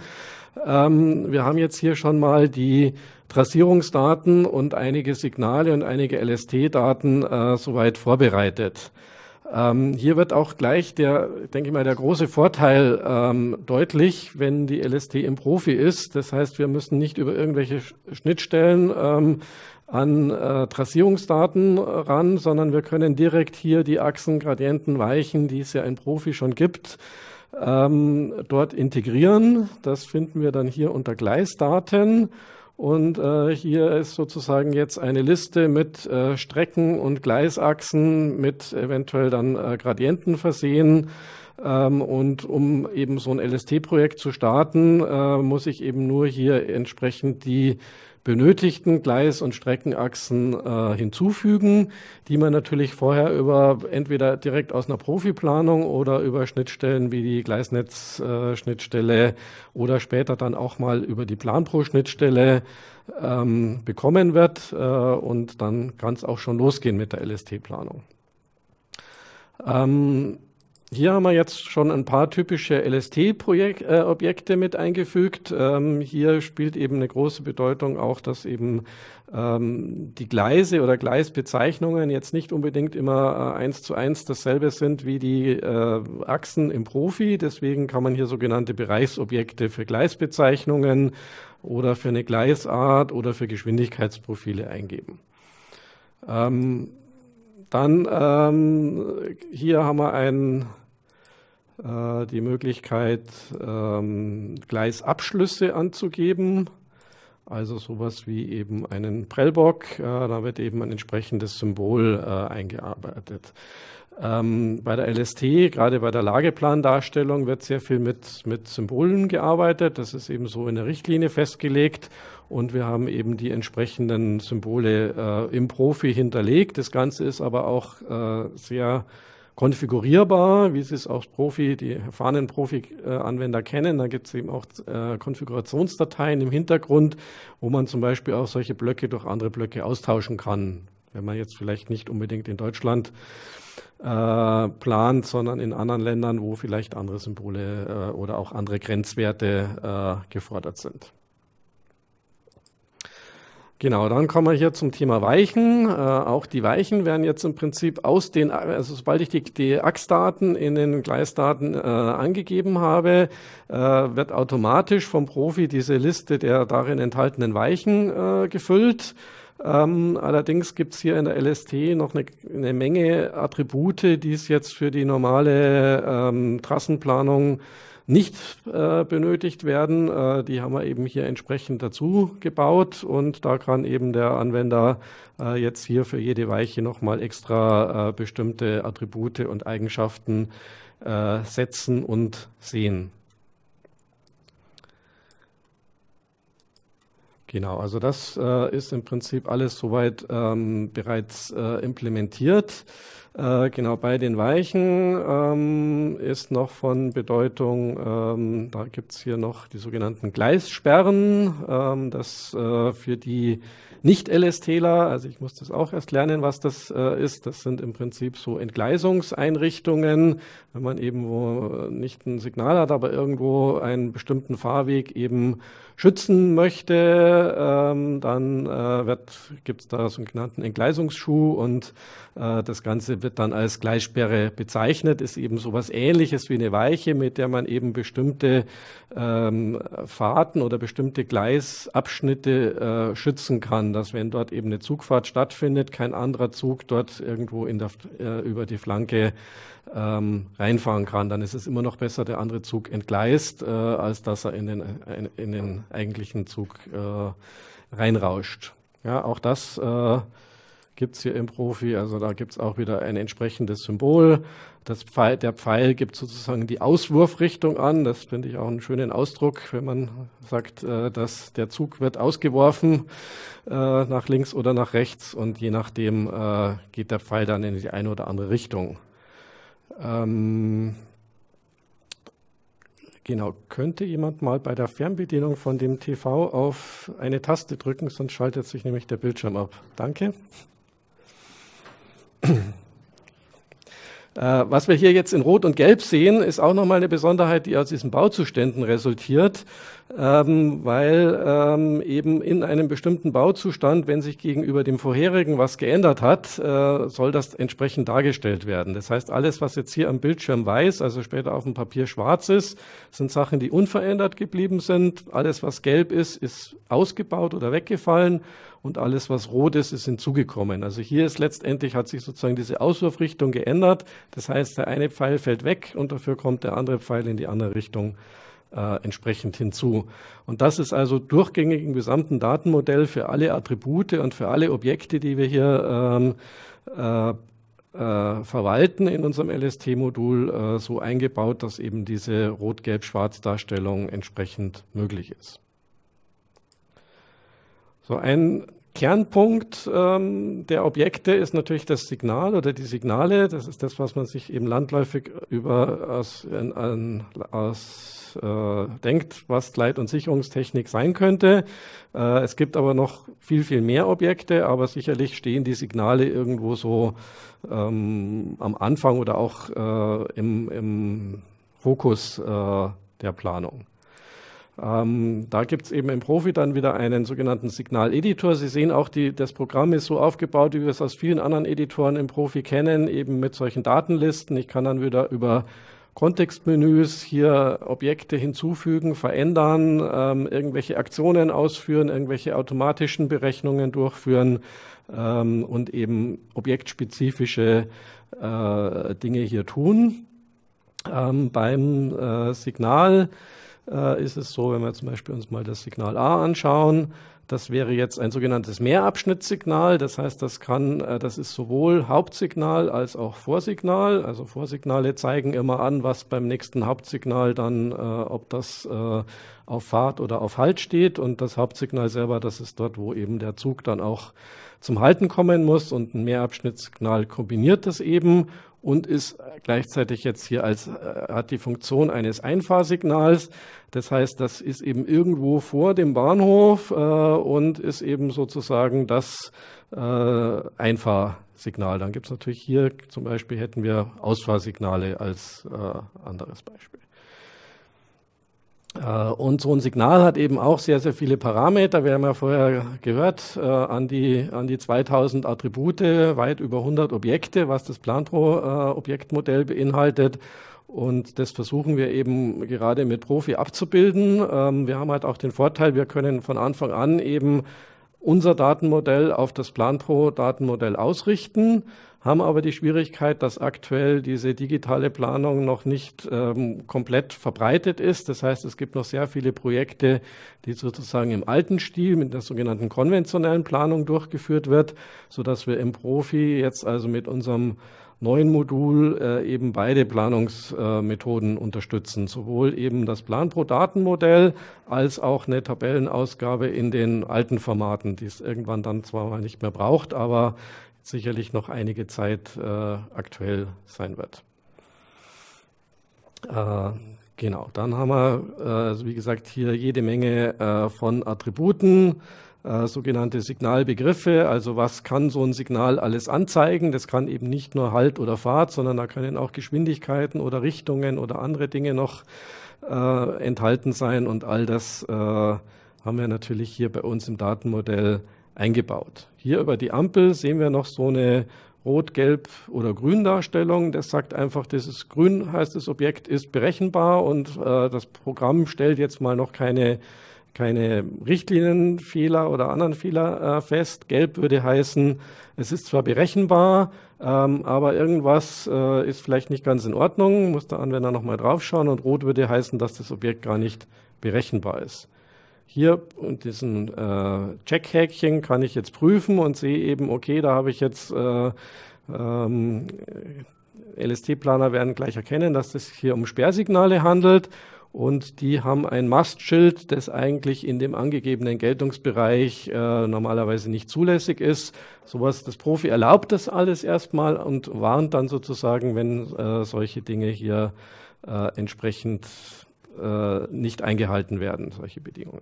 Wir haben jetzt hier schon mal die Trassierungsdaten und einige Signale und einige LST-Daten soweit vorbereitet. Hier wird auch gleich denke ich mal, der große Vorteil deutlich, wenn die LST im Profi ist. Das heißt, wir müssen nicht über irgendwelche Schnittstellen an Trassierungsdaten ran, sondern wir können direkt hier die Achsen, Gradienten, Weichen, die es ja in Profi schon gibt, dort integrieren. Das finden wir dann hier unter Gleisdaten. Und hier ist sozusagen jetzt eine Liste mit Strecken und Gleisachsen mit eventuell dann Gradienten versehen. Und um eben so ein LST-Projekt zu starten, muss ich eben nur hier entsprechend die benötigten Gleis- und Streckenachsen hinzufügen, die man natürlich vorher entweder direkt aus einer Profiplanung oder über Schnittstellen wie die Gleisnetz-Schnittstelle oder später dann auch mal über die Planpro-Schnittstelle bekommen wird und dann kann es auch schon losgehen mit der LST-Planung. Hier haben wir jetzt schon ein paar typische LST-Objekte mit eingefügt. Hier spielt eben eine große Bedeutung auch, dass eben die Gleise oder Gleisbezeichnungen jetzt nicht unbedingt immer 1:1 dasselbe sind wie die Achsen im Profi. Deswegen kann man hier sogenannte Bereichsobjekte für Gleisbezeichnungen oder für eine Gleisart oder für Geschwindigkeitsprofile eingeben. Dann hier haben wir die Möglichkeit, Gleisabschlüsse anzugeben, also sowas wie eben einen Prellbock, da wird eben ein entsprechendes Symbol eingearbeitet. Bei der LST, gerade bei der Lageplandarstellung, wird sehr viel mit Symbolen gearbeitet. Das ist eben so in der Richtlinie festgelegt und wir haben eben die entsprechenden Symbole im Profi hinterlegt. Das Ganze ist aber auch sehr konfigurierbar, wie Sie es auch die erfahrenen Profi-Anwender kennen. Da gibt es eben auch Konfigurationsdateien im Hintergrund, wo man zum Beispiel auch solche Blöcke durch andere Blöcke austauschen kann, wenn man jetzt vielleicht nicht unbedingt in Deutschland plant, sondern in anderen Ländern, wo vielleicht andere Symbole oder auch andere Grenzwerte gefordert sind. Genau, dann kommen wir hier zum Thema Weichen. Auch die Weichen werden jetzt im Prinzip also sobald ich die Achsdaten in den Gleisdaten angegeben habe, wird automatisch vom Profi diese Liste der darin enthaltenen Weichen gefüllt. Allerdings gibt es hier in der LST noch eine Menge Attribute, die es jetzt für die normale Trassenplanung nicht benötigt werden. Die haben wir eben hier entsprechend dazu gebaut und da kann eben der Anwender jetzt hier für jede Weiche nochmal extra bestimmte Attribute und Eigenschaften setzen und sehen. Genau, also das ist im Prinzip alles soweit bereits implementiert. Genau, bei den Weichen ist noch von Bedeutung, da gibt es hier noch die sogenannten Gleissperren, das für die Nicht-LSTler, also ich muss das auch erst lernen, was das ist. Das sind im Prinzip so Entgleisungseinrichtungen, wenn man eben wo nicht ein Signal hat, aber irgendwo einen bestimmten Fahrweg eben schützen möchte, dann gibt es da so einen genannten Entgleisungsschuh und das Ganze wird dann als Gleissperre bezeichnet, ist eben sowas Ähnliches wie eine Weiche, mit der man eben bestimmte Fahrten oder bestimmte Gleisabschnitte schützen kann, dass wenn dort eben eine Zugfahrt stattfindet, kein anderer Zug dort irgendwo über die Flanke reinfahren kann. Dann ist es immer noch besser, der andere Zug entgleist, als dass er in den eigentlichen Zug reinrauscht. Ja, auch das gibt es hier im Profi, also da gibt es auch wieder ein entsprechendes Symbol. Der Pfeil gibt sozusagen die Auswurfrichtung an. Das finde ich auch einen schönen Ausdruck, wenn man sagt, dass der Zug wird ausgeworfen nach links oder nach rechts und je nachdem geht der Pfeil dann in die eine oder andere Richtung. Genau, könnte jemand mal bei der Fernbedienung von dem TV auf eine Taste drücken, sonst schaltet sich nämlich der Bildschirm ab. Danke. Was wir hier jetzt in Rot und Gelb sehen, ist auch nochmal eine Besonderheit, die aus diesen Bauzuständen resultiert, weil eben in einem bestimmten Bauzustand, wenn sich gegenüber dem vorherigen was geändert hat, soll das entsprechend dargestellt werden. Das heißt, alles, was jetzt hier am Bildschirm weiß, also später auf dem Papier schwarz ist, sind Sachen, die unverändert geblieben sind. Alles, was gelb ist ausgebaut oder weggefallen. Und alles, was rot ist, ist hinzugekommen. Also hier ist letztendlich, hat sich sozusagen diese Auswurfrichtung geändert. Das heißt, der eine Pfeil fällt weg und dafür kommt der andere Pfeil in die andere Richtung entsprechend hinzu. Und das ist also durchgängig im gesamten Datenmodell für alle Attribute und für alle Objekte, die wir hier verwalten in unserem LST-Modul, so eingebaut, dass eben diese Rot-Gelb-Schwarz-Darstellung entsprechend möglich ist. So ein Kernpunkt der Objekte ist natürlich das Signal oder die Signale. Das ist das, was man sich eben landläufig denkt, was Gleit- und Sicherungstechnik sein könnte. Es gibt aber noch viel, viel mehr Objekte, aber sicherlich stehen die Signale irgendwo so am Anfang oder auch im Fokus der Planung. Da gibt es eben im Profi dann wieder einen sogenannten Signaleditor. Sie sehen auch, das Programm ist so aufgebaut, wie wir es aus vielen anderen Editoren im Profi kennen, eben mit solchen Datenlisten. Ich kann dann wieder über Kontextmenüs hier Objekte hinzufügen, verändern, irgendwelche Aktionen ausführen, irgendwelche automatischen Berechnungen durchführen und eben objektspezifische Dinge hier tun. Beim Signal ist es so, wenn wir zum Beispiel uns mal das Signal A anschauen, das wäre jetzt ein sogenanntes Mehrabschnittssignal. Das heißt, das ist sowohl Hauptsignal als auch Vorsignal. Also Vorsignale zeigen immer an, was beim nächsten Hauptsignal dann, ob das auf Fahrt oder auf Halt steht. Und das Hauptsignal selber, das ist dort, wo eben der Zug dann auch zum Halten kommen muss. Und ein Mehrabschnittssignal kombiniert das eben. und ist gleichzeitig jetzt hier hat die Funktion eines Einfahrsignals. Das heißt, das ist eben irgendwo vor dem Bahnhof und ist eben sozusagen das Einfahrsignal. Dann gibt es natürlich hier zum Beispiel, hätten wir Ausfahrsignale als anderes Beispiel. Und so ein Signal hat eben auch sehr, sehr viele Parameter. Wir haben ja vorher gehört, an die 2000 Attribute, weit über 100 Objekte, was das Planpro-Objektmodell beinhaltet. Und das versuchen wir eben gerade mit Profi abzubilden. Wir haben halt auch den Vorteil, wir können von Anfang an eben unser Datenmodell auf das Planpro-Datenmodell ausrichten, haben aber die Schwierigkeit, dass aktuell diese digitale Planung noch nicht komplett verbreitet ist. Das heißt, es gibt noch sehr viele Projekte, die sozusagen im alten Stil mit der sogenannten konventionellen Planung durchgeführt wird, sodass wir im Profi jetzt also mit unserem neuen Modul eben beide Planungsmethoden unterstützen, sowohl eben das Planpro-Datenmodell als auch eine Tabellenausgabe in den alten Formaten, die es irgendwann dann zwar mal nicht mehr braucht, aber sicherlich noch einige Zeit aktuell sein wird. Genau, dann haben wir, also wie gesagt, hier jede Menge von Attributen, sogenannte Signalbegriffe, also was kann so ein Signal alles anzeigen. Das kann eben nicht nur Halt oder Fahrt, sondern da können auch Geschwindigkeiten oder Richtungen oder andere Dinge noch enthalten sein und all das haben wir natürlich hier bei uns im Datenmodell eingebaut. Hier über die Ampel sehen wir noch so eine Rot-, Gelb- oder Grün-Darstellung. Das sagt einfach, das ist grün, heißt das Objekt ist berechenbar und das Programm stellt jetzt mal noch keine Richtlinienfehler oder anderen Fehler fest. Gelb würde heißen, es ist zwar berechenbar, aber irgendwas ist vielleicht nicht ganz in Ordnung, muss der Anwender nochmal draufschauen. Und rot würde heißen, dass das Objekt gar nicht berechenbar ist. Hier und diesen Checkhäkchen kann ich jetzt prüfen und sehe eben, okay, da habe ich jetzt LST-Planer werden gleich erkennen, dass es hier um Sperrsignale handelt. Und die haben ein Mastschild, das eigentlich in dem angegebenen Geltungsbereich normalerweise nicht zulässig ist. Sowas, das Profi erlaubt das alles erstmal und warnt dann sozusagen, wenn solche Dinge hier entsprechend nicht eingehalten werden, solche Bedingungen.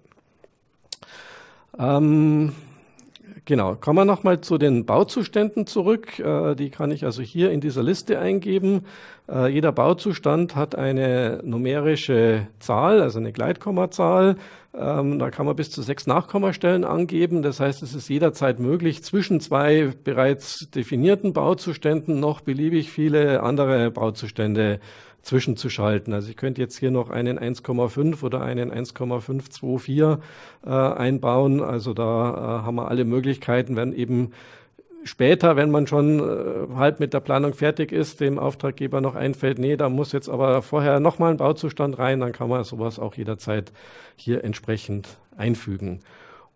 Genau, kommen wir nochmal zu den Bauzuständen zurück. Die kann ich also hier in dieser Liste eingeben. Jeder Bauzustand hat eine numerische Zahl, also eine Gleitkommazahl. Da kann man bis zu 6 Nachkommastellen angeben. Das heißt, es ist jederzeit möglich, zwischen zwei bereits definierten Bauzuständen noch beliebig viele andere Bauzustände zwischenzuschalten. Also ich könnte jetzt hier noch einen 1,5 oder einen 1,524 einbauen. Also da haben wir alle Möglichkeiten, wenn eben später, wenn man schon halb mit der Planung fertig ist, dem Auftraggeber noch einfällt, nee, da muss jetzt aber vorher nochmal ein Bauzustand rein, dann kann man sowas auch jederzeit hier entsprechend einfügen.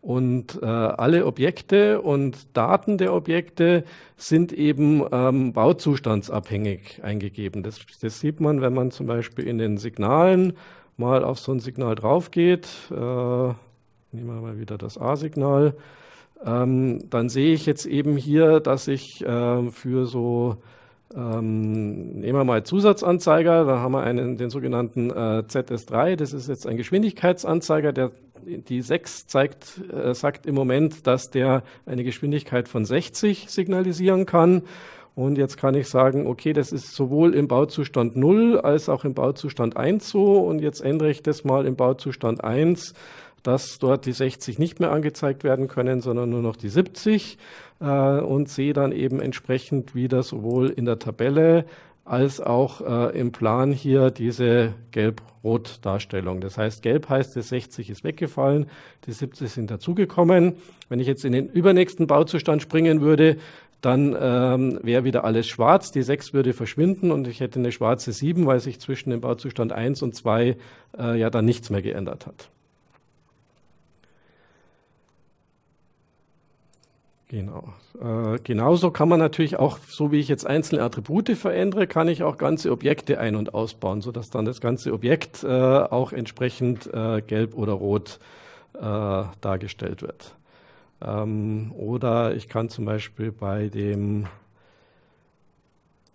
Und alle Objekte und Daten der Objekte sind eben bauzustandsabhängig eingegeben. Das sieht man, wenn man zum Beispiel in den Signalen mal auf so ein Signal drauf geht. Nehmen wir mal wieder das A-Signal. Dann sehe ich jetzt eben hier, dass ich für so, nehmen wir mal Zusatzanzeiger, da haben wir den sogenannten ZS3, das ist jetzt ein Geschwindigkeitsanzeiger, die 6 sagt im Moment, dass der eine Geschwindigkeit von 60 signalisieren kann. Und jetzt kann ich sagen, okay, das ist sowohl im Bauzustand 0 als auch im Bauzustand 1 so. Und jetzt ändere ich das mal im Bauzustand 1, dass dort die 60 nicht mehr angezeigt werden können, sondern nur noch die 70 und sehe dann eben entsprechend wieder sowohl in der Tabelle als auch im Plan hier diese Gelb-Rot-Darstellung. Das heißt, Gelb heißt, das 60 ist weggefallen, die 70 sind dazugekommen. Wenn ich jetzt in den übernächsten Bauzustand springen würde, dann wäre wieder alles schwarz, die 6 würde verschwinden und ich hätte eine schwarze 7, weil sich zwischen dem Bauzustand 1 und 2 ja dann nichts mehr geändert hat. Genau. Genauso kann man natürlich auch, so wie ich jetzt einzelne Attribute verändere, kann ich auch ganze Objekte ein- und ausbauen, sodass dann das ganze Objekt auch entsprechend gelb oder rot dargestellt wird. Oder ich kann zum Beispiel bei dem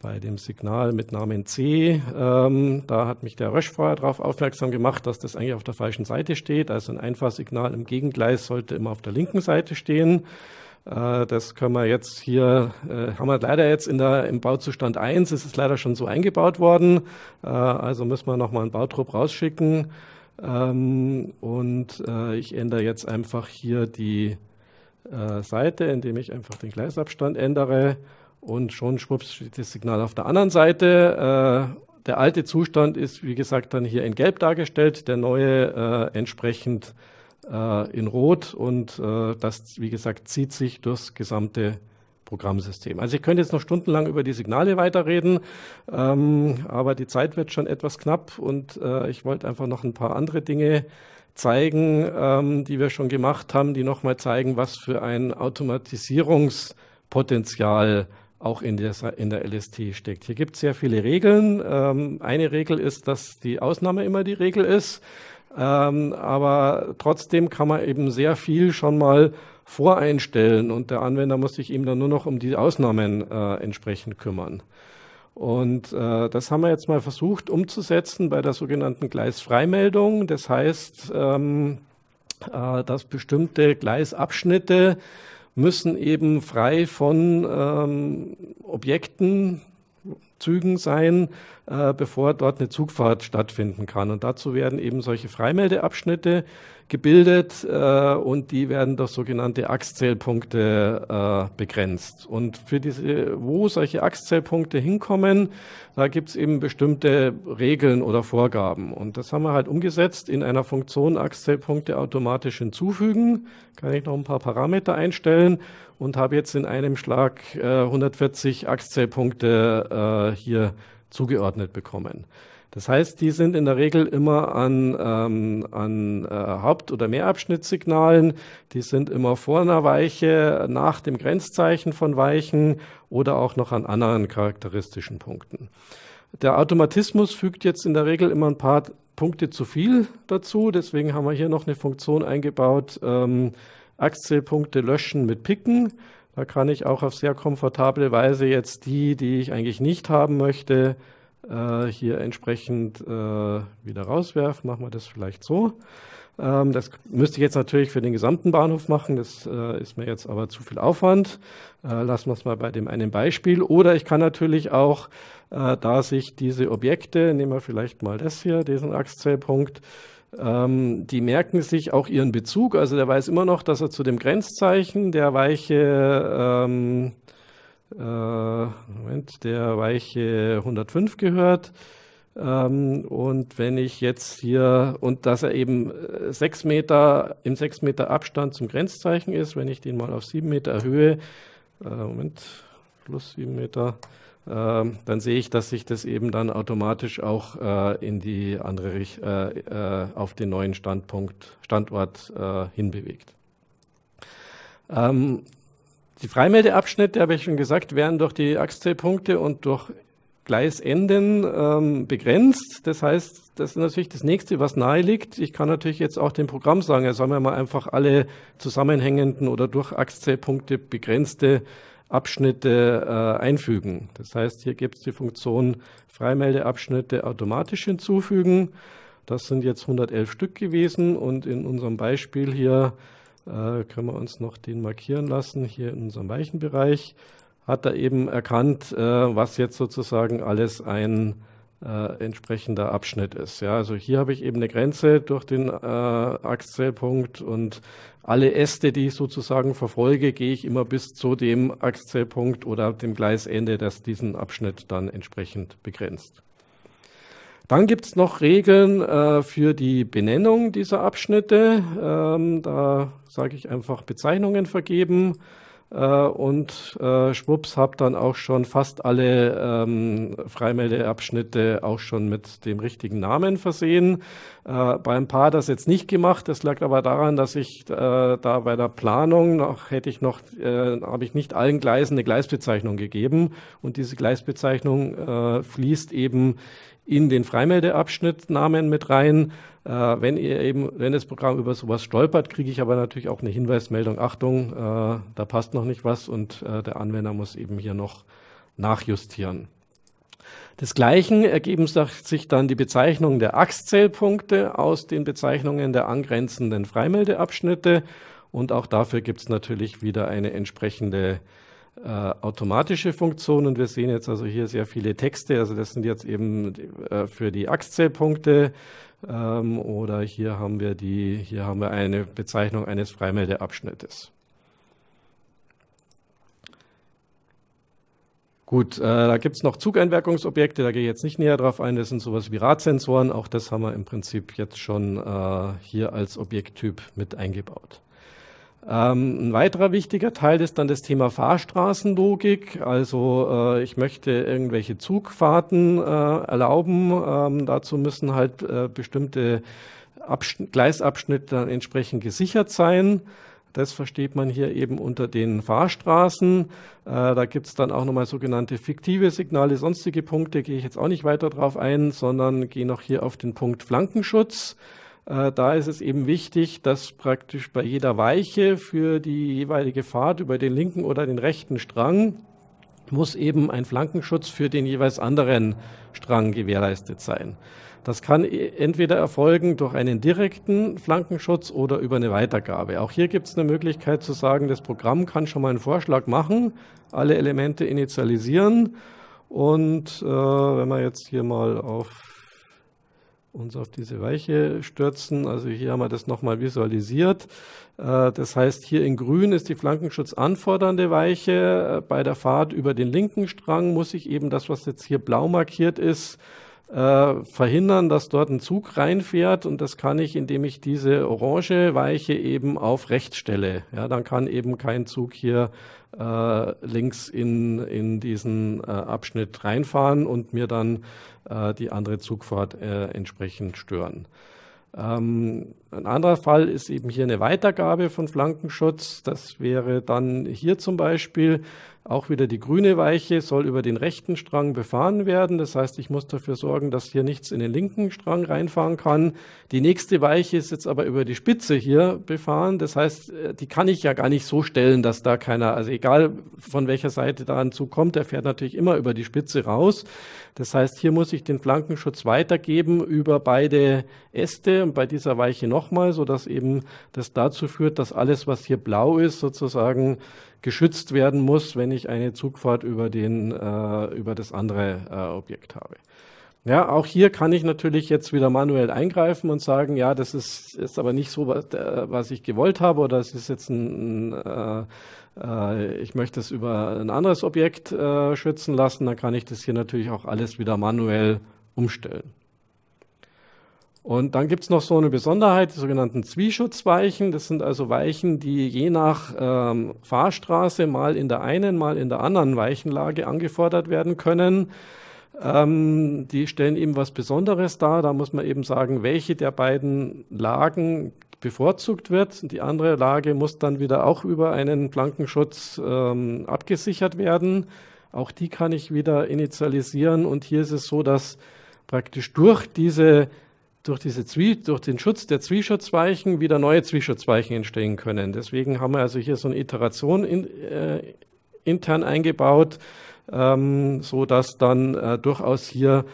bei dem Signal mit Namen C. Da hat mich der Rösch vorher darauf aufmerksam gemacht, dass das eigentlich auf der falschen Seite steht. Also ein Einfahrsignal im Gegengleis sollte immer auf der linken Seite stehen. Das können wir jetzt hier, haben wir leider jetzt im Bauzustand 1, ist es leider schon so eingebaut worden. Also müssen wir nochmal einen Bautrupp rausschicken. Ich ändere jetzt einfach hier die Seite, indem ich einfach den Gleisabstand ändere. Und schon schwupps steht das Signal auf der anderen Seite. Der alte Zustand ist, wie gesagt, dann hier in Gelb dargestellt, der neue entsprechend in Rot. Und das, wie gesagt, zieht sich durchs gesamte Programmsystem. Also ich könnte jetzt noch stundenlang über die Signale weiterreden, aber die Zeit wird schon etwas knapp und ich wollte einfach noch ein paar andere Dinge zeigen, die wir schon gemacht haben, die nochmal zeigen, was für ein Automatisierungspotenzial auch in der LST steckt. Hier gibt es sehr viele Regeln. Eine Regel ist, dass die Ausnahme immer die Regel ist, aber trotzdem kann man eben sehr viel schon mal voreinstellen und der Anwender muss sich eben dann nur noch um die Ausnahmen entsprechend kümmern. Und das haben wir jetzt mal versucht umzusetzen bei der sogenannten Gleisfreimeldung. Das heißt, dass bestimmte Gleisabschnitte müssen eben frei von Objekten, Zügen sein, bevor dort eine Zugfahrt stattfinden kann. Und dazu werden eben solche Freimeldeabschnitte gebildet und die werden durch sogenannte Achszählpunkte begrenzt. Und für wo solche Achszählpunkte hinkommen, da gibt es eben bestimmte Regeln oder Vorgaben. Und das haben wir halt umgesetzt in einer Funktion Achszählpunkte automatisch hinzufügen. Kann ich noch ein paar Parameter einstellen und habe jetzt in einem Schlag 140 Achszählpunkte hier zugeordnet bekommen. Das heißt, die sind in der Regel immer an Haupt- oder Mehrabschnittssignalen. Die sind immer vor einer Weiche, nach dem Grenzzeichen von Weichen oder auch noch an anderen charakteristischen Punkten. Der Automatismus fügt jetzt in der Regel immer ein paar Punkte zu viel dazu. Deswegen haben wir hier noch eine Funktion eingebaut, Achszählpunkte löschen mit Picken. Da kann ich auch auf sehr komfortable Weise jetzt die ich eigentlich nicht haben möchte, hier entsprechend wieder rauswerfen. Machen wir das vielleicht so. Das müsste ich jetzt natürlich für den gesamten Bahnhof machen. Das ist mir jetzt aber zu viel Aufwand. Lassen wir es mal bei dem einen Beispiel. Oder ich kann natürlich auch, da sich diese Objekte, nehmen wir vielleicht mal das hier, diesen Achszählpunkt, die merken sich auch ihren Bezug. Also der weiß immer noch, dass er zu dem Grenzzeichen der Weiche der Weiche 105 gehört. Und wenn ich jetzt hier, und dass er eben 6 Meter im 6 Meter Abstand zum Grenzzeichen ist, wenn ich den mal auf 7 Meter erhöhe, plus 7 Meter, dann sehe ich, dass sich das eben dann automatisch auch in die andere auf den neuen Standort hinbewegt. Die Freimeldeabschnitte, habe ich schon gesagt, werden durch die Achszählpunkte und durch Gleisenden begrenzt. Das heißt, das ist natürlich das Nächste, was nahe liegt. Ich kann natürlich jetzt auch dem Programm sagen, er soll mir mal einfach alle zusammenhängenden oder durch Achszählpunkte begrenzte Abschnitte einfügen. Das heißt, hier gibt es die Funktion Freimeldeabschnitte automatisch hinzufügen. Das sind jetzt 111 Stück gewesen und in unserem Beispiel hier können wir uns noch den markieren lassen, hier in unserem Weichenbereich, hat er eben erkannt, was jetzt sozusagen alles ein entsprechender Abschnitt ist. Ja, also hier habe ich eben eine Grenze durch den Achszählpunkt und alle Äste, die ich sozusagen verfolge, gehe ich immer bis zu dem Achszählpunkt oder dem Gleisende, das diesen Abschnitt dann entsprechend begrenzt. Dann gibt es noch Regeln für die Benennung dieser Abschnitte. Da sage ich einfach Bezeichnungen vergeben und schwupps, habe dann auch schon fast alle Freimeldeabschnitte auch schon mit dem richtigen Namen versehen. Bei ein paar das jetzt nicht gemacht. Das lag aber daran, dass ich da bei der Planung habe ich nicht allen Gleisen eine Gleisbezeichnung gegeben und diese Gleisbezeichnung fließt eben in den Freimeldeabschnittnamen mit rein. Wenn das Programm über sowas stolpert, kriege ich aber natürlich auch eine Hinweismeldung, Achtung, da passt noch nicht was und der Anwender muss eben hier noch nachjustieren. Desgleichen ergeben sich dann die Bezeichnungen der Achszählpunkte aus den Bezeichnungen der angrenzenden Freimeldeabschnitte und auch dafür gibt es natürlich wieder eine entsprechende automatische Funktion und wir sehen jetzt also hier sehr viele Texte, also das sind jetzt eben für die Achszählpunkte oder hier haben wir eine Bezeichnung eines Freimeldeabschnittes. Gut, da gibt es noch Zugeinwirkungsobjekte, da gehe ich jetzt nicht näher drauf ein, das sind sowas wie Radsensoren, auch das haben wir im Prinzip jetzt schon hier als Objekttyp mit eingebaut. Ein weiterer wichtiger Teil ist dann das Thema Fahrstraßenlogik, also ich möchte irgendwelche Zugfahrten erlauben, dazu müssen halt bestimmte Gleisabschnitte dann entsprechend gesichert sein. Das versteht man hier eben unter den Fahrstraßen. Da gibt es dann auch nochmal sogenannte fiktive Signale, sonstige Punkte, gehe ich jetzt auch nicht weiter drauf ein, sondern gehe noch hier auf den Punkt Flankenschutz. Da ist es eben wichtig, dass praktisch bei jeder Weiche für die jeweilige Fahrt über den linken oder den rechten Strang muss eben ein Flankenschutz für den jeweils anderen Strang gewährleistet sein. Das kann entweder erfolgen durch einen direkten Flankenschutz oder über eine Weitergabe. Auch hier gibt es eine Möglichkeit zu sagen, das Programm kann schon mal einen Vorschlag machen, alle Elemente initialisieren und wenn wir jetzt hier mal uns auf diese Weiche stürzen, also hier haben wir das nochmal visualisiert. Das heißt, hier in grün ist die Flankenschutz anfordernde Weiche. Bei der Fahrt über den linken Strang muss ich eben das, was jetzt hier blau markiert ist, verhindern, dass dort ein Zug reinfährt und das kann ich, indem ich diese orange Weiche eben auf rechts stelle. Ja, dann kann eben kein Zug hier links in diesen Abschnitt reinfahren und mir dann die andere Zugfahrt entsprechend stören. Ein anderer Fall ist eben hier eine Weitergabe von Flankenschutz. Das wäre dann hier zum Beispiel auch wieder die grüne Weiche soll über den rechten Strang befahren werden. Das heißt, ich muss dafür sorgen, dass hier nichts in den linken Strang reinfahren kann. Die nächste Weiche ist jetzt aber über die Spitze hier befahren. Das heißt, die kann ich ja gar nicht so stellen, dass da keiner, also egal von welcher Seite da ein Zug kommt, der fährt natürlich immer über die Spitze raus. Das heißt, hier muss ich den Flankenschutz weitergeben über beide Äste und bei dieser Weiche nochmal, sodass eben das dazu führt, dass alles, was hier blau ist, sozusagen geschützt werden muss, wenn ich eine Zugfahrt über das andere Objekt habe. Ja, auch hier kann ich natürlich jetzt wieder manuell eingreifen und sagen, ja, das ist aber nicht so, was ich gewollt habe, oder es ist jetzt ich möchte es über ein anderes Objekt schützen lassen, dann kann ich das hier natürlich auch alles wieder manuell umstellen. Und dann gibt es noch so eine Besonderheit, die sogenannten Zwieschutzweichen. Das sind also Weichen, die je nach Fahrstraße mal in der einen, mal in der anderen Weichenlage angefordert werden können. Die stellen eben was Besonderes dar. Da muss man eben sagen, welche der beiden Lagen bevorzugt wird. Die andere Lage muss dann wieder auch über einen Flankenschutz abgesichert werden. Auch die kann ich wieder initialisieren. Und hier ist es so, dass praktisch durch den Schutz der Zwieschutzweichen wieder neue Zwieschutzweichen entstehen können. Deswegen haben wir also hier so eine Iteration intern eingebaut, so dass dann durchaus hier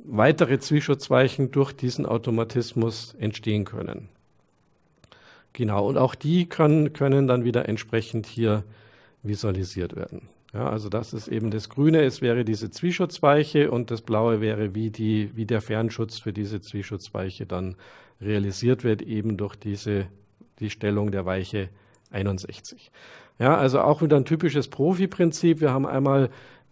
weitere Zwieschutzweichen durch diesen Automatismus entstehen können. Genau, und auch die können dann wieder entsprechend hier visualisiert werden. Ja, also das ist eben das Grüne, es wäre diese Zwieschutzweiche und das Blaue wäre, wie der Fernschutz für diese Zwieschutzweiche dann realisiert wird, eben durch die Stellung der Weiche 61. Ja, also auch wieder ein typisches Profi-Prinzip. Wir haben einmal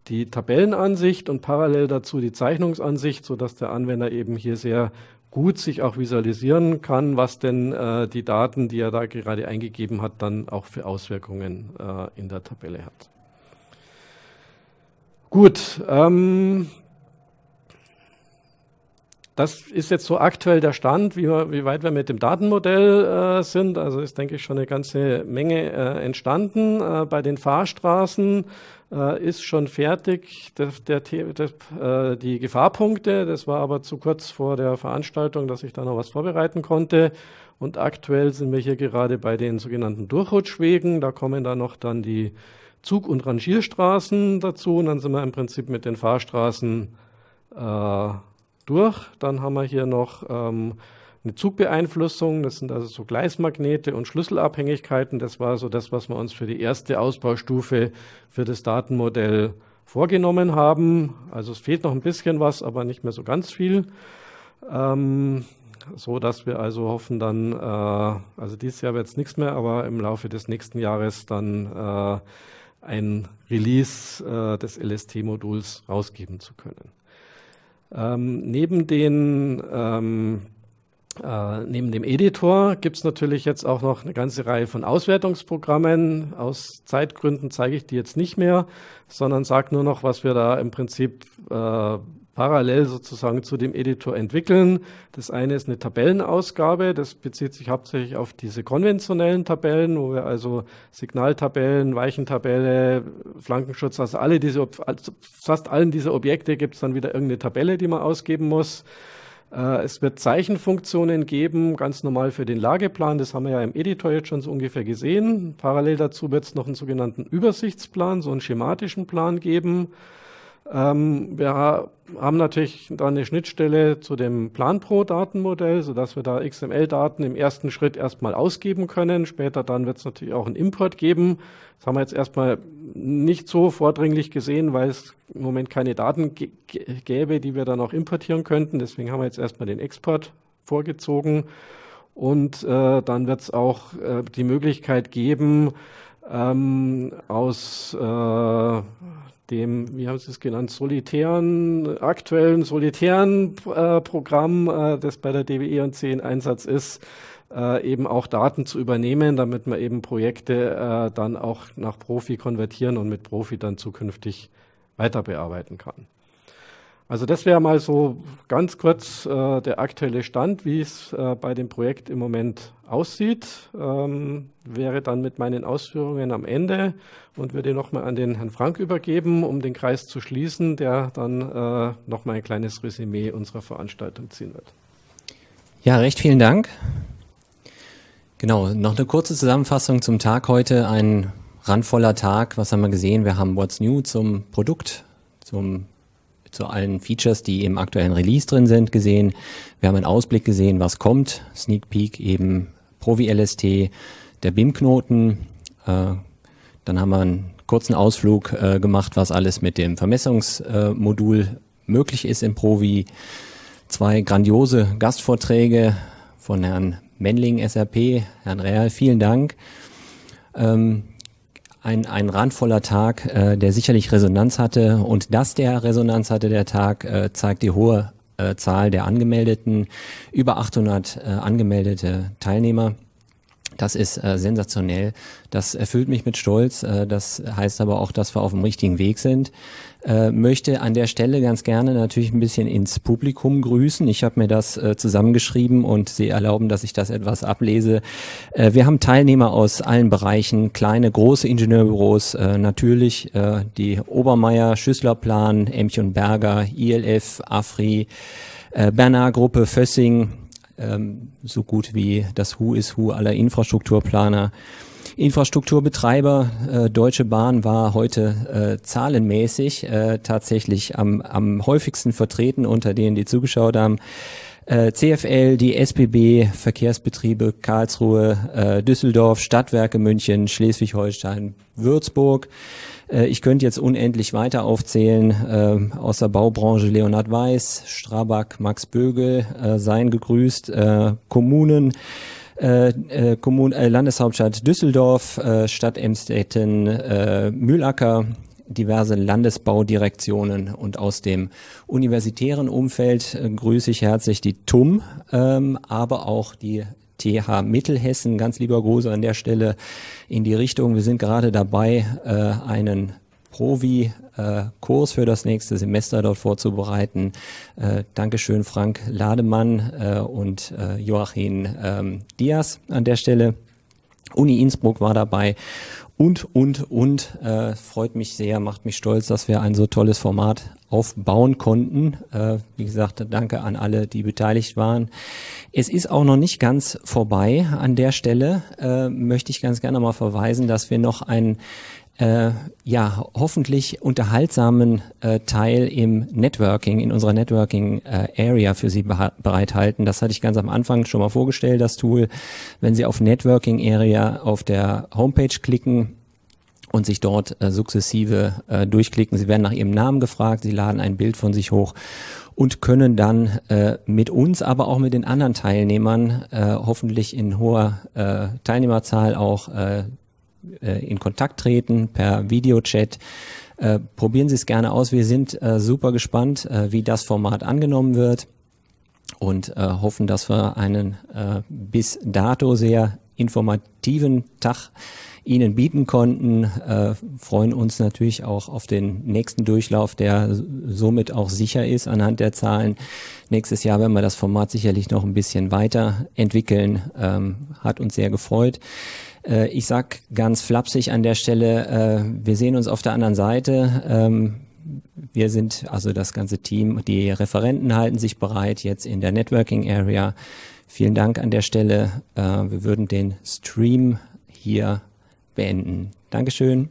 die Tabellenansicht und parallel dazu die Zeichnungsansicht, sodass der Anwender eben hier sehr gut sich auch visualisieren kann, was denn die Daten, die er da gerade eingegeben hat, dann auch für Auswirkungen in der Tabelle hat. Gut, das ist jetzt so aktuell der Stand, wie weit wir mit dem Datenmodell sind. Also ist, denke ich, schon eine ganze Menge entstanden. Bei den Fahrstraßen ist schon fertig die Gefahrpunkte. Das war aber zu kurz vor der Veranstaltung, dass ich da noch was vorbereiten konnte. Und aktuell sind wir hier gerade bei den sogenannten Durchrutschwegen. Da kommen dann noch die Zug- und Rangierstraßen dazu und dann sind wir im Prinzip mit den Fahrstraßen durch. Dann haben wir hier noch eine Zugbeeinflussung, das sind also so Gleismagnete und Schlüsselabhängigkeiten. Das war so das, was wir uns für die erste Ausbaustufe für das Datenmodell vorgenommen haben. Also es fehlt noch ein bisschen was, aber nicht mehr so ganz viel. So dass wir also hoffen dann, also dieses Jahr wird es nichts mehr, aber im Laufe des nächsten Jahres dann ein Release des LST-Moduls rausgeben zu können. Neben dem Editor gibt es natürlich jetzt auch noch eine ganze Reihe von Auswertungsprogrammen. Aus Zeitgründen zeige ich die jetzt nicht mehr, sondern sage nur noch, was wir da im Prinzip parallel sozusagen zu dem Editor entwickeln. Das eine ist eine Tabellenausgabe, das bezieht sich hauptsächlich auf diese konventionellen Tabellen, wo wir also Signaltabellen, Weichentabelle, Flankenschutz, also fast allen dieser Objekte gibt es dann wieder irgendeine Tabelle, die man ausgeben muss. Es wird Zeichenfunktionen geben, ganz normal für den Lageplan, das haben wir ja im Editor jetzt schon so ungefähr gesehen. Parallel dazu wird es noch einen sogenannten Übersichtsplan, so einen schematischen Plan geben. Wir haben natürlich dann eine Schnittstelle zu dem PlanPro-Datenmodell, sodass wir da XML-Daten im ersten Schritt erstmal ausgeben können. Später dann wird es natürlich auch einen Import geben. Das haben wir jetzt erstmal nicht so vordringlich gesehen, weil es im Moment keine Daten gäbe, die wir dann auch importieren könnten. Deswegen haben wir jetzt erstmal den Export vorgezogen. Und dann wird es auch die Möglichkeit geben, aus dem, wie haben Sie es genannt, aktuellen solitären Programm, das bei der DWE&C in Einsatz ist, eben auch Daten zu übernehmen, damit man eben Projekte dann auch nach Profi konvertieren und mit Profi dann zukünftig weiter bearbeiten kann. Also das wäre mal so ganz kurz der aktuelle Stand, wie es bei dem Projekt im Moment aussieht. Wäre dann mit meinen Ausführungen am Ende und würde nochmal an den Herrn Frank übergeben, um den Kreis zu schließen, der dann nochmal ein kleines Resümee unserer Veranstaltung ziehen wird. Ja, recht vielen Dank. Genau, noch eine kurze Zusammenfassung zum Tag heute. Ein randvoller Tag. Was haben wir gesehen? Wir haben What's New zum Produkt, zu allen Features, die im aktuellen Release drin sind, gesehen. Wir haben einen Ausblick gesehen, was kommt. Sneak Peek eben Provi LST, der BIM-Knoten. Dann haben wir einen kurzen Ausflug gemacht, was alles mit dem Vermessungsmodul möglich ist im Provi. 2 grandiose Gastvorträge von Herrn Mendling, SRP, Herrn Real, vielen Dank. Ein randvoller Tag, der sicherlich Resonanz hatte, und dass der Resonanz hatte, der Tag, zeigt die hohe Zahl der Angemeldeten, über 800 angemeldete Teilnehmer. Das ist sensationell. Das erfüllt mich mit Stolz. Das heißt aber auch, dass wir auf dem richtigen Weg sind. Möchte an der Stelle ganz gerne natürlich ein bisschen ins Publikum grüßen. Ich habe mir das zusammengeschrieben und Sie erlauben, dass ich das etwas ablese. Wir haben Teilnehmer aus allen Bereichen, kleine, große Ingenieurbüros, natürlich die Obermeier, Schüssler-Plan, Emch und Berger, ILF, AFRI, Bernard-Gruppe, Fössing, so gut wie das Who is Who aller Infrastrukturplaner. Infrastrukturbetreiber, Deutsche Bahn war heute zahlenmäßig tatsächlich am häufigsten vertreten unter denen, die zugeschaut haben. CFL, die SBB, Verkehrsbetriebe Karlsruhe, Düsseldorf, Stadtwerke München, Schleswig-Holstein, Würzburg. Ich könnte jetzt unendlich weiter aufzählen, aus der Baubranche Leonhard Weiß, Strabag, Max Bögel, seien gegrüßt, Kommunen, Landeshauptstadt Düsseldorf, Stadt Emstetten, Mühlacker, diverse Landesbaudirektionen, und aus dem universitären Umfeld grüße ich herzlich die TUM, aber auch die TH Mittelhessen. Ganz lieber Gruß an der Stelle in die Richtung. Wir sind gerade dabei, einen Provi-Kurs für das nächste Semester dort vorzubereiten. Dankeschön Frank Lademann und Joachim Diaz an der Stelle. Uni Innsbruck war dabei und. Freut mich sehr, macht mich stolz, dass wir ein so tolles Format aufbauen konnten. Wie gesagt, danke an alle, die beteiligt waren. Es ist auch noch nicht ganz vorbei. An der Stelle möchte ich ganz gerne mal verweisen, dass wir noch ein hoffentlich unterhaltsamen Teil im Networking, in unserer Networking Area für Sie bereithalten. Das hatte ich ganz am Anfang schon mal vorgestellt, das Tool. Wenn Sie auf Networking Area auf der Homepage klicken und sich dort sukzessive durchklicken, Sie werden nach Ihrem Namen gefragt, Sie laden ein Bild von sich hoch und können dann mit uns, aber auch mit den anderen Teilnehmern, hoffentlich in hoher Teilnehmerzahl auch in Kontakt treten per Videochat. Probieren Sie es gerne aus. Wir sind super gespannt, wie das Format angenommen wird und hoffen, dass wir einen bis dato sehr informativen Tag Ihnen bieten konnten. Freuen uns natürlich auch auf den nächsten Durchlauf, der somit auch sicher ist anhand der Zahlen. Nächstes Jahr werden wir das Format sicherlich noch ein bisschen weiterentwickeln. Hat uns sehr gefreut. Ich sag ganz flapsig an der Stelle, wir sehen uns auf der anderen Seite. Wir sind, also das ganze Team, die Referenten halten sich bereit jetzt in der Networking Area. Vielen Dank an der Stelle. Wir würden den Stream hier beenden. Dankeschön.